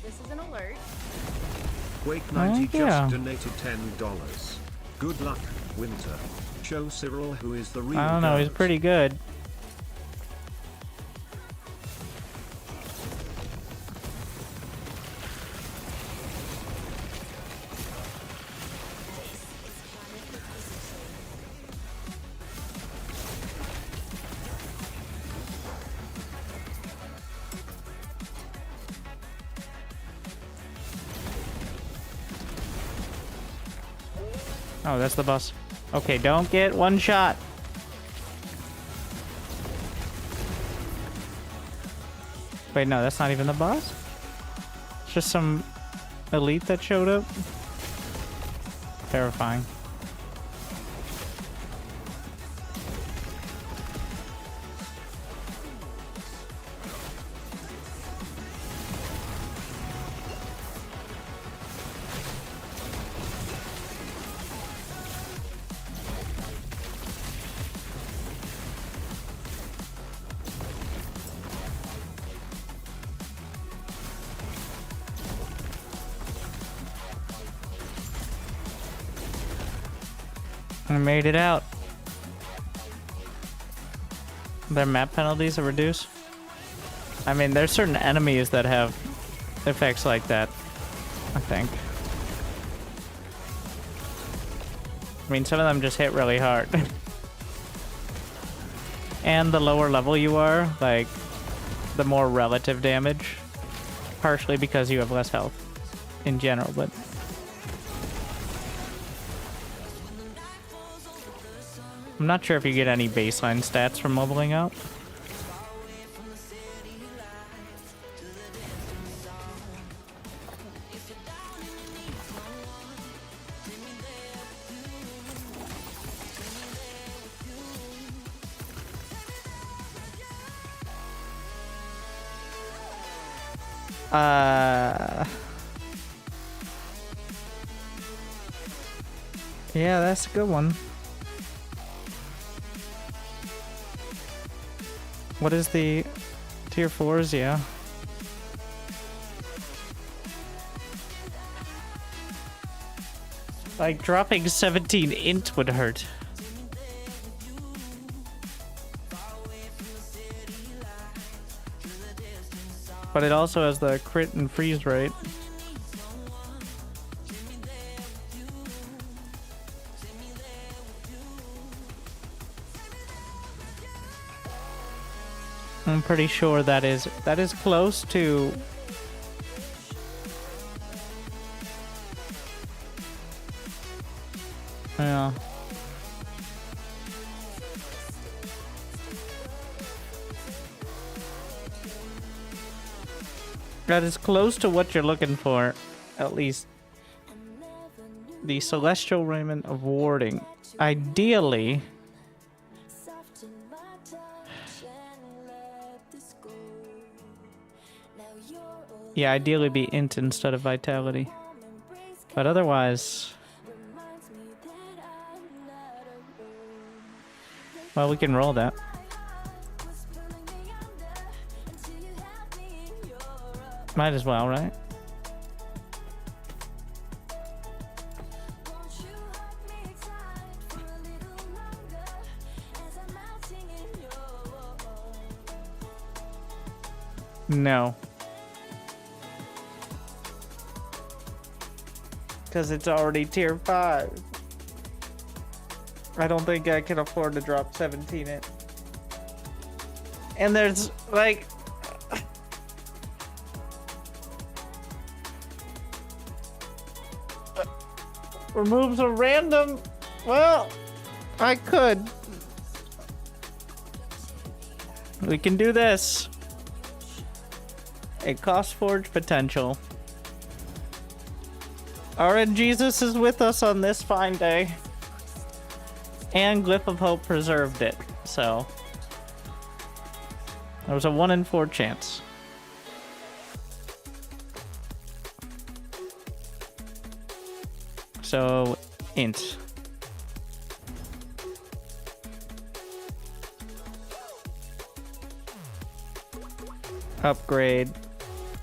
This is an alert. Quake90 yeah. just donated $10. Good luck, Winter. Show Cyril who is the real I don't know, he's goat. pretty good. Oh, that's the boss. Okay, don't get one shot. Wait, no, that's not even the boss? It's just some elite that showed up? Terrifying. I made it out. Their map penalties are reduced. I mean, there's certain enemies that have effects like that, I think. I mean, some of them just hit really hard. And the lower level you are, like, the more relative damage. Partially because you have less health in general, but... I'm not sure if you get any baseline stats from leveling out. Yeah, that's a good one. What is the tier 4s? Yeah. Like, dropping 17 int would hurt. But it also has the crit and freeze rate. I'm pretty sure that is close to... Yeah. That is close to what you're looking for, at least. The Celestial Raiment of Warding. Ideally... Yeah, ideally be int instead of vitality. But otherwise... Well, we can roll that. Might as well, right? No. Because it's already tier 5. I don't think I can afford to drop 17 it. And there's, like... removes a random... Well, I could. We can do this. A cost forge potential. RNGesus is with us on this fine day. And Glyph of Hope preserved it, so... There was a 1 in 4 chance. So, int. Upgrade.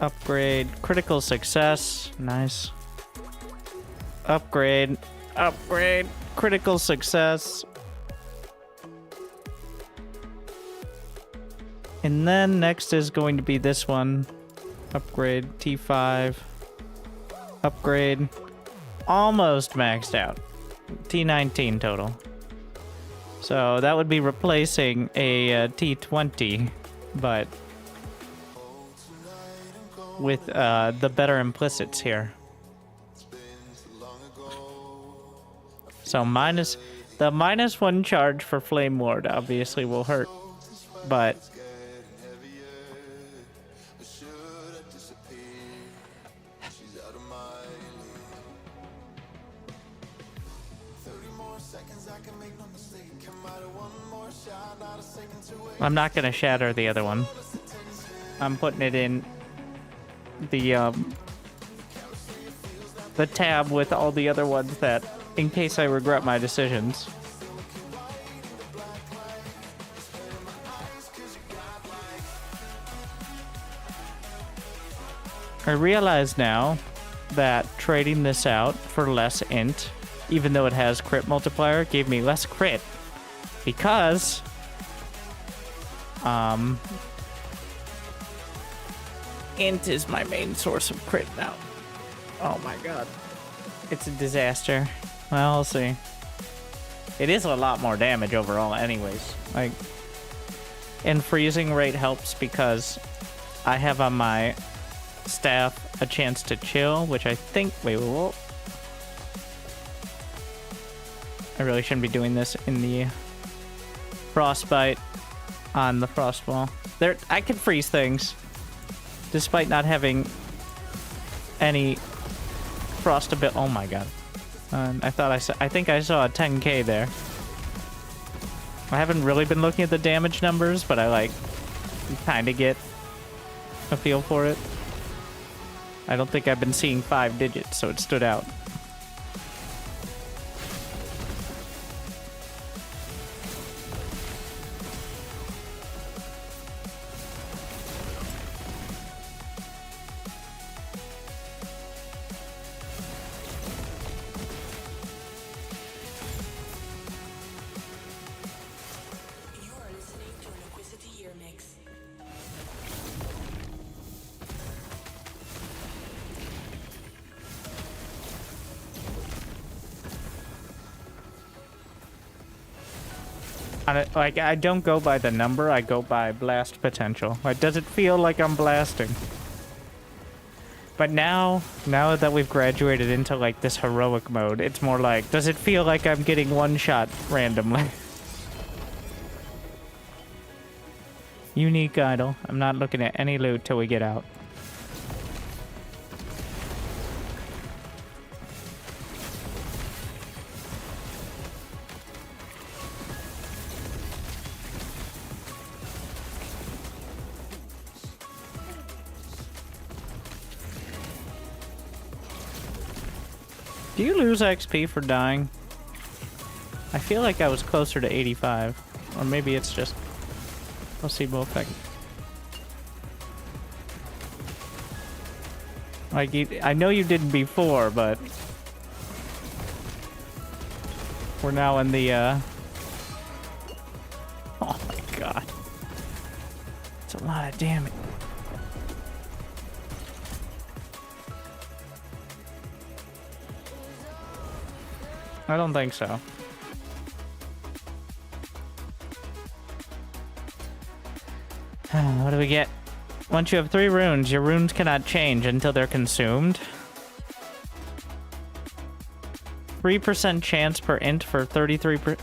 Upgrade. Critical success. Nice. Upgrade. Upgrade. Critical success. And then next is going to be this one. Upgrade. T5. Upgrade. Almost maxed out. T19 total. So that would be replacing a T20, but with the better implicits here. So the -1 charge for Flame Ward obviously will hurt, but I'm not gonna shatter the other one. I'm putting it in the tab with all the other ones that, in case I regret my decisions. I realize now that trading this out for less int, even though it has crit multiplier, gave me less crit. Because int is my main source of crit now. Oh my god. It's a disaster. Well, we'll see. It is a lot more damage overall anyways. Like, and freezing rate helps because I have on my staff a chance to chill, which I think... Wait, whoa. I really shouldn't be doing this in the frostbite on the frostball. There, I can freeze things despite not having any frostabil. Oh my god! I think I saw a 10k there. I haven't really been looking at the damage numbers, but I like kind of get a feel for it. I don't think I've been seeing 5 digits, so it stood out. Like, I don't go by the number, I go by blast potential. Like, does it feel like I'm blasting? But now that we've graduated into, like, this heroic mode, it's more like, does it feel like I'm getting one shot randomly? Unique idol. I'm not looking at any loot till we get out. Do you lose XP for dying? I feel like I was closer to 85. Or maybe it's just placebo effect. Like, I know you didn't before, but we're now in the, oh my god. It's a lot of damage. I don't think so. What do we get? Once you have 3 runes, your runes cannot change until they're consumed. 3% chance per int for 33%.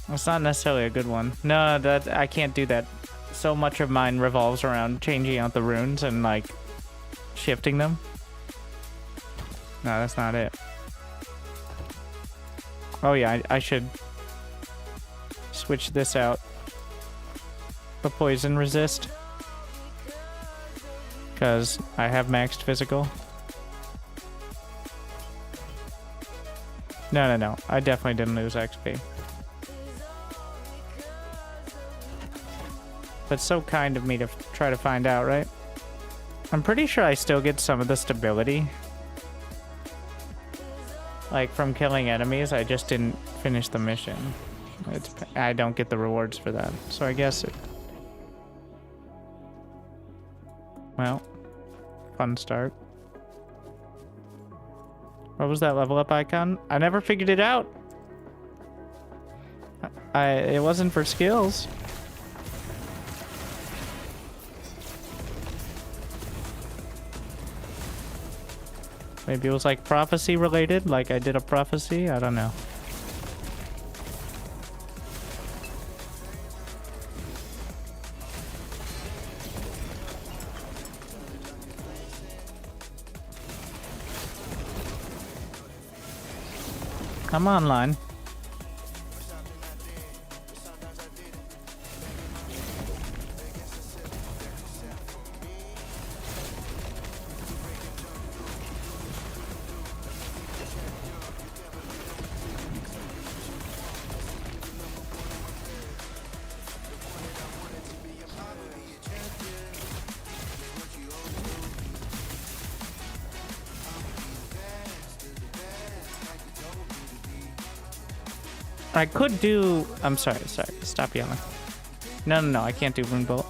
That's not necessarily a good one. No, that I can't do that. So much of mine revolves around changing out the runes and, like, shifting them. No, that's not it. Oh yeah, I should switch this out. The poison resist. Because I have maxed physical. No. I definitely didn't lose XP. But so kind of me to try to find out, right? I'm pretty sure I still get some of the stability. Like, from killing enemies, I just didn't finish the mission. I don't get the rewards for that. So I guess it... Well, fun start. What was that level up icon? I never figured it out. It wasn't for skills. Maybe it was like prophecy related, like I did a prophecy, I don't know. I'm online. I could do... I'm sorry, stop yelling. No, I can't do Rune Bolt.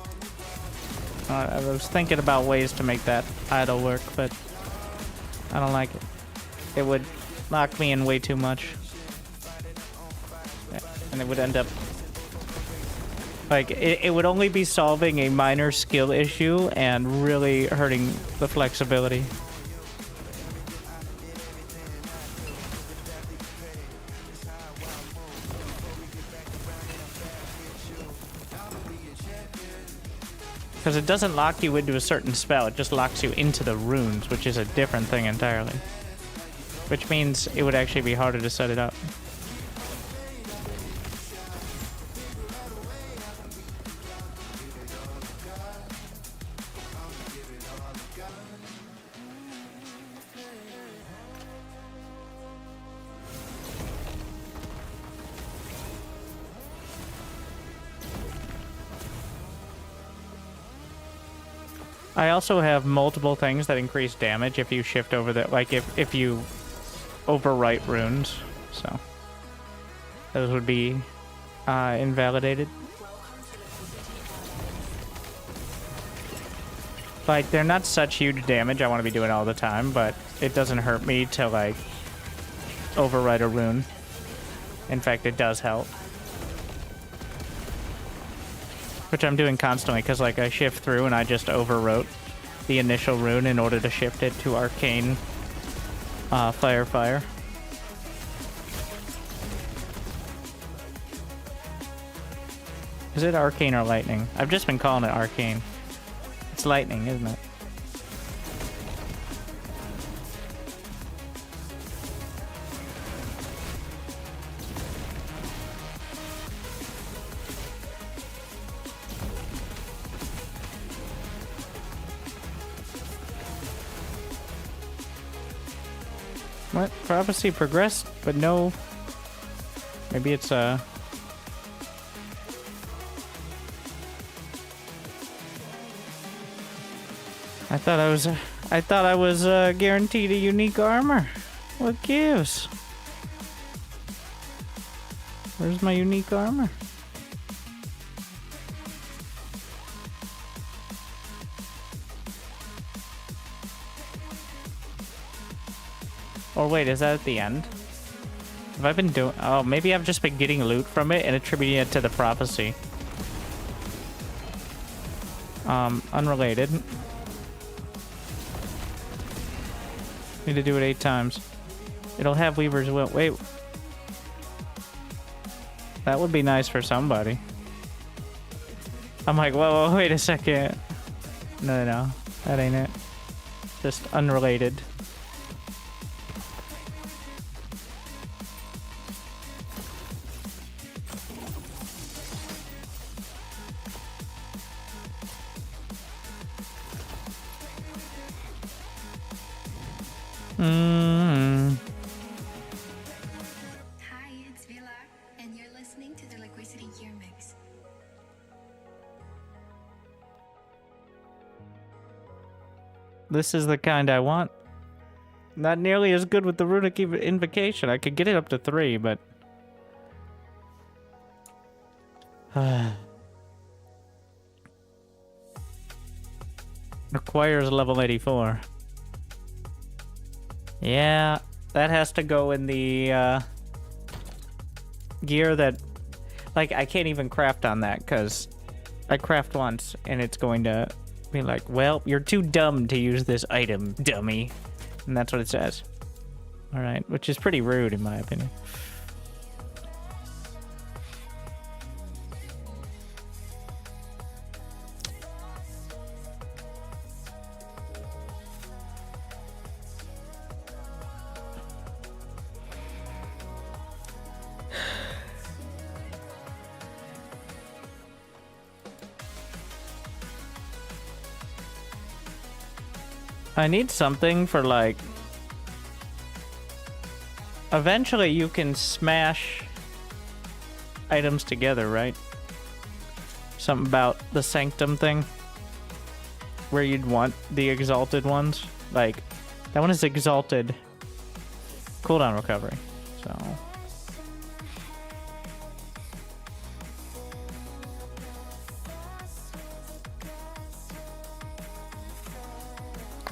I was thinking about ways to make that idle work, but I don't like it. It would lock me in way too much. Yeah, and it would end up... Like, it would only be solving a minor skill issue and really hurting the flexibility. Because it doesn't lock you into a certain spell, it just locks you into the runes, which is a different thing entirely. Which means it would actually be harder to set it up. I also have multiple things that increase damage if you shift over the... Like, if you overwrite runes. So, those would be invalidated. Like, they're not such huge damage I want to be doing all the time, but it doesn't hurt me to, like, overwrite a rune. In fact, it does help. Which I'm doing constantly, because, like, I shift through and I just overwrote the initial rune in order to shift it to Arcane Fire. Is it Arcane or Lightning? I've just been calling it Arcane. It's Lightning, isn't it? What? Prophecy progressed, but no... Maybe it's, I thought I was guaranteed a unique armor. What gives? Where's my unique armor? Or wait, is that at the end? Have I been doing... Oh, maybe I've just been getting loot from it and attributing it to the prophecy. Unrelated. Need to do it 8 times. It'll have Weaver's Will. Wait. That would be nice for somebody. I'm like, whoa, wait a second. No. That ain't it. Just unrelated. Hi, it's Villa, and you're listening to the Liquidity Gear Mix. This is the kind I want. Not nearly as good with the Runic Invocation. I could get it up to 3, but... Requires level 84. Yeah, that has to go in the gear that... Like, I can't even craft on that, because I craft once, and it's going to be like, well, you're too dumb to use this item, dummy. And that's what it says. Alright, which is pretty rude in my opinion. I need something for like... Eventually you can smash items together, right? Something about the sanctum thing. Where you'd want the exalted ones. Like, that one is exalted cooldown recovery. So...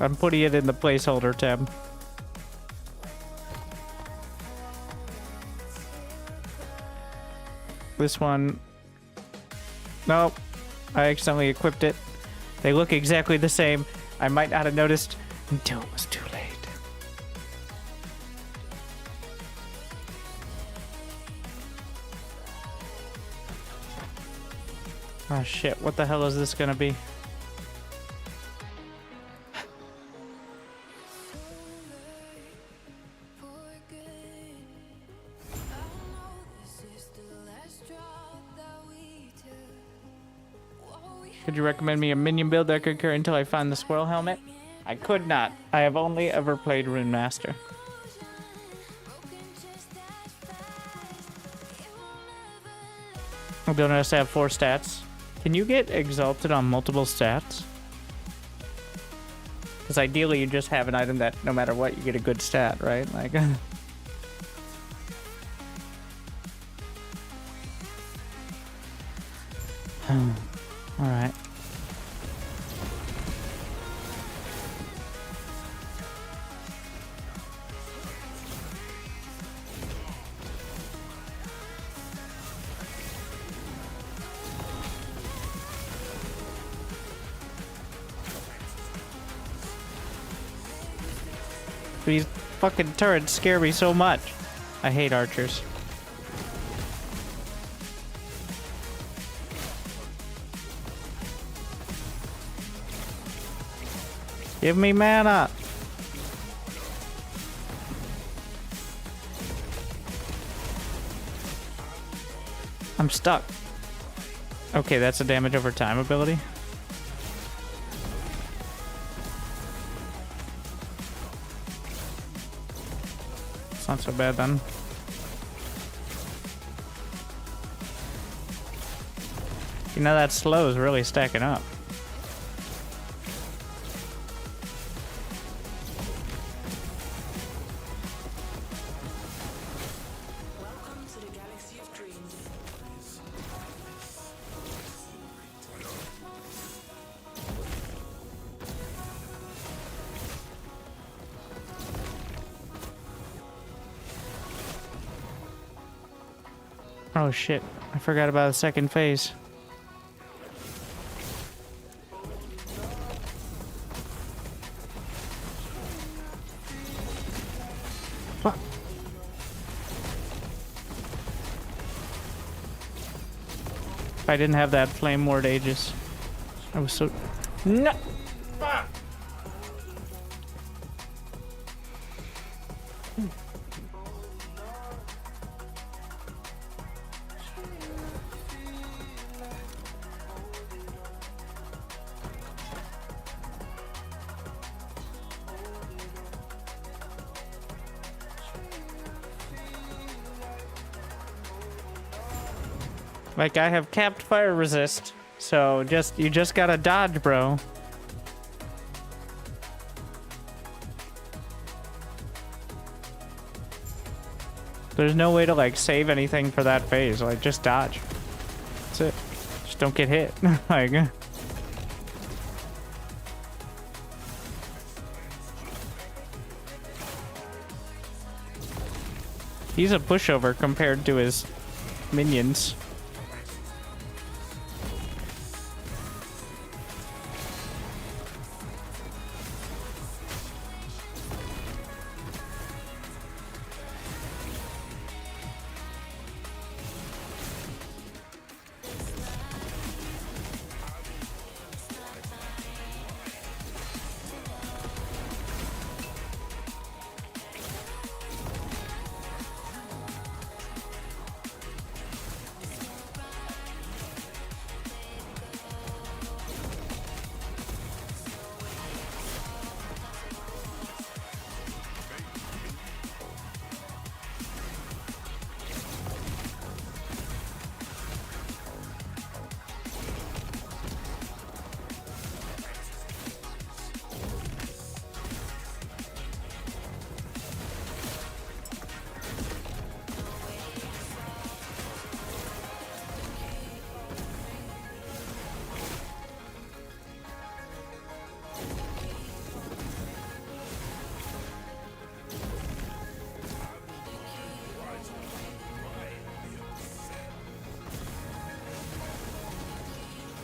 I'm putting it in the placeholder tab. This one... Nope. I accidentally equipped it. They look exactly the same. I might not have noticed until it was too late. Oh shit, what the hell is this gonna be? Could you recommend me a minion build that I could carry until I find the squirrel helmet? I could not. I have only ever played Runemaster. I don't notice I have 4 stats. Can you get exalted on multiple stats? Because ideally you just have an item that no matter what you get a good stat, right? Like... Alright. These fucking turrets scare me so much. I hate archers. Give me mana! I'm stuck. Okay, that's a damage over time ability. It's not so bad then. You know, that slow is really stacking up. Oh shit, I forgot about the second phase. Fuck. If I didn't have that flame ward Aegis, I was so... No! Fuck! Like, I have capped fire resist, so you just gotta dodge, bro. There's no way to, like, save anything for that phase. Like, just dodge. That's it. Just don't get hit. Like... He's a pushover compared to his minions.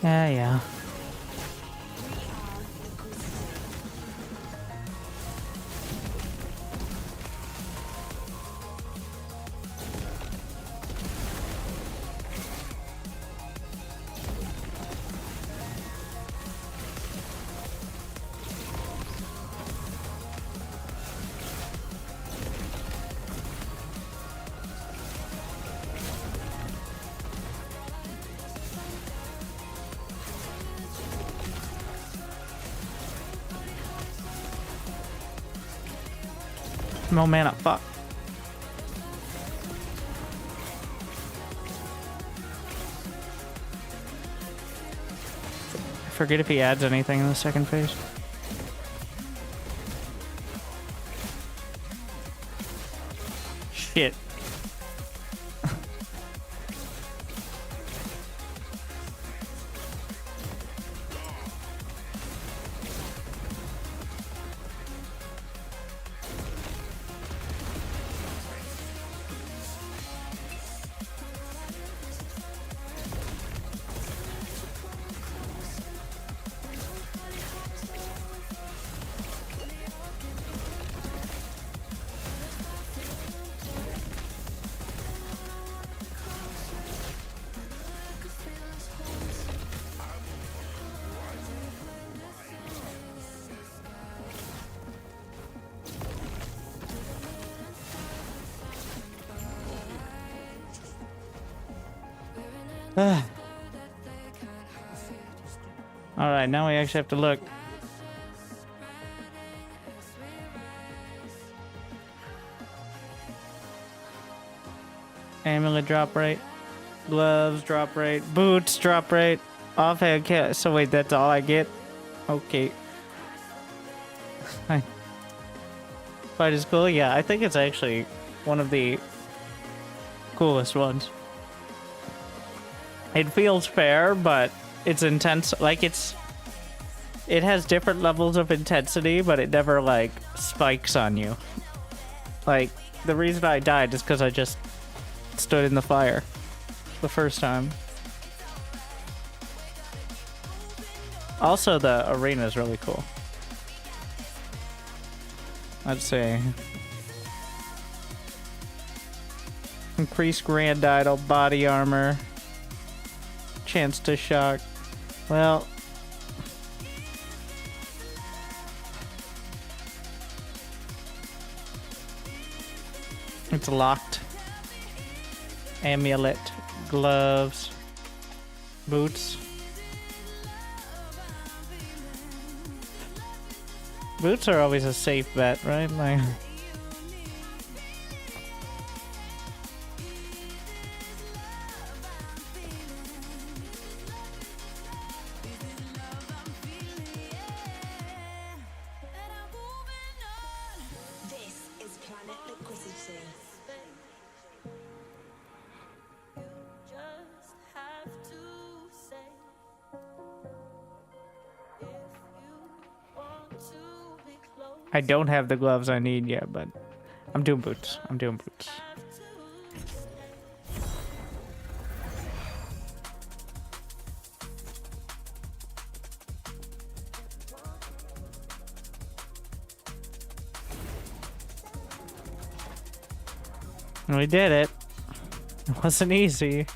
Yeah. No mana, fuck. I forget if he adds anything in the second phase. Shit. Alright, now we actually have to look. Amulet drop rate. Gloves drop rate. Boots drop rate. Offhand kit. So wait, that's all I get? Okay. Fight is cool? Yeah, I think it's actually one of the coolest ones. It feels fair, but it's intense. Like, it has different levels of intensity, but it never, like, spikes on you. Like, the reason I died is because I just stood in the fire the first time. Also, the arena is really cool. I'd say. Increased Grand Idol, body armor. Chance to shock. Well, it's locked. Amulet, gloves, boots. Boots are always a safe bet, right? Like, I don't have the gloves I need yet, but I'm doing boots. I'm doing boots. And we did it. It wasn't easy.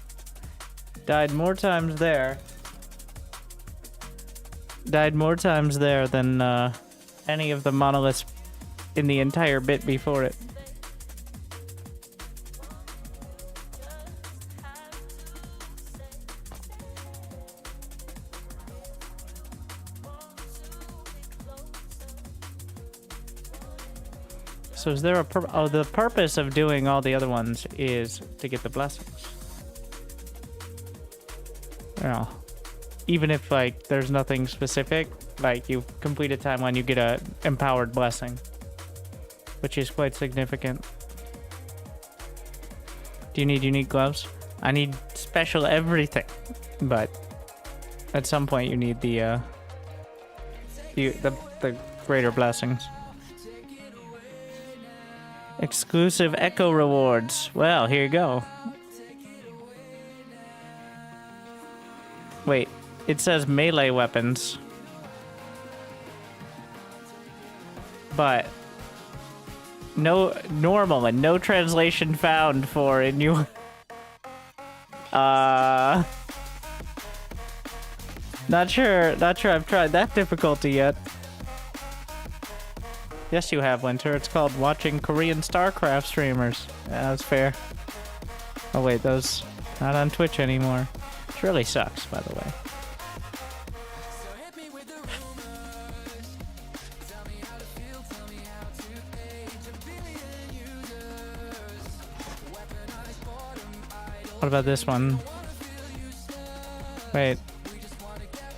Died more times there. Died more times there than any of the monoliths in the entire bit before it. So is there a the purpose of doing all the other ones is to get the blessings. Well, even if like there's nothing specific, like you complete a timeline, you get a empowered blessing, which is quite significant. Do you need unique gloves? I need special everything, but at some point you need the greater blessings. Exclusive Echo rewards. Well, here you go. Wait, it says melee weapons. But no normal and no translation found for in you. Not sure I've tried that difficulty yet. Yes, you have, Winter. It's called watching Korean StarCraft streamers. Yeah, that's fair. Oh wait, those not on Twitch anymore. Which really sucks, by the way. What about this one? Wait.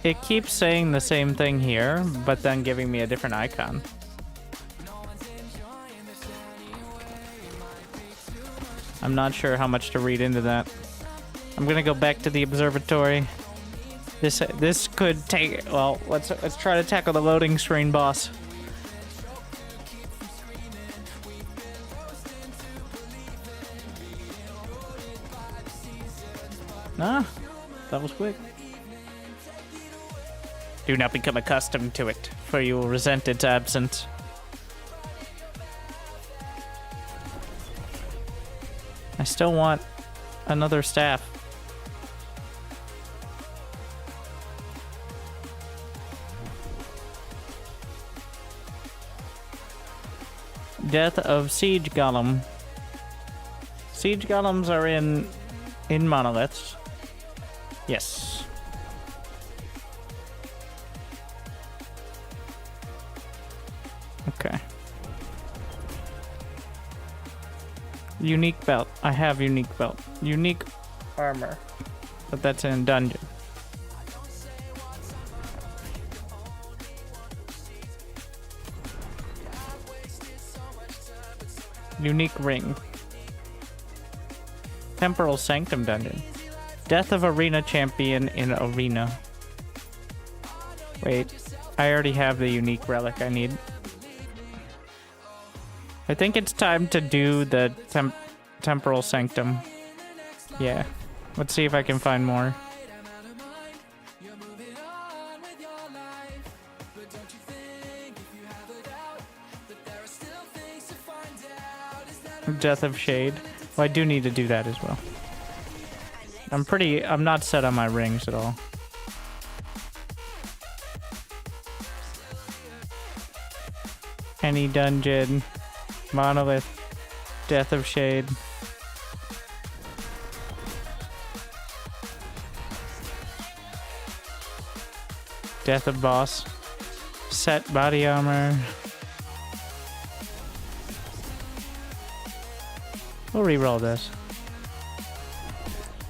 It keeps saying the same thing here, but then giving me a different icon. I'm not sure how much to read into that. I'm gonna go back to the observatory. This could take, well, let's try to tackle the loading screen boss. Ah, that was quick. Do not become accustomed to it, for you will resent its absence. I still want another staff. Death of Siege Golem. Siege Golems are in monoliths. Yes. Okay. Unique belt. I have unique belt. Unique armor. But that's in dungeon. Unique ring. Temporal Sanctum dungeon. Death of Arena Champion in Arena. Wait, I already have the unique relic I need. I think it's time to do the Temporal Sanctum. Yeah. Let's see if I can find more. Death of Shade. Well, I do need to do that as well. I'm not set on my rings at all. Any dungeon. Monolith. Death of Shade. Death of Boss. Set body armor. We'll re-roll this.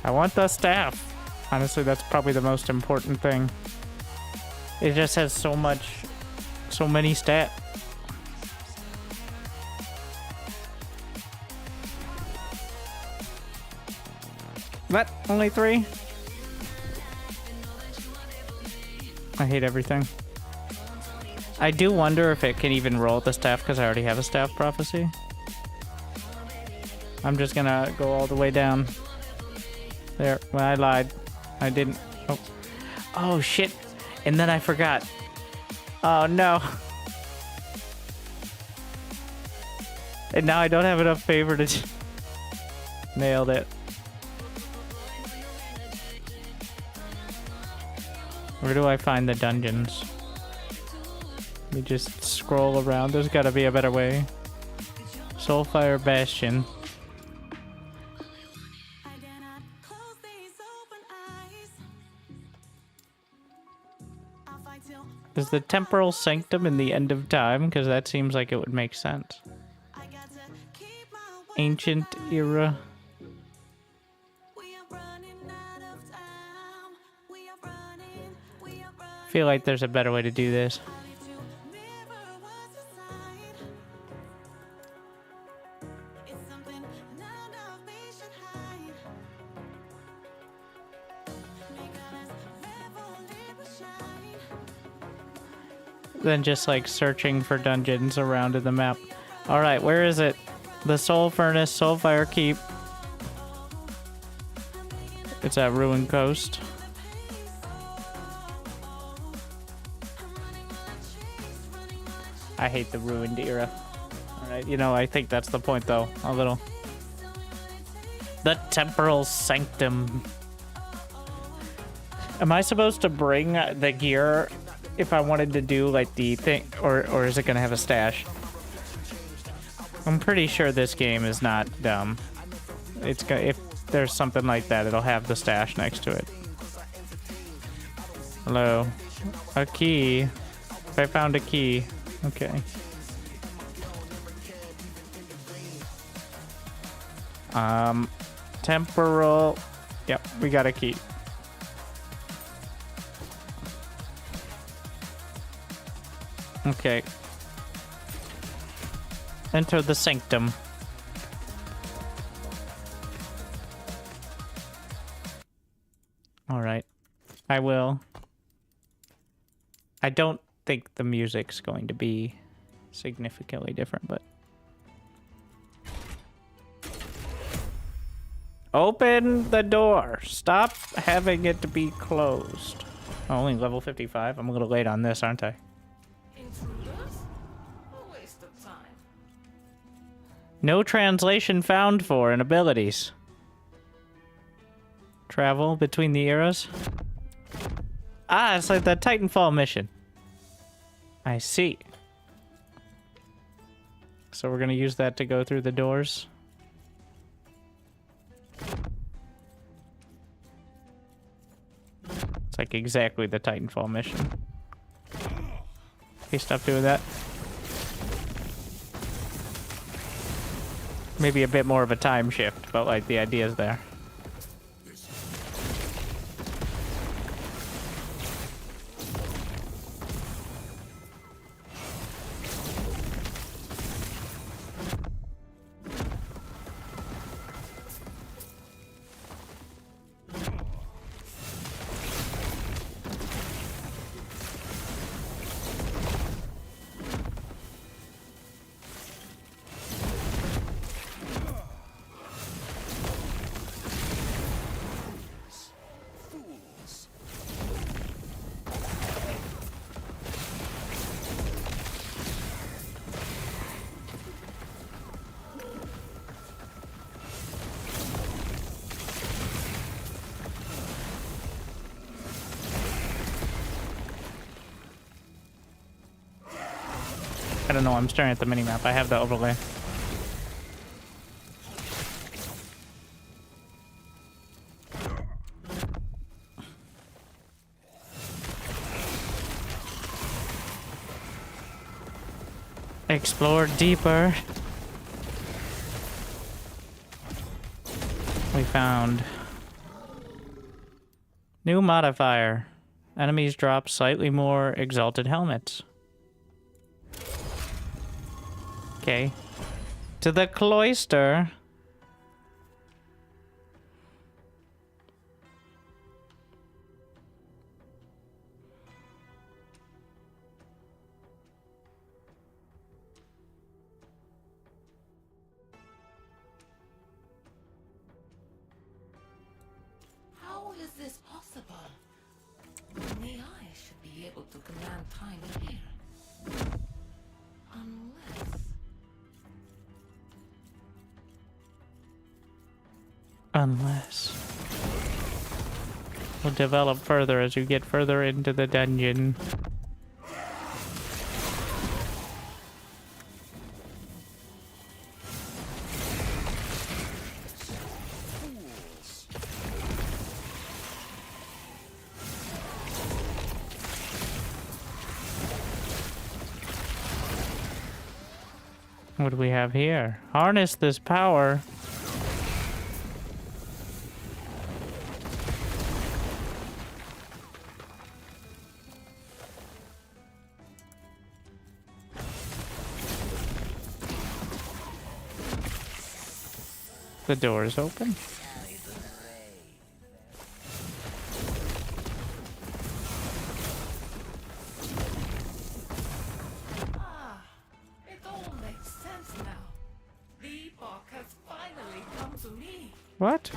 I want the staff. Honestly, that's probably the most important thing. It just has so many stats. What? Only 3? I hate everything. I do wonder if it can even roll the staff because I already have a staff prophecy. I'm just gonna go all the way down. There. Well, I lied. I didn't. Oh. Oh, shit. And then I forgot. Oh, no. And now I don't have enough favor to... Nailed it. Where do I find the dungeons? Let me just scroll around. There's gotta be a better way. Soulfire Bastion. Is the Temporal Sanctum in the End of Time? Because that seems like it would make sense. Ancient Era. I feel like there's a better way to do this. Than just like searching for dungeons around in the map. Alright, where is it? The Soul Furnace, Soulfire Keep. It's at Ruined Coast. I hate the ruined era. Alright, you know, I think that's the point though, a little. The temporal sanctum. Am I supposed to bring the gear if I wanted to do like the thing, or is it gonna have a stash? I'm pretty sure this game is not dumb. It's gonna, if there's something like that, it'll have the stash next to it. Hello, a key. I found a key. Okay. Temporal. Yep, we got a key. Okay. Enter the sanctum. Alright. I will. I don't think the music's going to be significantly different, but... Open the door! Stop having it to be closed. Oh, only level 55? I'm a little late on this, aren't I? Intruders? A waste of time. No translation found for in abilities. Travel between the eras? Ah, it's like the Titanfall mission. I see. So we're gonna use that to go through the doors. It's like exactly the Titanfall mission. Okay, stop doing that. Maybe a bit more of a time shift, but like the idea's there. I don't know, I'm staring at the minimap. I have the overlay. Explore deeper. We found new modifier. Enemies drop slightly more exalted helmets. Okay. To the cloister. How is this possible? Only I should be able to command time here. Unless. We'll develop further as you get further into the dungeon. What do we have here? Harness this power. The door is open. It all makes sense now. The Epoch has finally come to me. What?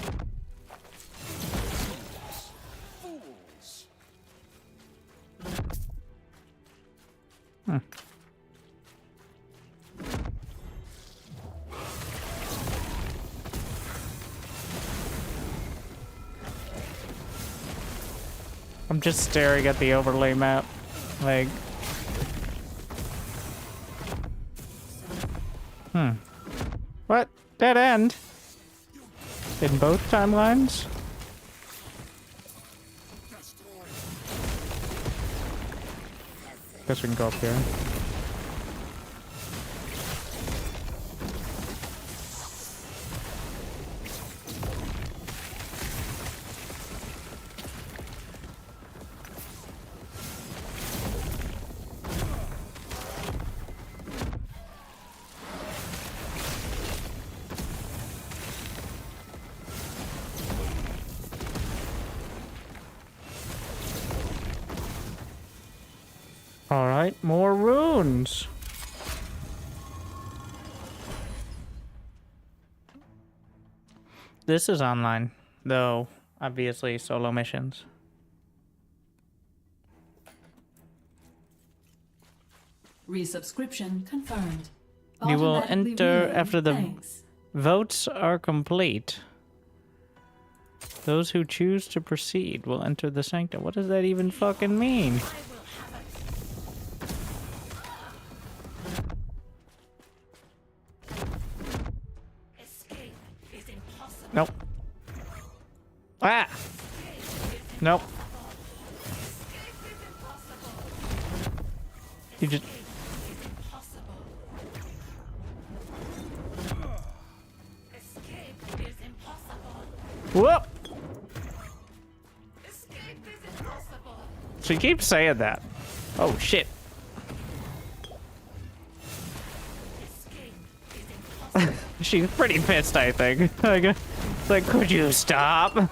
I'm just staring at the overlay map. Like... What? Dead end? In both timelines? Guess we can go up here. Alright, more runes. This is online, though obviously solo missions. Resubscription confirmed. You will Automatically enter reload. after the Thanks. votes are complete. Those who choose to proceed will enter the sanctum. What does that even fucking mean? Nope. Ah! Nope. You just... Whoop! She keeps saying that. Oh shit. She's pretty pissed, I think. Like, could you stop?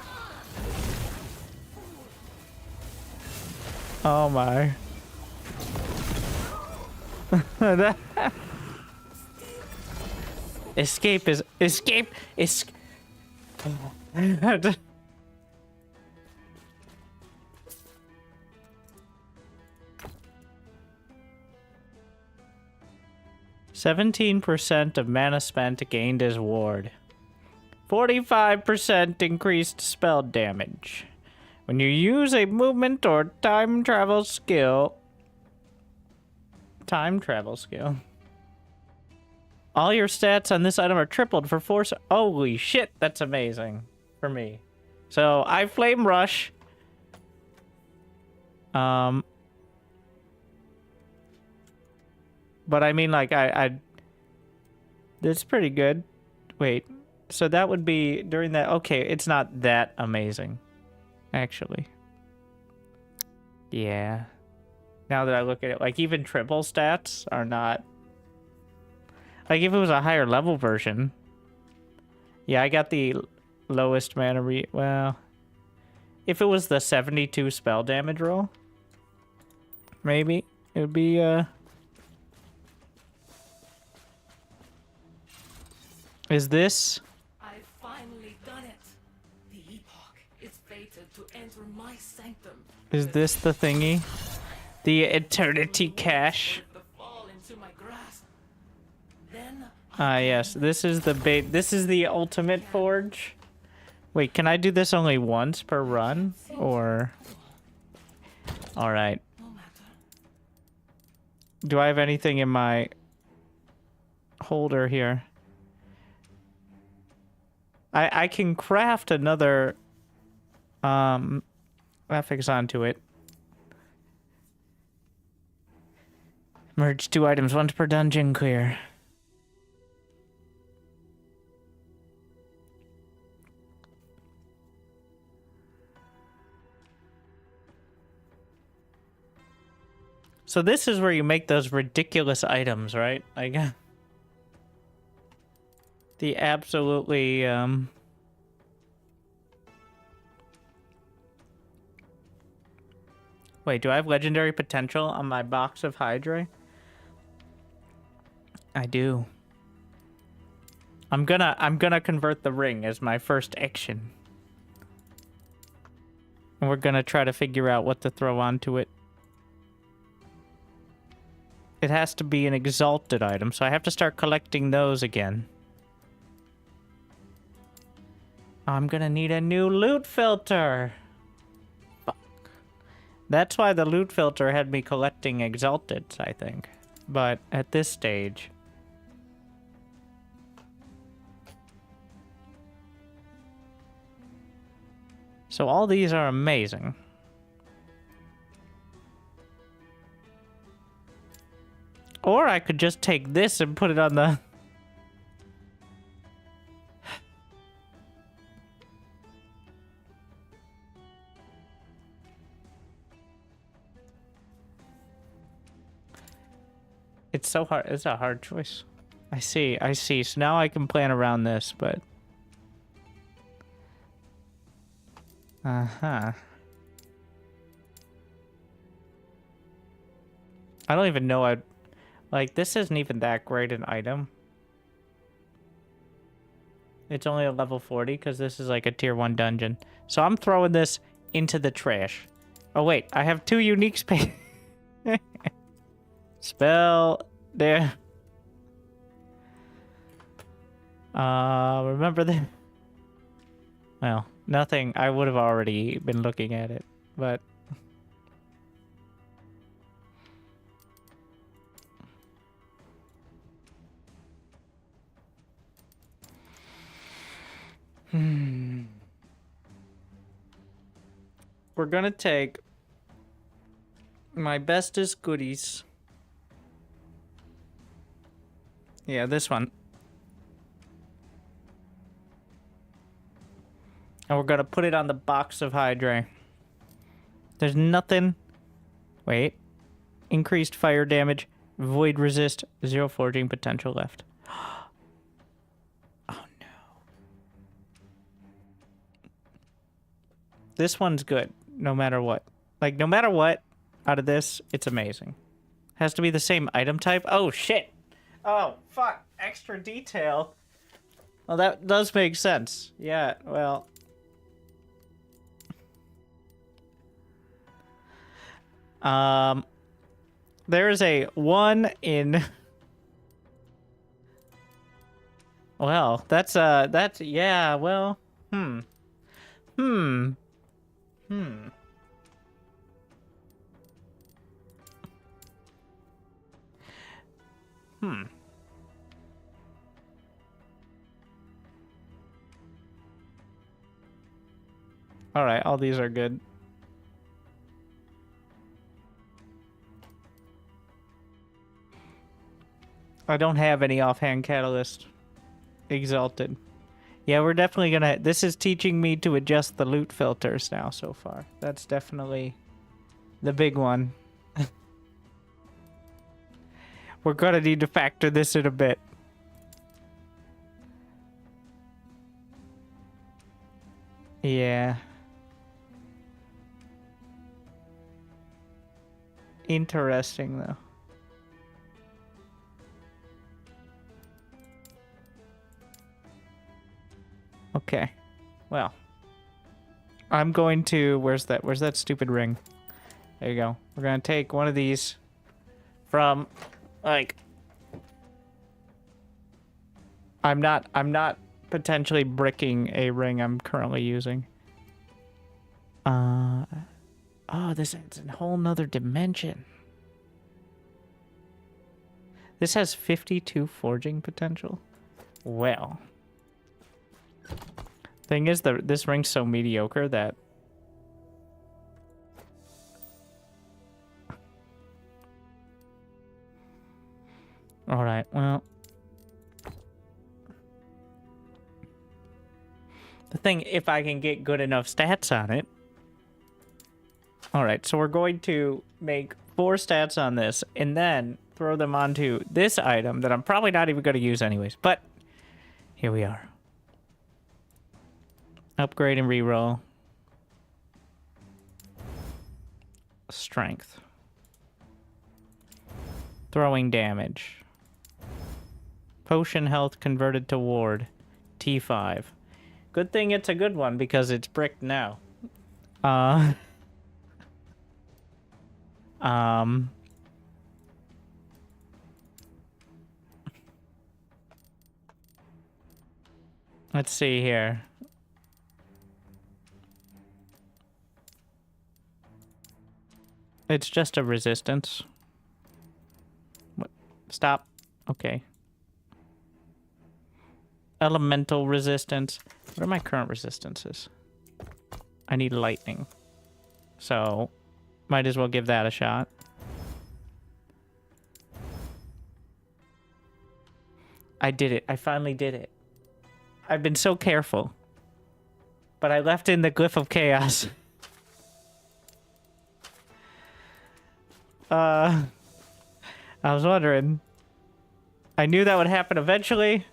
Oh my. Escape is... Escape is... 17% of mana spent gained as ward. 45% increased spell damage. When you use a movement or time travel skill... All your stats on this item are tripled for force. Holy shit, that's amazing for me. So I flame rush. But I mean, like, that's pretty good. Wait, so that would be during that. Okay, it's not that amazing, actually. Yeah. Now that I look at it, like, even triple stats are not. Like, if it was a higher level version. Yeah, I got the lowest mana well, if it was the 72 spell damage roll, maybe it would be, Is this? I've finally done it. The Epoch is fated to enter my sanctum. Is this the thingy? The eternity cache? The fall into my grasp. Then Ah, yes. This is the this is the ultimate forge. Wait, can I do this only once per run? Or... Alright. no matter. Do I have anything in my holder here? I can craft another graphics onto it. Merge 2 items once per dungeon clear. So this is where you make those ridiculous items, right? Like the absolutely Wait, do I have legendary potential on my box of Hydra? I do. I'm gonna convert the ring as my first action. And we're gonna try to figure out what to throw onto it. It has to be an exalted item, so I have to start collecting those again. I'm gonna need a new loot filter. Fuck. That's why the loot filter had me collecting exalteds, I think. But at this stage... So all these are amazing. Or I could just take this and put it on the... It's so hard. It's a hard choice. I see. I see. So now I can plan around this, but... Uh-huh. I don't even know I'd... Like, this isn't even that great an item. It's only a level 40 because this is like a tier 1 dungeon. So I'm throwing this into the trash. Oh, wait. I have 2 unique space. Spell there. Remember that? Well, nothing. I would have already been looking at it, but... We're gonna take my bestest goodies. Yeah, this one. And we're gonna put it on the box of Hydra. There's nothing... Wait. Increased fire damage, void resist, 0 forging potential left. Oh no. This one's good, no matter what. Like, no matter what, out of this, it's amazing. Has to be the same item type. Oh, shit. Oh, fuck. Extra detail. Well, that does make sense. Yeah, well... There is a 1 in... Well, that's, yeah, well, Alright, all these are good. I don't have any offhand catalyst exalted. Yeah, we're definitely gonna... This is teaching me to adjust the loot filters now so far. That's definitely the big one. We're gonna need to factor this in a bit. Yeah. Interesting, though. Okay. Well. I'm going to... Where's that stupid ring? There you go. We're gonna take one of these from, like... I'm not potentially bricking a ring I'm currently using. Oh, this adds a whole nother dimension. This has 52 forging potential. Well. Thing is, this ring's so mediocre that... Alright, well... The thing, if I can get good enough stats on it... Alright, so we're going to make 4 stats on this, and then throw them onto this item that I'm probably not even going to use anyways. But, here we are. Upgrade and reroll. Strength. Throwing damage. Potion health converted to ward. T5. Good thing it's a good one because it's bricked now. Let's see here. It's just a resistance. What? Stop. Okay. Elemental resistance. What are my current resistances? I need lightning. So, might as well give that a shot. I did it. I finally did it. I've been so careful. But I left in the Glyph of Chaos. I was wondering. I knew that would happen eventually.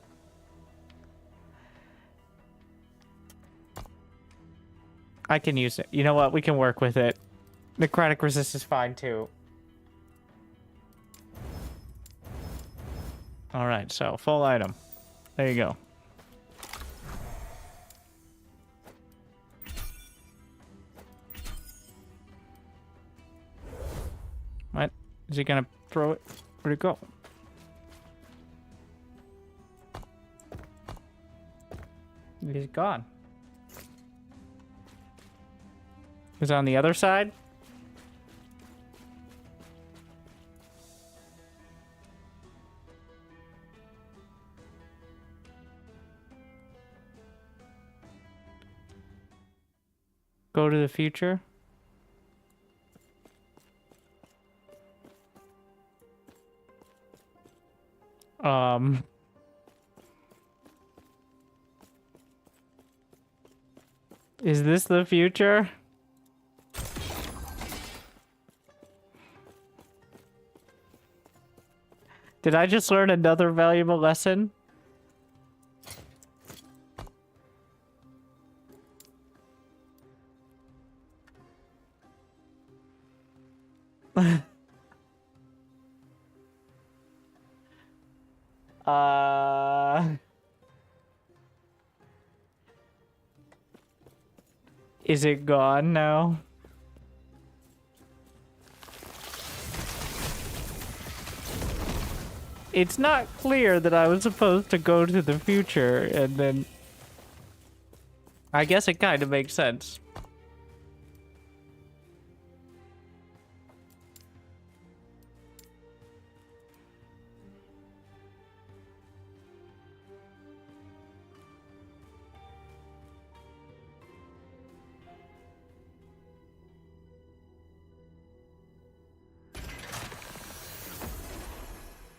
I can use it. You know what? We can work with it. Necrotic resist is fine too. Alright, so full item. There you go. What? Is he gonna throw it? Where'd it go? He's gone. Is it on the other side? Go to the future. Is this the future? Did I just learn another valuable lesson? Is it gone now? It's not clear that I was supposed to go to the future, and then... I guess it kind of makes sense.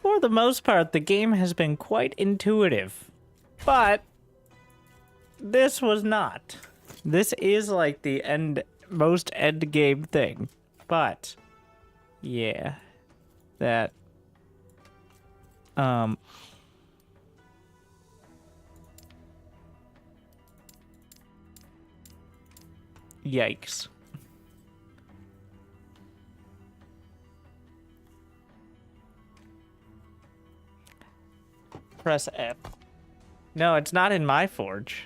For the most part, the game has been quite intuitive, but this was not. This is like the most end game thing, but yeah, that yikes. Press F. No, it's not in my forge.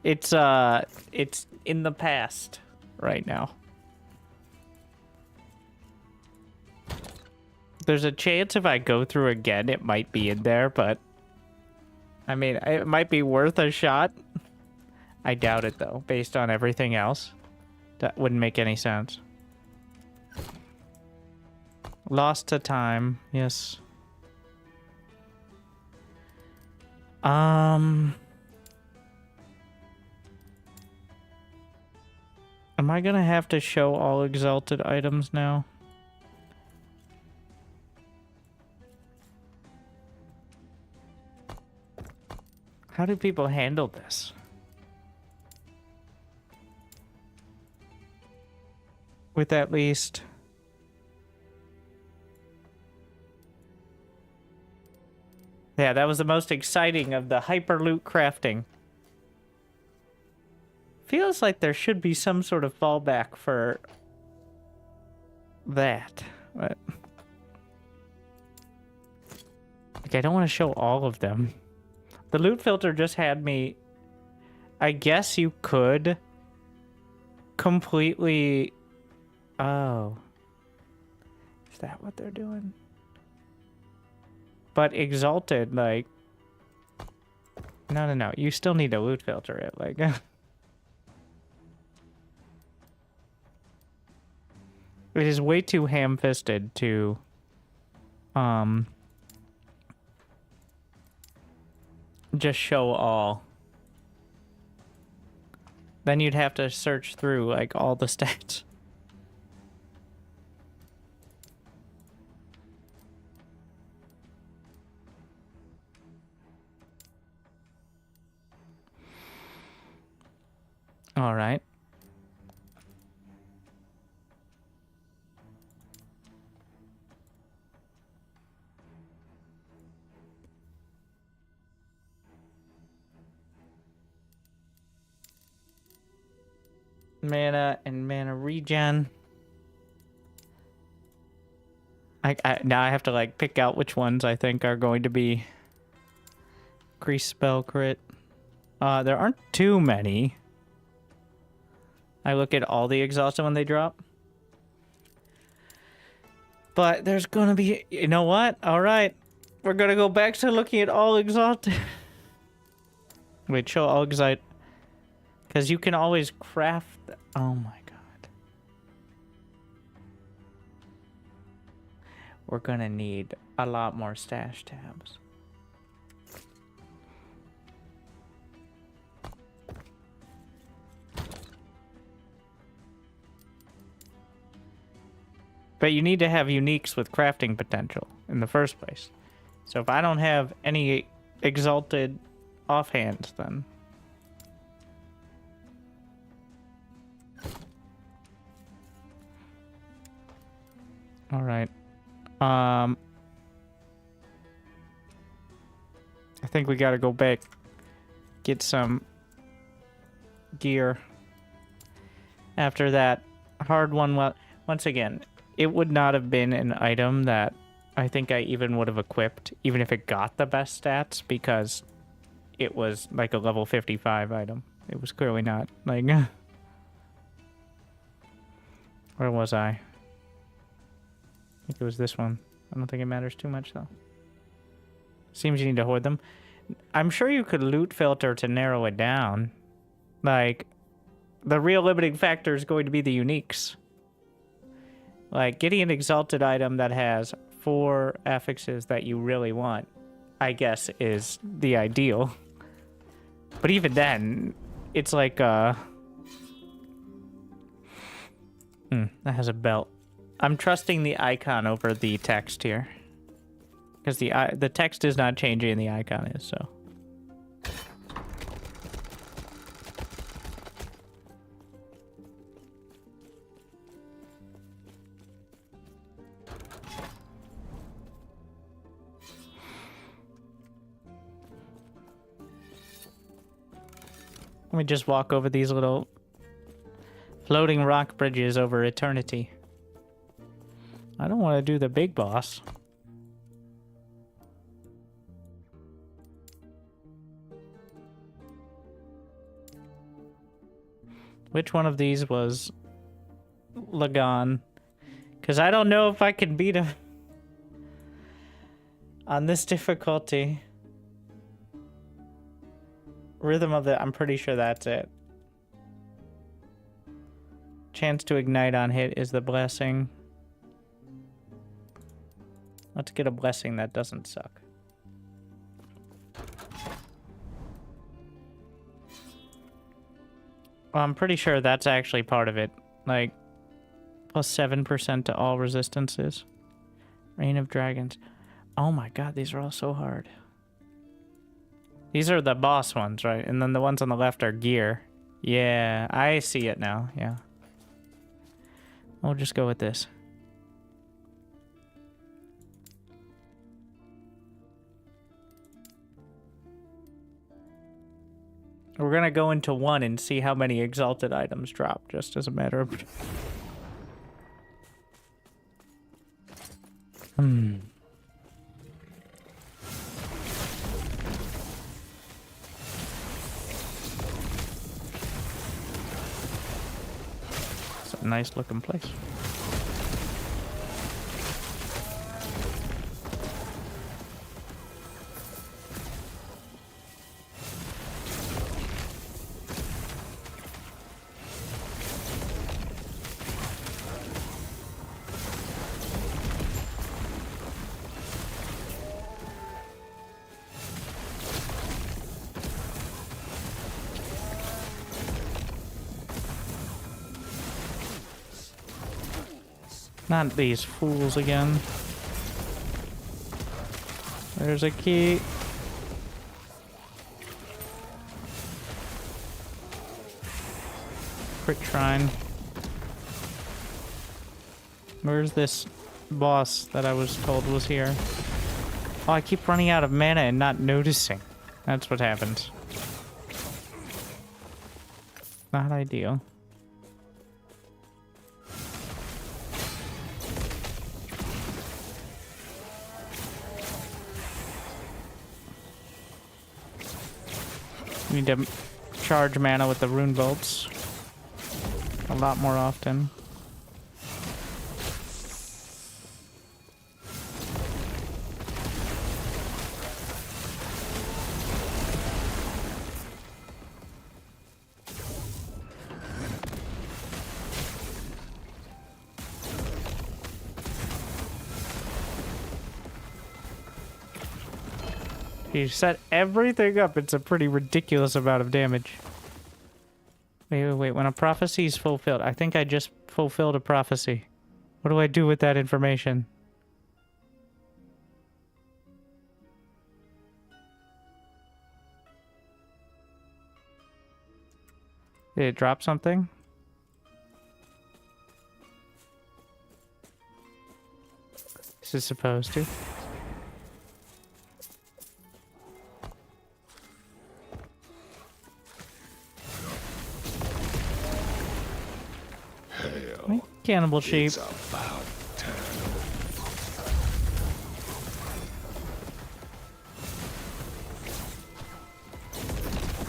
It's in the past right now. There's a chance if I go through again, it might be in there, but I mean, it might be worth a shot. I doubt it though, based on everything else. That wouldn't make any sense. Lost to time, yes. Am I gonna have to show all exalted items now? How do people handle this? With at least... Yeah, that was the most exciting of the hyper loot crafting. Feels like there should be some sort of fallback for that. But like, I don't want to show all of them. The loot filter just had me... I guess you could completely... Oh. Is that what they're doing? But exalted, like... No. You still need to loot filter it, like... It is way too ham-fisted to just show all. Then you'd have to search through like all the stats. All right. Mana and mana regen. Now I have to like pick out which ones I think are going to be increase spell crit. There aren't too many. I look at all the exhausted when they drop. But there's gonna be, you know what? All right, we're gonna go back to looking at all exhausted. Wait, show all exhausted. Because you can always craft... Oh my god. We're gonna need a lot more stash tabs. But you need to have uniques with crafting potential in the first place. So if I don't have any exalted offhands, then... All right. I think we gotta go back, get some gear. After that hard one, well, once again, it would not have been an item that I think I even would have equipped, even if it got the best stats, because it was like a level 55 item. It was clearly not. Like, where was I? I think it was this one. I don't think it matters too much, though. Seems you need to hoard them. I'm sure you could loot filter to narrow it down. Like, the real limiting factor is going to be the uniques. Like, getting an exalted item that has 4 affixes that you really want, I guess, is the ideal. But even then, it's like, that has a belt. I'm trusting the icon over the text here. Because the text is not changing and the icon is, so. Let me just walk over these little floating rock bridges over eternity. I don't want to do the big boss. Which one of these was Lagan? Because I don't know if I can beat him on this difficulty. Rhythm of the... I'm pretty sure that's it. Chance to ignite on hit is the blessing. Let's get a blessing that doesn't suck. Well, I'm pretty sure that's actually part of it. Like, plus 7% to all resistances. Reign of Dragons. Oh my god, these are all so hard. These are the boss ones, right? And then the ones on the left are gear. Yeah, I see it now, yeah. We'll just go with this. We're gonna go into one and see how many exalted items drop, just as a matter of... It's a nice looking place. Not these fools again. There's a key. Crit shrine. Where's this boss that I was told was here? Oh, I keep running out of mana and not noticing. That's what happens. Not ideal. Need to charge mana with the rune bolts a lot more often. You set everything up. It's a pretty ridiculous amount of damage. Wait. When a prophecy is fulfilled, I think I just fulfilled a prophecy. What do I do with that information? Did it drop something? Is it supposed to? Cannibal sheep. It's about time.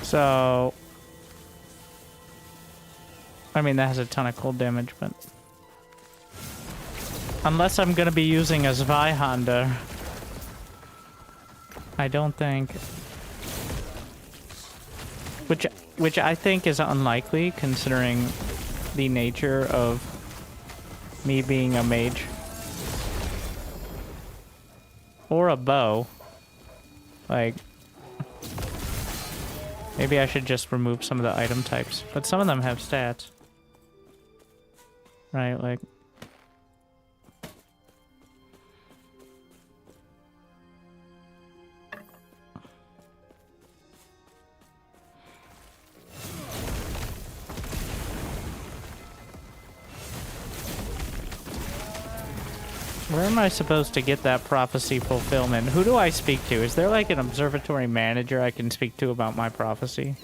So, I mean, that has a ton of cold damage, but unless I'm gonna be using a Zweihander, I don't think. Which I think is unlikely, considering the nature of me being a mage. Or a bow. Like, maybe I should just remove some of the item types. But some of them have stats. Right, like... Where am I supposed to get that prophecy fulfillment? Who do I speak to? Is there like an observatory manager I can speak to about my prophecy?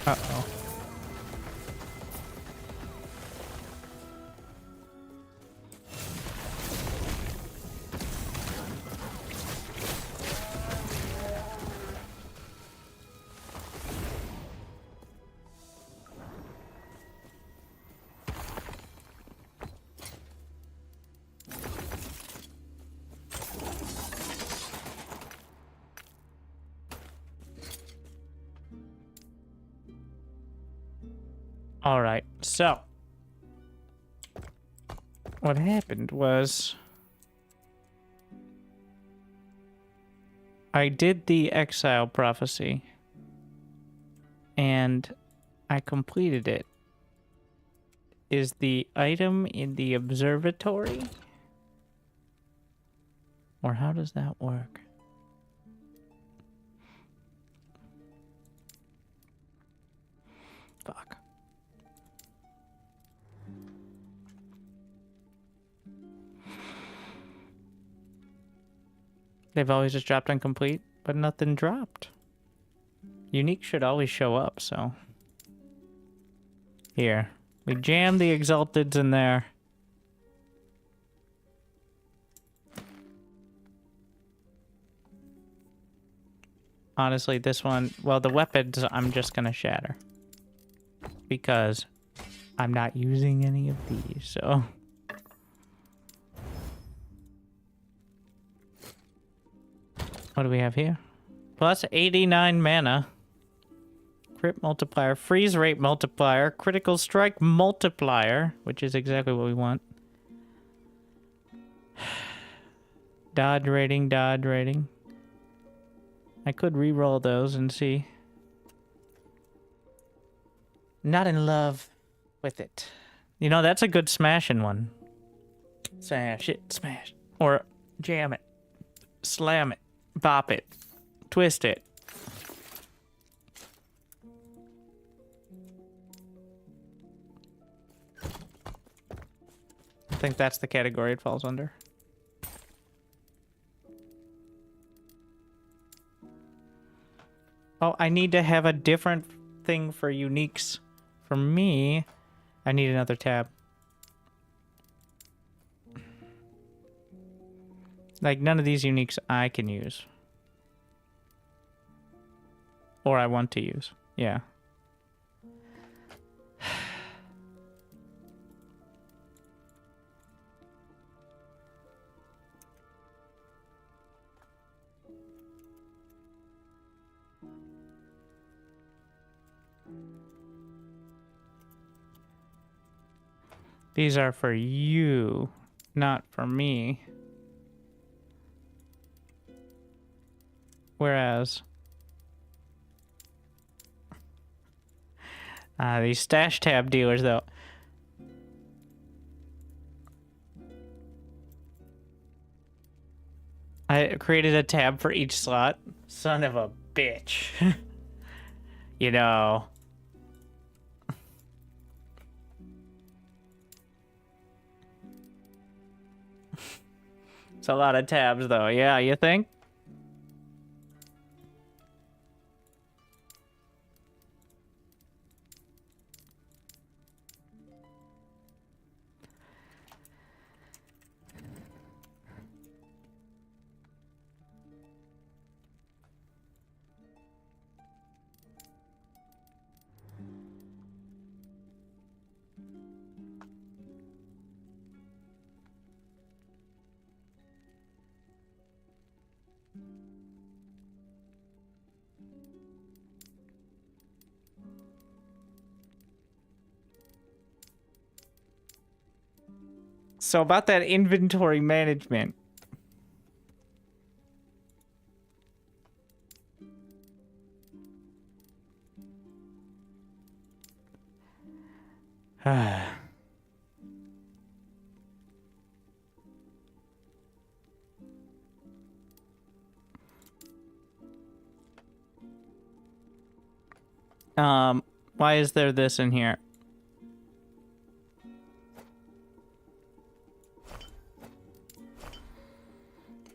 Uh-oh. All right, so what happened was I did the exile prophecy and I completed it. Is the item in the observatory? Or how does that work? Fuck. They've always just dropped incomplete, but nothing dropped. Unique should always show up, so... Here. We jam the Exalteds in there. Honestly, this one... Well, the weapons I'm just gonna shatter. Because I'm not using any of these, so... What do we have here? Plus 89 mana. Crit multiplier, freeze rate multiplier, critical strike multiplier, which is exactly what we want. Dodge rating, dodge rating. I could re-roll those and see. Not in love with it. You know, that's a good smashing one. Smash it, smash. Or jam it. Slam it. Bop it. Twist it. I think that's the category it falls under. Oh, I need to have a different thing for uniques. For me, I need another tab. Like, none of these uniques I can use. Or I want to use. Yeah. These are for you, not for me. Whereas... these stash tab dealers, though. I created a tab for each slot. Son of a bitch. You know... It's a lot of tabs, though. Yeah, you think? So about that inventory management. Why is there this in here?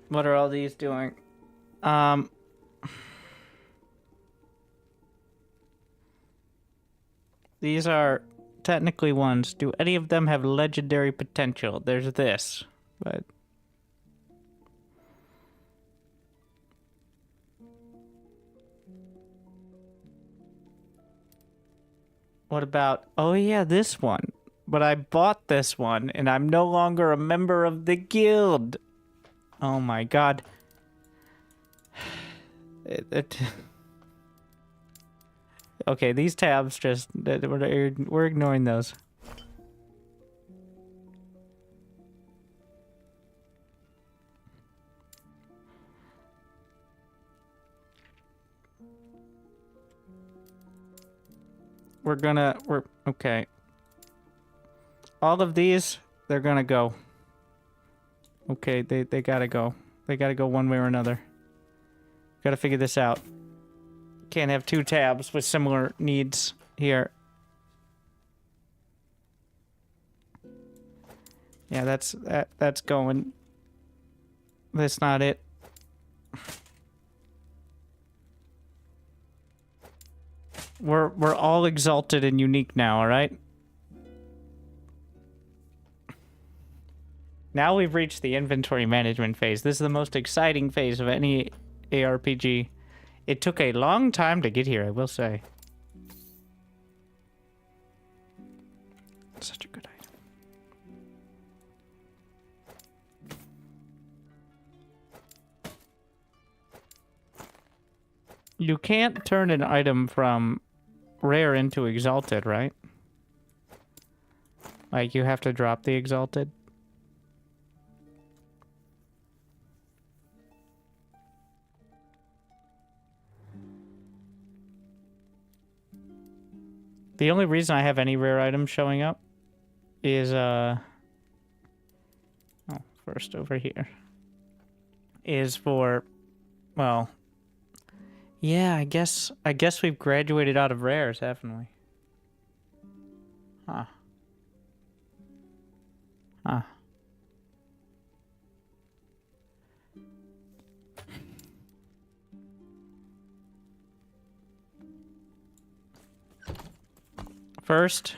What are all these doing? These are technically ones. Do any of them have legendary potential? There's this, but... What about... Oh yeah, this one. But I bought this one, and I'm no longer a member of the guild. Oh my god. Okay, these tabs just... We're ignoring those. We're... Okay. All of these, they're gonna go. Okay, they gotta go. They gotta go one way or another. Gotta figure this out. Can't have two tabs with similar needs here. Yeah, that's going. That's not it. We're all exalted and unique now, all right? Now we've reached the inventory management phase. This is the most exciting phase of any ARPG. It took a long time to get here, I will say. Such a good item. You can't turn an item from rare into exalted, right? Like, you have to drop the exalted. The only reason I have any rare items showing up is, oh, first over here. Is for, well, yeah, I guess we've graduated out of rares, haven't we? Huh. Huh. First,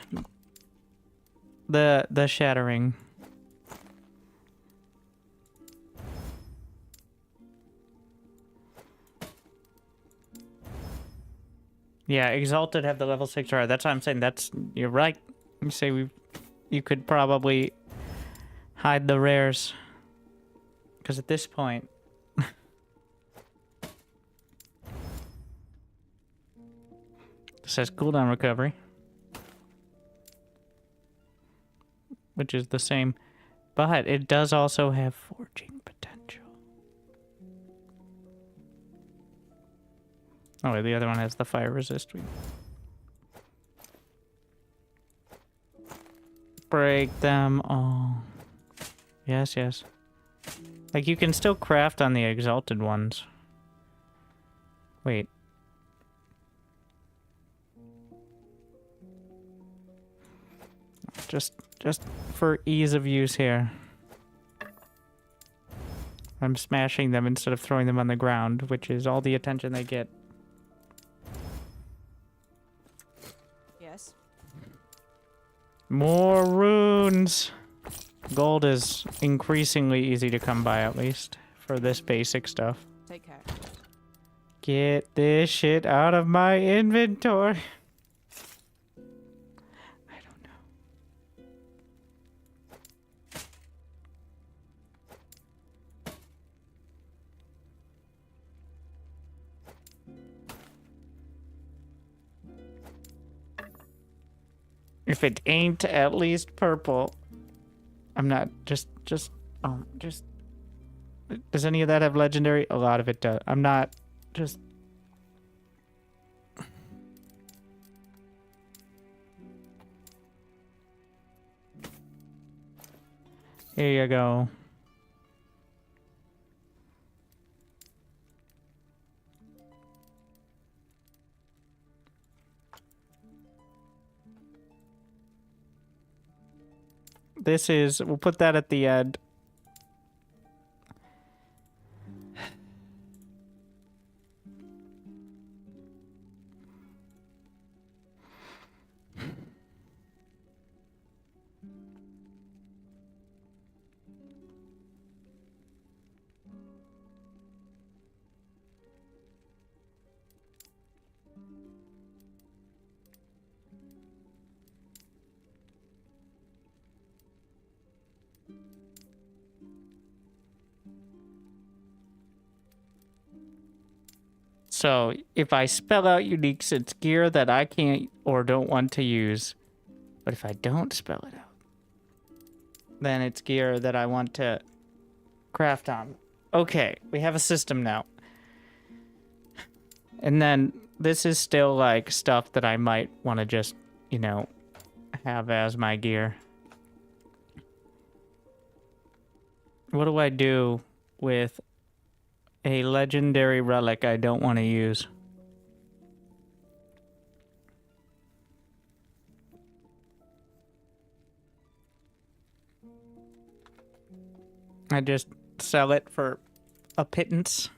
the shattering. Yeah, exalted have the level 6 rare. That's what I'm saying. You're right. You say you could probably hide the rares. Because at this point, it says cooldown recovery, which is the same, but it does also have forging potential. Oh, wait, the other one has the fire resist. Break them all. Yes, yes. Like, you can still craft on the exalted ones. Wait. Just for ease of use here. I'm smashing them instead of throwing them on the ground, which is all the attention they get. Yes. More runes! Gold is increasingly easy to come by, at least, for this basic stuff. Take care. Get this shit out of my inventory. I don't know. If it ain't at least purple, I'm not just does any of that have legendary? A lot of it does. I'm not just. Here you go. This is, we'll put that at the end. So, if I spell out uniques, it's gear that I can't or don't want to use. But if I don't spell it out, then it's gear that I want to craft on. Okay, we have a system now. And then this is still like stuff that I might want to just, you know, have as my gear. What do I do with a legendary relic I don't want to use? I just sell it for a pittance.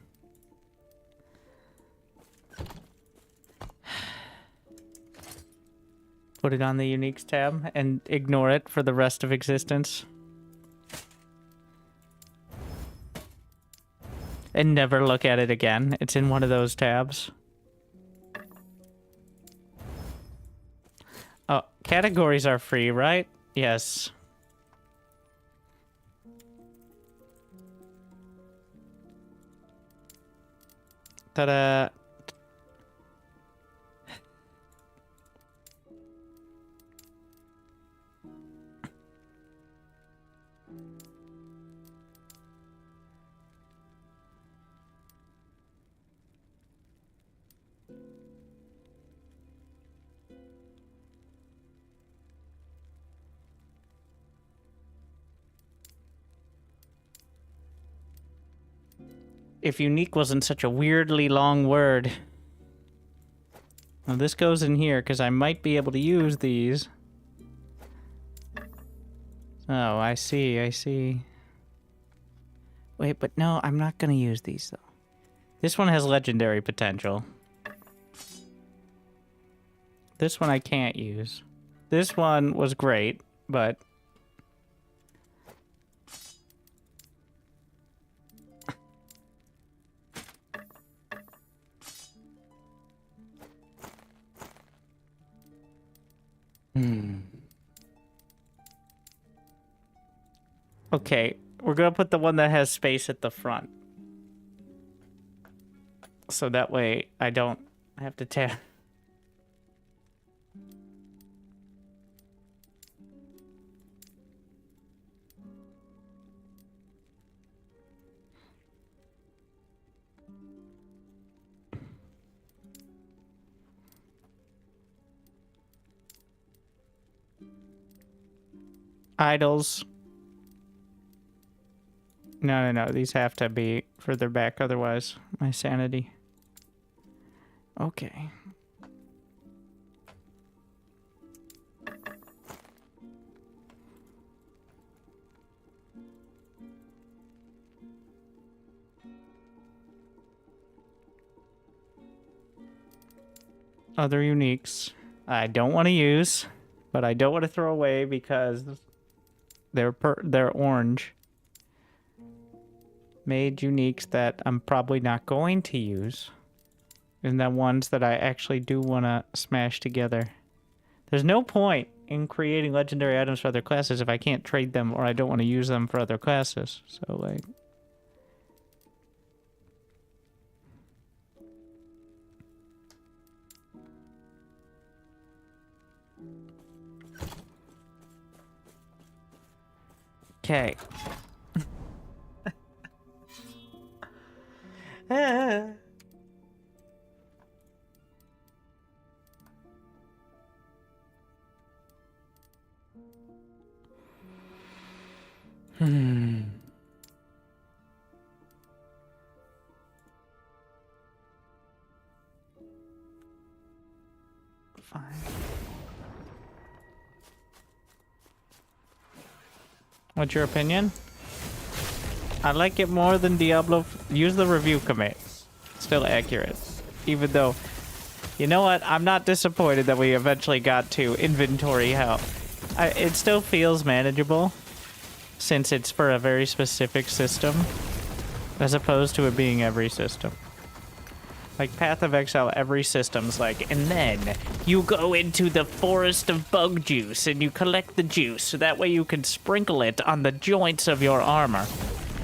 Put it on the uniques tab and ignore it for the rest of existence. And never look at it again. It's in one of those tabs. Oh, categories are free, right? Yes. Ta-da. If unique wasn't such a weirdly long word. Well, this goes in here because I might be able to use these. Oh, I see, I see. Wait, but no, I'm not gonna use these though. This one has legendary potential. This one I can't use. This one was great, but... Okay, we're gonna put the one that has space at the front. So that way I don't have to tear. Idols. No. These have to be further back, otherwise my sanity. Okay. Other uniques I don't want to use, but I don't want to throw away because they're orange. Made uniques that I'm probably not going to use. And then ones that I actually do want to smash together. There's no point in creating legendary items for other classes if I can't trade them or I don't want to use them for other classes. So, like... Okay. Fine. What's your opinion? I like it more than Diablo. Use the review command. Still accurate. Even though, you know what? I'm not disappointed that we eventually got to inventory help. It still feels manageable since it's for a very specific system as opposed to it being every system. Like Path of Exile, every system's like, and then you go into the forest of bug juice and you collect the juice so that way you can sprinkle it on the joints of your armor.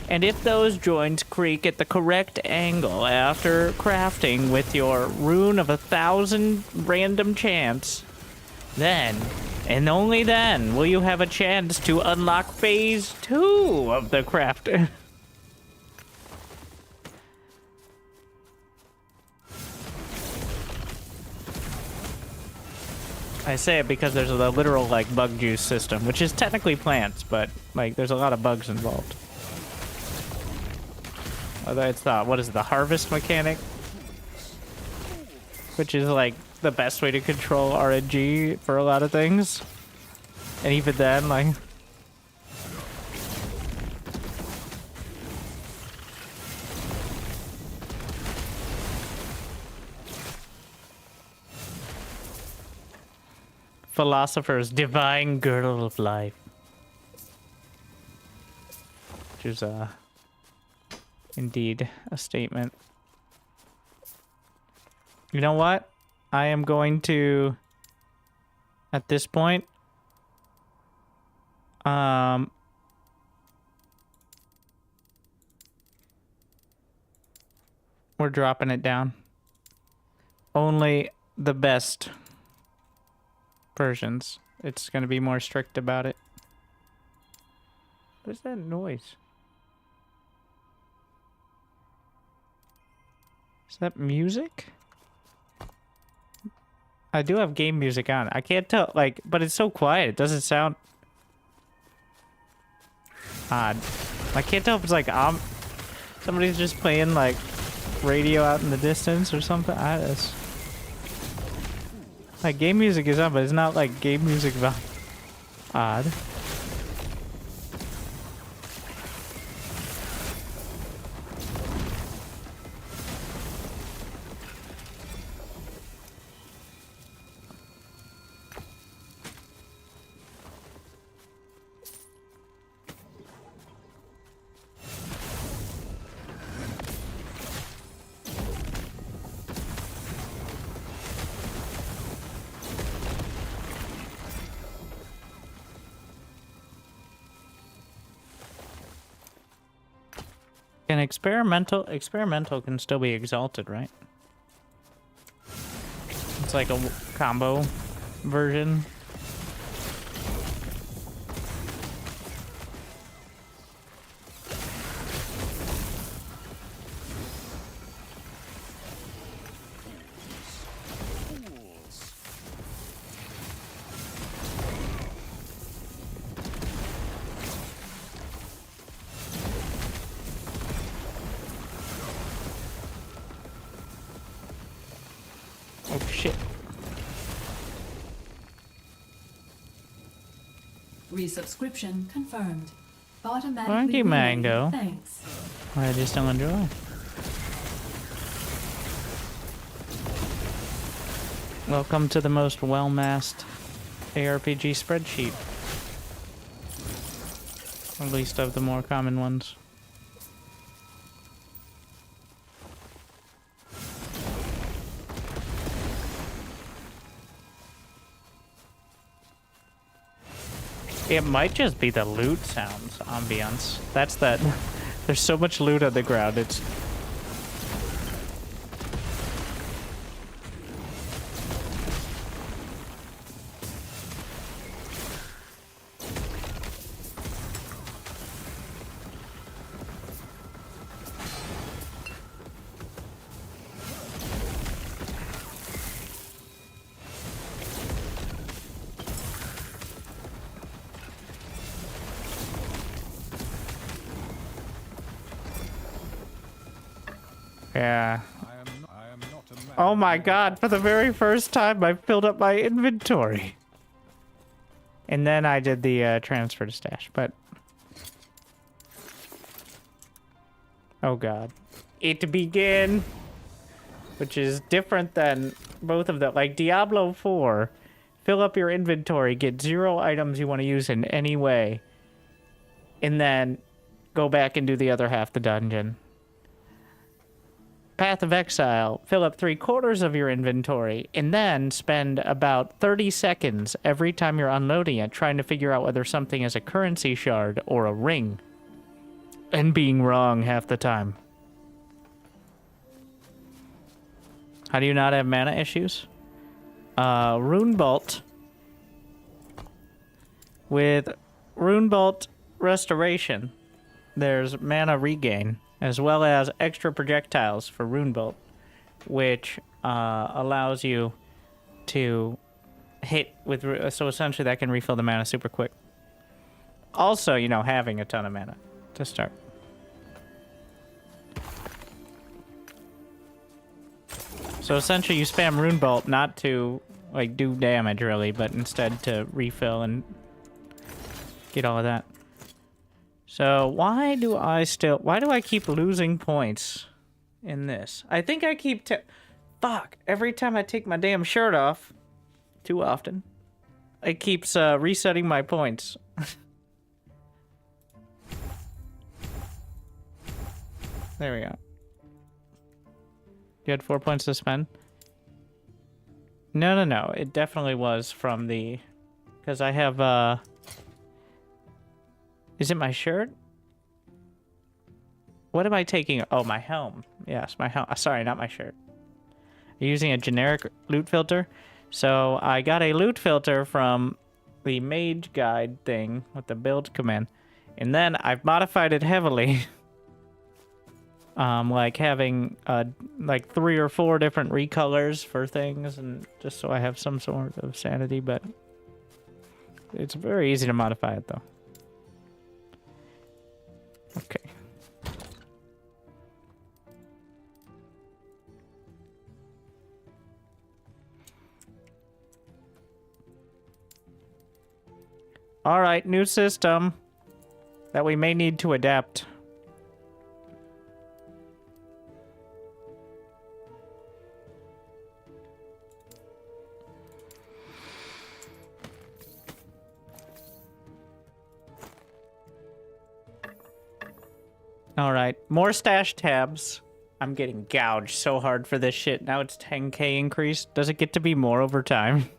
And if those joints creak at the correct angle after crafting with your rune of 1,000 random chance, then, and only then, will you have a chance to unlock phase 2 of the craft. I say it because there's a literal, like, bug juice system, which is technically plants, but, like, there's a lot of bugs involved. Although it's the, what is it, the harvest mechanic? Which is, like, the best way to control RNG for a lot of things. And even then, like... Philosopher's divine girdle of life. Which is, indeed a statement. You know what? I am going to, at this point, we're dropping it down. Only the best versions. It's going to be more strict about it. What is that noise? Is that music? I do have game music on. I can't tell, like, but it's so quiet. It doesn't sound odd. I can't tell if it's like Somebody's just playing like radio out in the distance or something. I just like game music is on, but it's not like game music vibe. Odd. Can experimental can still be exalted, right? It's like a combo version. Oh shit. Resubscription confirmed. Automatically Thank you, relayed. Mango. Thanks. I just don't enjoy. Welcome to the most well-masked ARPG spreadsheet. At least of the more common ones. It might just be the loot sounds ambience. That's that. There's so much loot on the ground. It's. Yeah. I am not a man. Oh my god, for the very first time I filled up my inventory. And then I did the transfer to stash, but... Oh god. It begin! Which is different than both of them. Like Diablo 4, fill up your inventory, get 0 items you want to use in any way. And then go back and do the other half the dungeon. Path of Exile, fill up 3/4 of your inventory, and then spend about 30 seconds every time you're unloading it trying to figure out whether something is a currency shard or a ring. And being wrong half the time. How do you not have mana issues? Rune Bolt. With Rune Bolt Restoration, there's mana regain, as well as extra projectiles for Rune Bolt, which allows you to hit with... So essentially that can refill the mana super quick. Also, you know, having a ton of mana to start. So essentially you spam Rune Bolt not to, like, do damage, really, but instead to refill and get all of that. So why do I keep losing points in this? I think I keep fuck, every time I take my damn shirt off, too often, it keeps resetting my points. There we go. You had 4 points to spend? No. It definitely was from the... Because I have, Is it my shirt? What am I taking? Oh, my helm. Yes, my helm. Sorry, not my shirt. I'm using a generic loot filter. So I got a loot filter from the mage guide thing with the build command. And then I've modified it heavily. Like having like 3 or 4 different recolors for things, and just so I have some sort of sanity, but it's very easy to modify it though. Okay. Alright, new system that we may need to adapt. Alright, more stash tabs. I'm getting gouged so hard for this shit. Now it's 10k increase. Does it get to be more over time?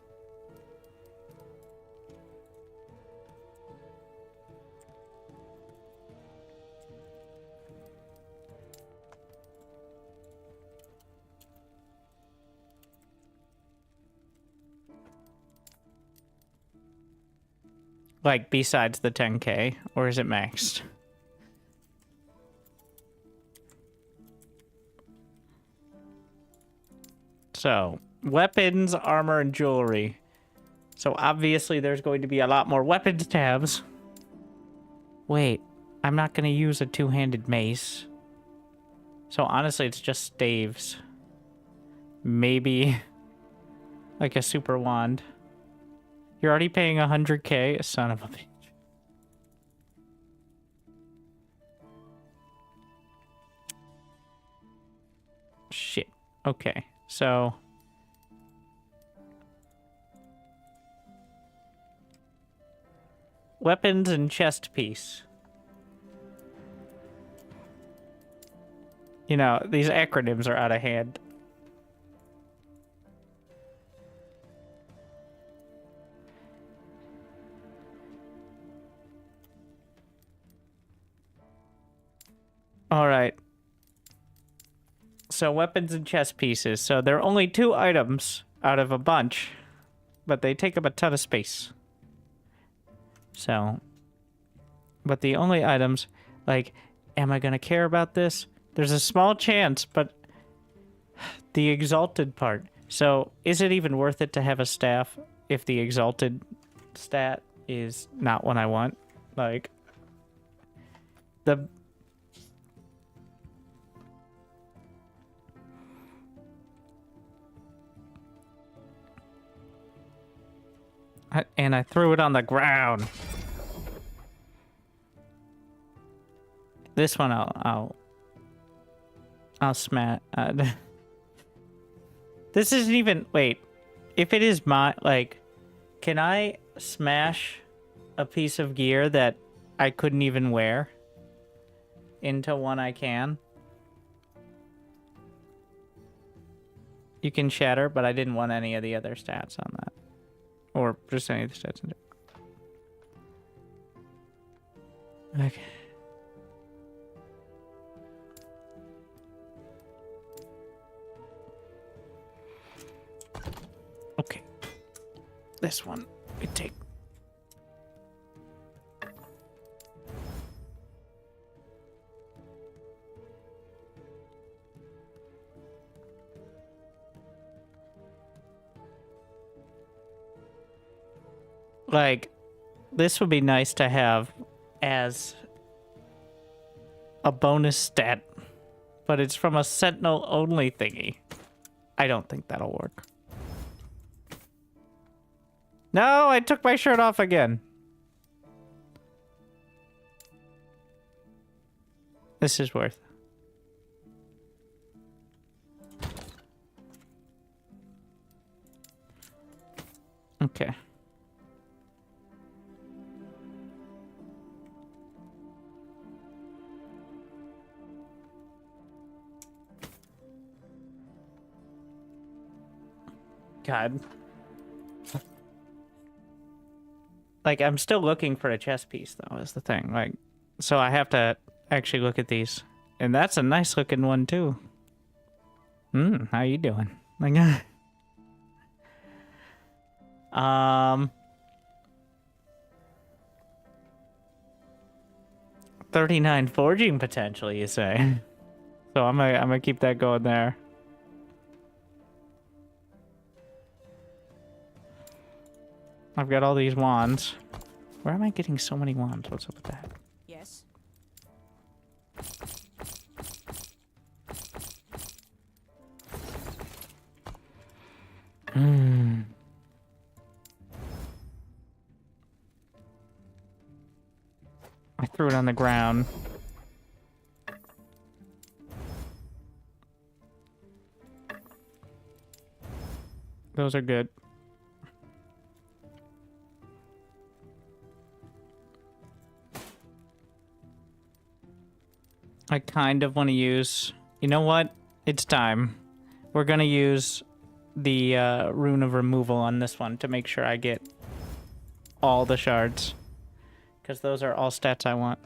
Like, besides the 10k? Or is it maxed? So, weapons, armor, and jewelry. So obviously there's going to be a lot more weapons tabs. Wait, I'm not going to use a two-handed mace. So honestly, it's just staves. Maybe like a super wand. You're already paying 100k? Son of a bitch. Shit. Okay. So weapons and chest piece. You know, these acronyms are out of hand. All right. So weapons and chest pieces. So there are only 2 items out of a bunch, but they take up a ton of space. So, but the only items, like, am I going to care about this? There's a small chance, but the exalted part. So is it even worth it to have a staff if the exalted stat is not what I want? Like, the... And I threw it on the ground. This one I'll smash. This isn't even... Wait. If it is my... Like, can I smash a piece of gear that I couldn't even wear into one I can? You can shatter, but I didn't want any of the other stats on that. Or just any of the stats in it. Okay. Okay. This one we take. Like, this would be nice to have as a bonus stat, but it's from a sentinel only thingy. I don't think that'll work. No, I took my shirt off again. This is worth. Okay. God. Like, I'm still looking for a chess piece, though, is the thing. Like, so I have to actually look at these. And that's a nice looking one, too. How you doing? Like, 39 forging potential, you say? So I'm gonna keep that going there. I've got all these wands. Where am I getting so many wands? What's up with that? Yes. threw it on the ground. Those are good. I kind of want to use... You know what? It's time. We're going to use the rune of removal on this one to make sure I get all the shards. Because those are all stats I want.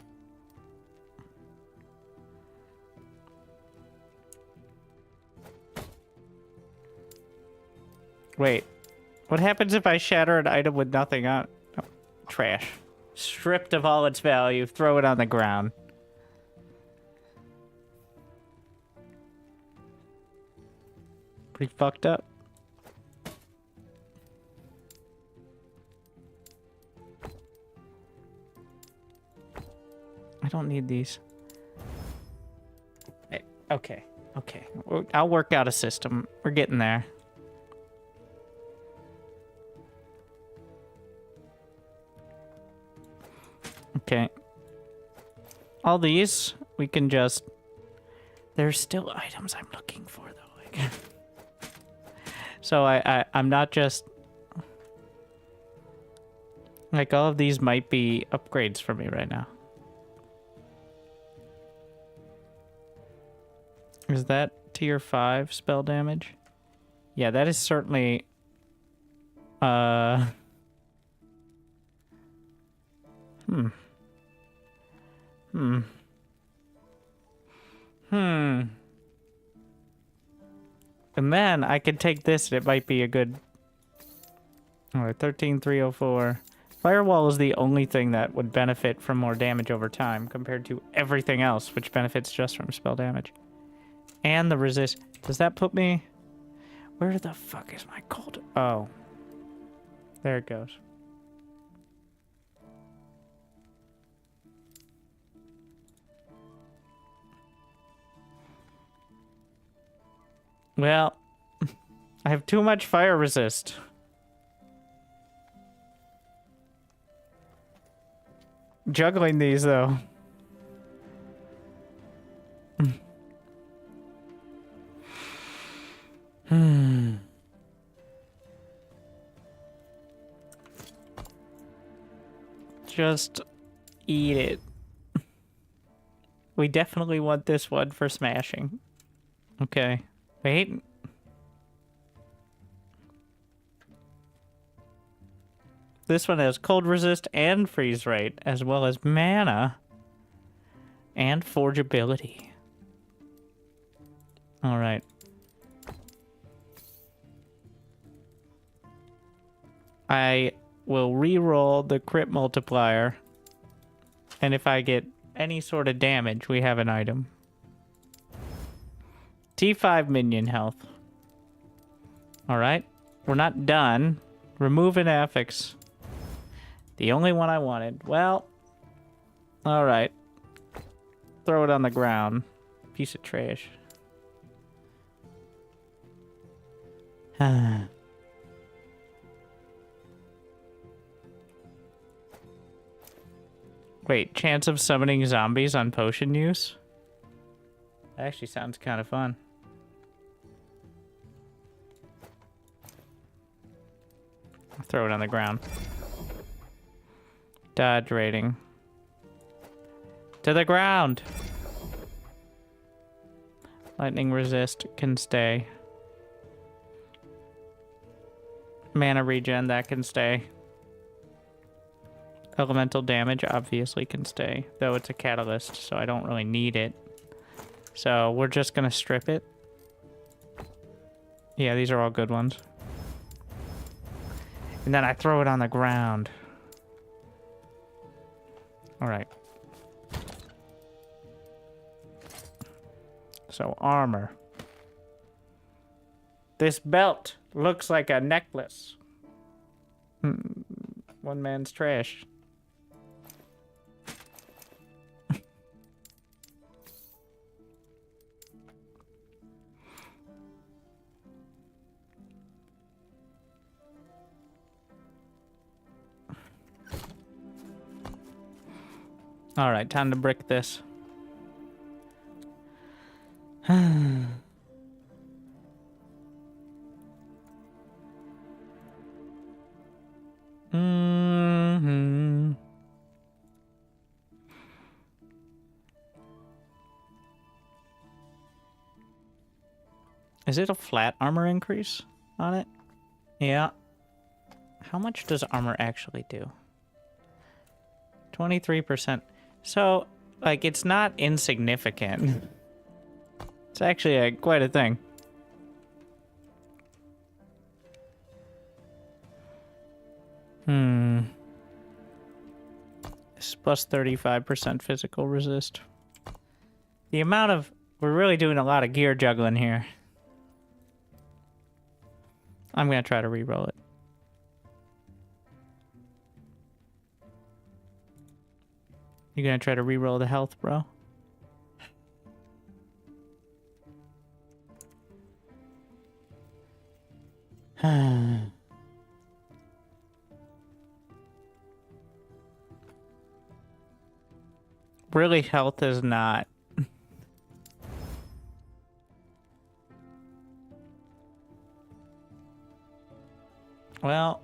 Wait. What happens if I shatter an item with nothing on? Oh, trash. Stripped of all its value. Throw it on the ground. Pretty fucked up. I don't need these. Okay. Okay. I'll work out a system. We're getting there. Okay. All these, we can just... There's still items I'm looking for, though. Like... So I'm not just... Like, all of these might be upgrades for me right now. Is that tier 5 spell damage? Yeah, that is certainly... And then I can take this and it might be a good... Alright, 13,304. Firewall is the only thing that would benefit from more damage over time compared to everything else, which benefits just from spell damage. And the resist... Does that put me... Where the fuck is my cold... Oh. There it goes. Well, I have too much fire resist. Juggling these, though. Just eat it. We definitely want this one for smashing. Okay. Wait. This one has cold resist and freeze rate, as well as mana and forgeability. All right. I will re-roll the crit multiplier, and if I get any sort of damage, we have an item. T5 minion health. Alright. We're not done. Remove an affix. The only one I wanted. Well. Alright. Throw it on the ground. Piece of trash. Wait, chance of summoning zombies on potion use? That actually sounds kind of fun. I'll throw it on the ground. Dodge rating. To the ground! Lightning resist can stay. Mana regen, that can stay. Elemental damage obviously can stay, though it's a catalyst, so I don't really need it. So we're just gonna strip it. Yeah, these are all good ones. And then I throw it on the ground. All right. So armor. This belt looks like a necklace. One man's trash. All right, time to brick this. Mm-hmm. Is it a flat armor increase on it? Yeah. How much does armor actually do? 23%. So, like, it's not insignificant. It's actually quite a thing. This is plus 35% physical resist. The amount of... We're really doing a lot of gear juggling here. I'm gonna try to re-roll it. You gonna try to re-roll the health, bro? Really, health is not. Well.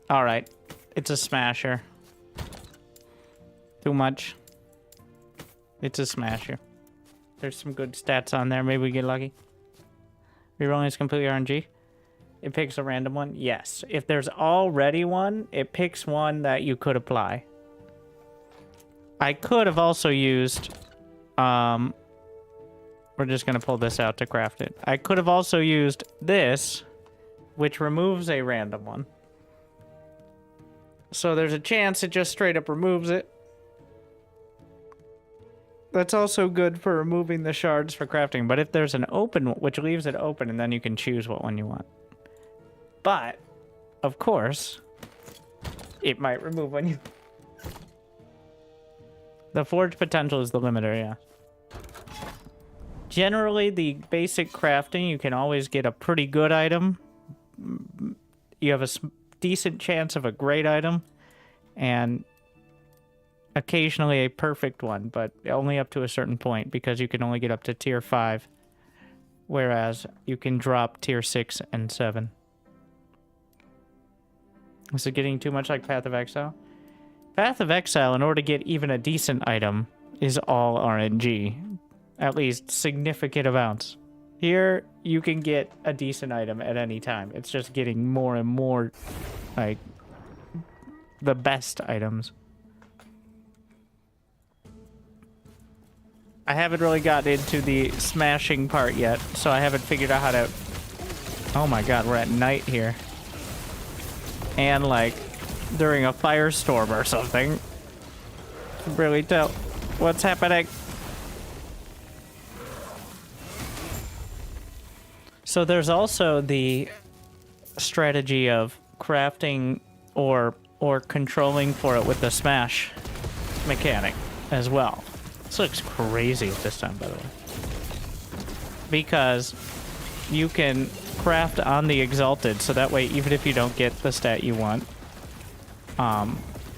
All right. It's a smasher. Too much. It's a smasher. There's some good stats on there. Maybe we get lucky. Rerolling is completely RNG. It picks a random one. Yes. If there's already one, it picks one that you could apply. I could have also used... we're just going to pull this out to craft it. I could have also used this, which removes a random one. So there's a chance it just straight up removes it. That's also good for removing the shards for crafting. But if there's an open, which leaves it open, and then you can choose what one you want. But, of course, it might remove one you... The forge potential is the limiter, yeah. Generally, the basic crafting, you can always get a pretty good item. You have a decent chance of a great item. And occasionally a perfect one, but only up to a certain point, because you can only get up to tier 5. Whereas you can drop tier 6 and 7. Is it getting too much like Path of Exile? Path of Exile, in order to get even a decent item, is all RNG. At least significant amounts. Here, you can get a decent item at any time. It's just getting more and more, like, the best items. I haven't really gotten into the smashing part yet, so I haven't figured out how to... Oh my god, we're at night here. And, like, during a firestorm or something. Can't really tell what's happening. So there's also the strategy of crafting or controlling for it with the smash mechanic as well. This looks crazy at this time, by the way. Because you can craft on the Exalted, so that way, even if you don't get the stat you want,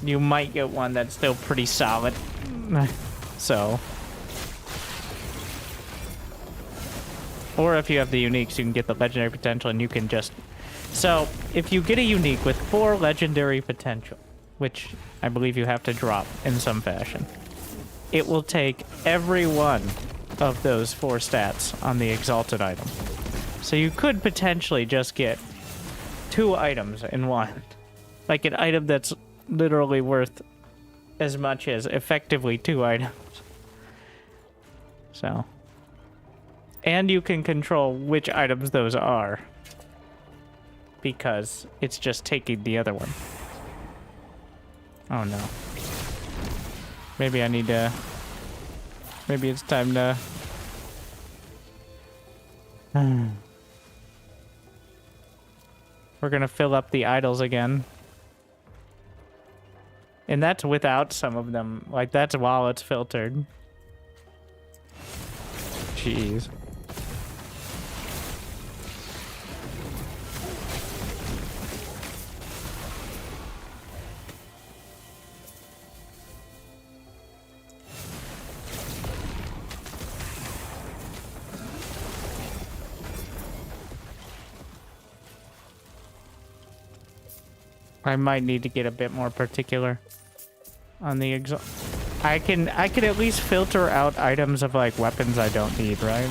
you might get one that's still pretty solid. So... Or if you have the uniques, you can get the legendary potential, and you can just... So, if you get a unique with 4 legendary potential, which I believe you have to drop in some fashion, it will take every one of those 4 stats on the Exalted item. So you could potentially just get 2 items in one. Like an item that's literally worth as much as effectively 2 items. So... And you can control which items those are. Because it's just taking the other one. Oh no. Maybe I need to... Maybe it's time to... We're gonna fill up the idols again. And that's without some of them. Like, that's while it's filtered. Jeez. I might need to get a bit more particular on the exhaust. I can at least filter out items of like weapons I don't need, right?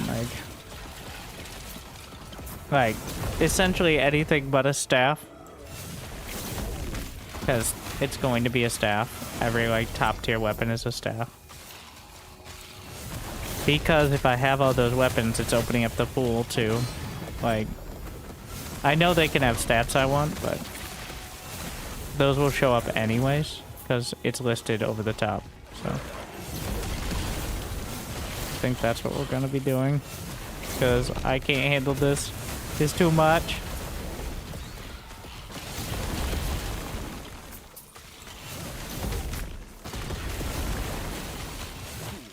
Like essentially anything but a staff, because it's going to be a staff. Every like top tier weapon is a staff. Because if I have all those weapons, it's opening up the pool to, like, I know they can have stats I want, but those will show up anyways, because it's listed over the top, so. I think that's what we're gonna be doing, because I can't handle this. It's too much.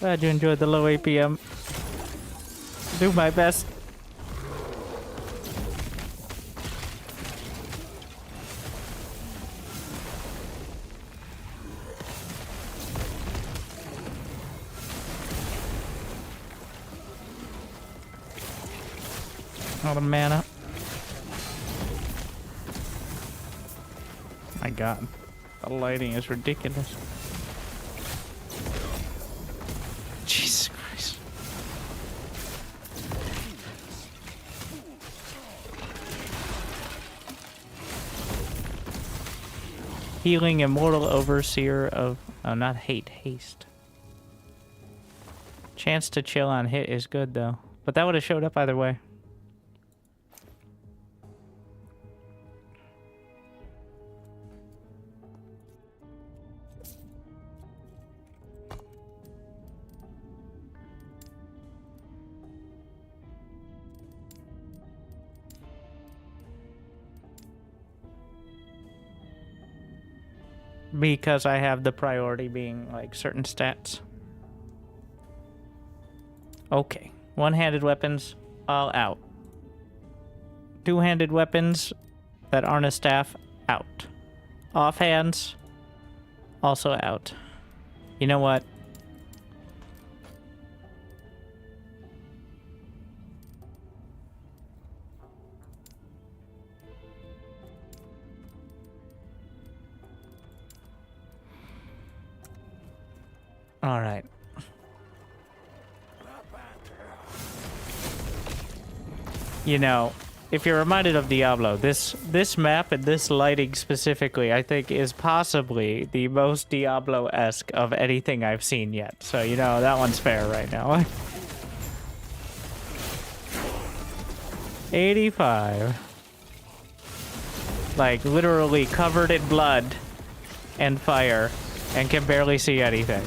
Glad you enjoyed the low APM. Do my best. All the mana. My god. The lighting is ridiculous. Jesus Christ. Healing Immortal Overseer of... Oh, not hate. Haste. Chance to chill on hit is good, though. But that would have showed up either way. Because I have the priority being like certain stats. Okay. One-handed weapons, all out. Two-handed weapons that aren't a staff, out. Offhands, also out. You know what? All right. You know, if you're reminded of Diablo, this map and this lighting specifically, I think, is possibly the most Diablo-esque of anything I've seen yet. So, you know, that one's fair right now. 85. Like, literally covered in blood and fire and can barely see anything.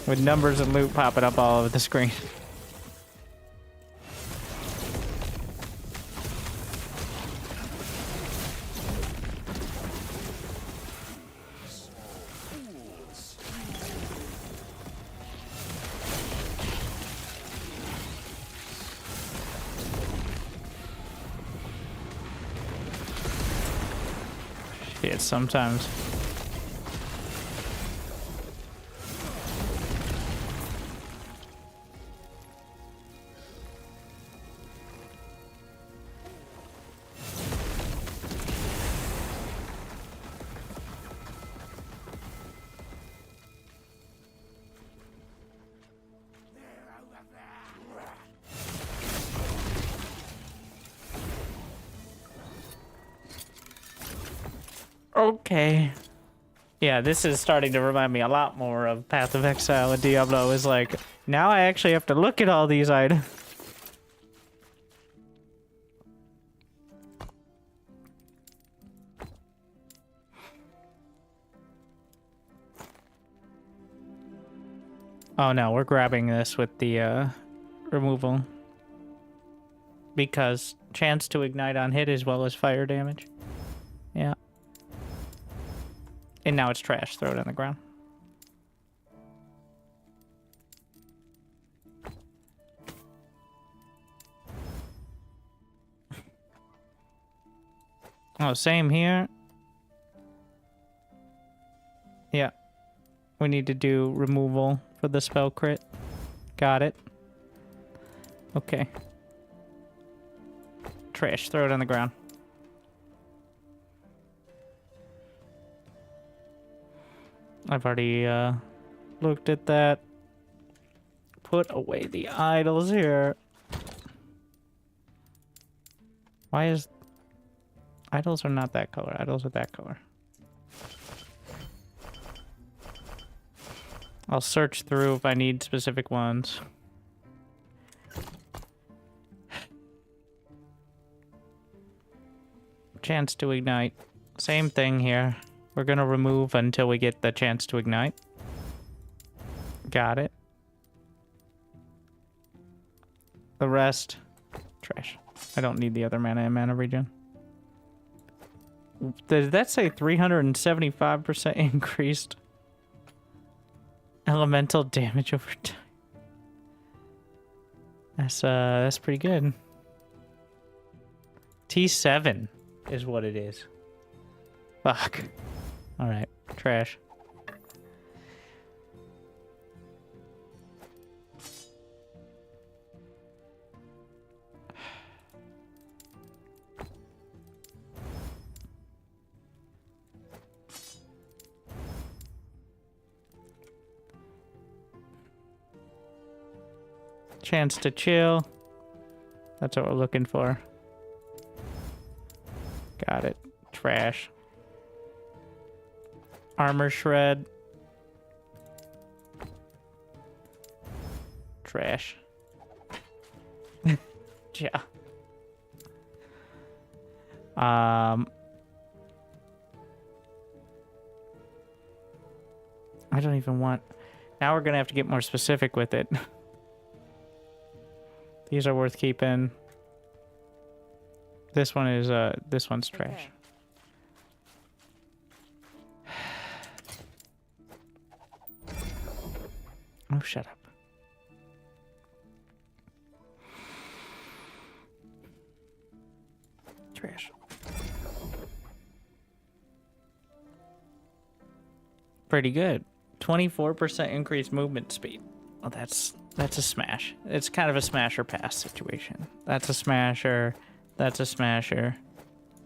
With numbers and loot popping up all over the screen. Shit, sometimes. Okay. Yeah, this is starting to remind me a lot more of Path of Exile and Diablo. Is like, now I actually have to look at all these items. Oh no, we're grabbing this with the removal. Because chance to ignite on hit as well as fire damage. Yeah. And now it's trash. Throw it on the ground. Oh, same here. Yeah. We need to do removal for the spell crit. Got it. Okay. Trash. Throw it on the ground. I've already looked at that. Put away the idols here. Why is... Idols are not that color. Idols are that color. I'll search through if I need specific ones. Chance to ignite. Same thing here. We're gonna remove until we get the chance to ignite. Got it. The rest, trash. I don't need the other mana and mana regen. Did that say 375% increased elemental damage over time? That's pretty good. T7 is what it is. Fuck. Alright, trash. Chance to chill. That's what we're looking for. Got it. Trash. Armor shred. Trash. Yeah. I don't even want... Now we're gonna have to get more specific with it. These are worth keeping. This one is, this one's trash. Oh, shut up. Trash. Pretty good. 24% increased movement speed. Well, that's a smash. It's kind of a smasher pass situation. That's a smasher. That's a smasher.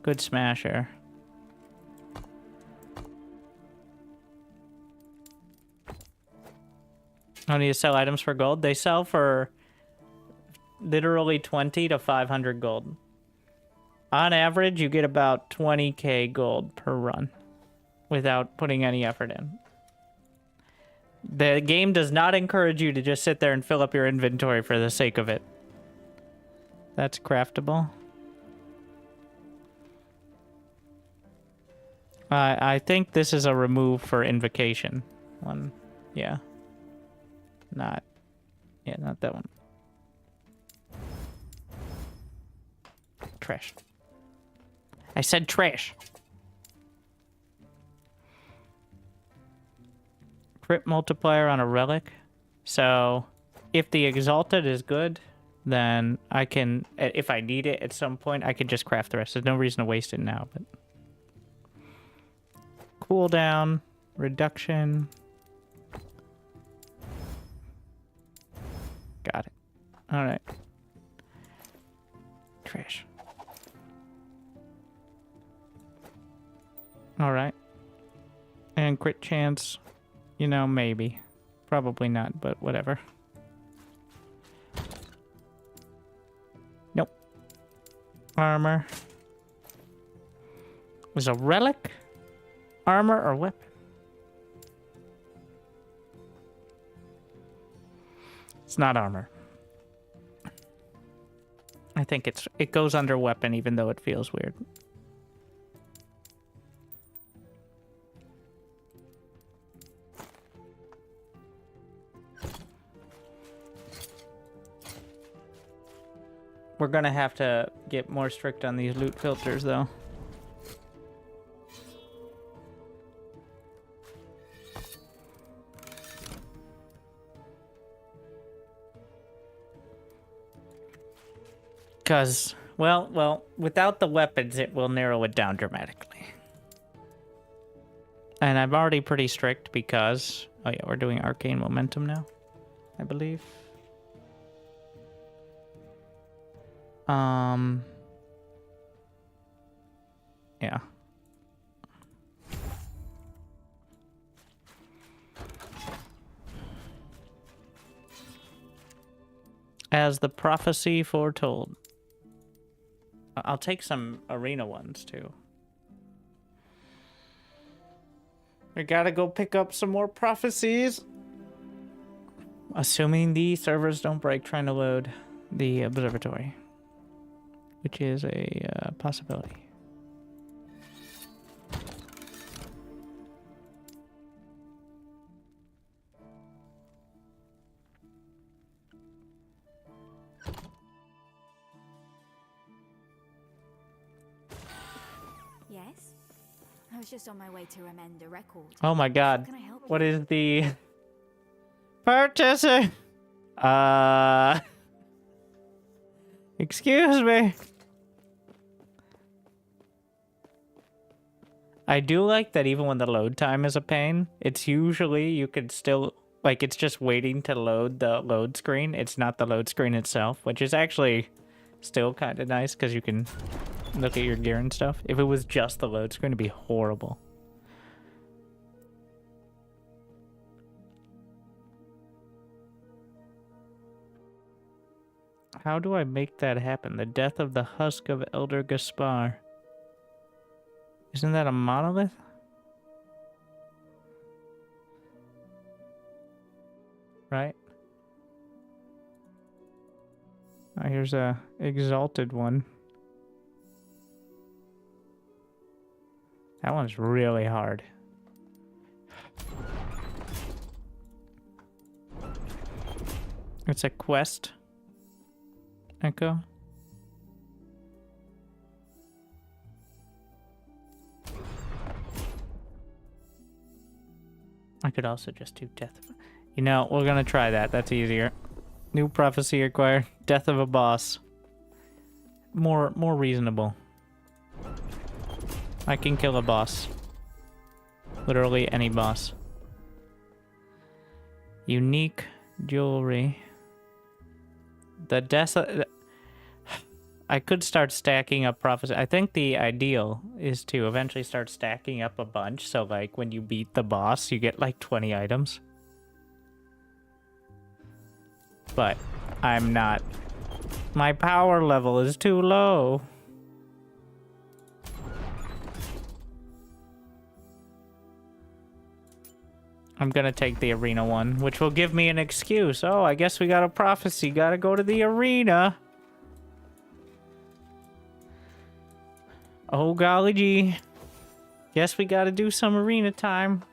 Good smasher. I need to sell items for gold. They sell for literally 20 to 500 gold. On average, you get about 20k gold per run without putting any effort in. The game does not encourage you to just sit there and fill up your inventory for the sake of it. That's craftable. I think this is a remove for invocation. One, yeah. Not that one. Trash. I said trash. Crit multiplier on a relic. So, if the exalted is good, then I can, if I need it at some point, I can just craft the rest. There's no reason to waste it now, but... Cooldown, reduction. Got it. Alright. Trash. Alright. And crit chance, you know, maybe. Probably not, but whatever. Nope. Armor. Was a relic? Armor or weapon? It's not armor. I think it goes under weapon even though it feels weird. We're gonna have to get more strict on these loot filters though. Because, well, without the weapons, it will narrow it down dramatically. And I'm already pretty strict because... Oh yeah, we're doing arcane momentum now, I believe. Yeah. As the prophecy foretold. I'll take some arena ones too. We gotta go pick up some more prophecies. Assuming the servers don't break trying to load the observatory, which is a possibility. Yes? I was just on my way to amend a record. Oh my god. Can I help What you? is the purchaser? Excuse me. I do like that even when the load time is a pain, it's usually you can still, like, it's just waiting to load the load screen. It's not the load screen itself, which is actually still kind of nice because you can look at your gear and stuff. If it was just the load screen, it'd be horrible. How do I make that happen? The death of the husk of Elder Gaspar. Isn't that a monolith? Right? Oh, here's a exalted one. That one's really hard. It's a quest. Echo. I could also just do death. You know, we're gonna try that. That's easier. New prophecy acquired. Death of a boss. More reasonable. I can kill a boss. Literally any boss. Unique jewelry. The death. I could start stacking up prophecy. I think the ideal is to eventually start stacking up a bunch. So, like, when you beat the boss, you get, like, 20 items. But I'm not. My power level is too low. I'm gonna take the arena one, which will give me an excuse. Oh, I guess we got a prophecy. Gotta go to the arena. Oh, golly gee. Guess we gotta do some arena time.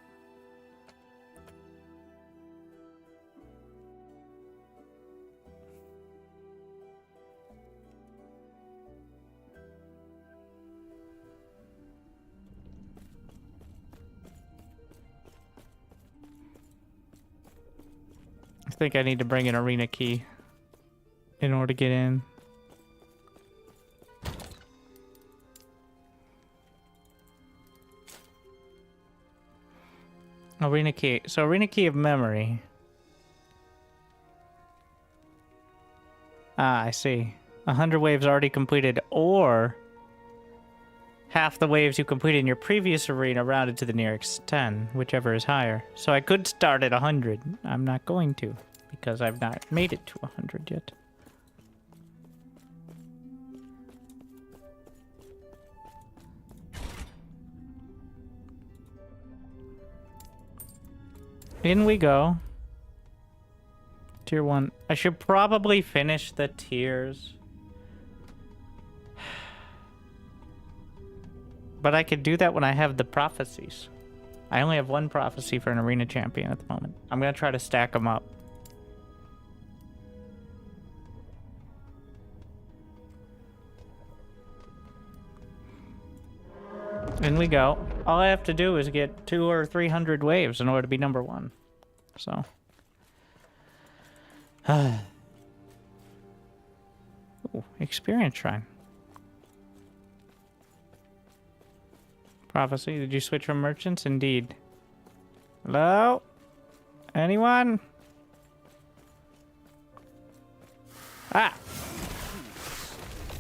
I think I need to bring an arena key in order to get in. Arena key. So arena key of memory. Ah, I see. 100 waves already completed, or half the waves you completed in your previous arena rounded to the nearest 10, whichever is higher. So I could start at 100. I'm not going to, because I've not made it to 100 yet. In we go. Tier 1. I should probably finish the tiers. But I could do that when I have the prophecies. I only have one prophecy for an arena champion at the moment. I'm going to try to stack them up. In we go. All I have to do is get 200 or 300 waves in order to be number 1. So. Ooh, experience shrine. Prophecy, did you switch from merchants? Indeed. Hello? Anyone? Ah!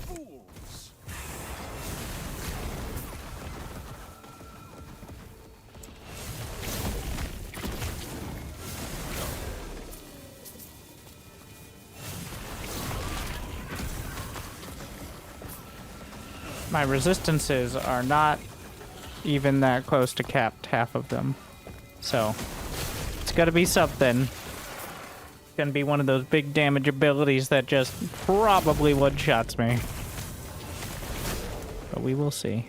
Fools! My resistances are not even that close to capped, half of them. So, it's gotta be something. It's gonna be one of those big damage abilities that just probably one-shots me. But we will see.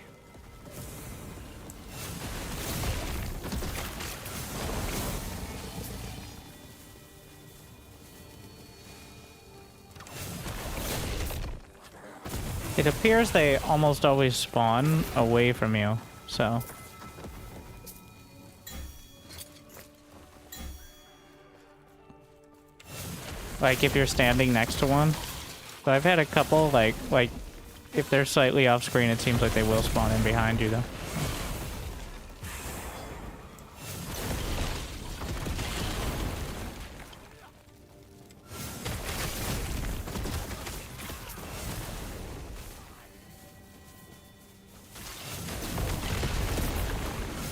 It appears they almost always spawn away from you, so... Like, if you're standing next to one. So I've had a couple, like, if they're slightly off screen, it seems like they will spawn in behind you, though.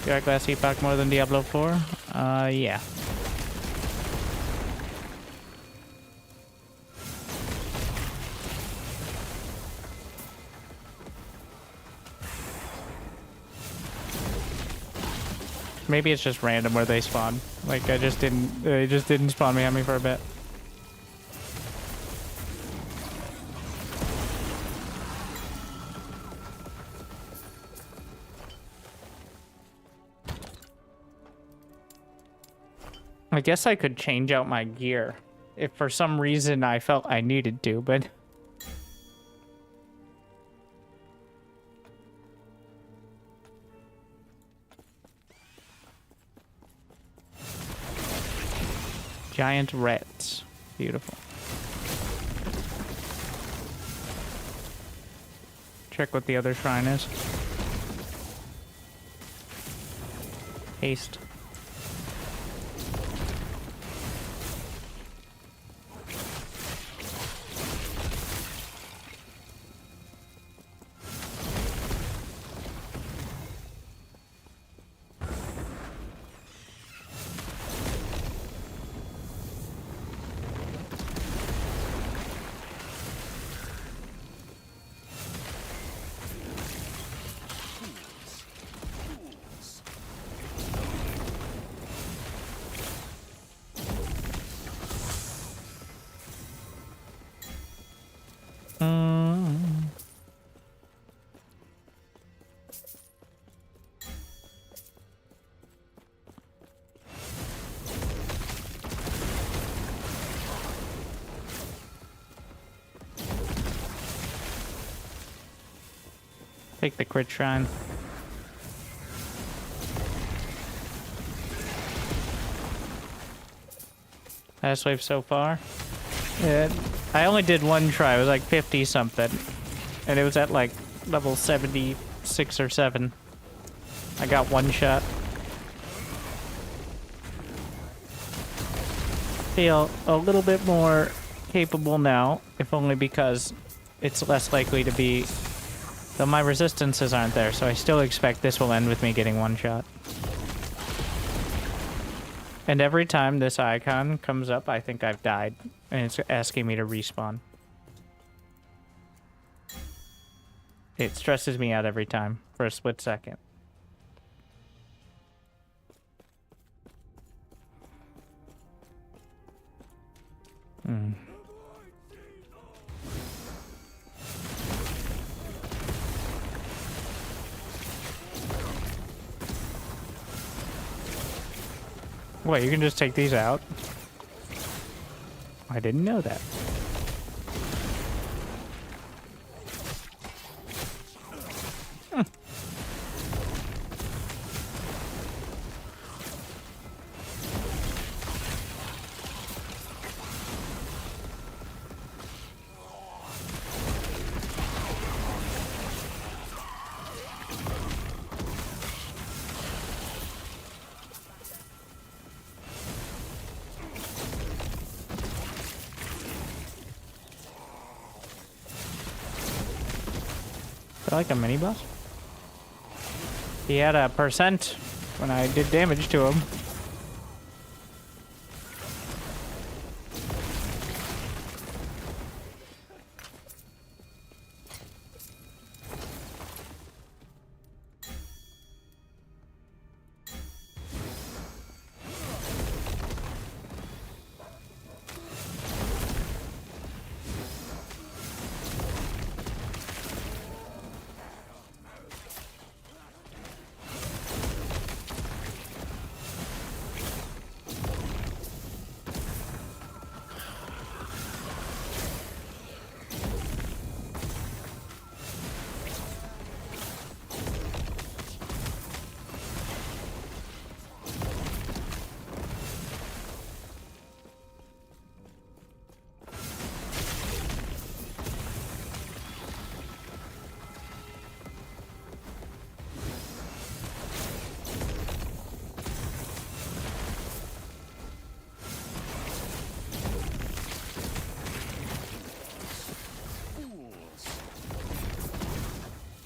Do you like last Epoch more than Diablo 4? Yeah. Maybe it's just random where they spawn. Like, they just didn't spawn behind me for a bit. I guess I could change out my gear if for some reason I felt I needed to, but... Giant rats. Beautiful. Check what the other shrine is. Haste. Take the crit shrine. Last wave so far. Yeah, I only did one try. It was like 50 something, and it was at like level 76 or 7. I got one shot. Feel a little bit more capable now, if only because it's less likely to be. Though my resistances aren't there, so I still expect this will end with me getting one shot. And every time this icon comes up, I think I've died, and it's asking me to respawn. It stresses me out every time, for a split second. Wait, you can just take these out? I didn't know that. Is that like a mini boss? He had a percent when I did damage to him.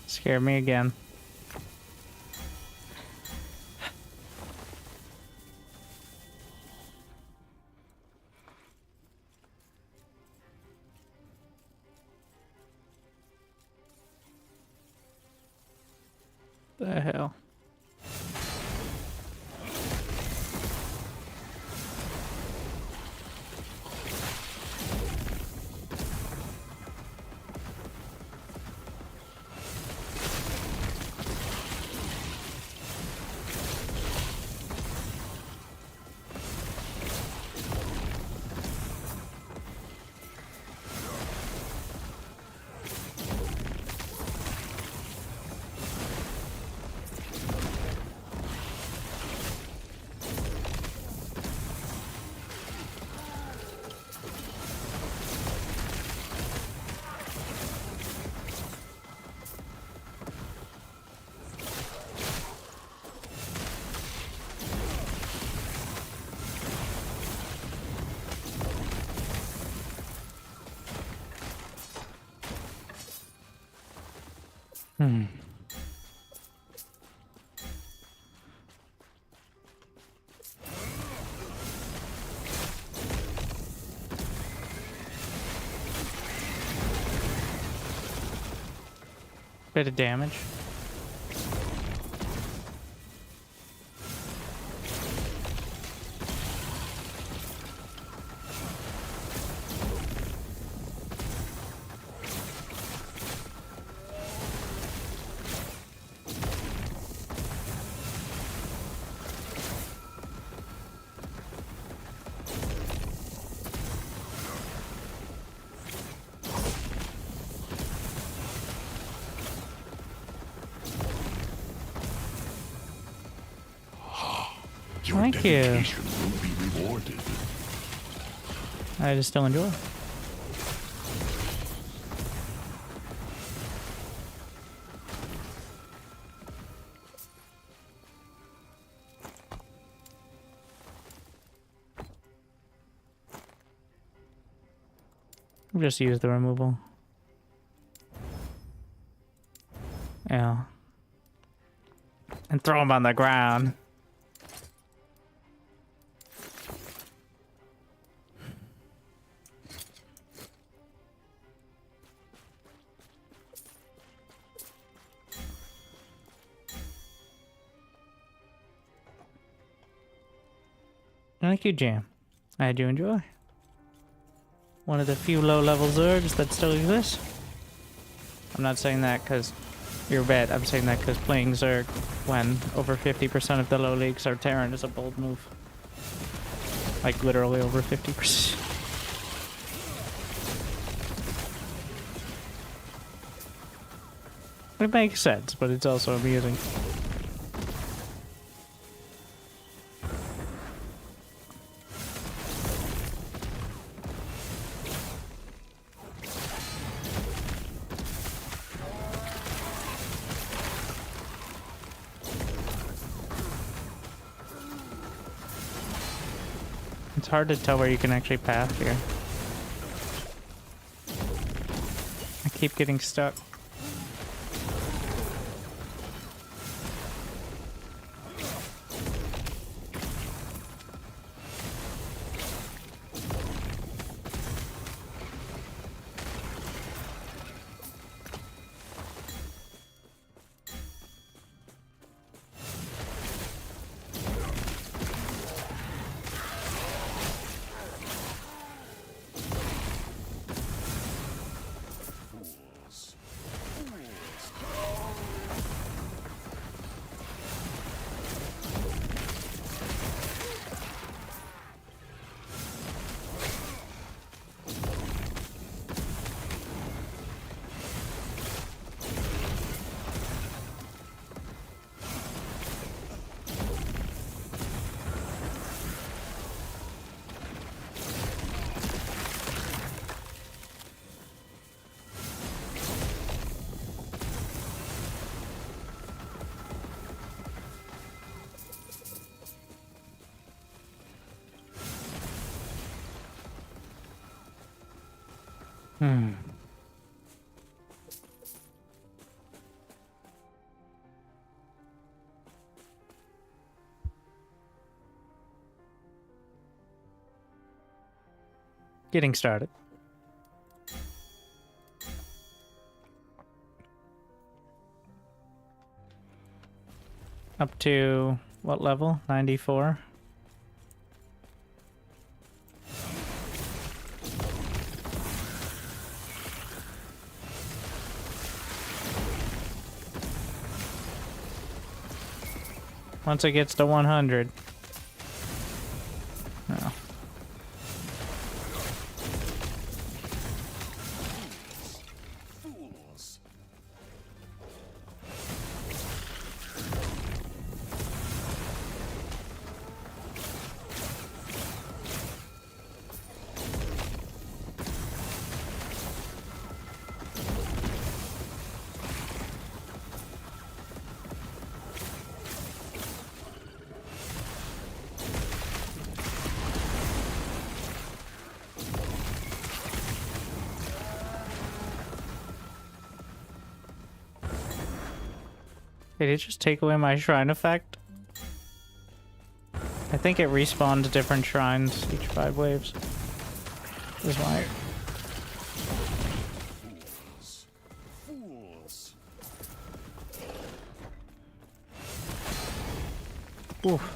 Scare me again. The hell? Bit of damage. Your Thank you. dedication will be rewarded. I just still enjoy. Just use the removal. Yeah. And throw him on the ground. Thank you, Jam. I do enjoy. One of the few low-level Zergs that still exist. I'm not saying that because you're bad. I'm saying that because playing Zerg when over 50% of the low leagues are Terran is a bold move. Like literally over 50%. It makes sense, but it's also amusing. It's hard to tell where you can actually path here. I keep getting stuck. Hmm. Getting started. Up to what level? 94. Once it gets to 100. No. Fools. Did it just take away my shrine effect? I think it respawns different shrines each 5 waves. Is why. Fools. Oof.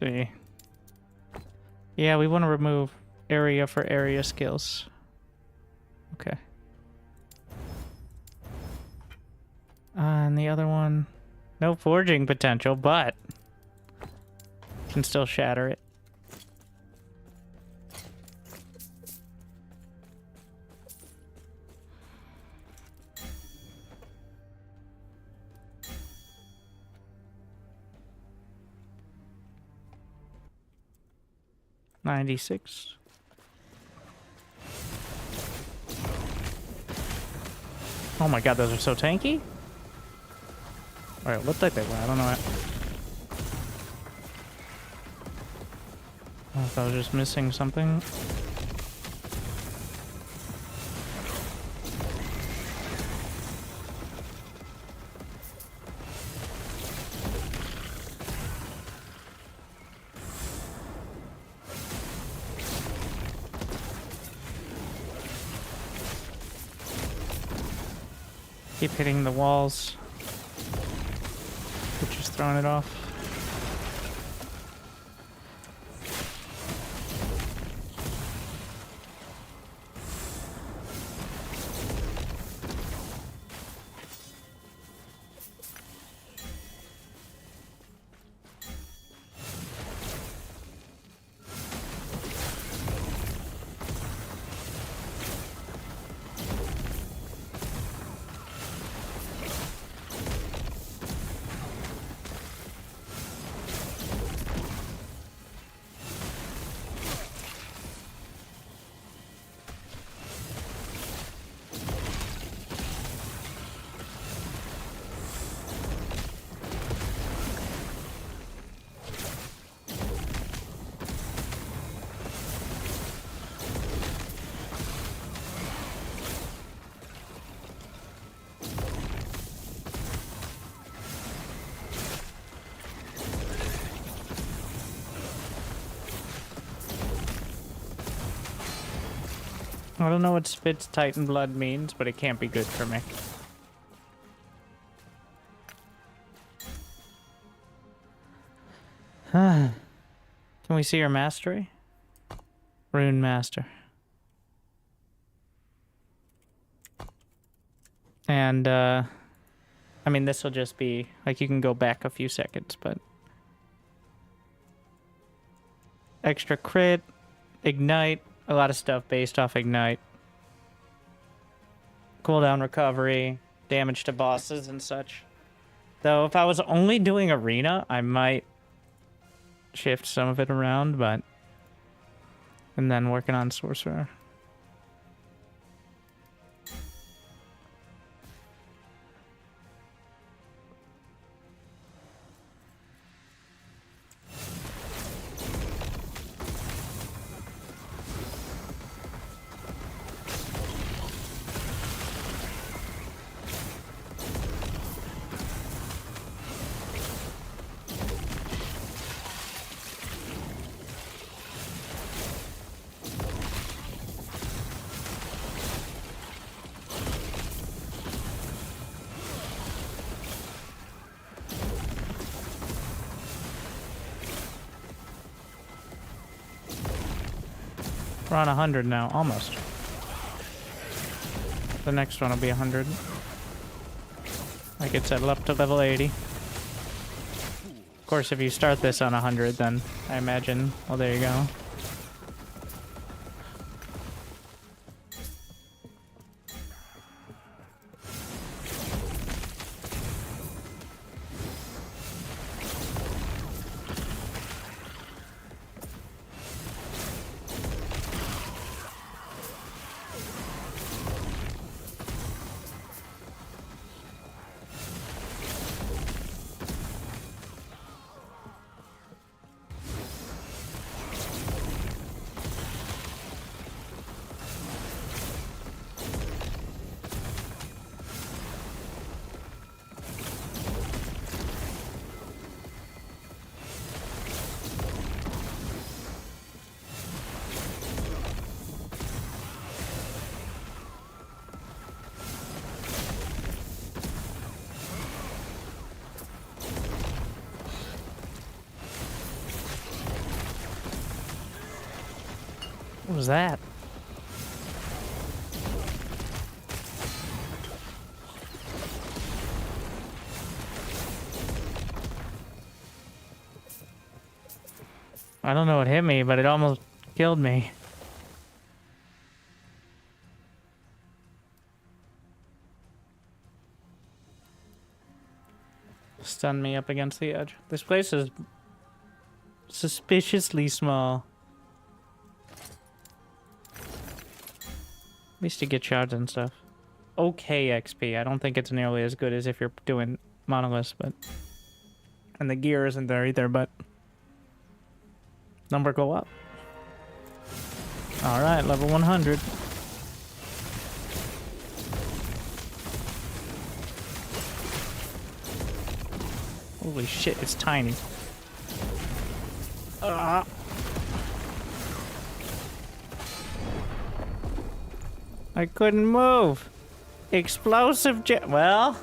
See. Yeah, we want to remove area for area skills. Okay. And the other one, no forging potential, but can still shatter it. $96. Oh my god, those are so tanky? Alright, looked like they were. I don't know. I don't know if I was just missing something. Keep hitting the walls, which is throwing it off. I don't know what spits Titan blood means, but it can't be good for me. Can we see your mastery? Runemaster. And, I mean, this will just be, like, you can go back a few seconds, but... Extra crit, ignite, a lot of stuff based off ignite. Cooldown recovery, damage to bosses and such. Though, if I was only doing arena, I might shift some of it around, but... And then working on sorcerer. We're on 100 now, almost. The next one will be 100. Like it said, up to level 80. Of course, if you start this on 100, then I imagine... Well, there you go. What was that? I don't know what hit me, but it almost killed me. Stunned me up against the edge. This place is suspiciously small. At least you get shards and stuff. Okay XP. I don't think it's nearly as good as if you're doing monoliths, but... And the gear isn't there either, but... Number go up. Alright, level 100. Holy shit, it's tiny. I couldn't move. Explosive jet. Well.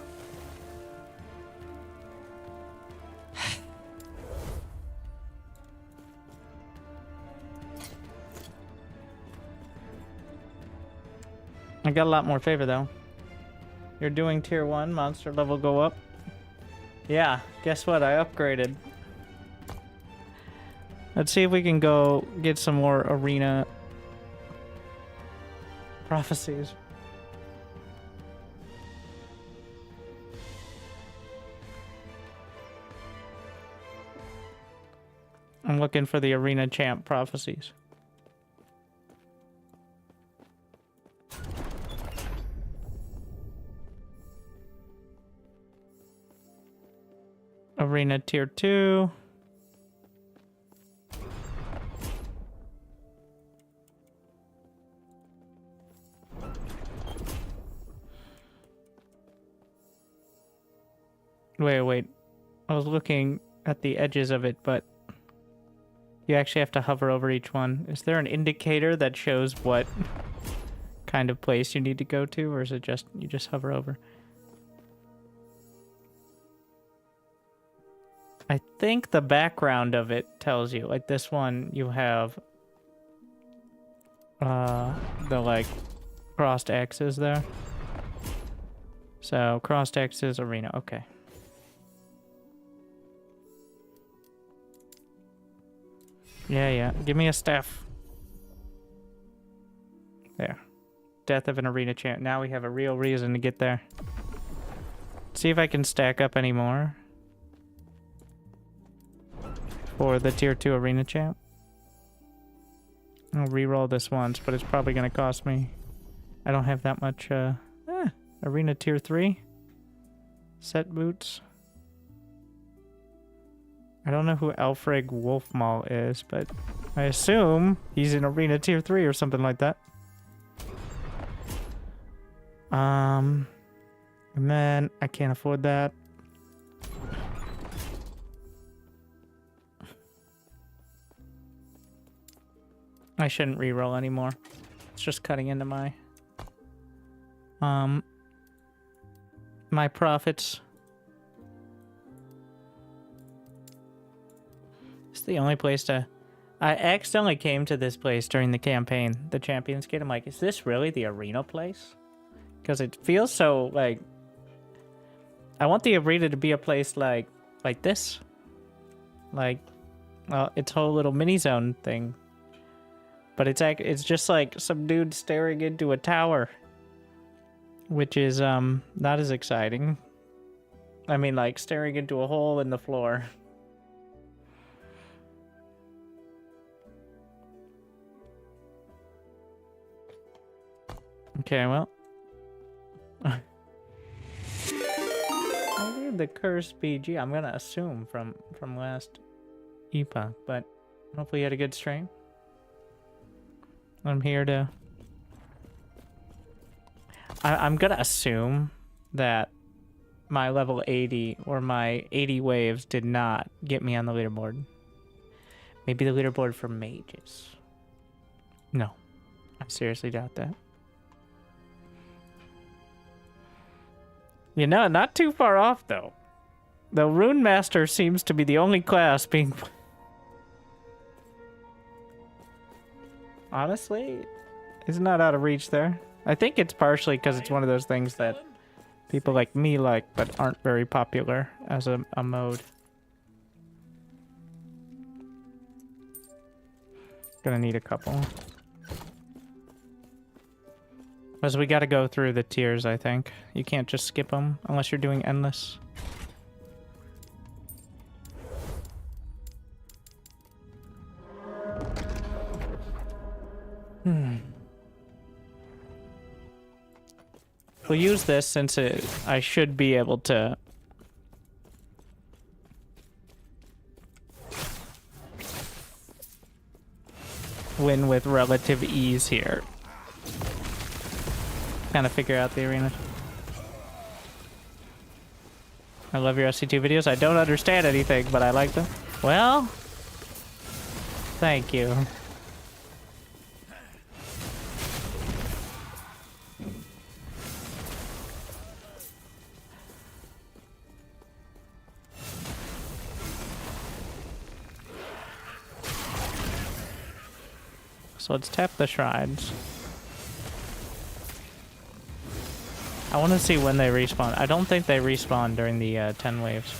I got a lot more favor though. You're doing tier 1, monster level go up. Yeah, guess what? I upgraded. Let's see if we can go get some more arena prophecies. I'm looking for the arena champ prophecies. Arena tier 2. Wait. I was looking at the edges of it, but you actually have to hover over each one. Is there an indicator that shows what kind of place you need to go to, or is it just you just hover over? I think the background of it tells you. Like this one, you have the like crossed X's there. So crossed X's arena. Okay. Yeah. Give me a staff. There. Death of an arena champ. Now we have a real reason to get there. See if I can stack up any more for the tier 2 arena champ. I'll re-roll this once, but it's probably going to cost me. I don't have that much arena tier 3 set boots. I don't know who Alfred Wolfmaul is, but I assume he's in arena tier 3 or something like that. And then I can't afford that. I shouldn't re-roll anymore. It's just cutting into my my profits. It's the only place to... I accidentally came to this place during the campaign, the Champions Gate. I'm like, is this really the arena place? Because it feels so, like... I want the arena to be a place like this. Like, well, its whole little mini zone thing. But it's just like some dude staring into a tower. Which is, not as exciting. I mean, like, staring into a hole in the floor. Okay, well. I need the cursed BG. I'm gonna assume from last Epoch, but hopefully you had a good stream. I'm here to... I'm gonna assume that my level 80 or my 80 waves did not get me on the leaderboard. Maybe the leaderboard for mages. No. I seriously doubt that. You know, not too far off, though. The Runemaster seems to be the only class being... Honestly, it's not out of reach there. I think it's partially because it's one of those things that people like me like, but aren't very popular as a mode. Gonna need a couple. Because we gotta go through the tiers, I think. You can't just skip them unless you're doing endless. We'll use this since I should be able to win with relative ease here. Kind of figure out the arena. I love your SC2 videos. I don't understand anything, but I like them. Well, thank you. So let's tap the shrines. I want to see when they respawn. I don't think they respawn during the 10 waves.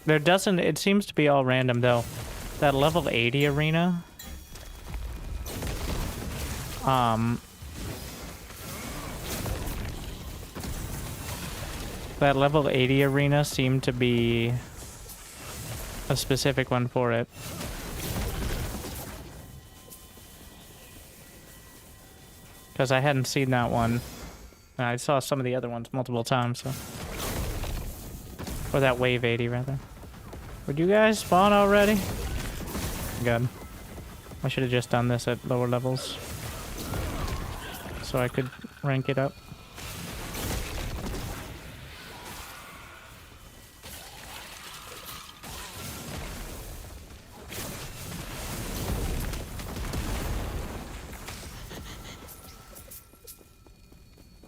There doesn't... It seems to be all random, though. That level 80 arena... That level 80 arena seemed to be... a specific one for it. Because I hadn't seen that one. And I saw some of the other ones multiple times, so... Or that wave 80, rather. Would you guys spawn already? Good. I should have just done this at lower levels. So I could rank it up.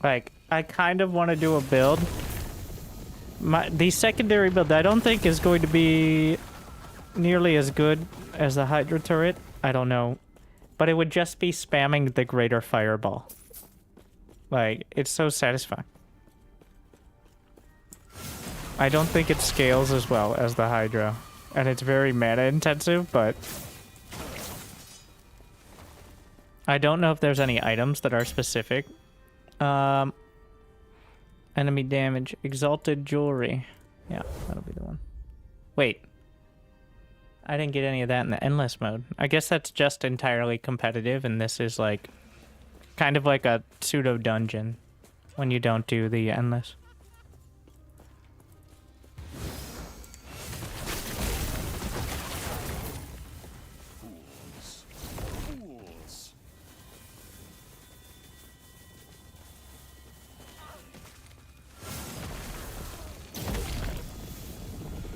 Like, I kind of want to do a build. The secondary build I don't think is going to be nearly as good as the Hydra turret. I don't know. But it would just be spamming the greater fireball. Like, it's so satisfying. I don't think it scales as well as the Hydra. And it's very mana intensive, but... I don't know if there's any items that are specific. Enemy damage. Exalted jewelry. Yeah, that'll be the one. Wait. I didn't get any of that in the endless mode. I guess that's just entirely competitive, and this is like... kind of like a pseudo-dungeon when you don't do the endless. Fools.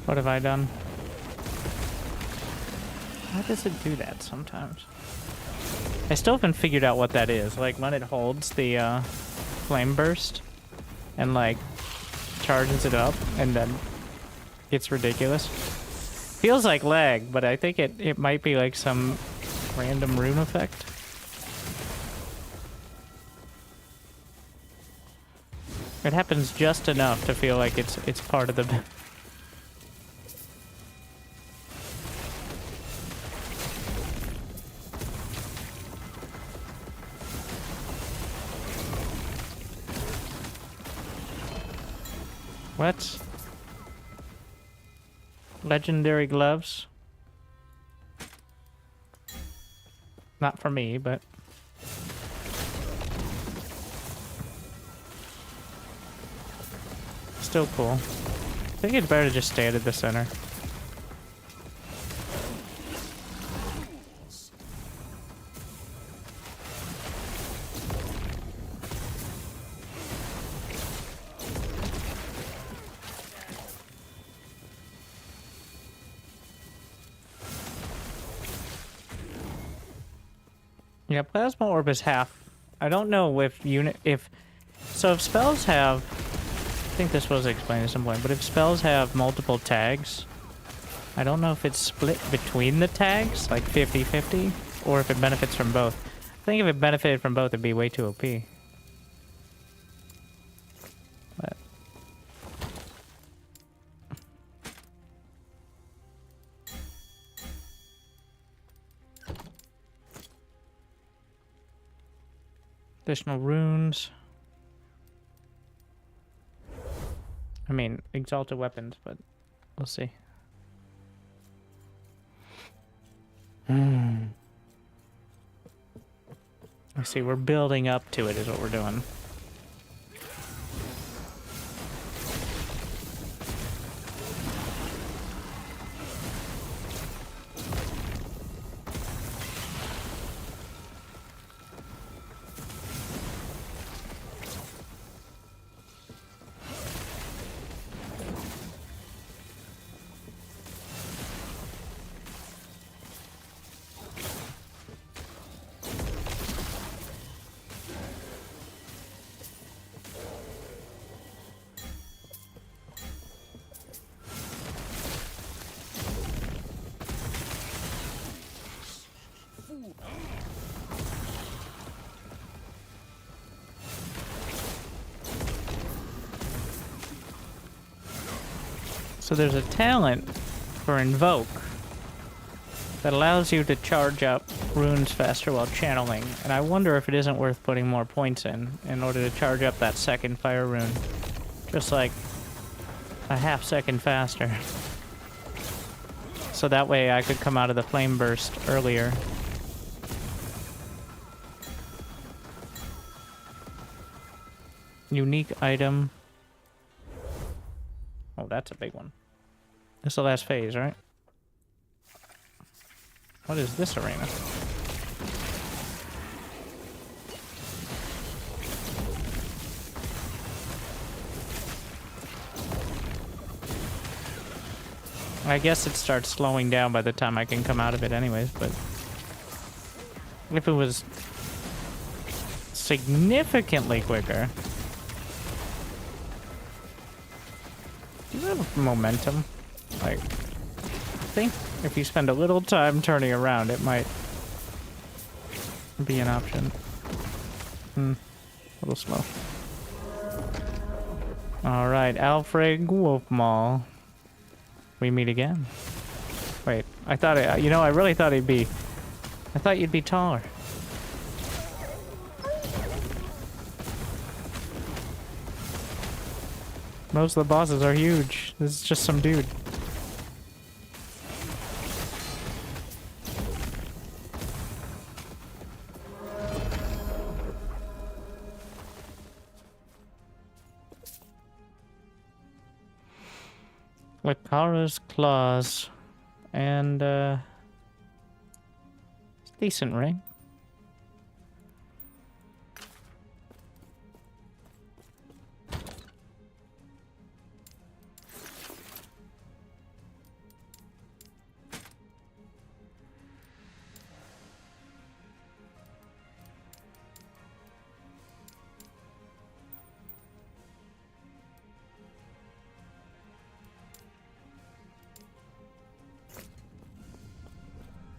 What have I done? Why does it do that sometimes? I still haven't figured out what that is. Like, when it holds the flame burst and, like, charges it up and then it's ridiculous. Feels like lag, but I think it might be, like, some random rune effect. It happens just enough to feel like it's part of the... What? Legendary gloves? Not for me, but... Still cool. I think it's better to just stay at the center. Yeah, plasma orb is half. I don't know if so if spells have, I think this was explained at some point, but if spells have multiple tags, I don't know if it's split between the tags, like 50-50, or if it benefits from both. I think if it benefited from both, it'd be way too OP. But additional runes. I mean, exalted weapons, but we'll see. I see, we're building up to it is what we're doing. So there's a talent for Invoke that allows you to charge up runes faster while channeling, and I wonder if it isn't worth putting more points in order to charge up that second fire rune. Just like a half second faster. So that way I could come out of the flame burst earlier. Unique item. Oh, that's a big one. This is the last phase, right? What is this arena? I guess it starts slowing down by the time I can come out of it anyways, but... if it was significantly quicker... Do you have momentum? Like, I think if you spend a little time turning around, it might be an option. A little slow. Alright, Alfred Wolfmall. We meet again. Wait, I thought it, you know, I really thought he'd be, I thought you'd be taller. Most of the bosses are huge. This is just some dude. Kara's claws. And, decent ring.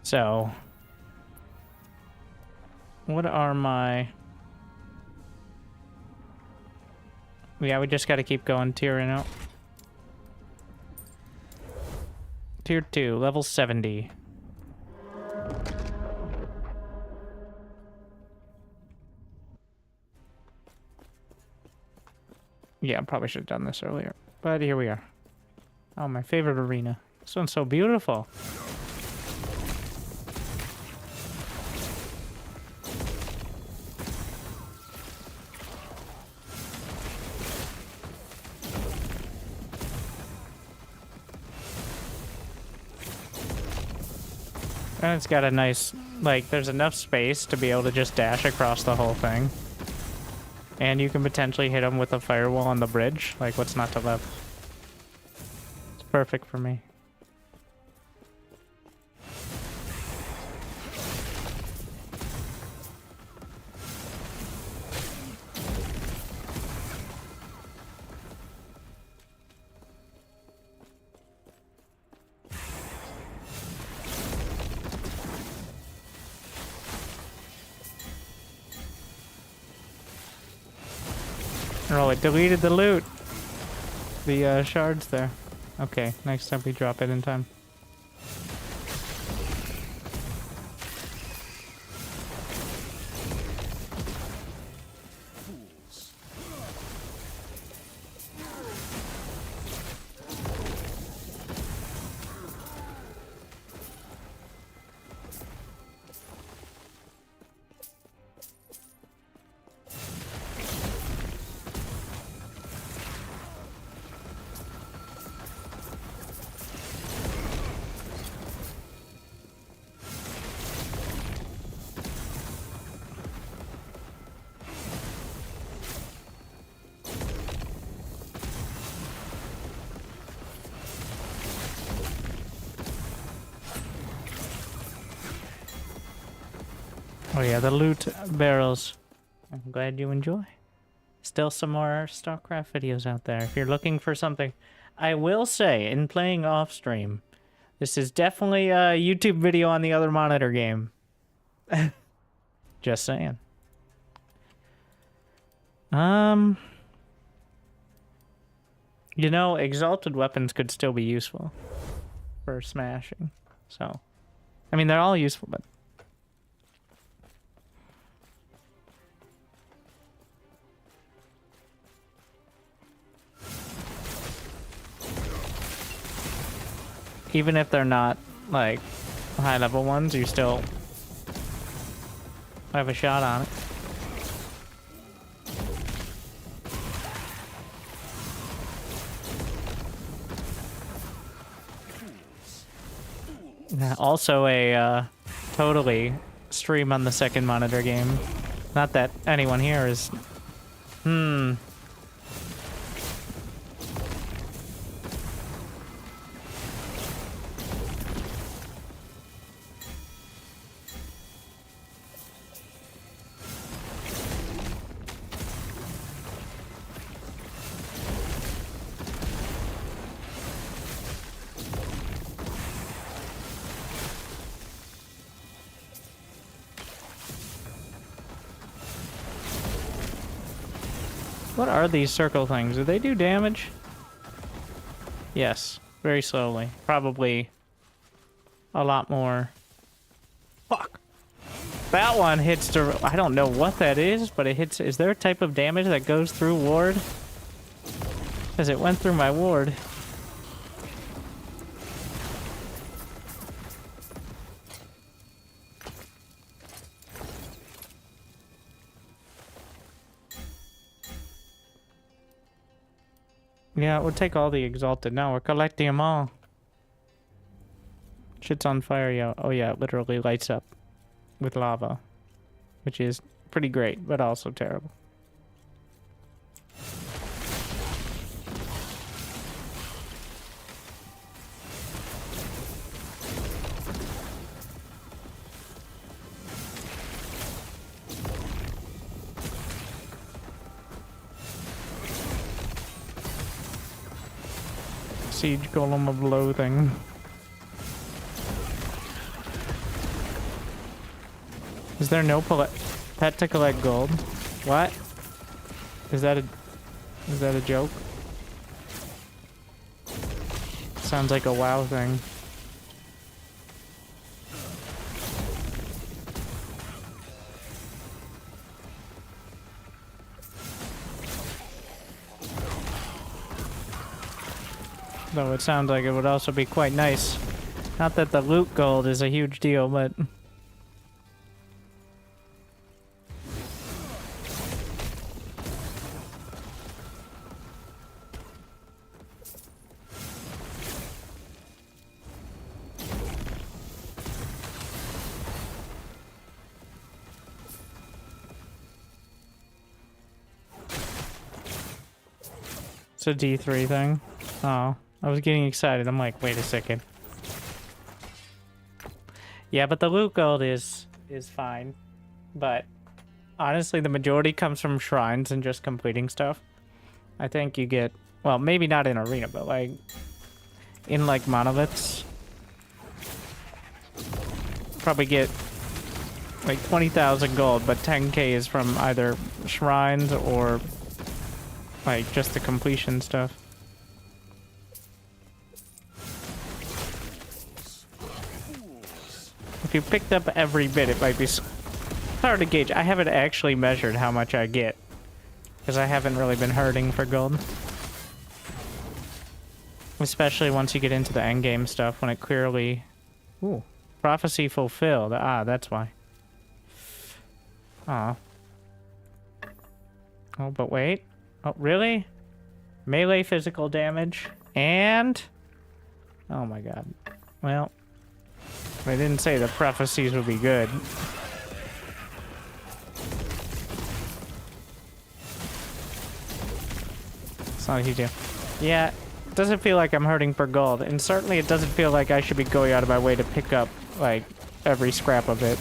So, what are my... Yeah, we just gotta keep going, tiering out. Tier 2, level 70. Yeah, I probably should have done this earlier. But here we are. Oh, my favorite arena. This one's so beautiful. And it's got a nice, like, there's enough space to be able to just dash across the whole thing. And you can potentially hit them with a firewall on the bridge. Like, what's not to love? It's perfect for me. Oh, it deleted the loot. The shards there. Okay, next time we drop it in time. Oh yeah, the loot barrels. I'm glad you enjoy. Still some more StarCraft videos out there. If you're looking for something, I will say, in playing off stream, this is definitely a YouTube video on the other monitor game. Just saying. You know, exalted weapons could still be useful for smashing. So, I mean, they're all useful, but even if they're not, like, high-level ones, you still have a shot on it. Also a, totally stream on the second monitor game. Not that anyone here is... What are these circle things? Do they do damage? Yes. Very slowly. Probably a lot more. Fuck. That one hits the... I don't know what that is, but it hits... Is there a type of damage that goes through ward? Because it went through my ward. Yeah, we'll take all the exalted now. We're collecting them all. Shit's on fire, yeah. Oh yeah, it literally lights up with lava. Which is pretty great, but also terrible. Siege Golem of Loathing. Is there no pet to collect gold? What? Is that a joke? Sounds like a WoW thing. Though it sounds like it would also be quite nice. Not that the loot gold is a huge deal, but... It's a D3 thing. Oh. I was getting excited. I'm like, wait a second. Yeah, but the loot gold is fine. But honestly, the majority comes from shrines and just completing stuff. I think you get, well, maybe not in arena, but like in like monoliths, probably get like 20,000 gold, but 10k is from either shrines or like just the completion stuff. If you picked up every bit, it might be hard to gauge. I haven't actually measured how much I get, because I haven't really been hurting for gold. Especially once you get into the endgame stuff, when it clearly... Ooh. Prophecy fulfilled. Ah, that's why. Ah. Oh, but wait. Oh, really? Melee physical damage. And... Oh my god. Well... I didn't say the prophecies would be good. It's not a huge deal. Yeah, it doesn't feel like I'm hurting for gold, and certainly it doesn't feel like I should be going out of my way to pick up, like, every scrap of it.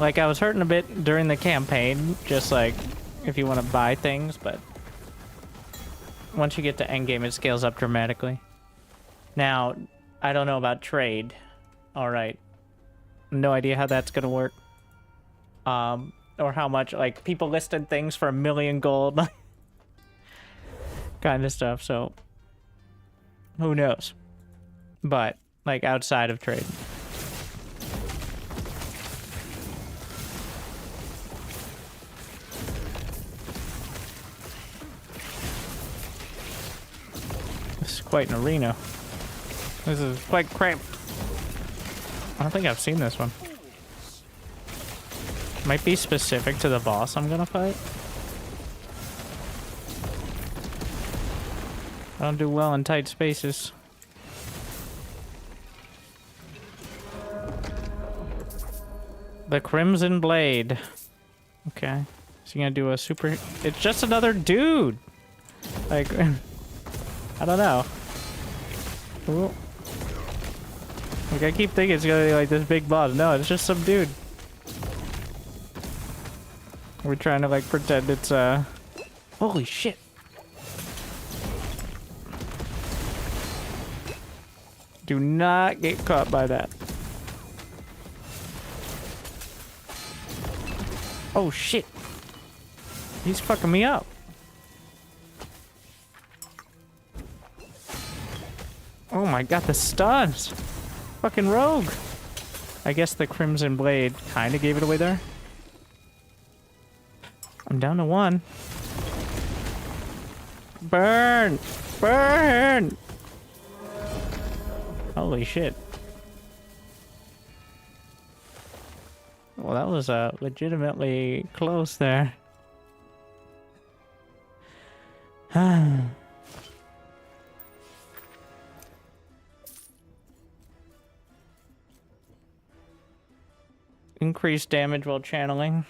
Like, I was hurting a bit during the campaign, just like, if you want to buy things, but once you get to endgame, it scales up dramatically. Now, I don't know about trade. Alright. No idea how that's gonna work. Or how much, like, people listed things for 1 million gold. Kind of stuff, so... Who knows? But, like, outside of trade. This is quite an arena. This is quite cramped. I don't think I've seen this one. Might be specific to the boss I'm gonna fight. I don't do well in tight spaces. The Crimson Blade. Okay. So you're gonna do a super... It's just another dude! Like... I don't know. Ooh. Like, I keep thinking it's gonna be like this big boss. No, it's just some dude. We're trying to, like, pretend it's, Holy shit! Do not get caught by that. Oh, shit! He's fucking me up. Oh my god, the stuns! Fucking rogue! I guess the Crimson Blade kind of gave it away there. I'm down to 1. Burn! Burn! Holy shit. Well, that was legitimately close there. Increased damage while channeling.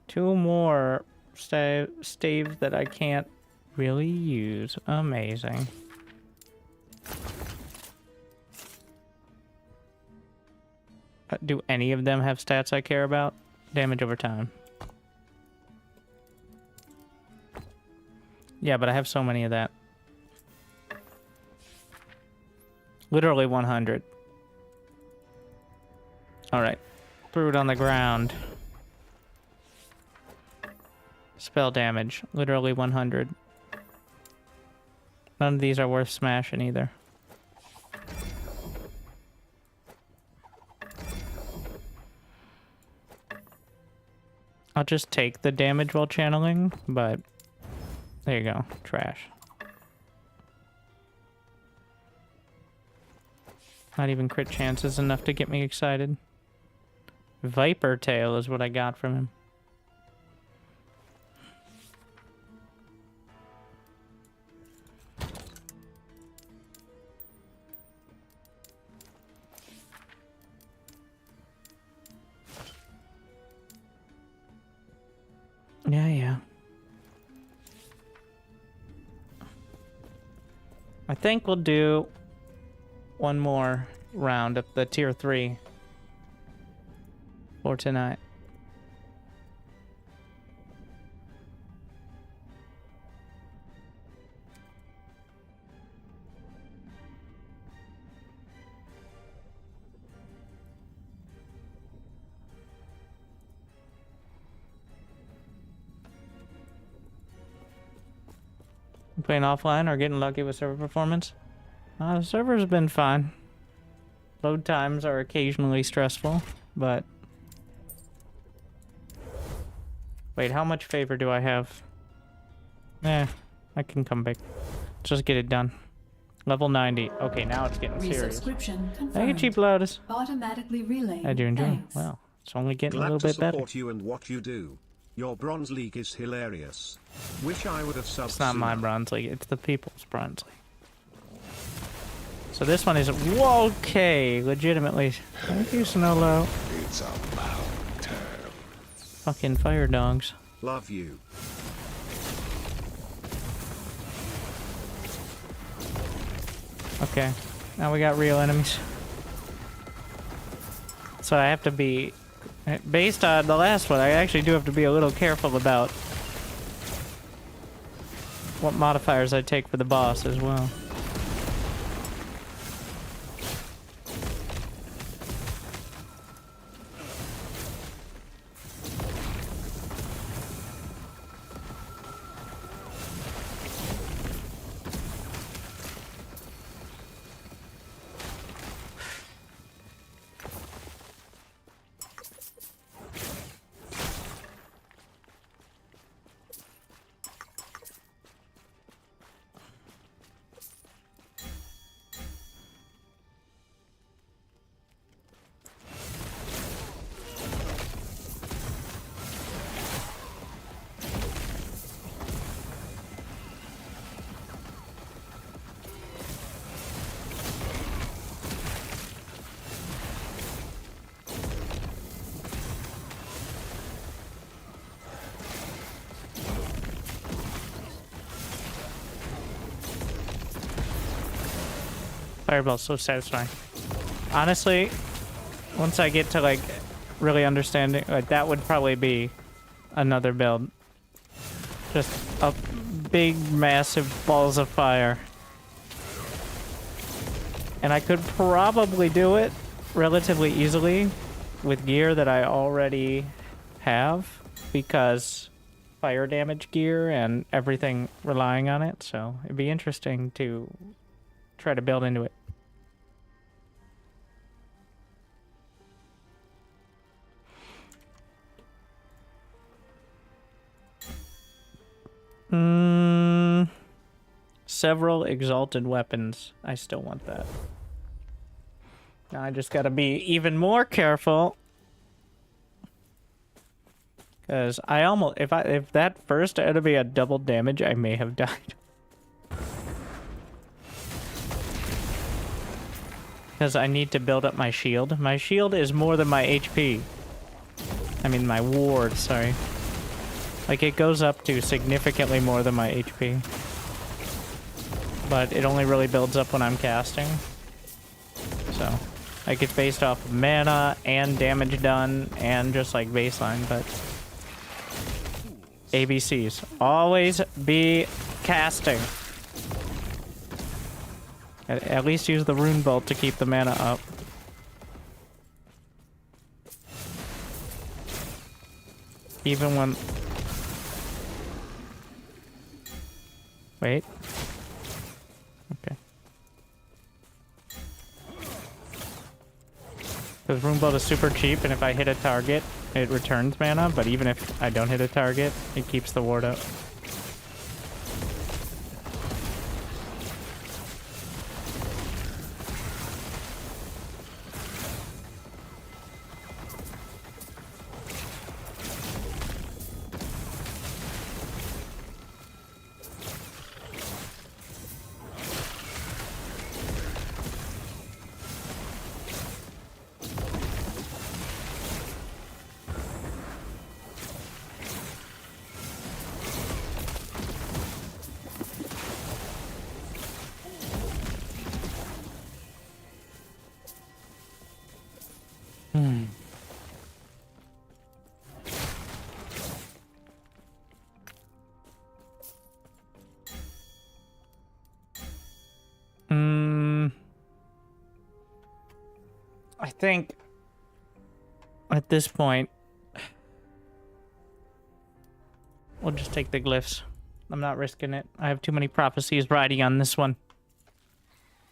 2 more staves that I can't really use. Amazing. Do any of them have stats I care about? Damage over time. Yeah, but I have so many of that. Literally 100. Alright. Threw it on the ground. Spell damage. Literally 100. None of these are worth smashing either. I'll just take the damage while channeling, but there you go. Trash. Not even crit chances enough to get me excited. Viper Tail is what I got from him. Yeah. I think we'll do one more round of the tier 3 for tonight. Playing offline or getting lucky with server performance? The server's been fine. Load times are occasionally stressful, but... Wait, how much favor do I have? I can come back. Just get it done. Level 90. Okay, now it's getting serious. Resubscription confirmed. Thank you, Cheap Lotus. Automatically relayed. I do enjoy. Thanks. Wow, it's only getting a Glad little to bit better. support you and what you do. Your Bronze League is hilarious. Wish I would have subbed It's not my sooner. Bronze League, it's the people's Bronze League. So this one is okay, legitimately. Thank you, Snowlow. It's about time. Fucking fire dogs. Love you. Okay, now we got real enemies. So I have to be, based on the last one, I actually do have to be a little careful about what modifiers I take for the boss as well. Fireball's so satisfying. Honestly, once I get to like really understanding, like that would probably be another build. Just a big, massive balls of fire. And I could probably do it relatively easily with gear that I already have. because fire damage gear and everything relying on it, so it'd be interesting to try to build into it. Several exalted weapons. I still want that. Now I just gotta be even more careful. Because I almost, if that first enemy had double damage, I may have died. Because I need to build up my shield. My shield is more than my HP. I mean my ward, sorry. Like it goes up to significantly more than my HP. But it only really builds up when I'm casting. So, like it's based off of mana and damage done and just like baseline, but ABCs. Always be casting. At least use the rune bolt to keep the mana up. Even when... Wait. Okay. Because rune bolt is super cheap, and if I hit a target, it returns mana, but even if I don't hit a target, it keeps the ward up. I think at this point we'll just take the glyphs. I'm not risking it. I have too many prophecies riding on this one.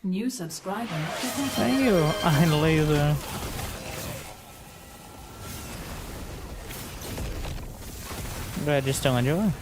New subscriber. Thank you, Ein Laser. Glad you're still enjoying.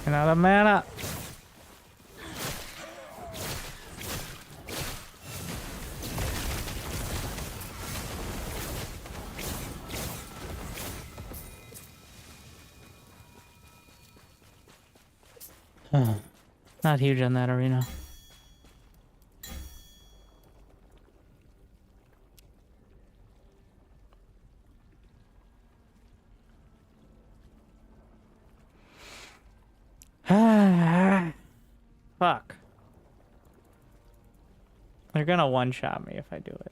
Out of mana. Not huge on that arena. Fuck. They're gonna one-shot me if I do it.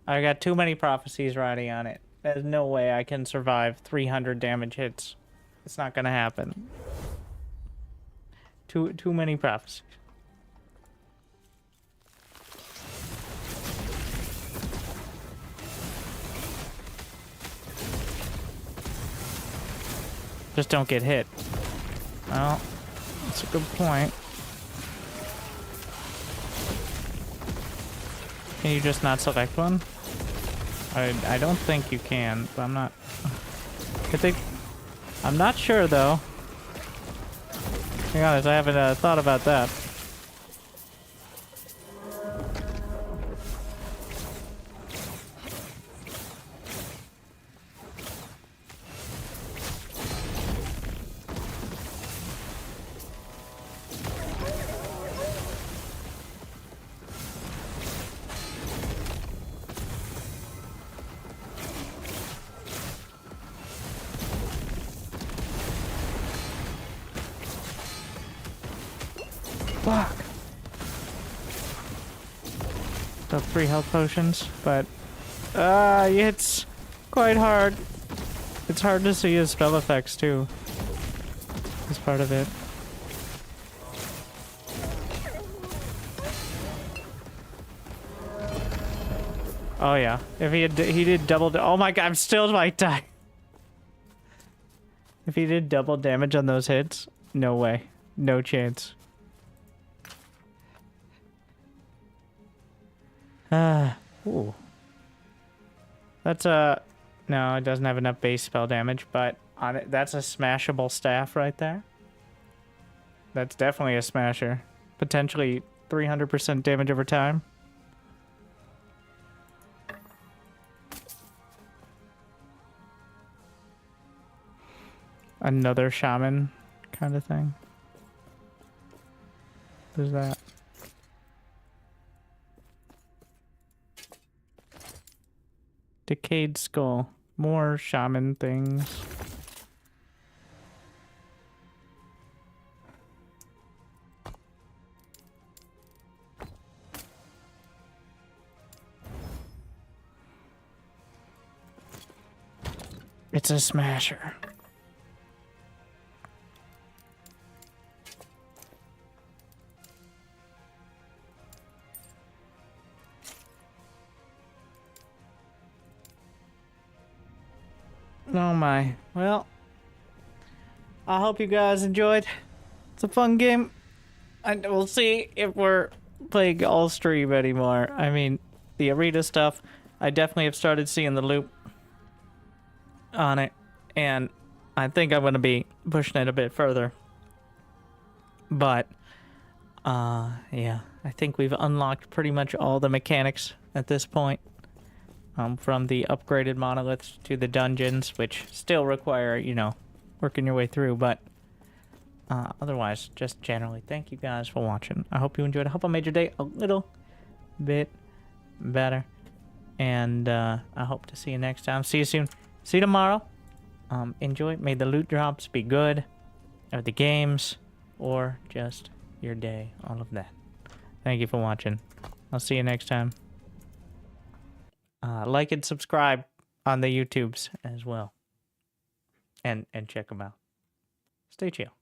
I got too many prophecies riding on it. There's no way I can survive 300 damage hits. It's not gonna happen. Too many prophecies. Just don't get hit. Well, that's a good point. Can you just not select one? I don't think you can, but I'm not... I'm not sure, though. To be honest, I haven't thought about that. Fuck. The 3 health potions, but it's quite hard. It's hard to see his spell effects too. As part of it. Oh yeah, if he did double. Oh my god, I'm still might die. If he did double damage on those hits, no way, no chance. Ooh. That's no, it doesn't have enough base spell damage, but on it, that's a smashable staff right there. That's definitely a smasher. Potentially 300% damage over time. Another shaman kind of thing. What is that? Decayed skull. More shaman things. It's a smasher. Oh my. Well, I hope you guys enjoyed. It's a fun game. And we'll see if we're playing all stream anymore. I mean, the arena stuff, I definitely have started seeing the loop on it. And I think I'm going to be pushing it a bit further. But, yeah. I think we've unlocked pretty much all the mechanics at this point. From the upgraded monoliths to the dungeons, which still require, you know, working your way through, but otherwise, just generally, thank you guys for watching. I hope you enjoyed. I hope I made your day a little bit better, and I hope to see you next time. See you soon. See you tomorrow. Enjoy. May the loot drops be good, or the games, or just your day. All of that. Thank you for watching. I'll see you next time. Like and subscribe on the YouTubes as well. And check them out. Stay chill.